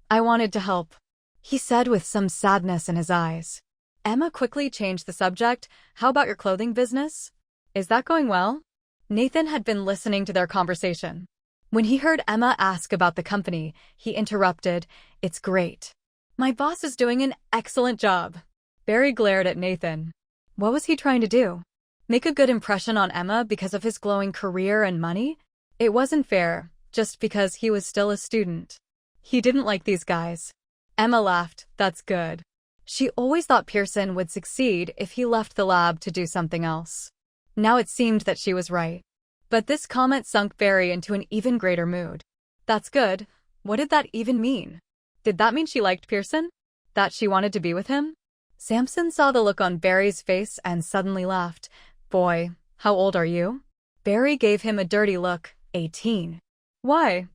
I wanted to help," he said with some sadness in his eyes. Emma quickly changed the subject. "How about your clothing business? Is that going well?" Nathan had been listening to their conversation. When he heard Emma ask about the company, he interrupted. "It's great. My boss is doing an excellent job." Barry glared at Nathan. What was he trying to do? Make a good impression on Emma because of his glowing career and money? It wasn't fair, just because he was still a student. He didn't like these guys. Emma laughed. "That's good." She always thought Pearson would succeed if he left the lab to do something else. Now it seemed that she was right. But this comment sunk Barry into an even greater mood. "That's good. What did that even mean? Did that mean she liked Pearson? That she wanted to be with him?" Samson saw the look on Barry's face and suddenly laughed. "Boy, how old are you?" Barry gave him a dirty look. 18. "Why?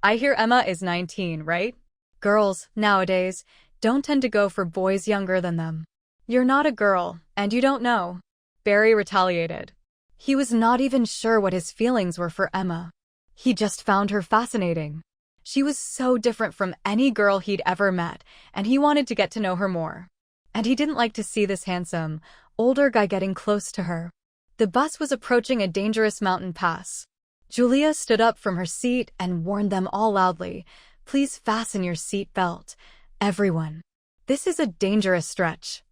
I hear Emma is 19, right? Girls, nowadays, don't tend to go for boys younger than them." "You're not a girl, and you don't know," Barry retaliated. He was not even sure what his feelings were for Emma. He just found her fascinating. She was so different from any girl he'd ever met, and he wanted to get to know her more. And he didn't like to see this handsome, older guy getting close to her. The bus was approaching a dangerous mountain pass. Julia stood up from her seat and warned them all loudly, "Please fasten your seat belt. Everyone. This is a dangerous stretch.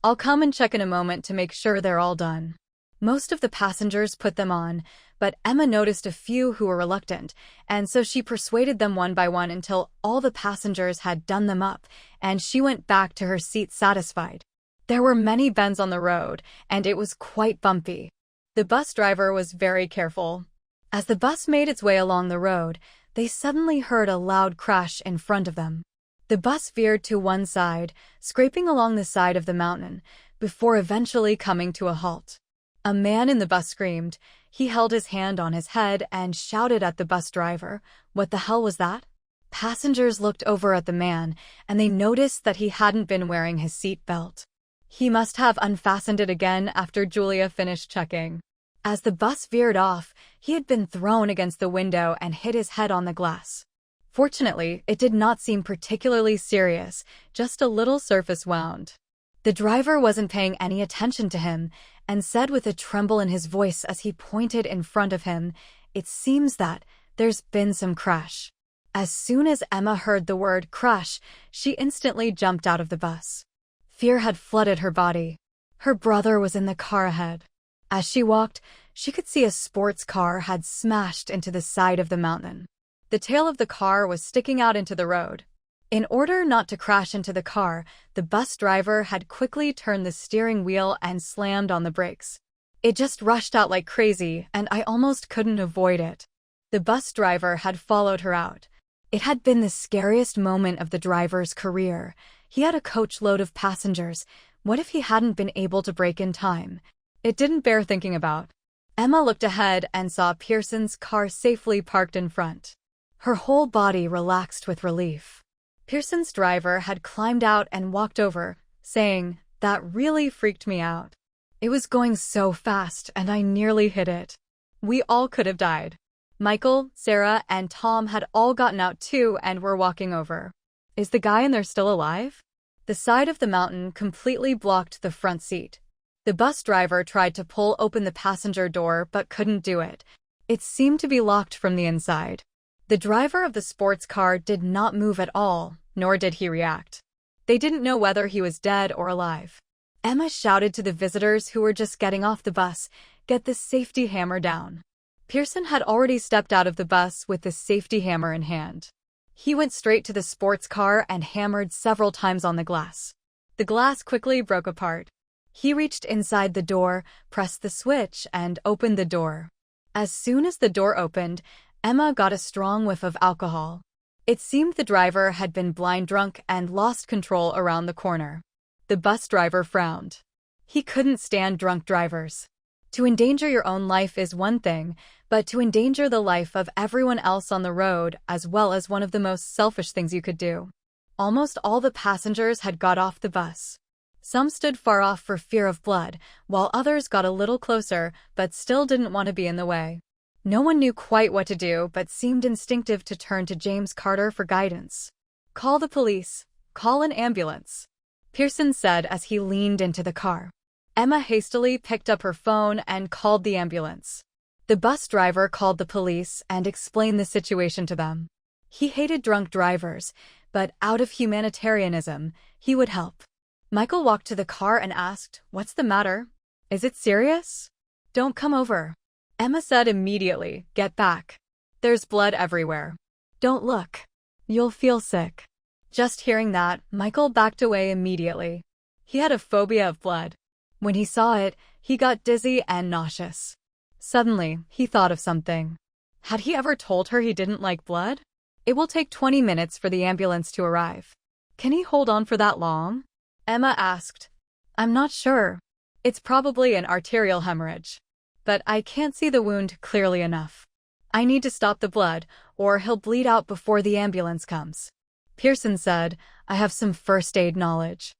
I'll come and check in a moment to make sure they're all done." Most of the passengers put them on, but Emma noticed a few who were reluctant, and so she persuaded them one by one until all the passengers had done them up, and she went back to her seat satisfied. There were many bends on the road, and it was quite bumpy. The bus driver was very careful. As the bus made its way along the road, they suddenly heard a loud crash in front of them. The bus veered to one side, scraping along the side of the mountain, before eventually coming to a halt. A man in the bus screamed. He held his hand on his head and shouted at the bus driver. What the hell was that? Passengers looked over at the man, and they noticed that he hadn't been wearing his seat belt. He must have unfastened it again after Julia finished checking. As the bus veered off, he had been thrown against the window and hit his head on the glass. Fortunately, it did not seem particularly serious, just a little surface wound. The driver wasn't paying any attention to him and said with a tremble in his voice as he pointed in front of him, "It seems that there's been some crash." As soon as Emma heard the word crash, she instantly jumped out of the bus. Fear had flooded her body. Her brother was in the car ahead. As she walked, she could see a sports car had smashed into the side of the mountain. The tail of the car was sticking out into the road. In order not to crash into the car, the bus driver had quickly turned the steering wheel and slammed on the brakes. It just rushed out like crazy, and I almost couldn't avoid it. The bus driver had followed her out. It had been the scariest moment of the driver's career. He had a coachload of passengers. What if he hadn't been able to brake in time? It didn't bear thinking about. Emma looked ahead and saw Pearson's car safely parked in front. Her whole body relaxed with relief. Pearson's driver had climbed out and walked over, saying, "That really freaked me out. It was going so fast and I nearly hit it. We all could have died." Michael, Sarah, and Tom had all gotten out too and were walking over. "Is the guy in there still alive?" The side of the mountain completely blocked the front seat. The bus driver tried to pull open the passenger door but couldn't do it. It seemed to be locked from the inside. The driver of the sports car did not move at all, nor did he react. They didn't know whether he was dead or alive. Emma shouted to the visitors who were just getting off the bus, "Get the safety hammer down." Pearson had already stepped out of the bus with the safety hammer in hand. He went straight to the sports car and hammered several times on the glass. The glass quickly broke apart. He reached inside the door, pressed the switch, and opened the door. As soon as the door opened, Emma got a strong whiff of alcohol. It seemed the driver had been blind drunk and lost control around the corner. The bus driver frowned. He couldn't stand drunk drivers. To endanger your own life is one thing, but to endanger the life of everyone else on the road as well as one of the most selfish things you could do. Almost all the passengers had got off the bus. Some stood far off for fear of blood, while others got a little closer but still didn't want to be in the way. No one knew quite what to do but seemed instinctive to turn to James Carter for guidance. "Call the police. Call an ambulance," Pearson said as he leaned into the car. Emma hastily picked up her phone and called the ambulance. The bus driver called the police and explained the situation to them. He hated drunk drivers, but out of humanitarianism, he would help. Michael walked to the car and asked, "What's the matter? Is it serious?" "Don't come over," Emma said immediately. "Get back. There's blood everywhere. Don't look. You'll feel sick." Just hearing that, Michael backed away immediately. He had a phobia of blood. When he saw it, he got dizzy and nauseous. Suddenly, he thought of something. Had he ever told her he didn't like blood? "It will take 20 minutes for the ambulance to arrive. Can he hold on for that long?" Emma asked. "I'm not sure. It's probably an arterial hemorrhage. But I can't see the wound clearly enough. I need to stop the blood, or he'll bleed out before the ambulance comes." Pearson said, "I have some first aid knowledge.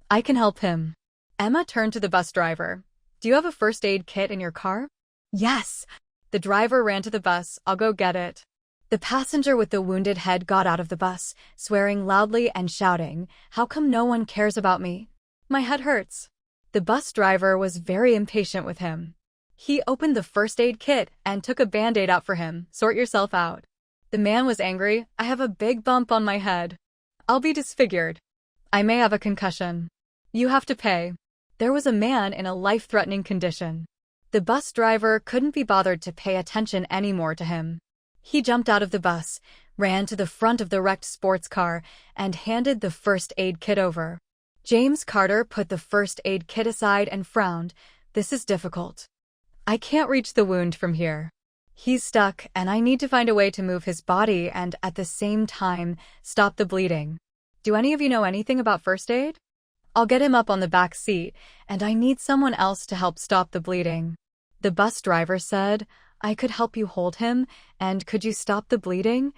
I can help him." Emma turned to the bus driver. "Do you have a first aid kit in your car?" "Yes." The driver ran to the bus. "I'll go get it." The passenger with the wounded head got out of the bus, swearing loudly and shouting, "How come no one cares about me? My head hurts." The bus driver was very impatient with him. He opened the first aid kit and took a Band-Aid out for him. "Sort yourself out." The man was angry. "I have a big bump on my head. I'll be disfigured. I may have a concussion. You have to pay." There was a man in a life-threatening condition. The bus driver couldn't be bothered to pay attention anymore to him. He jumped out of the bus, ran to the front of the wrecked sports car, and handed the first aid kit over. James Carter put the first aid kit aside and frowned. "This is difficult. I can't reach the wound from here. He's stuck, and I need to find a way to move his body and, at the same time, stop the bleeding. Do any of you know anything about first aid? I'll get him up on the back seat, and I need someone else to help stop the bleeding." The bus driver said, "I could help you hold him, and could you stop the bleeding?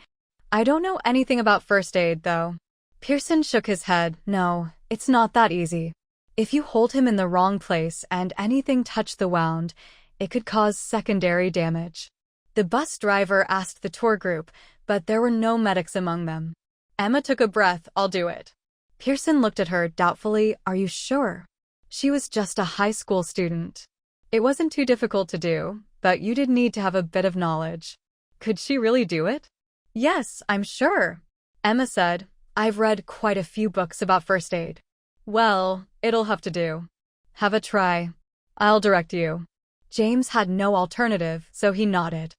I don't know anything about first aid, though." Pearson shook his head. "No, it's not that easy. If you hold him in the wrong place and anything touched the wound, it could cause secondary damage." The bus driver asked the tour group, but there were no medics among them. Emma took a breath. "I'll do it." Pearson looked at her doubtfully. "Are you sure?" She was just a high school student. It wasn't too difficult to do, but you did need to have a bit of knowledge. Could she really do it? "Yes, I'm sure," Emma said. "I've read quite a few books about first aid." "Well, it'll have to do. Have a try. I'll direct you." James had no alternative, so he nodded.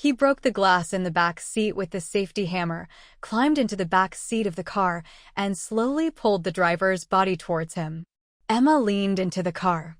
He broke the glass in the back seat with the safety hammer, climbed into the back seat of the car, and slowly pulled the driver's body towards him. Emma leaned into the car.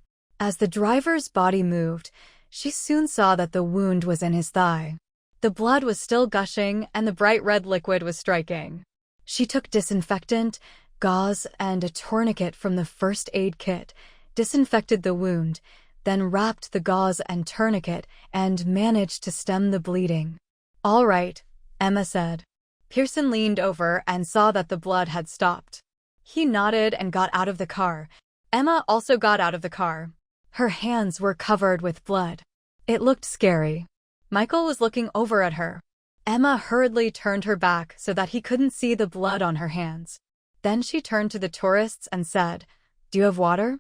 As the driver's body moved, she soon saw that the wound was in his thigh. The blood was still gushing, and the bright red liquid was striking. She took disinfectant, gauze, and a tourniquet from the first aid kit, disinfected the wound, then wrapped the gauze and tourniquet and managed to stem the bleeding. "All right," Emma said. Pearson leaned over and saw that the blood had stopped. He nodded and got out of the car. Emma also got out of the car. Her hands were covered with blood. It looked scary. Michael was looking over at her. Emma hurriedly turned her back so that he couldn't see the blood on her hands. Then she turned to the tourists and said, "Do you have water?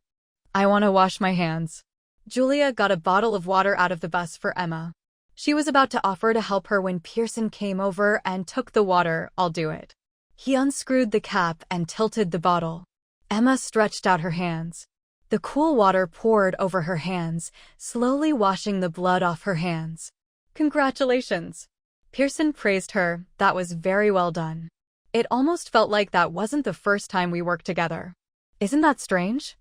I want to wash my hands." Julia got a bottle of water out of the bus for Emma. She was about to offer to help her when Pearson came over and took the water. "I'll do it." He unscrewed the cap and tilted the bottle. Emma stretched out her hands. The cool water poured over her hands, slowly washing the blood off her hands. "Congratulations." Pearson praised her. "That was very well done. It almost felt like that wasn't the first time we worked together." Isn't that strange?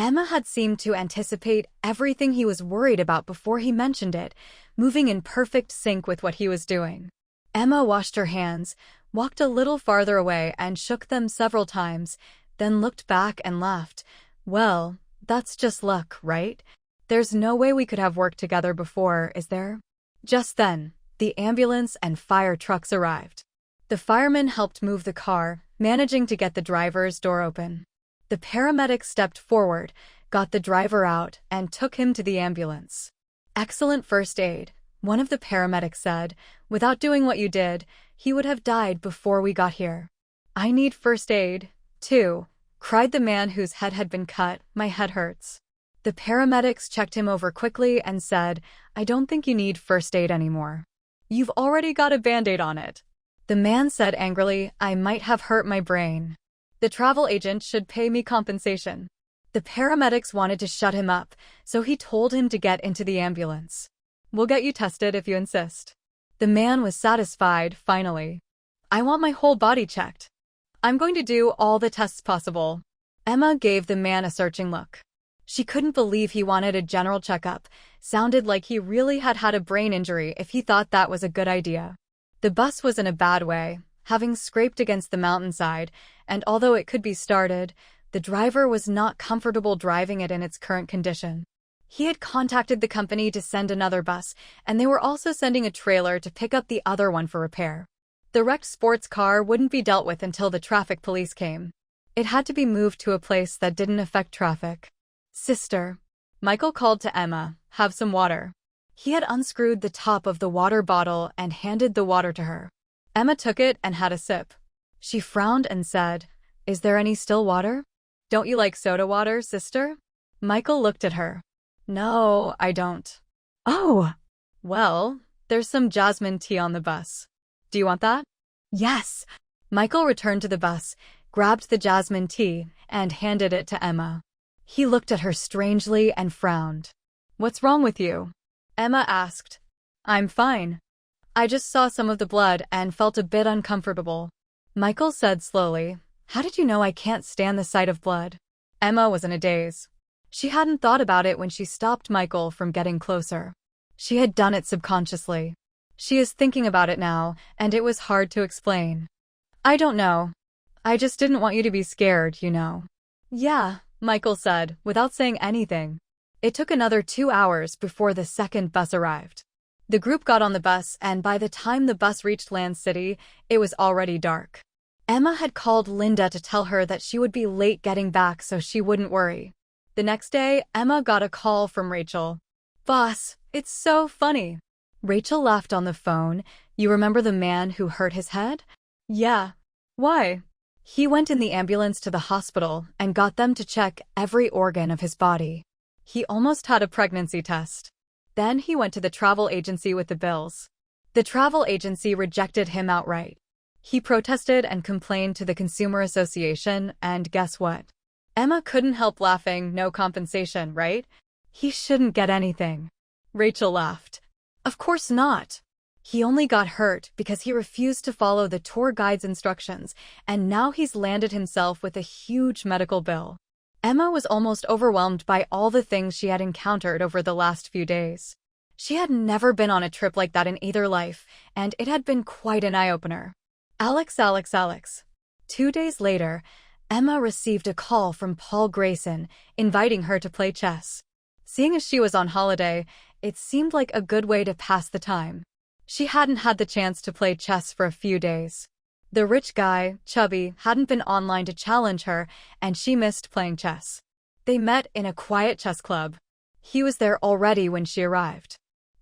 Emma had seemed to anticipate everything he was worried about before he mentioned it, moving in perfect sync with what he was doing. Emma washed her hands, walked a little farther away and shook them several times, then looked back and laughed. "Well, that's just luck, right? There's no way we could have worked together before, is there?" Just then, the ambulance and fire trucks arrived. The firemen helped move the car, managing to get the driver's door open. The paramedic stepped forward, got the driver out, and took him to the ambulance. "Excellent first aid," one of the paramedics said. "Without doing what you did, he would have died before we got here." "I need first aid, too," cried the man whose head had been cut. "My head hurts." The paramedics checked him over quickly and said, "I don't think you need first aid anymore. You've already got a Band-Aid on it." The man said angrily, "I might have hurt my brain. The travel agent should pay me compensation." The paramedics wanted to shut him up, so he told him to get into the ambulance. "We'll get you tested if you insist." The man was satisfied, finally. "I want my whole body checked. I'm going to do all the tests possible." Emma gave the man a searching look. She couldn't believe he wanted a general checkup. Sounded like he really had had a brain injury if he thought that was a good idea. The bus was in a bad way, having scraped against the mountainside, and although it could be started, the driver was not comfortable driving it in its current condition. He had contacted the company to send another bus, and they were also sending a trailer to pick up the other one for repair. The wrecked sports car wouldn't be dealt with until the traffic police came. It had to be moved to a place that didn't affect traffic. "Sister," Michael called to Emma, "have some water." He had unscrewed the top of the water bottle and handed the water to her. Emma took it and had a sip. She frowned and said, "Is there any still water?" "Don't you like soda water, sister?" Michael looked at her. "No, I don't." "Oh, well, there's some jasmine tea on the bus. Do you want that?" "Yes." Michael returned to the bus, grabbed the jasmine tea, and handed it to Emma. He looked at her strangely and frowned. "What's wrong with you?" Emma asked. "I'm fine. I just saw some of the blood and felt a bit uncomfortable." Michael said slowly, "How did you know I can't stand the sight of blood?" Emma was in a daze. She hadn't thought about it when she stopped Michael from getting closer. She had done it subconsciously. She is thinking about it now, and it was hard to explain. "I don't know. I just didn't want you to be scared, you know." "Yeah," Michael said, without saying anything. It took another 2 hours before the second bus arrived. The group got on the bus, and by the time the bus reached Land City, it was already dark. Emma had called Linda to tell her that she would be late getting back so she wouldn't worry. The next day, Emma got a call from Rachel. "Boss, it's so funny." Rachel laughed on the phone. "You remember the man who hurt his head?" "Yeah. Why?" "He went in the ambulance to the hospital and got them to check every organ of his body. He almost had a pregnancy test. Then he went to the travel agency with the bills. The travel agency rejected him outright. He protested and complained to the Consumer Association, and guess what?" Emma couldn't help laughing. "No compensation, right? He shouldn't get anything." Rachel laughed. "Of course not. He only got hurt because he refused to follow the tour guide's instructions, and now he's landed himself with a huge medical bill. Emma was almost overwhelmed by all the things she had encountered over the last few days. She had never been on a trip like that in either life, and it had been quite an eye-opener. Alex. 2 days later, Emma received a call from Paul Grayson, inviting her to play chess. Seeing as she was on holiday, it seemed like a good way to pass the time. She hadn't had the chance to play chess for a few days. The rich guy, Chubby, hadn't been online to challenge her, and she missed playing chess. They met in a quiet chess club. He was there already when she arrived.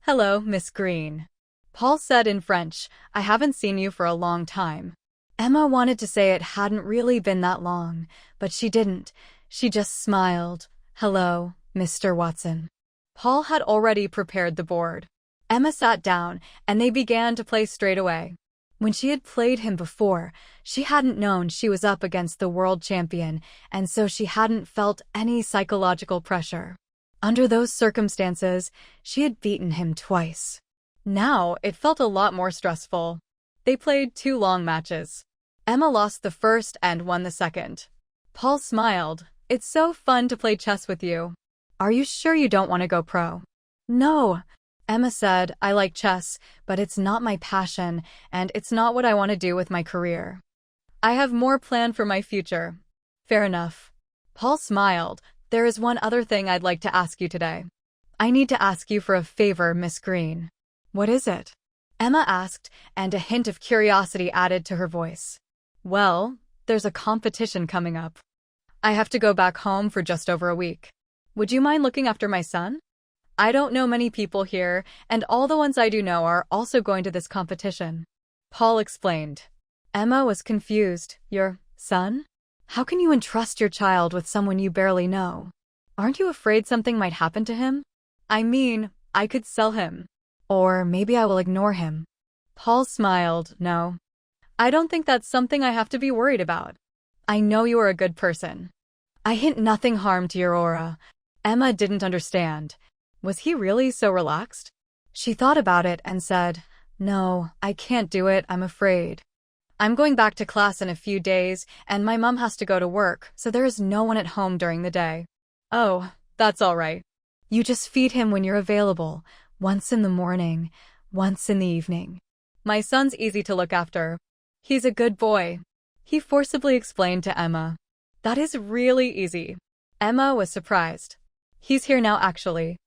"Hello, Miss Green," Paul said in French. "I haven't seen you for a long time." Emma wanted to say it hadn't really been that long, but she didn't. She just smiled. "Hello, Mr. Watson." Paul had already prepared the board. Emma sat down, and they began to play straight away. When she had played him before, she hadn't known she was up against the world champion, and so she hadn't felt any psychological pressure. Under those circumstances, she had beaten him twice. Now, it felt a lot more stressful. They played 2 long matches. Emma lost the first and won the second. Paul smiled. "It's so fun to play chess with you. Are you sure you don't want to go pro?" "No," Emma said. "I like chess, but it's not my passion, and it's not what I want to do with my career. I have more planned for my future." "Fair enough." Paul smiled. "There is one other thing I'd like to ask you today. I need to ask you for a favor, Miss Green." "What is it?" Emma asked, and a hint of curiosity added to her voice. "Well, there's a competition coming up. I have to go back home for just over a week. Would you mind looking after my son? I don't know many people here, and all the ones I do know are also going to this competition." Paul explained. Emma was confused. "Your son? How can you entrust your child with someone you barely know? Aren't you afraid something might happen to him?" "I mean, I could sell him. Or maybe I will ignore him." Paul smiled. "No. I don't think that's something I have to be worried about. I know you are a good person. I hint nothing harm to your aura." Emma didn't understand. Was he really so relaxed? She thought about it and said, "No, I can't do it, I'm afraid. I'm going back to class in a few days, and my mom has to go to work, so there is no one at home during the day." "Oh, that's all right. You just feed him when you're available, once in the morning, once in the evening. My son's easy to look after. He's a good boy," he forcibly explained to Emma. "That is really easy." Emma was surprised. "He's here now, actually.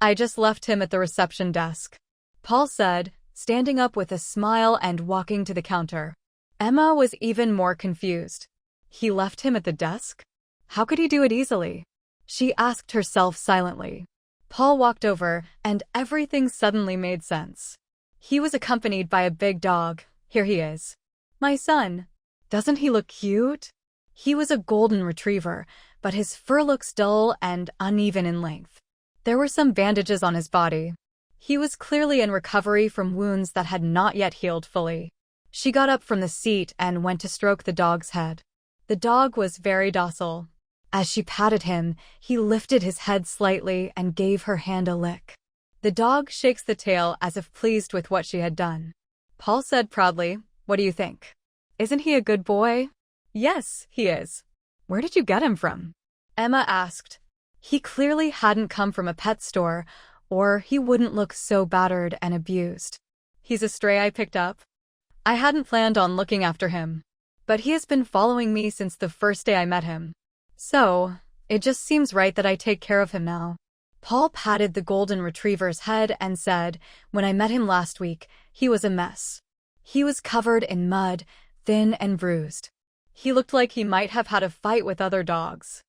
I just left him at the reception desk," Paul said, standing up with a smile and walking to the counter. Emma was even more confused. He left him at the desk? How could he do it easily? She asked herself silently. Paul walked over, and everything suddenly made sense. He was accompanied by a big dog. Here he is. "My son. Doesn't he look cute?" He was a golden retriever, but his fur looks dull and uneven in length. There were some bandages on his body. He was clearly in recovery from wounds that had not yet healed fully. She got up from the seat and went to stroke the dog's head. The dog was very docile. As she patted him, he lifted his head slightly and gave her hand a lick. The dog shakes the tail as if pleased with what she had done. Paul said proudly, "What do you think? Isn't he a good boy?" "Yes, he is." "Where did you get him from?" Emma asked. He clearly hadn't come from a pet store, or he wouldn't look so battered and abused. "He's a stray I picked up. I hadn't planned on looking after him, but he has been following me since the first day I met him. So, it just seems right that I take care of him now." Paul patted the golden retriever's head and said, "When I met him last week, he was a mess. He was covered in mud, thin and bruised. He looked like he might have had a fight with other dogs.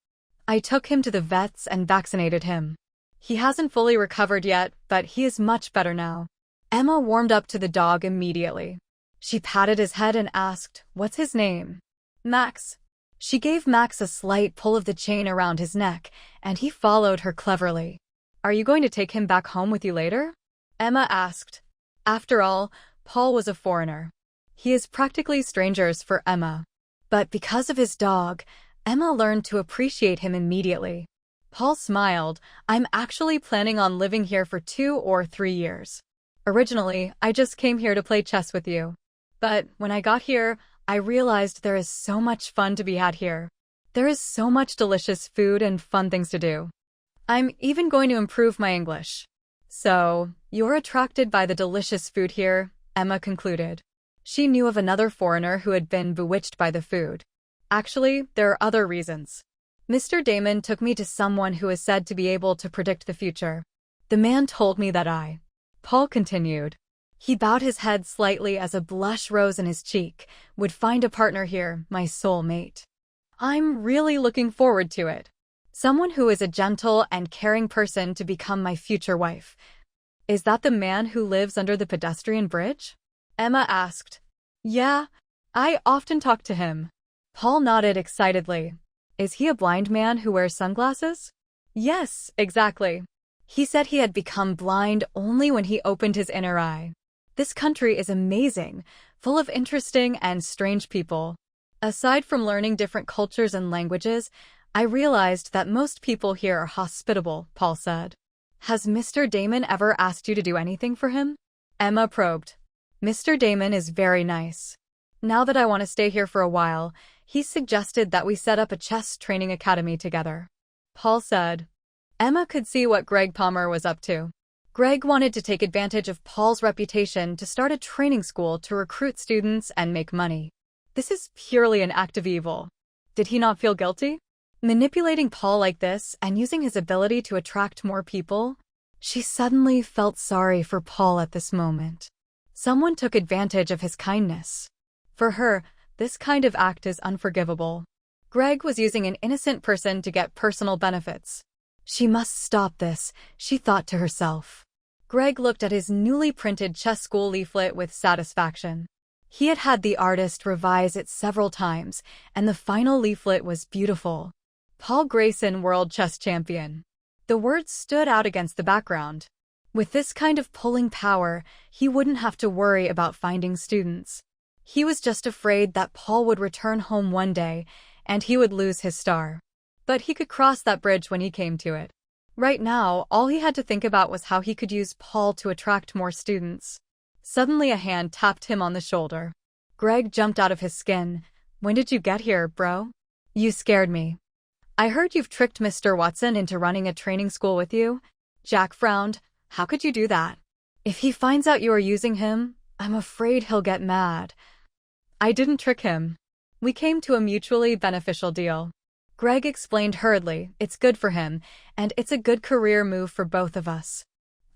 I took him to the vets and vaccinated him. He hasn't fully recovered yet, but he is much better now." Emma warmed up to the dog immediately. She patted his head and asked, "What's his name?" "Max." She gave Max a slight pull of the chain around his neck, and he followed her cleverly. "Are you going to take him back home with you later?" Emma asked. After all, Paul was a foreigner. He is practically strangers for Emma. But because of his dog, Emma learned to appreciate him immediately. Paul smiled. "I'm actually planning on living here for 2 or 3 years. Originally, I just came here to play chess with you. But when I got here, I realized there is so much fun to be had here. There is so much delicious food and fun things to do. I'm even going to improve my English. So, you're attracted by the delicious food here, Emma concluded. She knew of another foreigner who had been bewitched by the food. Actually, there are other reasons. Mr. Damon took me to someone who is said to be able to predict the future. The man told me that Paul continued. He bowed his head slightly as a blush rose in his cheek, would find a partner here, my soul mate. I'm really looking forward to it. Someone who is a gentle and caring person to become my future wife. Is that the man who lives under the pedestrian bridge? Emma asked. Yeah, I often talk to him. Paul nodded excitedly. Is he a blind man who wears sunglasses? Yes, exactly. He said he had become blind only when he opened his inner eye. This country is amazing, full of interesting and strange people. Aside from learning different cultures and languages, I realized that most people here are hospitable, Paul said. Has Mr. Damon ever asked you to do anything for him? Emma probed. Mr. Damon is very nice. Now that I want to stay here for a while, he suggested that we set up a chess training academy together. Paul said. Emma could see what Greg Palmer was up to. Greg wanted to take advantage of Paul's reputation to start a training school to recruit students and make money. This is purely an act of evil. Did he not feel guilty? Manipulating Paul like this and using his ability to attract more people? She suddenly felt sorry for Paul at this moment. Someone took advantage of his kindness. For her, this kind of act is unforgivable. Greg was using an innocent person to get personal benefits. She must stop this, she thought to herself. Greg looked at his newly printed chess school leaflet with satisfaction. He had had the artist revise it several times, and the final leaflet was beautiful. Paul Grayson, World Chess Champion. The words stood out against the background. With this kind of pulling power, he wouldn't have to worry about finding students. He was just afraid that Paul would return home one day, and he would lose his star. But he could cross that bridge when he came to it. Right now, all he had to think about was how he could use Paul to attract more students. Suddenly a hand tapped him on the shoulder. Greg jumped out of his skin. When did you get here, bro? You scared me. I heard you've tricked Mr. Watson into running a training school with you. Jack frowned. How could you do that? If he finds out you are using him, I'm afraid he'll get mad. I didn't trick him. We came to a mutually beneficial deal. Greg explained hurriedly, it's good for him, and it's a good career move for both of us.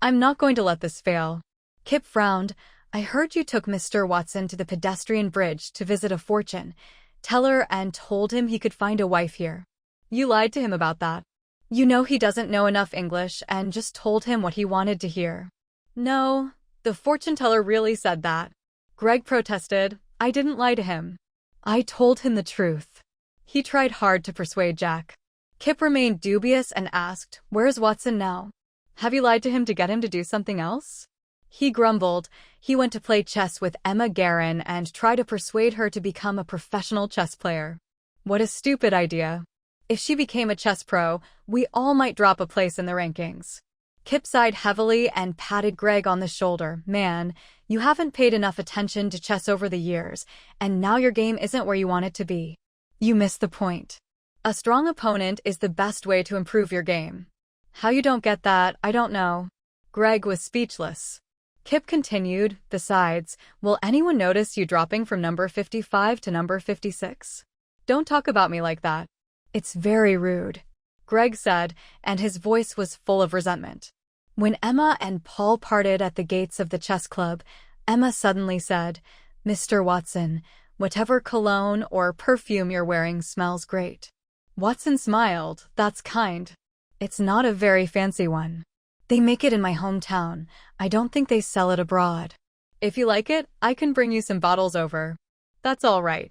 I'm not going to let this fail. Kip frowned. I heard you took Mr. Watson to the pedestrian bridge to visit a fortune teller and told him he could find a wife here. You lied to him about that. You know he doesn't know enough English and just told him what he wanted to hear. No, the fortune teller really said that. Greg protested. I didn't lie to him. I told him the truth. He tried hard to persuade Jack. Kip remained dubious and asked, where's Watson now? Have you lied to him to get him to do something else? He grumbled. He went to play chess with Emma Guerin and tried to persuade her to become a professional chess player. What a stupid idea. If she became a chess pro, we all might drop a place in the rankings. Kip sighed heavily and patted Greg on the shoulder. Man, you haven't paid enough attention to chess over the years, and now your game isn't where you want it to be. You missed the point. A strong opponent is the best way to improve your game. How you don't get that, I don't know. Greg was speechless. Kip continued, besides, will anyone notice you dropping from number 55 to number 56? Don't talk about me like that. It's very rude, Greg said, and his voice was full of resentment. When Emma and Paul parted at the gates of the chess club, Emma suddenly said, Mr. Watson, whatever cologne or perfume you're wearing smells great. Watson smiled. That's kind. It's not a very fancy one. They make it in my hometown. I don't think they sell it abroad. If you like it, I can bring you some bottles over. That's all right.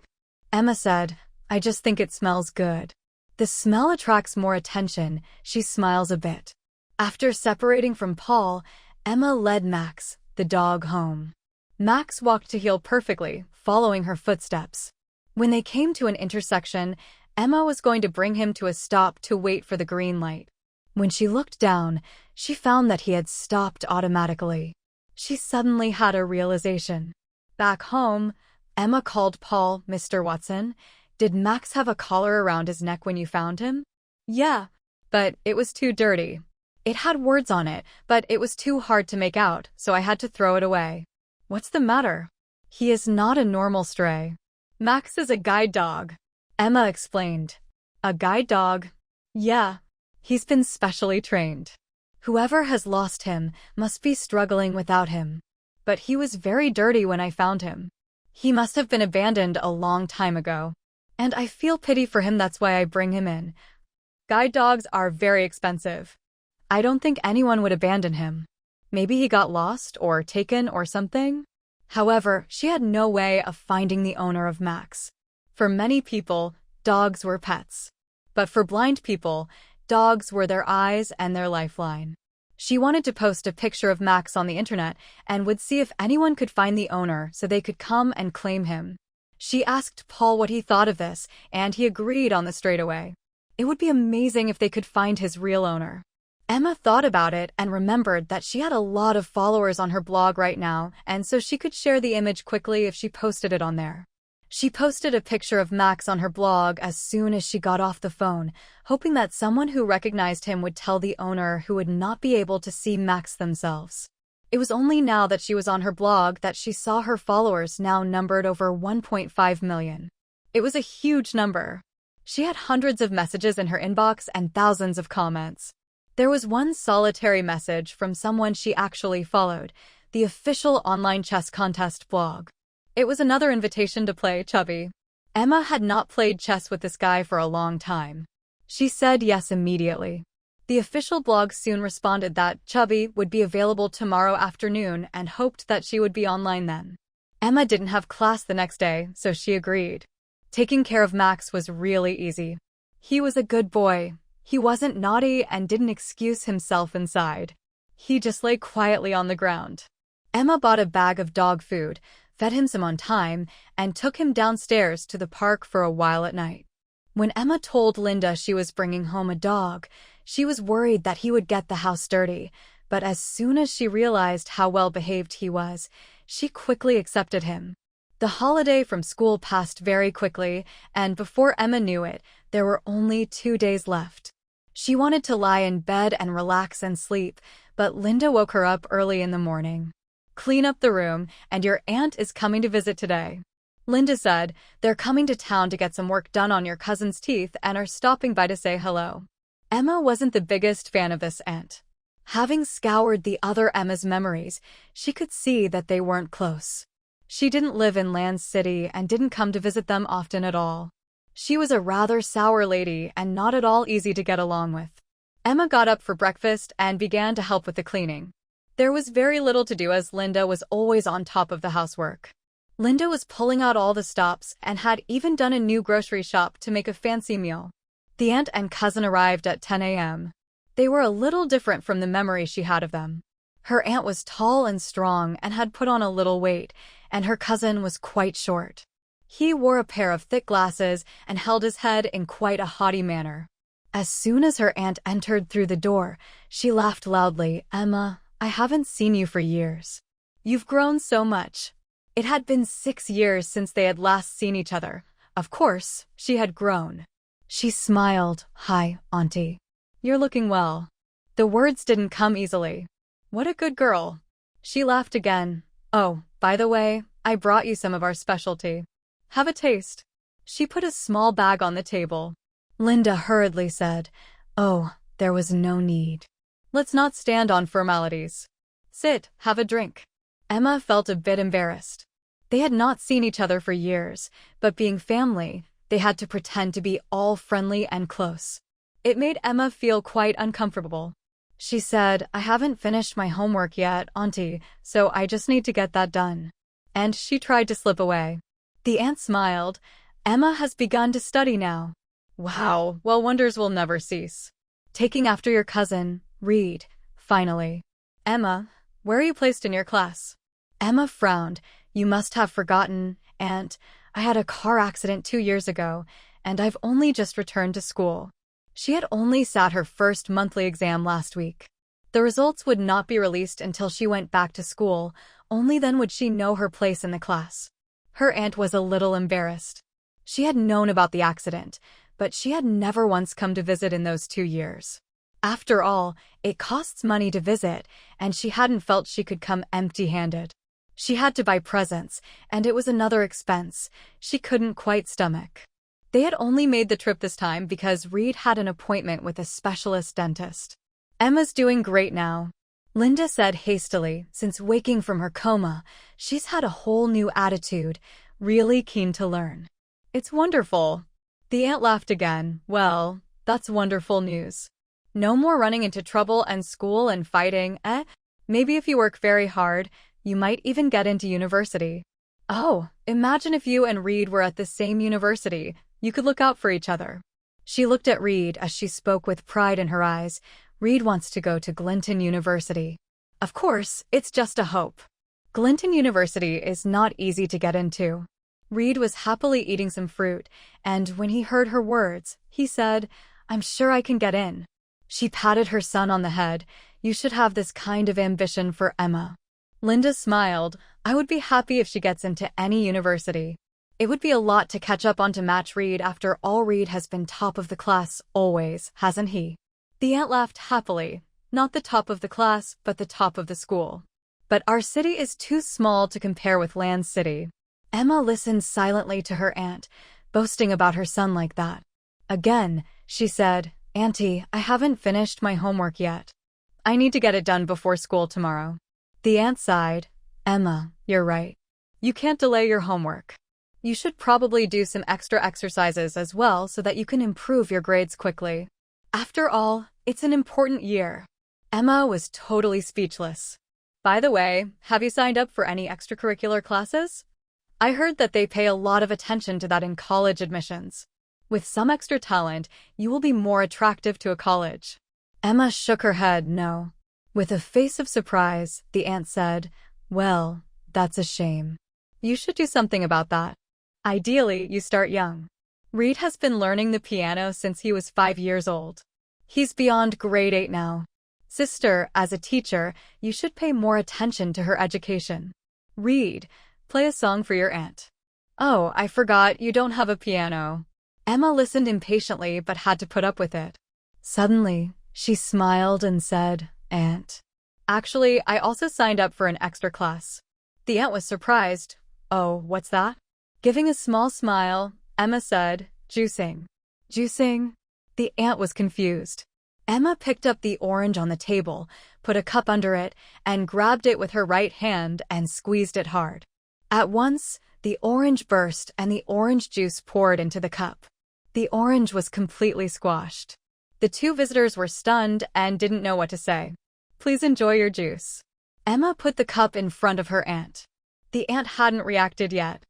Emma said, I just think it smells good. The smell attracts more attention. She smiles a bit. After separating from Paul, Emma led Max, the dog, home. Max walked to heel perfectly, following her footsteps. When they came to an intersection, Emma was going to bring him to a stop to wait for the green light. When she looked down, she found that he had stopped automatically. She suddenly had a realization. Back home, Emma called Paul, "Mr. Watson, did Max have a collar around his neck when you found him?" "Yeah, but it was too dirty. It had words on it, but it was too hard to make out, so I had to throw it away." "What's the matter?" "He is not a normal stray. Max is a guide dog," Emma explained. "A guide dog?" "Yeah. He's been specially trained. Whoever has lost him must be struggling without him. But he was very dirty when I found him. He must have been abandoned a long time ago. And I feel pity for him, that's why I bring him in. Guide dogs are very expensive. I don't think anyone would abandon him. Maybe he got lost or taken or something." However, she had no way of finding the owner of Max. For many people, dogs were pets. But for blind people, dogs were their eyes and their lifeline. She wanted to post a picture of Max on the internet and would see if anyone could find the owner so they could come and claim him. She asked Paul what he thought of this, and he agreed on the straightaway. It would be amazing if they could find his real owner. Emma thought about it and remembered that she had a lot of followers on her blog right now, and so she could share the image quickly if she posted it on there. She posted a picture of Max on her blog as soon as she got off the phone, hoping that someone who recognized him would tell the owner who would not be able to see Max themselves. It was only now that she was on her blog that she saw her followers now numbered over 1.5 million. It was a huge number. She had hundreds of messages in her inbox and thousands of comments. There was one solitary message from someone she actually followed, the official online chess contest blog. It was another invitation to play Chubby. Emma had not played chess with this guy for a long time. She said yes immediately. The official blog soon responded that Chubby would be available tomorrow afternoon and hoped that she would be online then. Emma didn't have class the next day, so she agreed. Taking care of Max was really easy. He was a good boy. He wasn't naughty and didn't excuse himself inside. He just lay quietly on the ground. Emma bought a bag of dog food, fed him some on time, and took him downstairs to the park for a while at night. When Emma told Linda she was bringing home a dog, she was worried that he would get the house dirty, but as soon as she realized how well behaved he was, she quickly accepted him. The holiday from school passed very quickly, and before Emma knew it, there were only 2 days left. She wanted to lie in bed and relax and sleep, but Linda woke her up early in the morning. "Clean up the room, and your aunt is coming to visit today." Linda said, "They're coming to town to get some work done on your cousin's teeth and are stopping by to say hello." Emma wasn't the biggest fan of this aunt. Having scoured the other Emma's memories, she could see that they weren't close. She didn't live in Land City and didn't come to visit them often at all. She was a rather sour lady and not at all easy to get along with. Emma got up for breakfast and began to help with the cleaning. There was very little to do as Linda was always on top of the housework. Linda was pulling out all the stops and had even done a new grocery shop to make a fancy meal. The aunt and cousin arrived at 10 a.m. They were a little different from the memory she had of them. Her aunt was tall and strong and had put on a little weight, and her cousin was quite short. He wore a pair of thick glasses and held his head in quite a haughty manner. As soon as her aunt entered through the door, she laughed loudly. "Emma, I haven't seen you for years. You've grown so much." It had been 6 years since they had last seen each other. Of course, she had grown. She smiled. "Hi, Auntie. You're looking well." The words didn't come easily. "What a good girl." She laughed again. "Oh, by the way, I brought you some of our specialty. Have a taste." She put a small bag on the table. Linda hurriedly said, "Oh, there was no need. Let's not stand on formalities. Sit, have a drink." Emma felt a bit embarrassed. They had not seen each other for years, but being family, they had to pretend to be all friendly and close. It made Emma feel quite uncomfortable. She said, "I haven't finished my homework yet, Auntie, so I just need to get that done." And she tried to slip away. The aunt smiled. "Emma has begun to study now." "Wow, well, wonders will never cease. Taking after your cousin, read, finally." "Emma, where are you placed in your class?" Emma frowned. "You must have forgotten, Aunt. I had a car accident 2 years ago, and I've only just returned to school." She had only sat her first monthly exam last week. The results would not be released until she went back to school, only then would she know her place in the class. Her aunt was a little embarrassed. She had known about the accident, but she had never once come to visit in those 2 years. After all, it costs money to visit, and she hadn't felt she could come empty-handed. She had to buy presents, and it was another expense she couldn't quite stomach. They had only made the trip this time because Reed had an appointment with a specialist dentist. Emma's doing great now, Linda said hastily. Since waking from her coma, she's had a whole new attitude, really keen to learn. It's wonderful. The aunt laughed again. Well, that's wonderful news. No more running into trouble and school and fighting, eh? Maybe if you work very hard, you might even get into university. Oh, imagine if you and Reed were at the same university. You could look out for each other. She looked at Reed as she spoke with pride in her eyes. Reed wants to go to Glinton University. Of course, it's just a hope. Glinton University is not easy to get into. Reed was happily eating some fruit, and when he heard her words, he said, I'm sure I can get in. She patted her son on the head. You should have this kind of ambition for Emma. Linda smiled. I would be happy if she gets into any university. It would be a lot to catch up on to match Reed. After all, Reed has been top of the class always, hasn't he? The aunt laughed happily. Not the top of the class, but the top of the school. But our city is too small to compare with Land City. Emma listened silently to her aunt, boasting about her son like that. Again, she said, Auntie, I haven't finished my homework yet. I need to get it done before school tomorrow. The aunt sighed. Emma, you're right. You can't delay your homework. You should probably do some extra exercises as well so that you can improve your grades quickly. After all, it's an important year. Emma was totally speechless. By the way, have you signed up for any extracurricular classes? I heard that they pay a lot of attention to that in college admissions. With some extra talent, you will be more attractive to a college. Emma shook her head no. With a face of surprise, the aunt said, Well, that's a shame. You should do something about that. Ideally, you start young. Reed has been learning the piano since he was 5 years old. He's beyond grade 8 now. Sister, as a teacher, you should pay more attention to her education. Reed, play a song for your aunt. Oh, I forgot, you don't have a piano. Emma listened impatiently but had to put up with it. Suddenly, she smiled and said, Aunt. Actually, I also signed up for an extra class. The aunt was surprised. Oh, what's that? Giving a small smile, Emma said, Juicing. Juicing? The aunt was confused. Emma picked up the orange on the table, put a cup under it, and grabbed it with her right hand and squeezed it hard. At once, the orange burst and the orange juice poured into the cup. The orange was completely squashed. The two visitors were stunned and didn't know what to say. Please enjoy your juice. Emma put the cup in front of her aunt. The aunt hadn't reacted yet.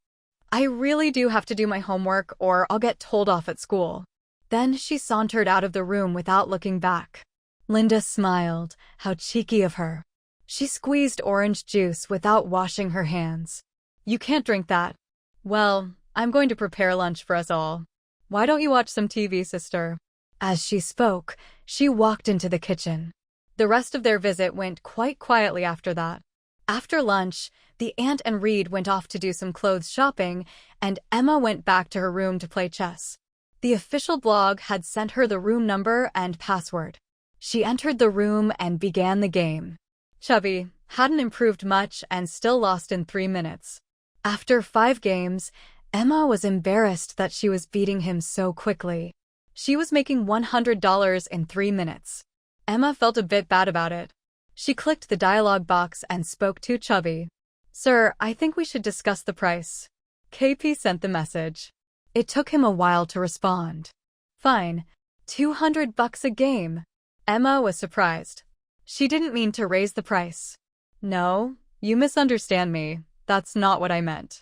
I really do have to do my homework or I'll get told off at school. Then she sauntered out of the room without looking back. Linda smiled. How cheeky of her. She squeezed orange juice without washing her hands. You can't drink that. Well, I'm going to prepare lunch for us all. Why don't you watch some TV, sister? As she spoke, she walked into the kitchen. The rest of their visit went quite quietly after that. After lunch, the aunt and Reed went off to do some clothes shopping, and Emma went back to her room to play chess. The official blog had sent her the room number and password. She entered the room and began the game. Chubby hadn't improved much and still lost in 3 minutes. After 5 games, Emma was embarrassed that she was beating him so quickly. She was making $100 in 3 minutes. Emma felt a bit bad about it. She clicked the dialog box and spoke to Chubby. Sir, I think we should discuss the price. KP sent the message. It took him a while to respond. Fine. $200 a game. Emma was surprised. She didn't mean to raise the price. No, you misunderstand me. That's not what I meant.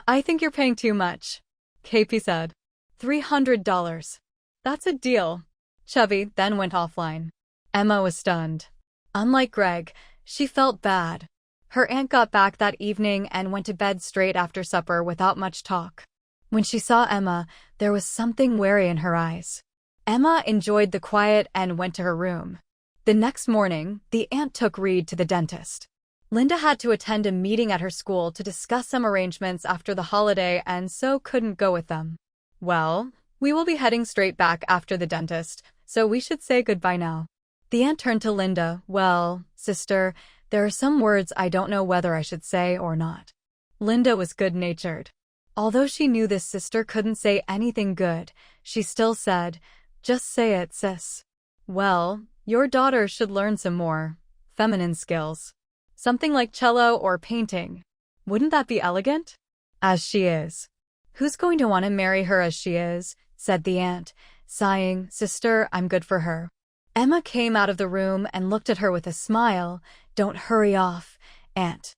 I think you're paying too much. KP said. $300. That's a deal. Chubby then went offline. Emma was stunned. Unlike Greg, she felt bad. Her aunt got back that evening and went to bed straight after supper without much talk. When she saw Emma, there was something wary in her eyes. Emma enjoyed the quiet and went to her room. The next morning, the aunt took Reed to the dentist. Linda had to attend a meeting at her school to discuss some arrangements after the holiday and so couldn't go with them. Well, we will be heading straight back after the dentist, so we should say goodbye now. The aunt turned to Linda. Well, sister, there are some words I don't know whether I should say or not. Linda was good-natured. Although she knew this sister couldn't say anything good, she still said, just say it, sis. Well, your daughter should learn some more feminine skills. Something like cello or painting. Wouldn't that be elegant? As she is. Who's going to want to marry her as she is? Said the aunt, sighing. Sister, I'm good for her. Emma came out of the room and looked at her with a smile. Don't hurry off, aunt.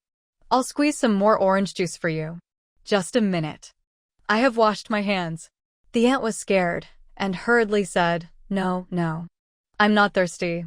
I'll squeeze some more orange juice for you. Just a minute. I have washed my hands. The aunt was scared and hurriedly said, No, I'm not thirsty.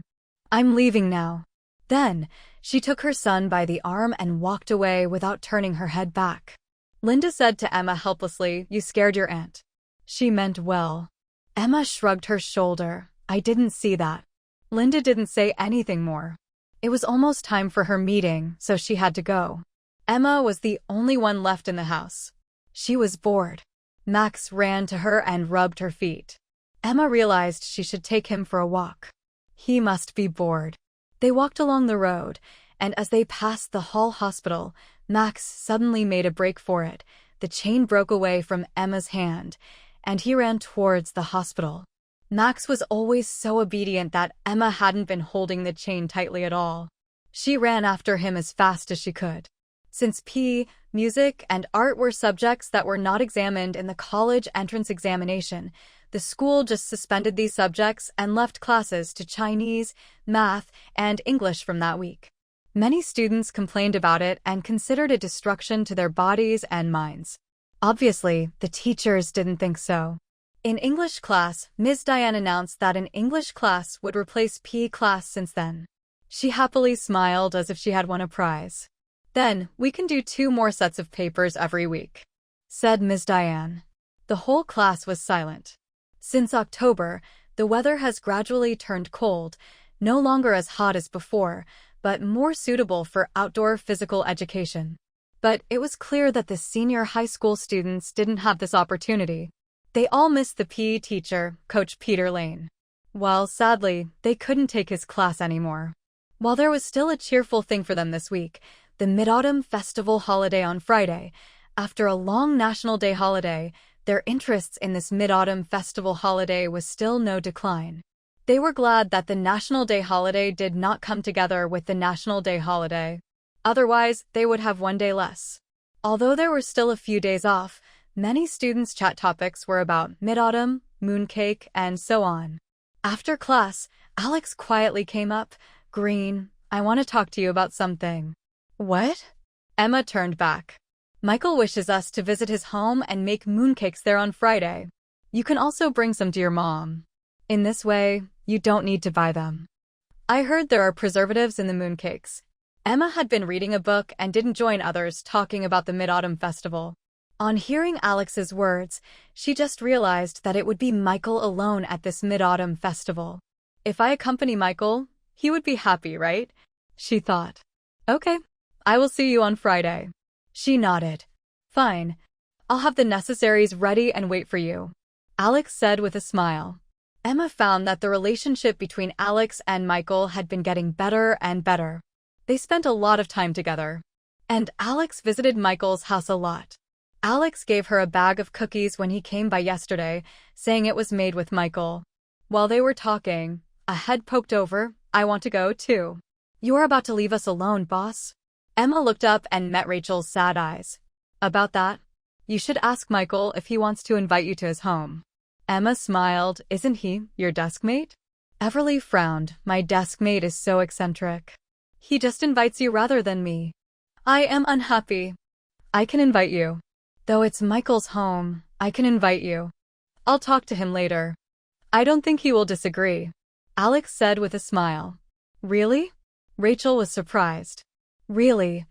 I'm leaving now. Then, she took her son by the arm and walked away without turning her head back. Linda said to Emma helplessly, You scared your aunt. She meant well. Emma shrugged her shoulder. I didn't see that. Linda didn't say anything more. It was almost time for her meeting, so she had to go. Emma was the only one left in the house. She was bored. Max ran to her and rubbed her feet. Emma realized she should take him for a walk. He must be bored. They walked along the road, and as they passed the Hall Hospital, Max suddenly made a break for it. The chain broke away from Emma's hand, and he ran towards the hospital. Max was always so obedient that Emma hadn't been holding the chain tightly at all. She ran after him as fast as she could. Since PE, music, and art were subjects that were not examined in the college entrance examination, the school just suspended these subjects and left classes to Chinese, math, and English from that week. Many students complained about it and considered it destruction to their bodies and minds. Obviously, the teachers didn't think so. In English class, Ms. Diane announced that an English class would replace PE class since then. She happily smiled as if she had won a prize. Then, we can do 2 more sets of papers every week, said Ms. Diane. The whole class was silent. Since October, the weather has gradually turned cold, no longer as hot as before, but more suitable for outdoor physical education. But it was clear that the senior high school students didn't have this opportunity. They all missed the PE teacher, Coach Peter Lane. While, sadly, they couldn't take his class anymore. While there was still a cheerful thing for them this week, the Mid-Autumn Festival holiday on Friday, after a long National Day holiday, their interests in this Mid-Autumn Festival holiday was still no decline. They were glad that the National Day holiday did not come together with the National Day holiday. Otherwise, they would have 1 day less. Although there were still a few days off, many students' chat topics were about mid-autumn, mooncake, and so on. After class, Alex quietly came up. Green, I want to talk to you about something. What? Emma turned back. Michael wishes us to visit his home and make mooncakes there on Friday. You can also bring some to your mom. In this way, you don't need to buy them. I heard there are preservatives in the mooncakes. Emma had been reading a book and didn't join others talking about the Mid-Autumn Festival. On hearing Alex's words, she just realized that it would be Michael alone at this Mid-Autumn Festival. If I accompany Michael, he would be happy, right? She thought. Okay, I will see you on Friday. She nodded. Fine. I'll have the necessaries ready and wait for you, Alex said with a smile. Emma found that the relationship between Alex and Michael had been getting better and better. They spent a lot of time together. And Alex visited Michael's house a lot. Alex gave her a bag of cookies when he came by yesterday, saying it was made with Michael. While they were talking, a head poked over. I want to go, too. You're about to leave us alone, boss? Emma looked up and met Rachel's sad eyes. About that? You should ask Michael if he wants to invite you to his home. Emma smiled. Isn't he your deskmate? Everly frowned. My deskmate is so eccentric. He just invites you rather than me. I am unhappy. I can invite you. Though it's Michael's home, I can invite you. I'll talk to him later. I don't think he will disagree, Alex said with a smile. Really? Rachel was surprised. Really?